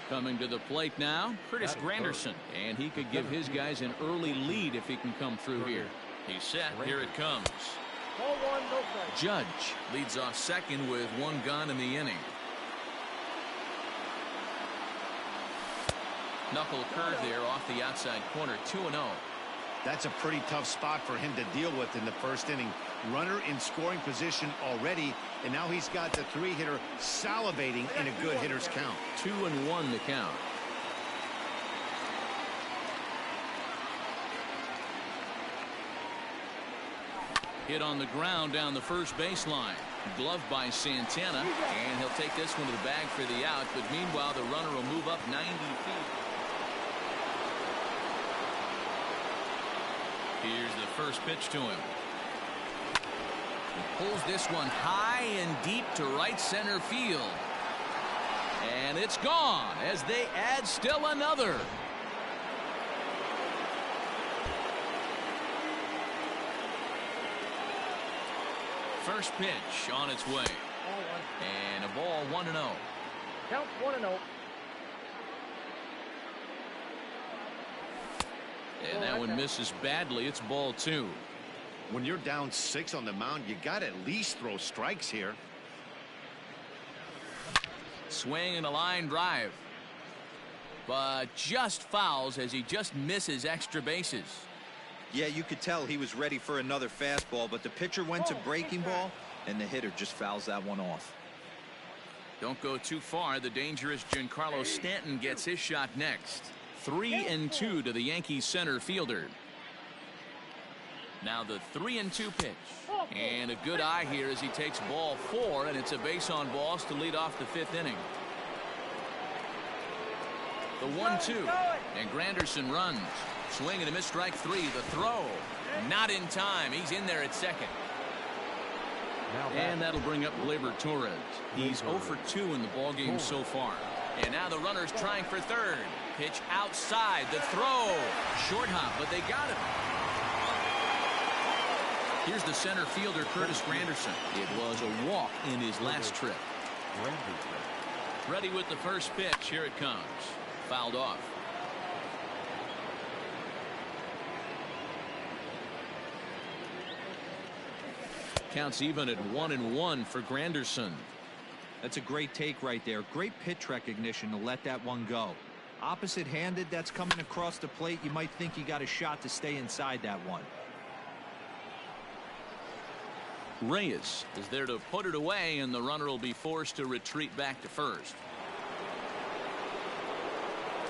Coming to the plate now, Curtis Granderson. And he could give his guys an early lead if he can come through here. He's set. Here it comes. Ball one, no strike. Judge leads off second with one gone in the inning. Knuckle curve there off the outside corner. 2-0. That's a pretty tough spot for him to deal with in the first inning. Runner in scoring position already, and now he's got the three-hitter salivating in a good hitter's count. 2-1 the count. Hit on the ground down the first baseline. Gloved by Santana, and he'll take this one to the bag for the out, but meanwhile the runner will move up 90 feet. Here's the first pitch to him. He pulls this one high and deep to right center field. And it's gone as they add still another. First pitch on its way. And a ball 1-0. Count 1-0. And that one misses badly. It's ball 2. When you're down 6 on the mound, you got to at least throw strikes here. Swing and a line drive. But just fouls as he just misses extra bases. Yeah, you could tell he was ready for another fastball, but the pitcher went to breaking ball, and the hitter just fouls that one off. Don't go too far. The dangerous Giancarlo Stanton gets his shot next. 3-2 to the Yankees center fielder. Now the 3-2 pitch. And a good eye here as he takes ball 4, and it's a base on balls to lead off the 5th inning. The 1-2, and Granderson runs. Swing and a miss, strike 3. The throw, not in time. He's in there at second. And that'll bring up Gleyber Torres. He's 0 for 2 in the ballgame so far. And now the runner's trying for third. Pitch outside. The throw. Short hop, but they got him. Here's the center fielder, Curtis Granderson. It was a walk in his last trip. Ready with the first pitch. Here it comes. Fouled off. Counts even at 1-1 for Granderson. That's a great take right there. Great pitch recognition to let that one go. Opposite-handed, that's coming across the plate. You might think you got a shot to stay inside that one. Reyes is there to put it away, and the runner will be forced to retreat back to first.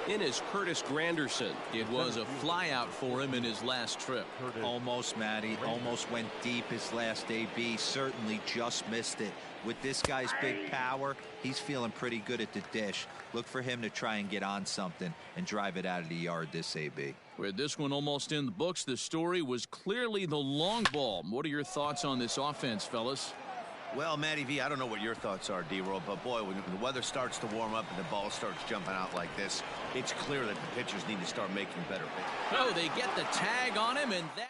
In is Curtis Granderson. It was a flyout for him in his last trip. Almost, Matty. Almost went deep his last AB. Certainly just missed it. With this guy's big power, he's feeling pretty good at the dish. Look for him to try and get on something and drive it out of the yard this AB. With this one almost in the books, the story was clearly the long ball. What are your thoughts on this offense, fellas? Well, Matty V, I don't know what your thoughts are, D-Roll, but boy, when the weather starts to warm up and the ball starts jumping out like this, it's clear that the pitchers need to start making better pitches. Oh, they get the tag on him, and that...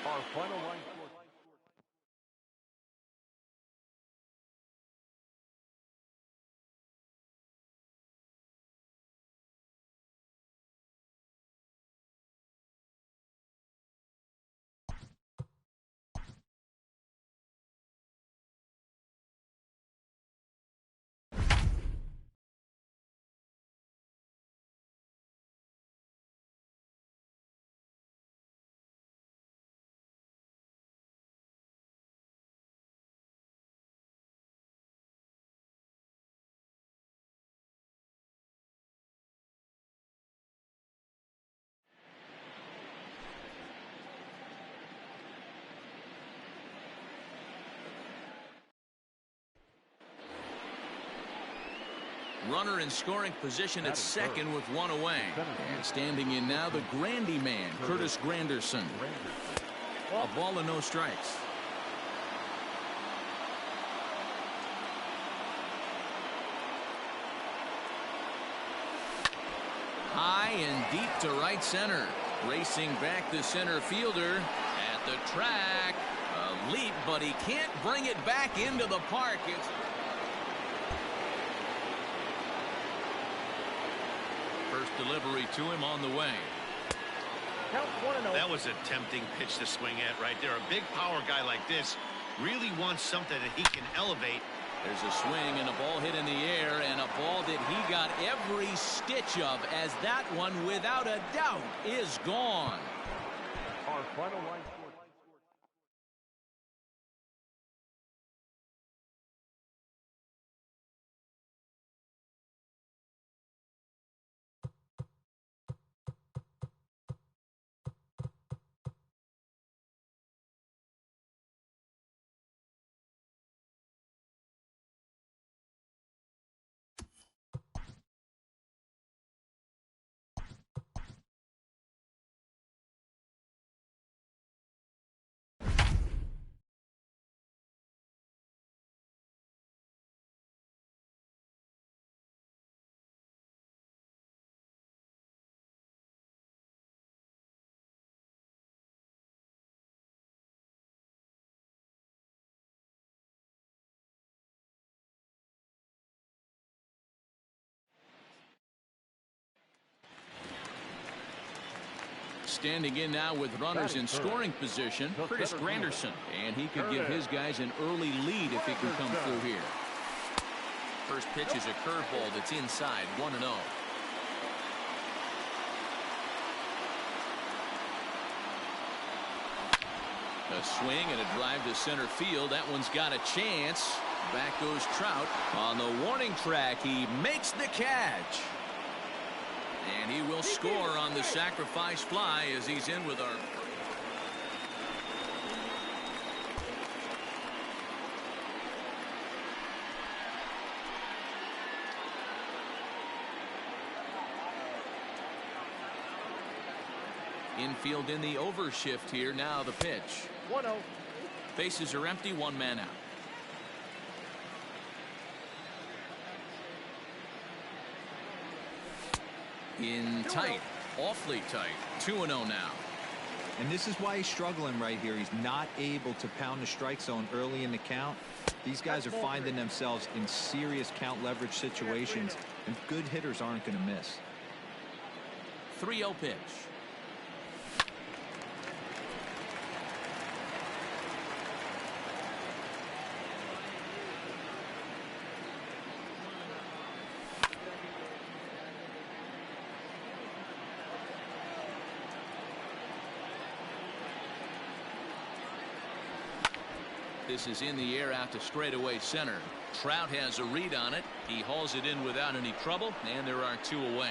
Our final line. Runner in scoring position at second with one away. And standing in now, the Grandy man, Curtis Granderson. A ball and no strikes. High and deep to right center. Racing back the center fielder at the track. A leap, but he can't bring it back into the park. First delivery to him on the way. Count 1-0. That was a tempting pitch to swing at right there. A big power guy like this really wants something that he can elevate. There's a swing and a ball hit in the air, and a ball that he got every stitch of, as that one, without a doubt, is gone. Our final line score. Standing in now with runners in scoring position, Curtis Granderson, and he could give his guys an early lead if he can come through here. First pitch is a curveball that's inside, 1-0. A swing and a drive to center field. That one's got a chance. Back goes Trout. On the warning track, he makes the catch. And he will score on the sacrifice fly as he's in with our... Infield in the overshift here. Now the pitch. 1-0. Bases are empty, one man out. In tight, awfully tight. 2-0 now. And this is why he's struggling right here. He's not able to pound the strike zone early in the count. These guys are finding themselves in serious count leverage situations, and good hitters aren't going to miss. 3-0 pitch. This is in the air out to straightaway center. Trout has a read on it. He hauls it in without any trouble, and there are two away.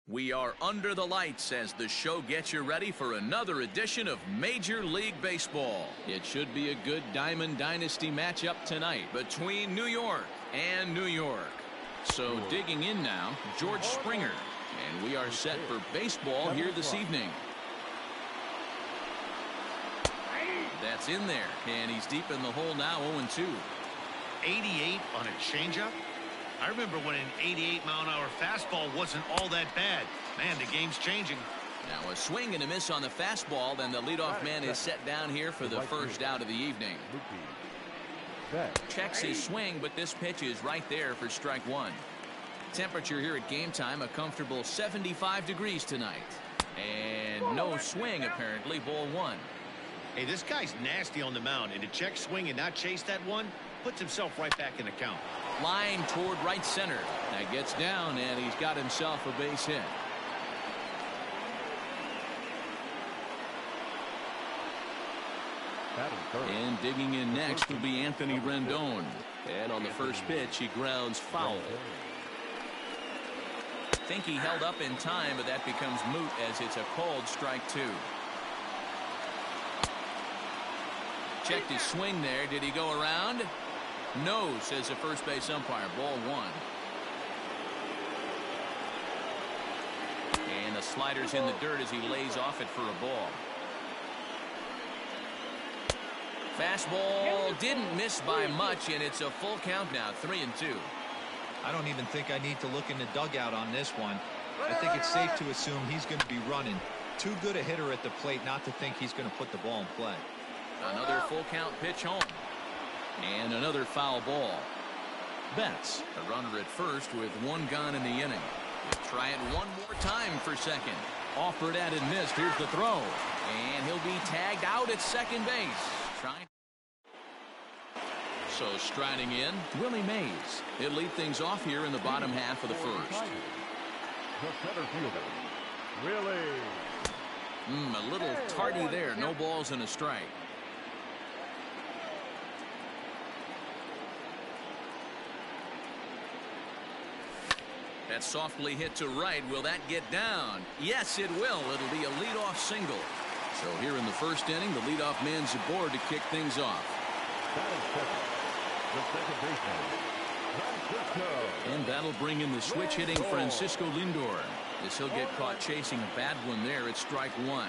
We are under the lights as the show gets you ready for another edition of Major League Baseball. It should be a good Diamond Dynasty matchup tonight between New York and New York. So digging in now, George Springer. And we are set for baseball here this evening. That's in there, and he's deep in the hole now, 0-2. 88 on a changeup? I remember when an 88-mile-an-hour fastball wasn't all that bad. Man, the game's changing. Now a swing and a miss on the fastball, then the leadoff man is set down here for the first out of the evening. Checks his swing, but this pitch is right there for strike one. Temperature here at game time, a comfortable 75 degrees tonight. And no swing, apparently, ball one. Hey, this guy's nasty on the mound, and to check swing and not chase that one puts himself right back in the count. Line toward right center. That gets down, and he's got himself a base hit. And digging in next will be Anthony Rendon. And on the first pitch, he grounds foul. Think he held up in time, but that becomes moot as it's a called strike two. Checked his swing there. Did he go around? No, says the first base umpire. Ball one. And the slider's in the dirt as he lays off it for a ball. Fastball didn't miss by much, and it's a full count now, 3-2. I don't even think I need to look in the dugout on this one. I think it's safe to assume he's going to be running. Too good a hitter at the plate not to think he's going to put the ball in play. Another full count pitch home. And another foul ball. Betts, a runner at first with one gone in the inning. He'll try it one more time for second. Offered at and missed. Here's the throw. And he'll be tagged out at second base. So striding in, Willie Mays. He'll lead things off here in the bottom half of the first. The center fielder, Willie. A little tardy there. No balls and a strike. That's softly hit to right. Will that get down? Yes, it will. It'll be a leadoff single. So here in the first inning, the leadoff man's aboard to kick things off. The second baseman, Francisco. And that'll bring in the switch hitting Francisco Lindor. As he'll get caught chasing a bad one there at strike one.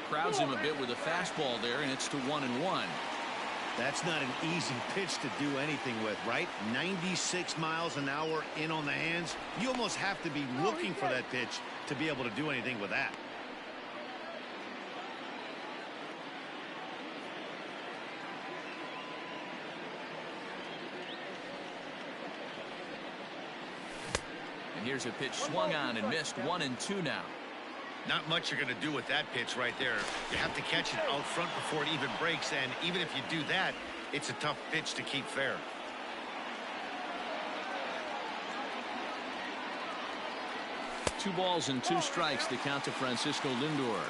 Crowds him a bit with a fastball there, and it's to 1-1. That's not an easy pitch to do anything with, right? 96 miles an hour in on the hands. You almost have to be looking for that pitch to be able to do anything with that. And here's a pitch swung on and missed. 1-2 now. Not much you're going to do with that pitch right there. You have to catch it out front before it even breaks, and even if you do that, it's a tough pitch to keep fair. Two balls and two strikes to count to Francisco Lindor.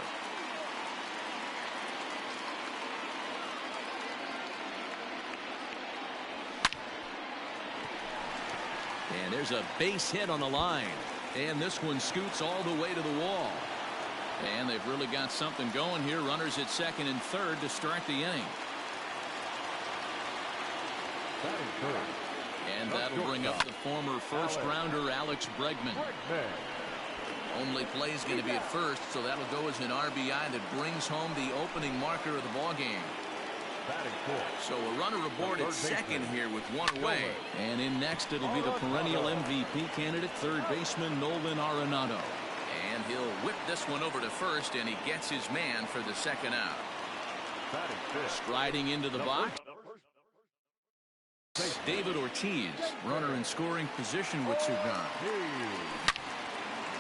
And there's a base hit on the line. And this one scoots all the way to the wall. And they've really got something going here. Runners at second and third to start the inning. And that'll bring up the former first-rounder Alex Bregman. Only play's going to be at first, so that'll go as an RBI that brings home the opening marker of the ballgame. So a runner aboard at second here with one away. And in next, it'll be the perennial MVP candidate, third baseman Nolan Arenado. And he'll whip this one over to first, and he gets his man for the second out. Striding into the box, David Ortiz, runner in scoring position with two gone.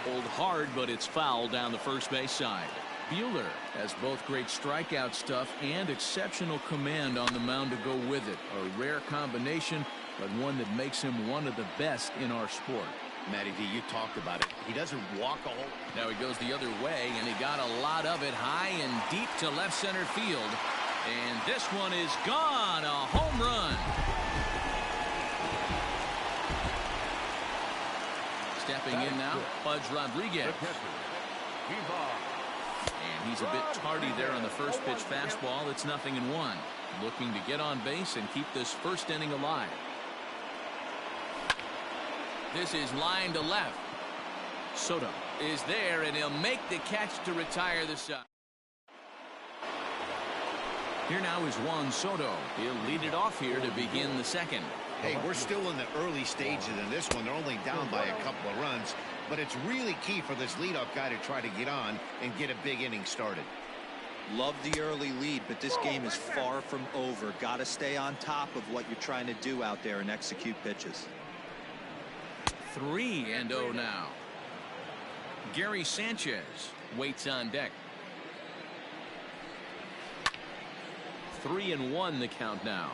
Pulled hard, but it's foul down the first base side. Buehler has both great strikeout stuff and exceptional command on the mound to go with it. A rare combination, but one that makes him one of the best in our sport. Matty V, you talked about it. He doesn't walk a hole. Now he goes the other way, and he got a lot of it high and deep to left center field. And this one is gone. A home run. Stepping in now, Pudge Rodriguez. And he's a bit tardy there on the first pitch fastball. It's 0-1. Looking to get on base and keep this first inning alive. This is line to left. Soto is there, and he'll make the catch to retire the side. Here now is Juan Soto. He'll lead it off here to begin the second. Hey, we're still in the early stages in this one. They're only down by a couple of runs, but it's really key for this leadoff guy to try to get on and get a big inning started. Love the early lead, but this game is far from over. Got to stay on top of what you're trying to do out there and execute pitches. 3-0 now. Gary Sanchez waits on deck. 3-1 the count now.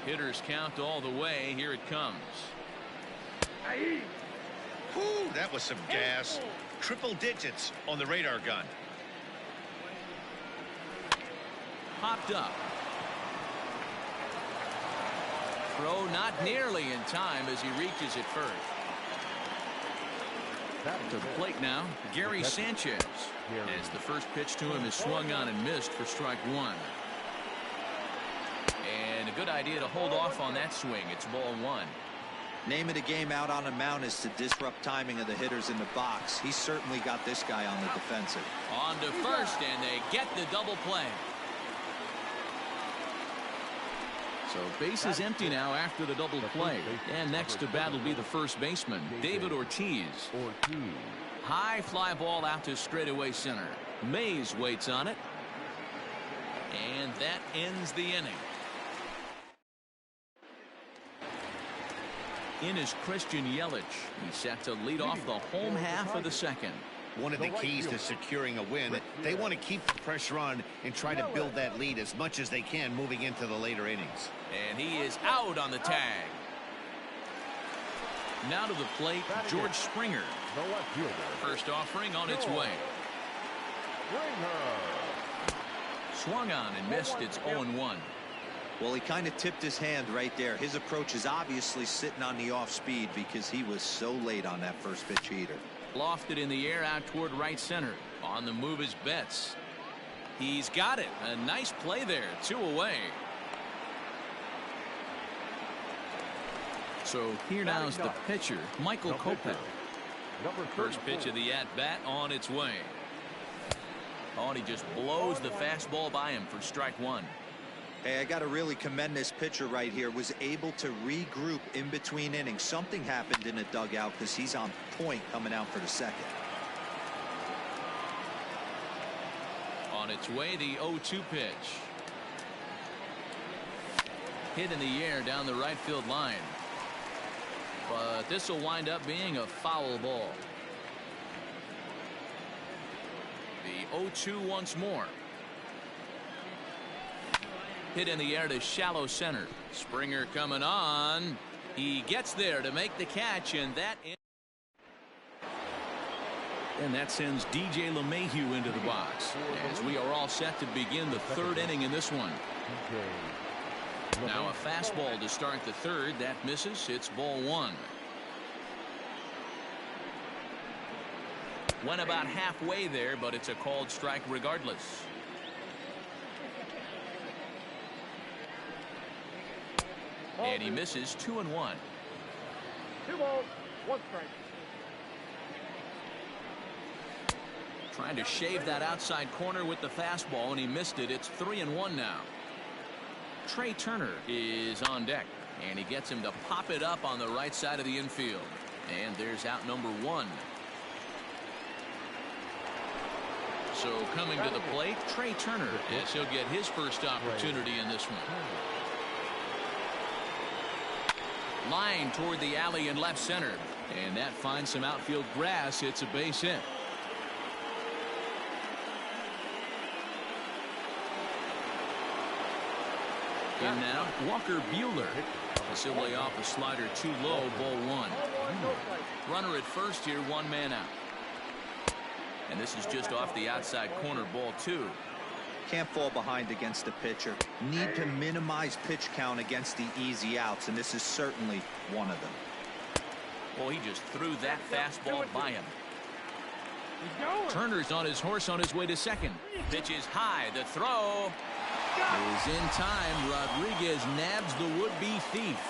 Hitters count all the way. Here it comes. Whew, that was some gas. Triple digits on the radar gun. Popped up. Throw not nearly in time as he reaches it first. To the plate now, Gary Sanchez, as the first pitch to him is swung on and missed for strike one. And a good idea to hold off on that swing. It's ball one. Name of the game out on the mound is to disrupt timing of the hitters in the box. He's certainly got this guy on the defensive. On to first, and they get the double play. So base is empty now after the double play. And next to bat will be the first baseman, David Ortiz. High fly ball out to straightaway center. Mays waits on it. And that ends the inning. In is Christian Yelich. He's set to lead off the home half of the second. One of the keys to securing a win, they want to keep the pressure on and try to build that lead as much as they can moving into the later innings. And he is out on the tag. Now to the plate, George Springer. First offering on its way. Swung on and missed. It's 0-1. Well, he kind of tipped his hand right there. His approach is obviously sitting on the off speed because he was so late on that first pitch heater. Lofted in the air out toward right center. On the move is Betts. He's got it. A nice play there. 2 away. So here now is the pitcher, Michael Kopech. First pitch of the at-bat on its way. Oh, and he just blows the fastball by him for strike one. Hey, I got to really commend this pitcher right here. Was able to regroup in between innings. Something happened in the dugout because he's on point coming out for the second. On its way, the 0-2 pitch. Hit in the air down the right field line. But this will wind up being a foul ball. The 0-2 once more. Hit in the air to shallow center. Springer coming on. He gets there to make the catch, and that sends DJ LeMahieu into the box as we are all set to begin the third inning in this one. Now a fastball to start the third. That misses. It's ball one. Went about halfway there, but it's a called strike regardless. And he misses 2-1. 2 balls, 1 strike. Trying to shave that outside corner with the fastball, and he missed it. It's 3-1 now. Trey Turner is on deck, and he gets him to pop it up on the right side of the infield. And there's out number 1. So coming to the plate, Trey Turner, as he'll get his first opportunity in this one. Line toward the alley in left center, and that finds some outfield grass. It's a base hit. And now Walker Buehler. Facility off a slider too low, ball 1. Runner at first here, 1 man out. And this is just off the outside corner, ball 2. Can't fall behind against the pitcher. Need to minimize pitch count against the easy outs, and this is certainly one of them. Well, he just threw that fastball by him. He's going. Turner's on his horse on his way to second. Pitch is high. The throw is in time. Rodriguez nabs the would-be thief.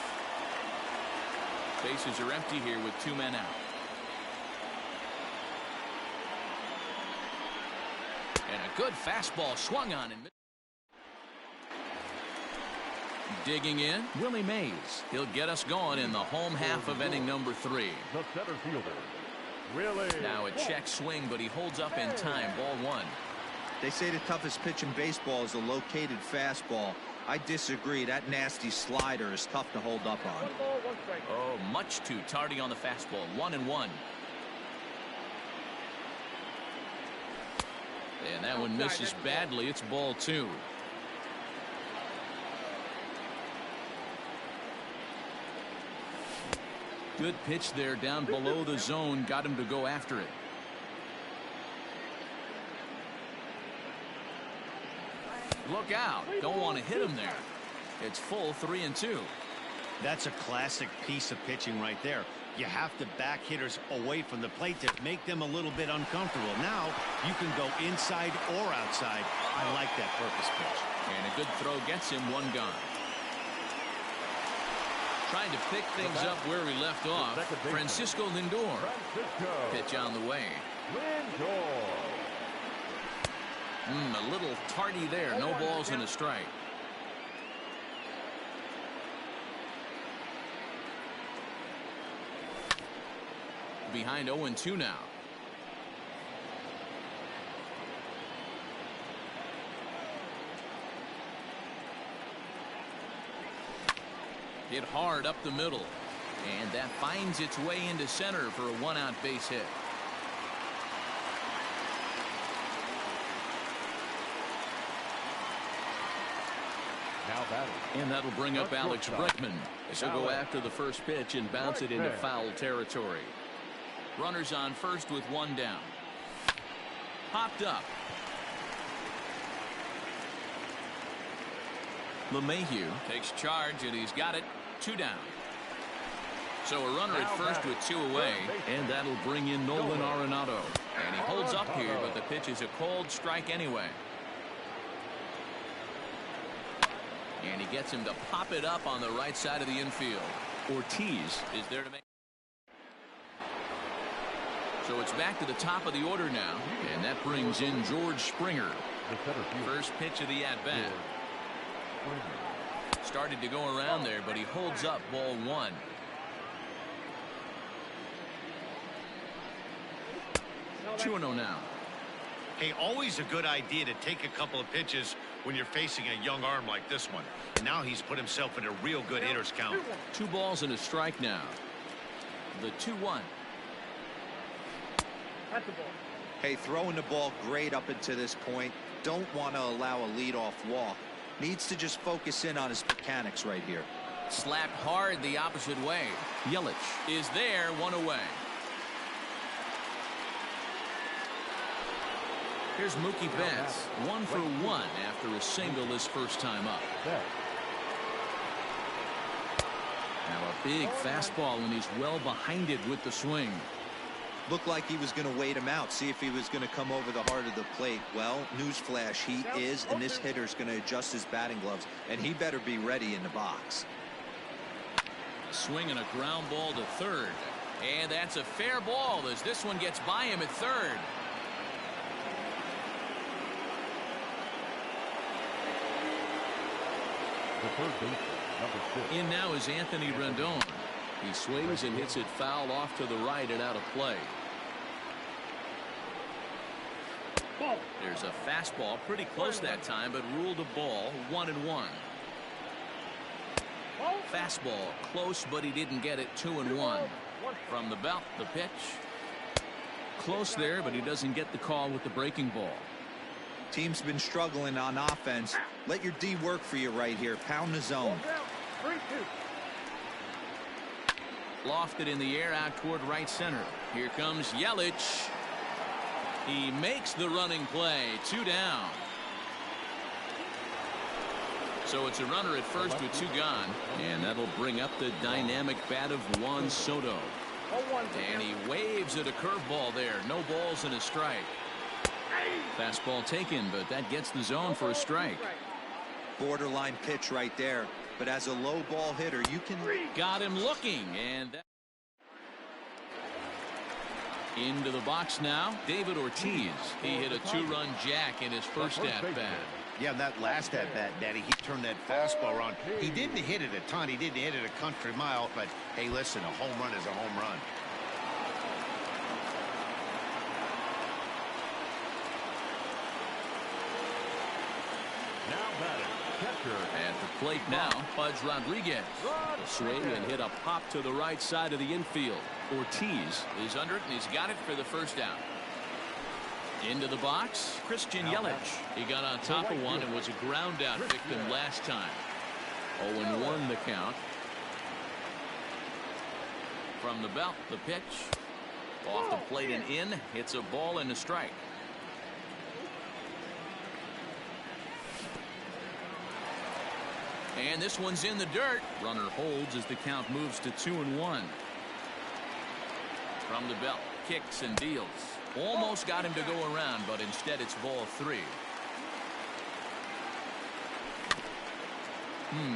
Bases are empty here with 2 men out. And a good fastball swung on him. Digging in, Willie Mays. He'll get us going in the home half of inning number 3. The center fielder, Willie. Now a check swing, but he holds up in time. Ball 1. They say the toughest pitch in baseball is a located fastball. I disagree. That nasty slider is tough to hold up on. 1 ball, 1 strike. Oh, much too tardy on the fastball. 1-1. And that one misses badly. It's ball 2. Good pitch there down below the zone. Got him to go after it. Look out. Don't want to hit him there. It's full 3-2. That's a classic piece of pitching right there. You have to back hitters away from the plate to make them a little bit uncomfortable. Now you can go inside or outside. I like that purpose pitch. And a good throw gets him 1 gone. Trying to pick things up where he left off. Francisco Lindor. Pitch on the way. A little tardy there. No balls and a strike. Behind 0-2 now. Hit hard up the middle. And that finds its way into center for a 1-out base hit. Now batting. And that'll bring up Alex Bregman. He'll go after the first pitch and bounce it into foul territory. Runners on first with 1 down. Popped up. LeMahieu takes charge, and he's got it. 2 down. So a runner at first with 2 away, and that'll bring in Nolan Arenado. And he holds up here, but the pitch is a cold strike anyway. And he gets him to pop it up on the right side of the infield. Ortiz is there to make. So it's back to the top of the order now, and that brings in George Springer. First pitch of the at-bat. Started to go around there, but he holds up. Ball 1. Two and 0 now. Hey, always a good idea to take a couple of pitches when you're facing a young arm like this one. And now he's put himself in a real good hitter's count. 2 balls and a strike now. The 2-1. That's the ball. Hey, throwing the ball great up until this point. Don't want to allow a leadoff walk. Needs to just focus in on his mechanics right here. Slapped hard the opposite way. Yelich is there, 1 away. Here's Mookie Betts, 1 for 1 after a single his first time up. Now a big fastball, and he's well behind it with the swing. Looked like he was going to wait him out, see if he was going to come over the heart of the plate. Well, newsflash, he is, and this hitter's going to adjust his batting gloves, and he better be ready in the box. Swing and a ground ball to third. And that's a fair ball as this one gets by him at third. The third baseman, number 6. In now is Anthony Rendon. He swings and hits it foul off to the right and out of play. There's a fastball pretty close that time, but ruled a ball. 1-1. Fastball close, but he didn't get it. 2-1. From the belt, the pitch. Close there, but he doesn't get the call with the breaking ball. Team's been struggling on offense. Let your D work for you right here. Pound the zone. 3-2. Lofted in the air out toward right center. Here comes Yelich. He makes the running play. 2 down. So it's a runner at first with 2 gone. And that'll bring up the dynamic bat of Juan Soto. And he waves at a curveball there. No balls and a strike. Fastball taken, but that gets the zone for a strike. Borderline pitch right there. But as a low ball hitter, you can... Got him looking, and that... Into the box now, David Ortiz. He hit a two-run jack in his first at-bat. Yeah, that last at-bat, Daddy, he turned that fastball around. He didn't hit it a ton. He didn't hit it a country mile, but, hey, listen, a home run is a home run. Now batting, catcher. At the plate now, Pudge Rodriguez. A swing and hit a pop to the right side of the infield. Ortiz is under it, and he's got it for the first out. Into the box, Christian Yelich. He got on top of one and was a ground out victim last time. 0-1 the count. From the belt, the pitch. Off the plate and in. Hits a ball and a strike. And this one's in the dirt. Runner holds as the count moves to 2-1. From the belt, kicks and deals. Almost got him to go around, but instead it's ball 3.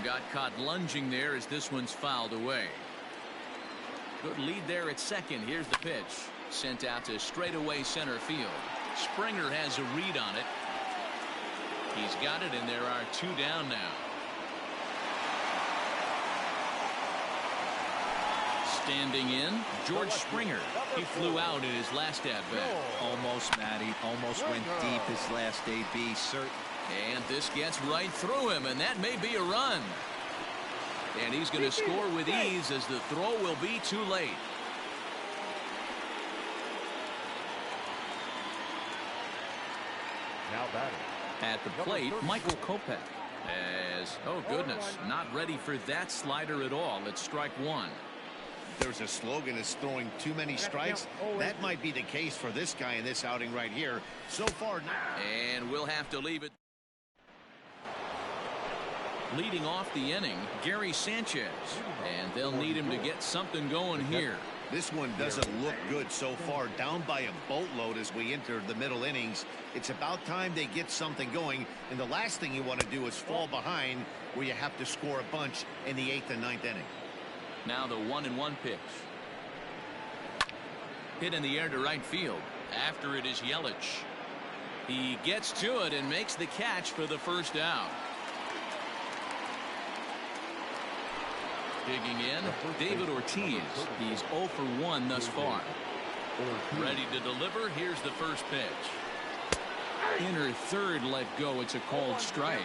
Got caught lunging there as this one's fouled away. Good lead there at second. Here's the pitch. Sent out to straightaway center field. Springer has a read on it. He's got it, and there are 2 down now. Standing in, George Springer. He flew out in his last at-bat. Almost, Matty. Almost went deep his last AB. Certain. And this gets right through him, and that may be a run. And he's going to score with ease as the throw will be too late. Now batting. At the plate, Michael Kopech. As, oh goodness, not ready for that slider at all. It's strike 1. There's a slogan that's throwing too many strikes. That might be the case for this guy in this outing right here. So far now. And we'll have to leave it. Leading off the inning, Gary Sanchez. And they'll need him to get something going here. This one doesn't look good so far. Down by a boatload as we enter the middle innings. It's about time they get something going. And the last thing you want to do is fall behind where you have to score a bunch in the 8th and 9th inning. Now the 1-1 pitch. Hit in the air to right field. After it is Yelich. He gets to it and makes the catch for the first out. Digging in, David Ortiz. He's 0 for 1 thus far. Ready to deliver. Here's the first pitch. Inner third let go. It's a called strike.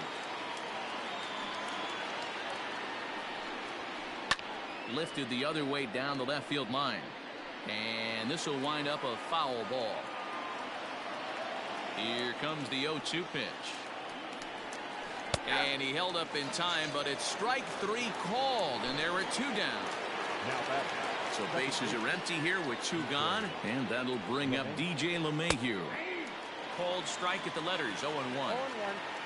Lifted the other way down the left field line. And this will wind up a foul ball. Here comes the 0-2 pitch. And he held up in time, but it's strike 3 called, and there are 2 down. Now batting. So bases are empty here with 2 gone, and that'll bring up DJ LeMahieu. Called strike at the letters, 0-1.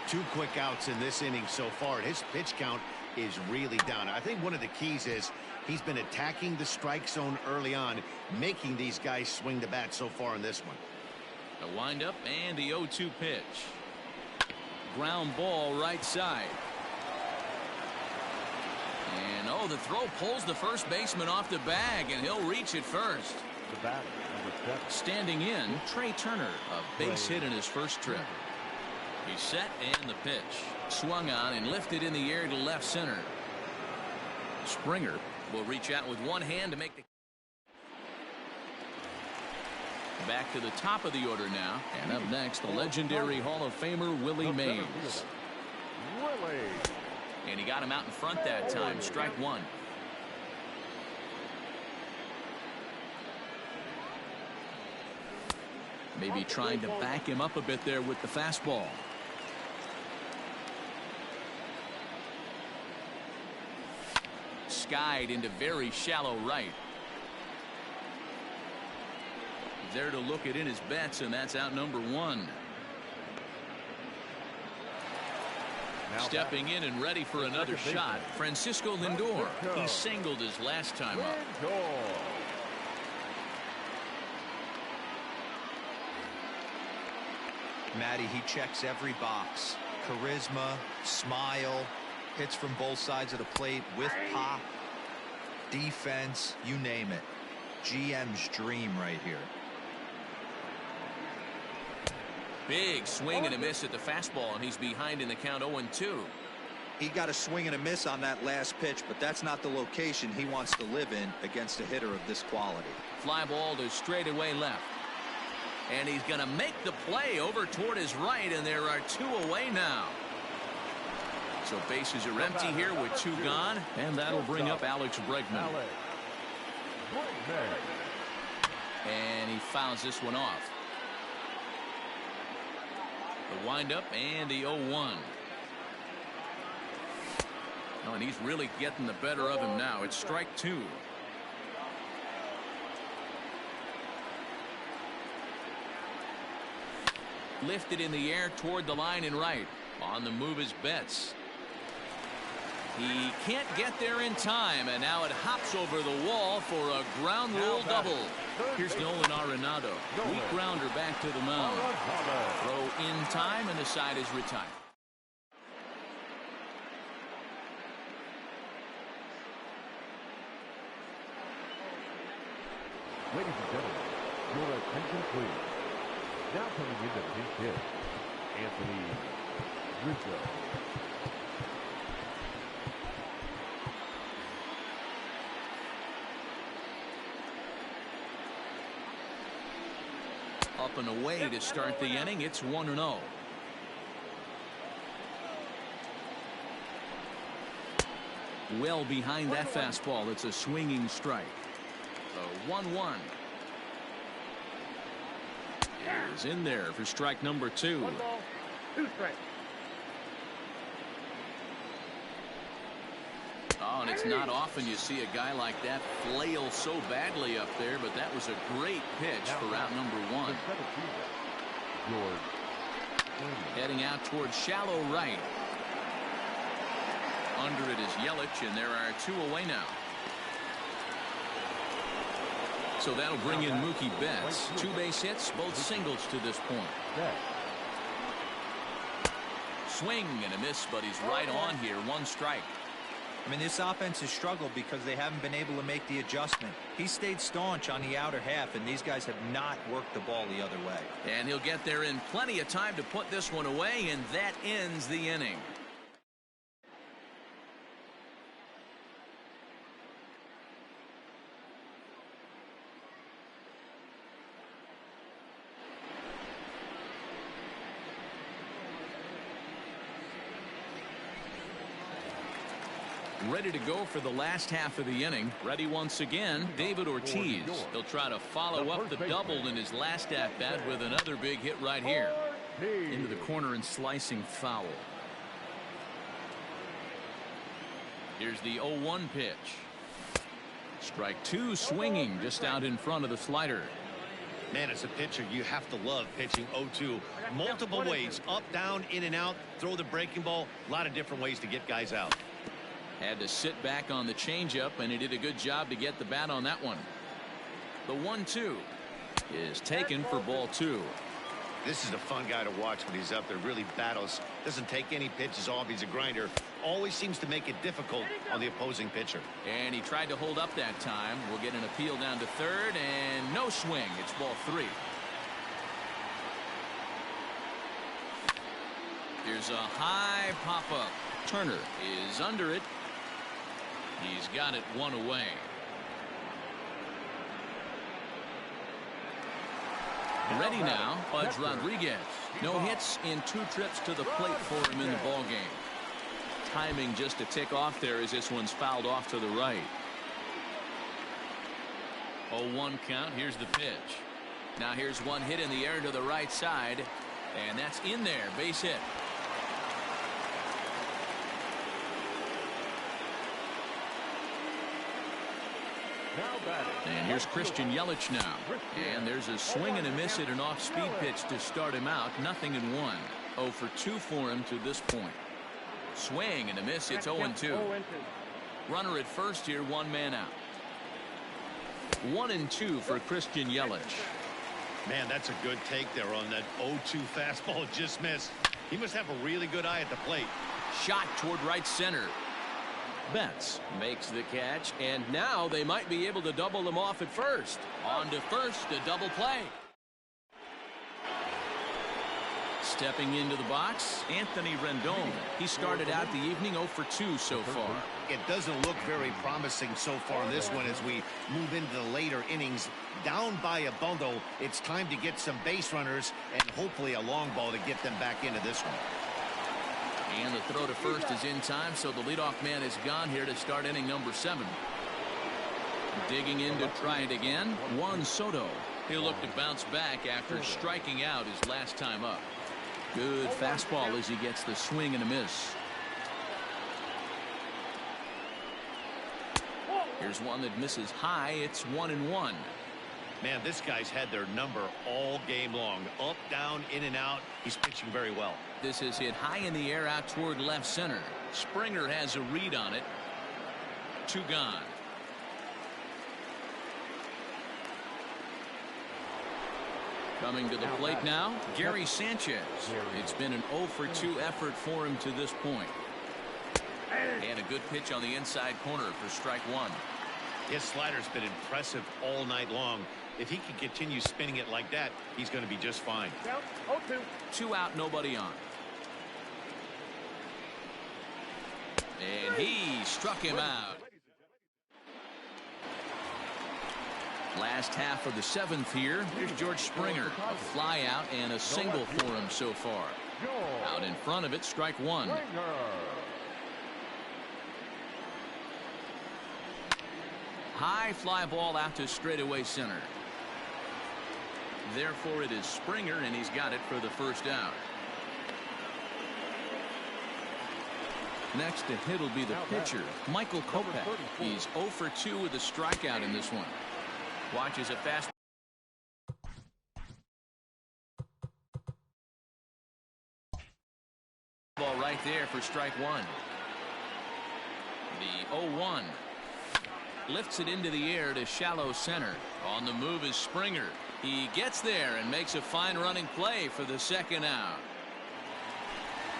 2 quick outs in this inning so far. His pitch count is really down. I think one of the keys is he's been attacking the strike zone early on, making these guys swing the bat so far in this one. The windup and the 0-2 pitch. Ground ball right side. And oh, the throw pulls the first baseman off the bag, and he'll reach it first. The batter, number 7. Standing in, Trey Turner, a base hit in his first trip. He's set, and the pitch. Swung on and lifted in the air to left center. Springer will reach out with one hand to make the... Back to the top of the order now. And up next, the legendary Hall of Famer Willie Mays. Willie. And he got him out in front that time. Strike 1. Maybe trying to back him up a bit there with the fastball. Skied into very shallow right. There to look it in his bets, and that's out number 1. Stepping in and ready for another shot, Francisco Lindor. He singled his last time up. Matty, he checks every box. Charisma, smile, hits from both sides of the plate with pop, defense, you name it. GM's dream right here. Big swing and a miss at the fastball, and he's behind in the count 0-2. He got a swing and a miss on that last pitch, but that's not the location he wants to live in against a hitter of this quality. Fly ball to straightaway left. And he's going to make the play over toward his right, and there are 2 away now. So bases are empty here with 2 gone, and that'll bring up Alex Bregman. And he fouls this one off. The windup and the 0-1. Oh, and he's really getting the better of him now. It's strike 2. Lifted in the air toward the line and right. On the move is Betts. He can't get there in time, and now it hops over the wall for a ground rule double. Here's Nolan Arenado. Weak grounder back to the mound. Throw in time, and the side is retired. Ladies and gentlemen, your attention please. Now coming into pinch hit, Anthony Rizzo. Up and away to start the inning. It's 1-0. Well behind that fastball. It's a swinging strike. The 1-1 is in there for strike number 2. 1 ball, 2 strikes. Oh, and it's not often you see a guy like that flail so badly up there, but that was a great pitch for out number 1. Heading out towards shallow right. Under it is Yelich, and there are 2 away now. So that'll bring in Mookie Betts. 2 base hits, both singles to this point. Swing and a miss, but he's right on here. 1 strike. I mean, this offense has struggled because they haven't been able to make the adjustment. He stayed staunch on the outer half, and these guys have not worked the ball the other way. And he'll get there in plenty of time to put this one away, and that ends the inning. Ready to go for the last half of the inning. Ready once again, David Ortiz. He'll try to follow up the double in his last at-bat with another big hit right here. Into the corner and slicing foul. Here's the 0-1 pitch. Strike 2 swinging just out in front of the slider. Man, as a pitcher, you have to love pitching 0-2. Multiple ways, up, down, in and out, throw the breaking ball. A lot of different ways to get guys out. Had to sit back on the changeup, and he did a good job to get the bat on that one. The 1-2 is taken for ball 2. This is a fun guy to watch when he's up there. Really battles. Doesn't take any pitches off. He's a grinder. Always seems to make it difficult on the opposing pitcher. And he tried to hold up that time. We'll get an appeal down to third, and no swing. It's ball 3. Here's a high pop-up. Turner is under it. He's got it 1 away. Ready now, Pudge Rodriguez. No hits in 2 trips to the plate for him in the ballgame. Timing just a tick off there as this one's fouled off to the right. 0-1 count. Here's the pitch. Now here's one hit in the air to the right side, and that's in there. Base hit. And here's Christian Yelich now. And there's a swing and a miss at an off-speed pitch to start him out. 0-1. 0 for 2 for him to this point. Swing and a miss. It's 0-2. Runner at first here, 1 man out. 1-2 for Christian Yelich. Man, that's a good take there on that 0-2 fastball. Just missed. He must have a really good eye at the plate. Shot toward right center. Betts makes the catch, and now they might be able to double them off at first. On to first, a double play. Stepping into the box, Anthony Rendon. He started out the evening 0 for 2 so far. It doesn't look very promising so far in this one as we move into the later innings. Down by a bundle, it's time to get some base runners and hopefully a long ball to get them back into this one. And the throw to first is in time, so the leadoff man is gone here to start inning number 7. Digging in to try it again, Juan Soto. He'll look to bounce back after striking out his last time up. Good fastball as he gets the swing and a miss. Here's one that misses high. It's 1-1. Man, this guy's had their number all game long. Up, down, in and out. He's pitching very well. This is hit high in the air out toward left center. Springer has a read on it. 2 gone. Coming to the plate now, Gary Sanchez. It's been an 0 for 2 effort for him to this point. And a good pitch on the inside corner for strike 1. His slider's been impressive all night long. If he can continue spinning it like that, he's going to be just fine. 0-2. 2 out, nobody on. And he struck him out. Last half of the 7th here. Here's George Springer. A fly out and a single for him so far. Out in front of it, strike 1. High fly ball out to straightaway center. Therefore, it is Springer, and he's got it for the first out. Next to hit will be the pitcher, Michael Kopech. He's 0 for 2 with a strikeout in this one. Watches a fast ball right there for strike 1. The 0-1. Lifts it into the air to shallow center. On the move is Springer. He gets there and makes a fine running play for the second out.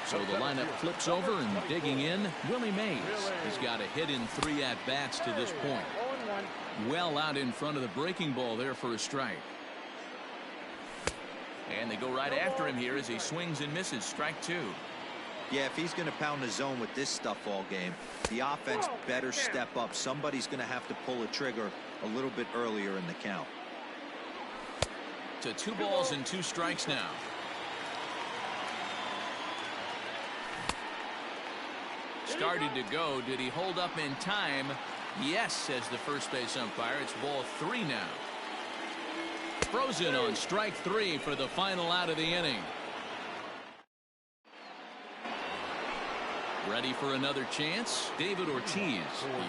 So the lineup flips over, and digging in, Willie Mays. He's got a hit in 3 at-bats to this point. Well out in front of the breaking ball there for a strike. And they go right after him here as he swings and misses. Strike 2. Yeah, if he's going to pound the zone with this stuff all game, the offense better step up. Somebody's going to have to pull a trigger a little bit earlier in the count. To 2 balls and 2 strikes now. Started to go. Did he hold up in time? Yes, says the first base umpire. It's ball 3 now. Frozen on strike 3 for the final out of the inning. Ready for another chance? David Ortiz.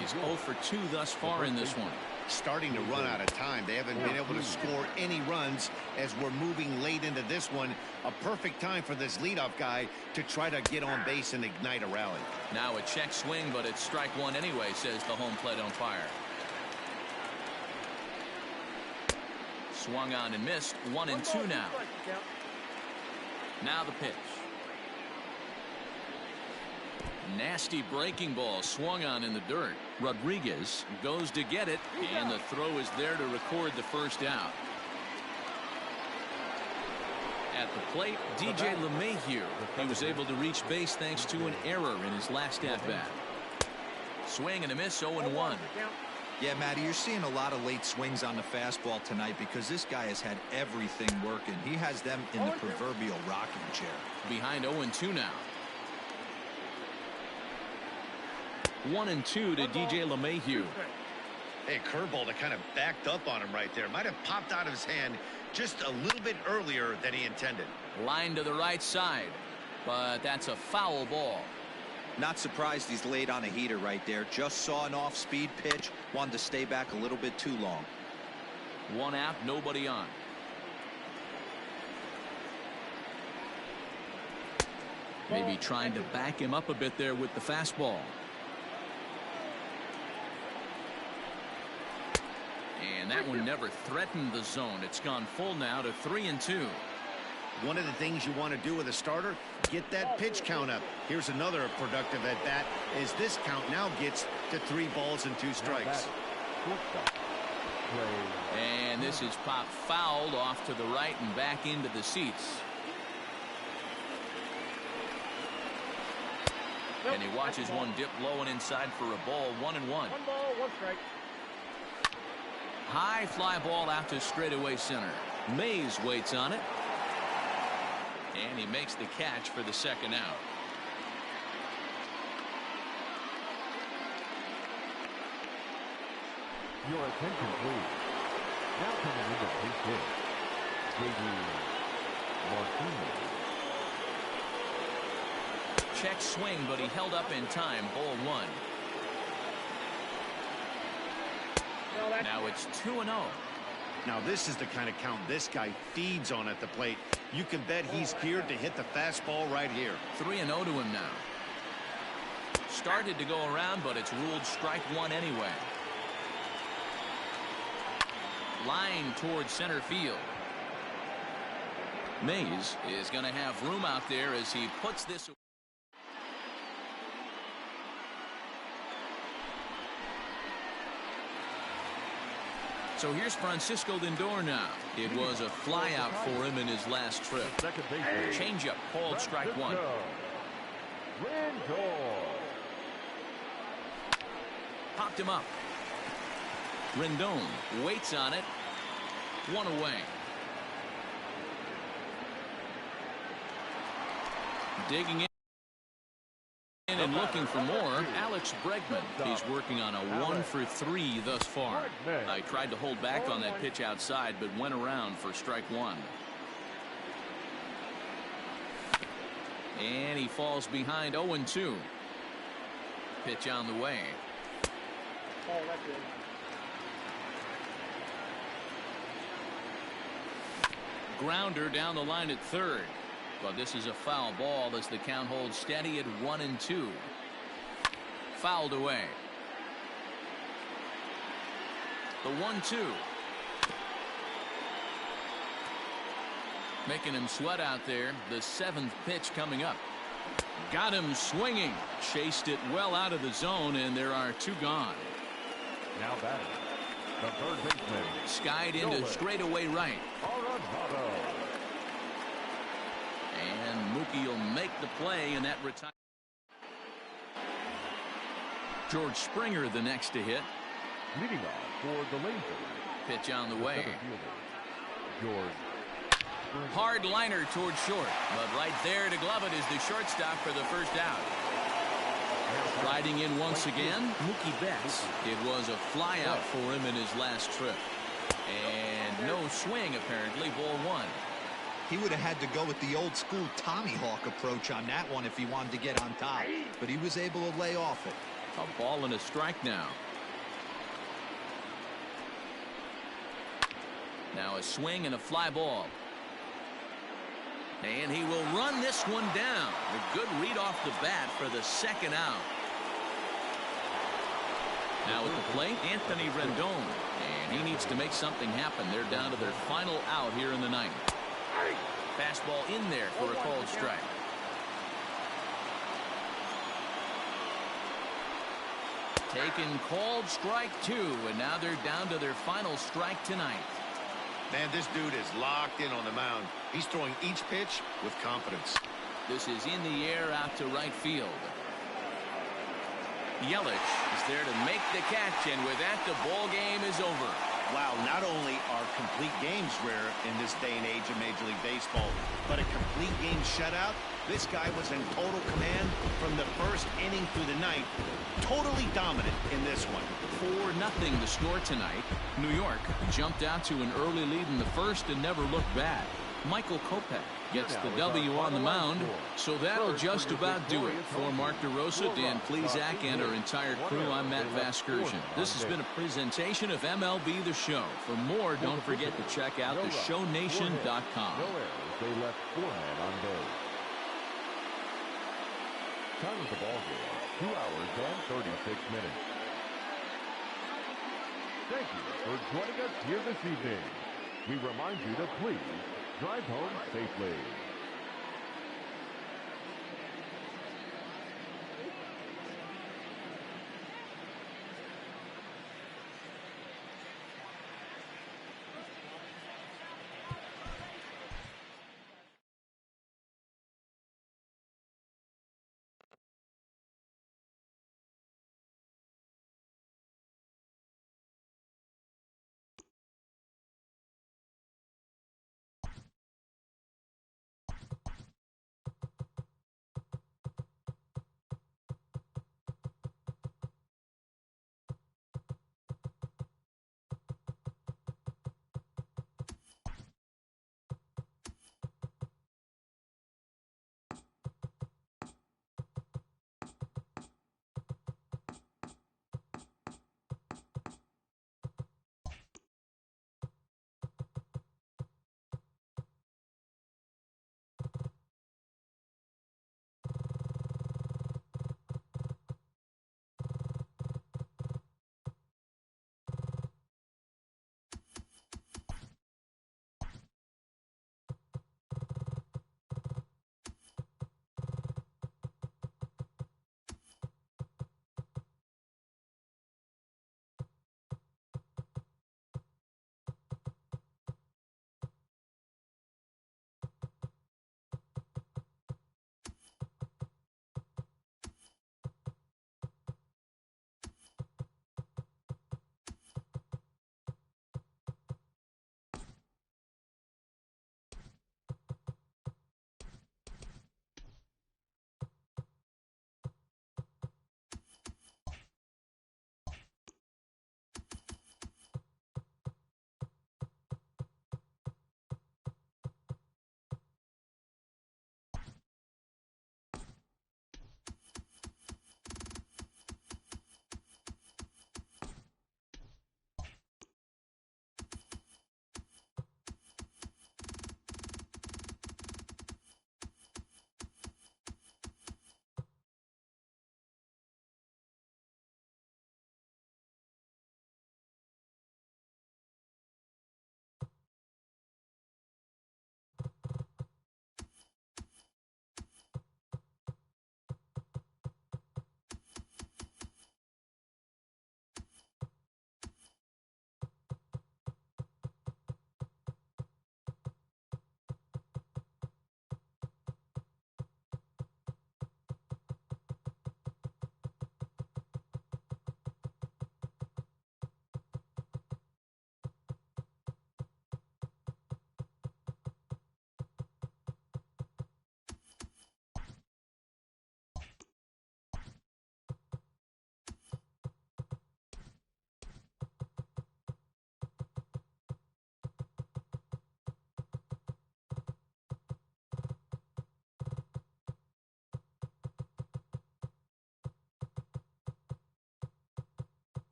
He's 0 for 2 thus far in this one. Starting to run out of time. They haven't been able to score any runs as we're moving late into this one. A perfect time for this leadoff guy to try to get on base and ignite a rally. Now a check swing, but it's strike 1 anyway, says the home plate umpire. Swung on and missed. 1-2 now. Now the pitch. Nasty breaking ball swung on in the dirt. Rodriguez goes to get it, and the throw is there to record the first out. At the plate, DJ LeMahieu. He was able to reach base thanks to an error in his last at-bat. Swing and a miss, 0-1. Yeah, Matty, you're seeing a lot of late swings on the fastball tonight because this guy has had everything working. He has them in the proverbial rocking chair. Behind 0-2 now. 1-2 to DJ LeMahieu. Hey, curveball that kind of backed up on him right there. Might have popped out of his hand just a little bit earlier than he intended. Line to the right side, but that's a foul ball. Not surprised he's laid on a heater right there. Just saw an off-speed pitch. Wanted to stay back a little bit too long. 1 out, nobody on. Maybe trying to back him up a bit there with the fastball. And that one never threatened the zone. It's gone full now to 3-2. One of the things you want to do with a starter, get that pitch count up. Here's another productive at bat as this count now gets to 3 balls and 2 strikes. And this is popped fouled off to the right and back into the seats. And he watches one dip low and inside for a ball. 1-1. 1 ball, 1 strike. High fly ball out to straightaway center. Mays waits on it. And he makes the catch for the second out. Your attention, please. Now coming into pitch hit, J.D. Martinez. Check swing, but he held up in time. Ball 1. Now it's 2-0. Now this is the kind of count this guy feeds on at the plate. You can bet he's geared to hit the fastball right here. 3-0 to him now. Started to go around, but it's ruled strike 1 anyway. Line towards center field. Mays is going to have room out there as he puts this. So here's Francisco Lindor now. It was a fly out for him in his last trip. Changeup called strike 1. Popped him up. Rendon waits on it. 1 away. Digging in and looking for more. Alex Bregman. He's working on a 1 for 3 thus far. I tried to hold back on that pitch outside, but went around for strike 1. And he falls behind 0-2. Pitch on the way. Oh, that's it. Grounder down the line at third. But this is a foul ball as the count holds steady at 1-2. Fouled away. The 1-2. Making him sweat out there. The 7th pitch coming up. Got him swinging. Chased it well out of the zone, and there are 2 gone. Now batting, the third baseman. Skied into straightaway right. And Mookie will make the play, and that retires. George Springer the next to hit. Leading off for the Rangers. Pitch on the way. George. Hard liner towards short, but right there to glove it is the shortstop for the first out. Riding in once again, Mookie Betts. It was a fly out for him in his last trip. And no swing apparently. Ball 1. He would have had to go with the old school Tommy Hawk approach on that one if he wanted to get on top, but he was able to lay off it. A ball and a strike now. Now a swing and a fly ball. And he will run this one down. A good read off the bat for the second out. Now at the plate, Anthony Rendon. And he needs to make something happen. They're down to their final out here in the 9th. Fastball in there for a called strike. Taken called strike 2, and now they're down to their final strike tonight. Man, this dude is locked in on the mound. He's throwing each pitch with confidence. This is in the air out to right field. Yelich is there to make the catch, and with that, the ball game is over. Wow, not only are complete games rare in this day and age of Major League Baseball, but a complete game shutout. This guy was in total command from the first inning through the 9th. Totally dominant in this one. 4-0 the score tonight. New York jumped out to an early lead in the first and never looked bad. Michael Kopech gets the W on the mound, so that'll just about do it. For Mark DeRosa, Dan Plesac, and our entire crew, I'm Matt Vasgersian. This has been a presentation of MLB The Show. For more, don't forget to check out theshownation.com. They left 4 men on base. Time of the ball game, 2 hours and 36 minutes. Thank you for joining us here this evening. We remind you to please drive home safely.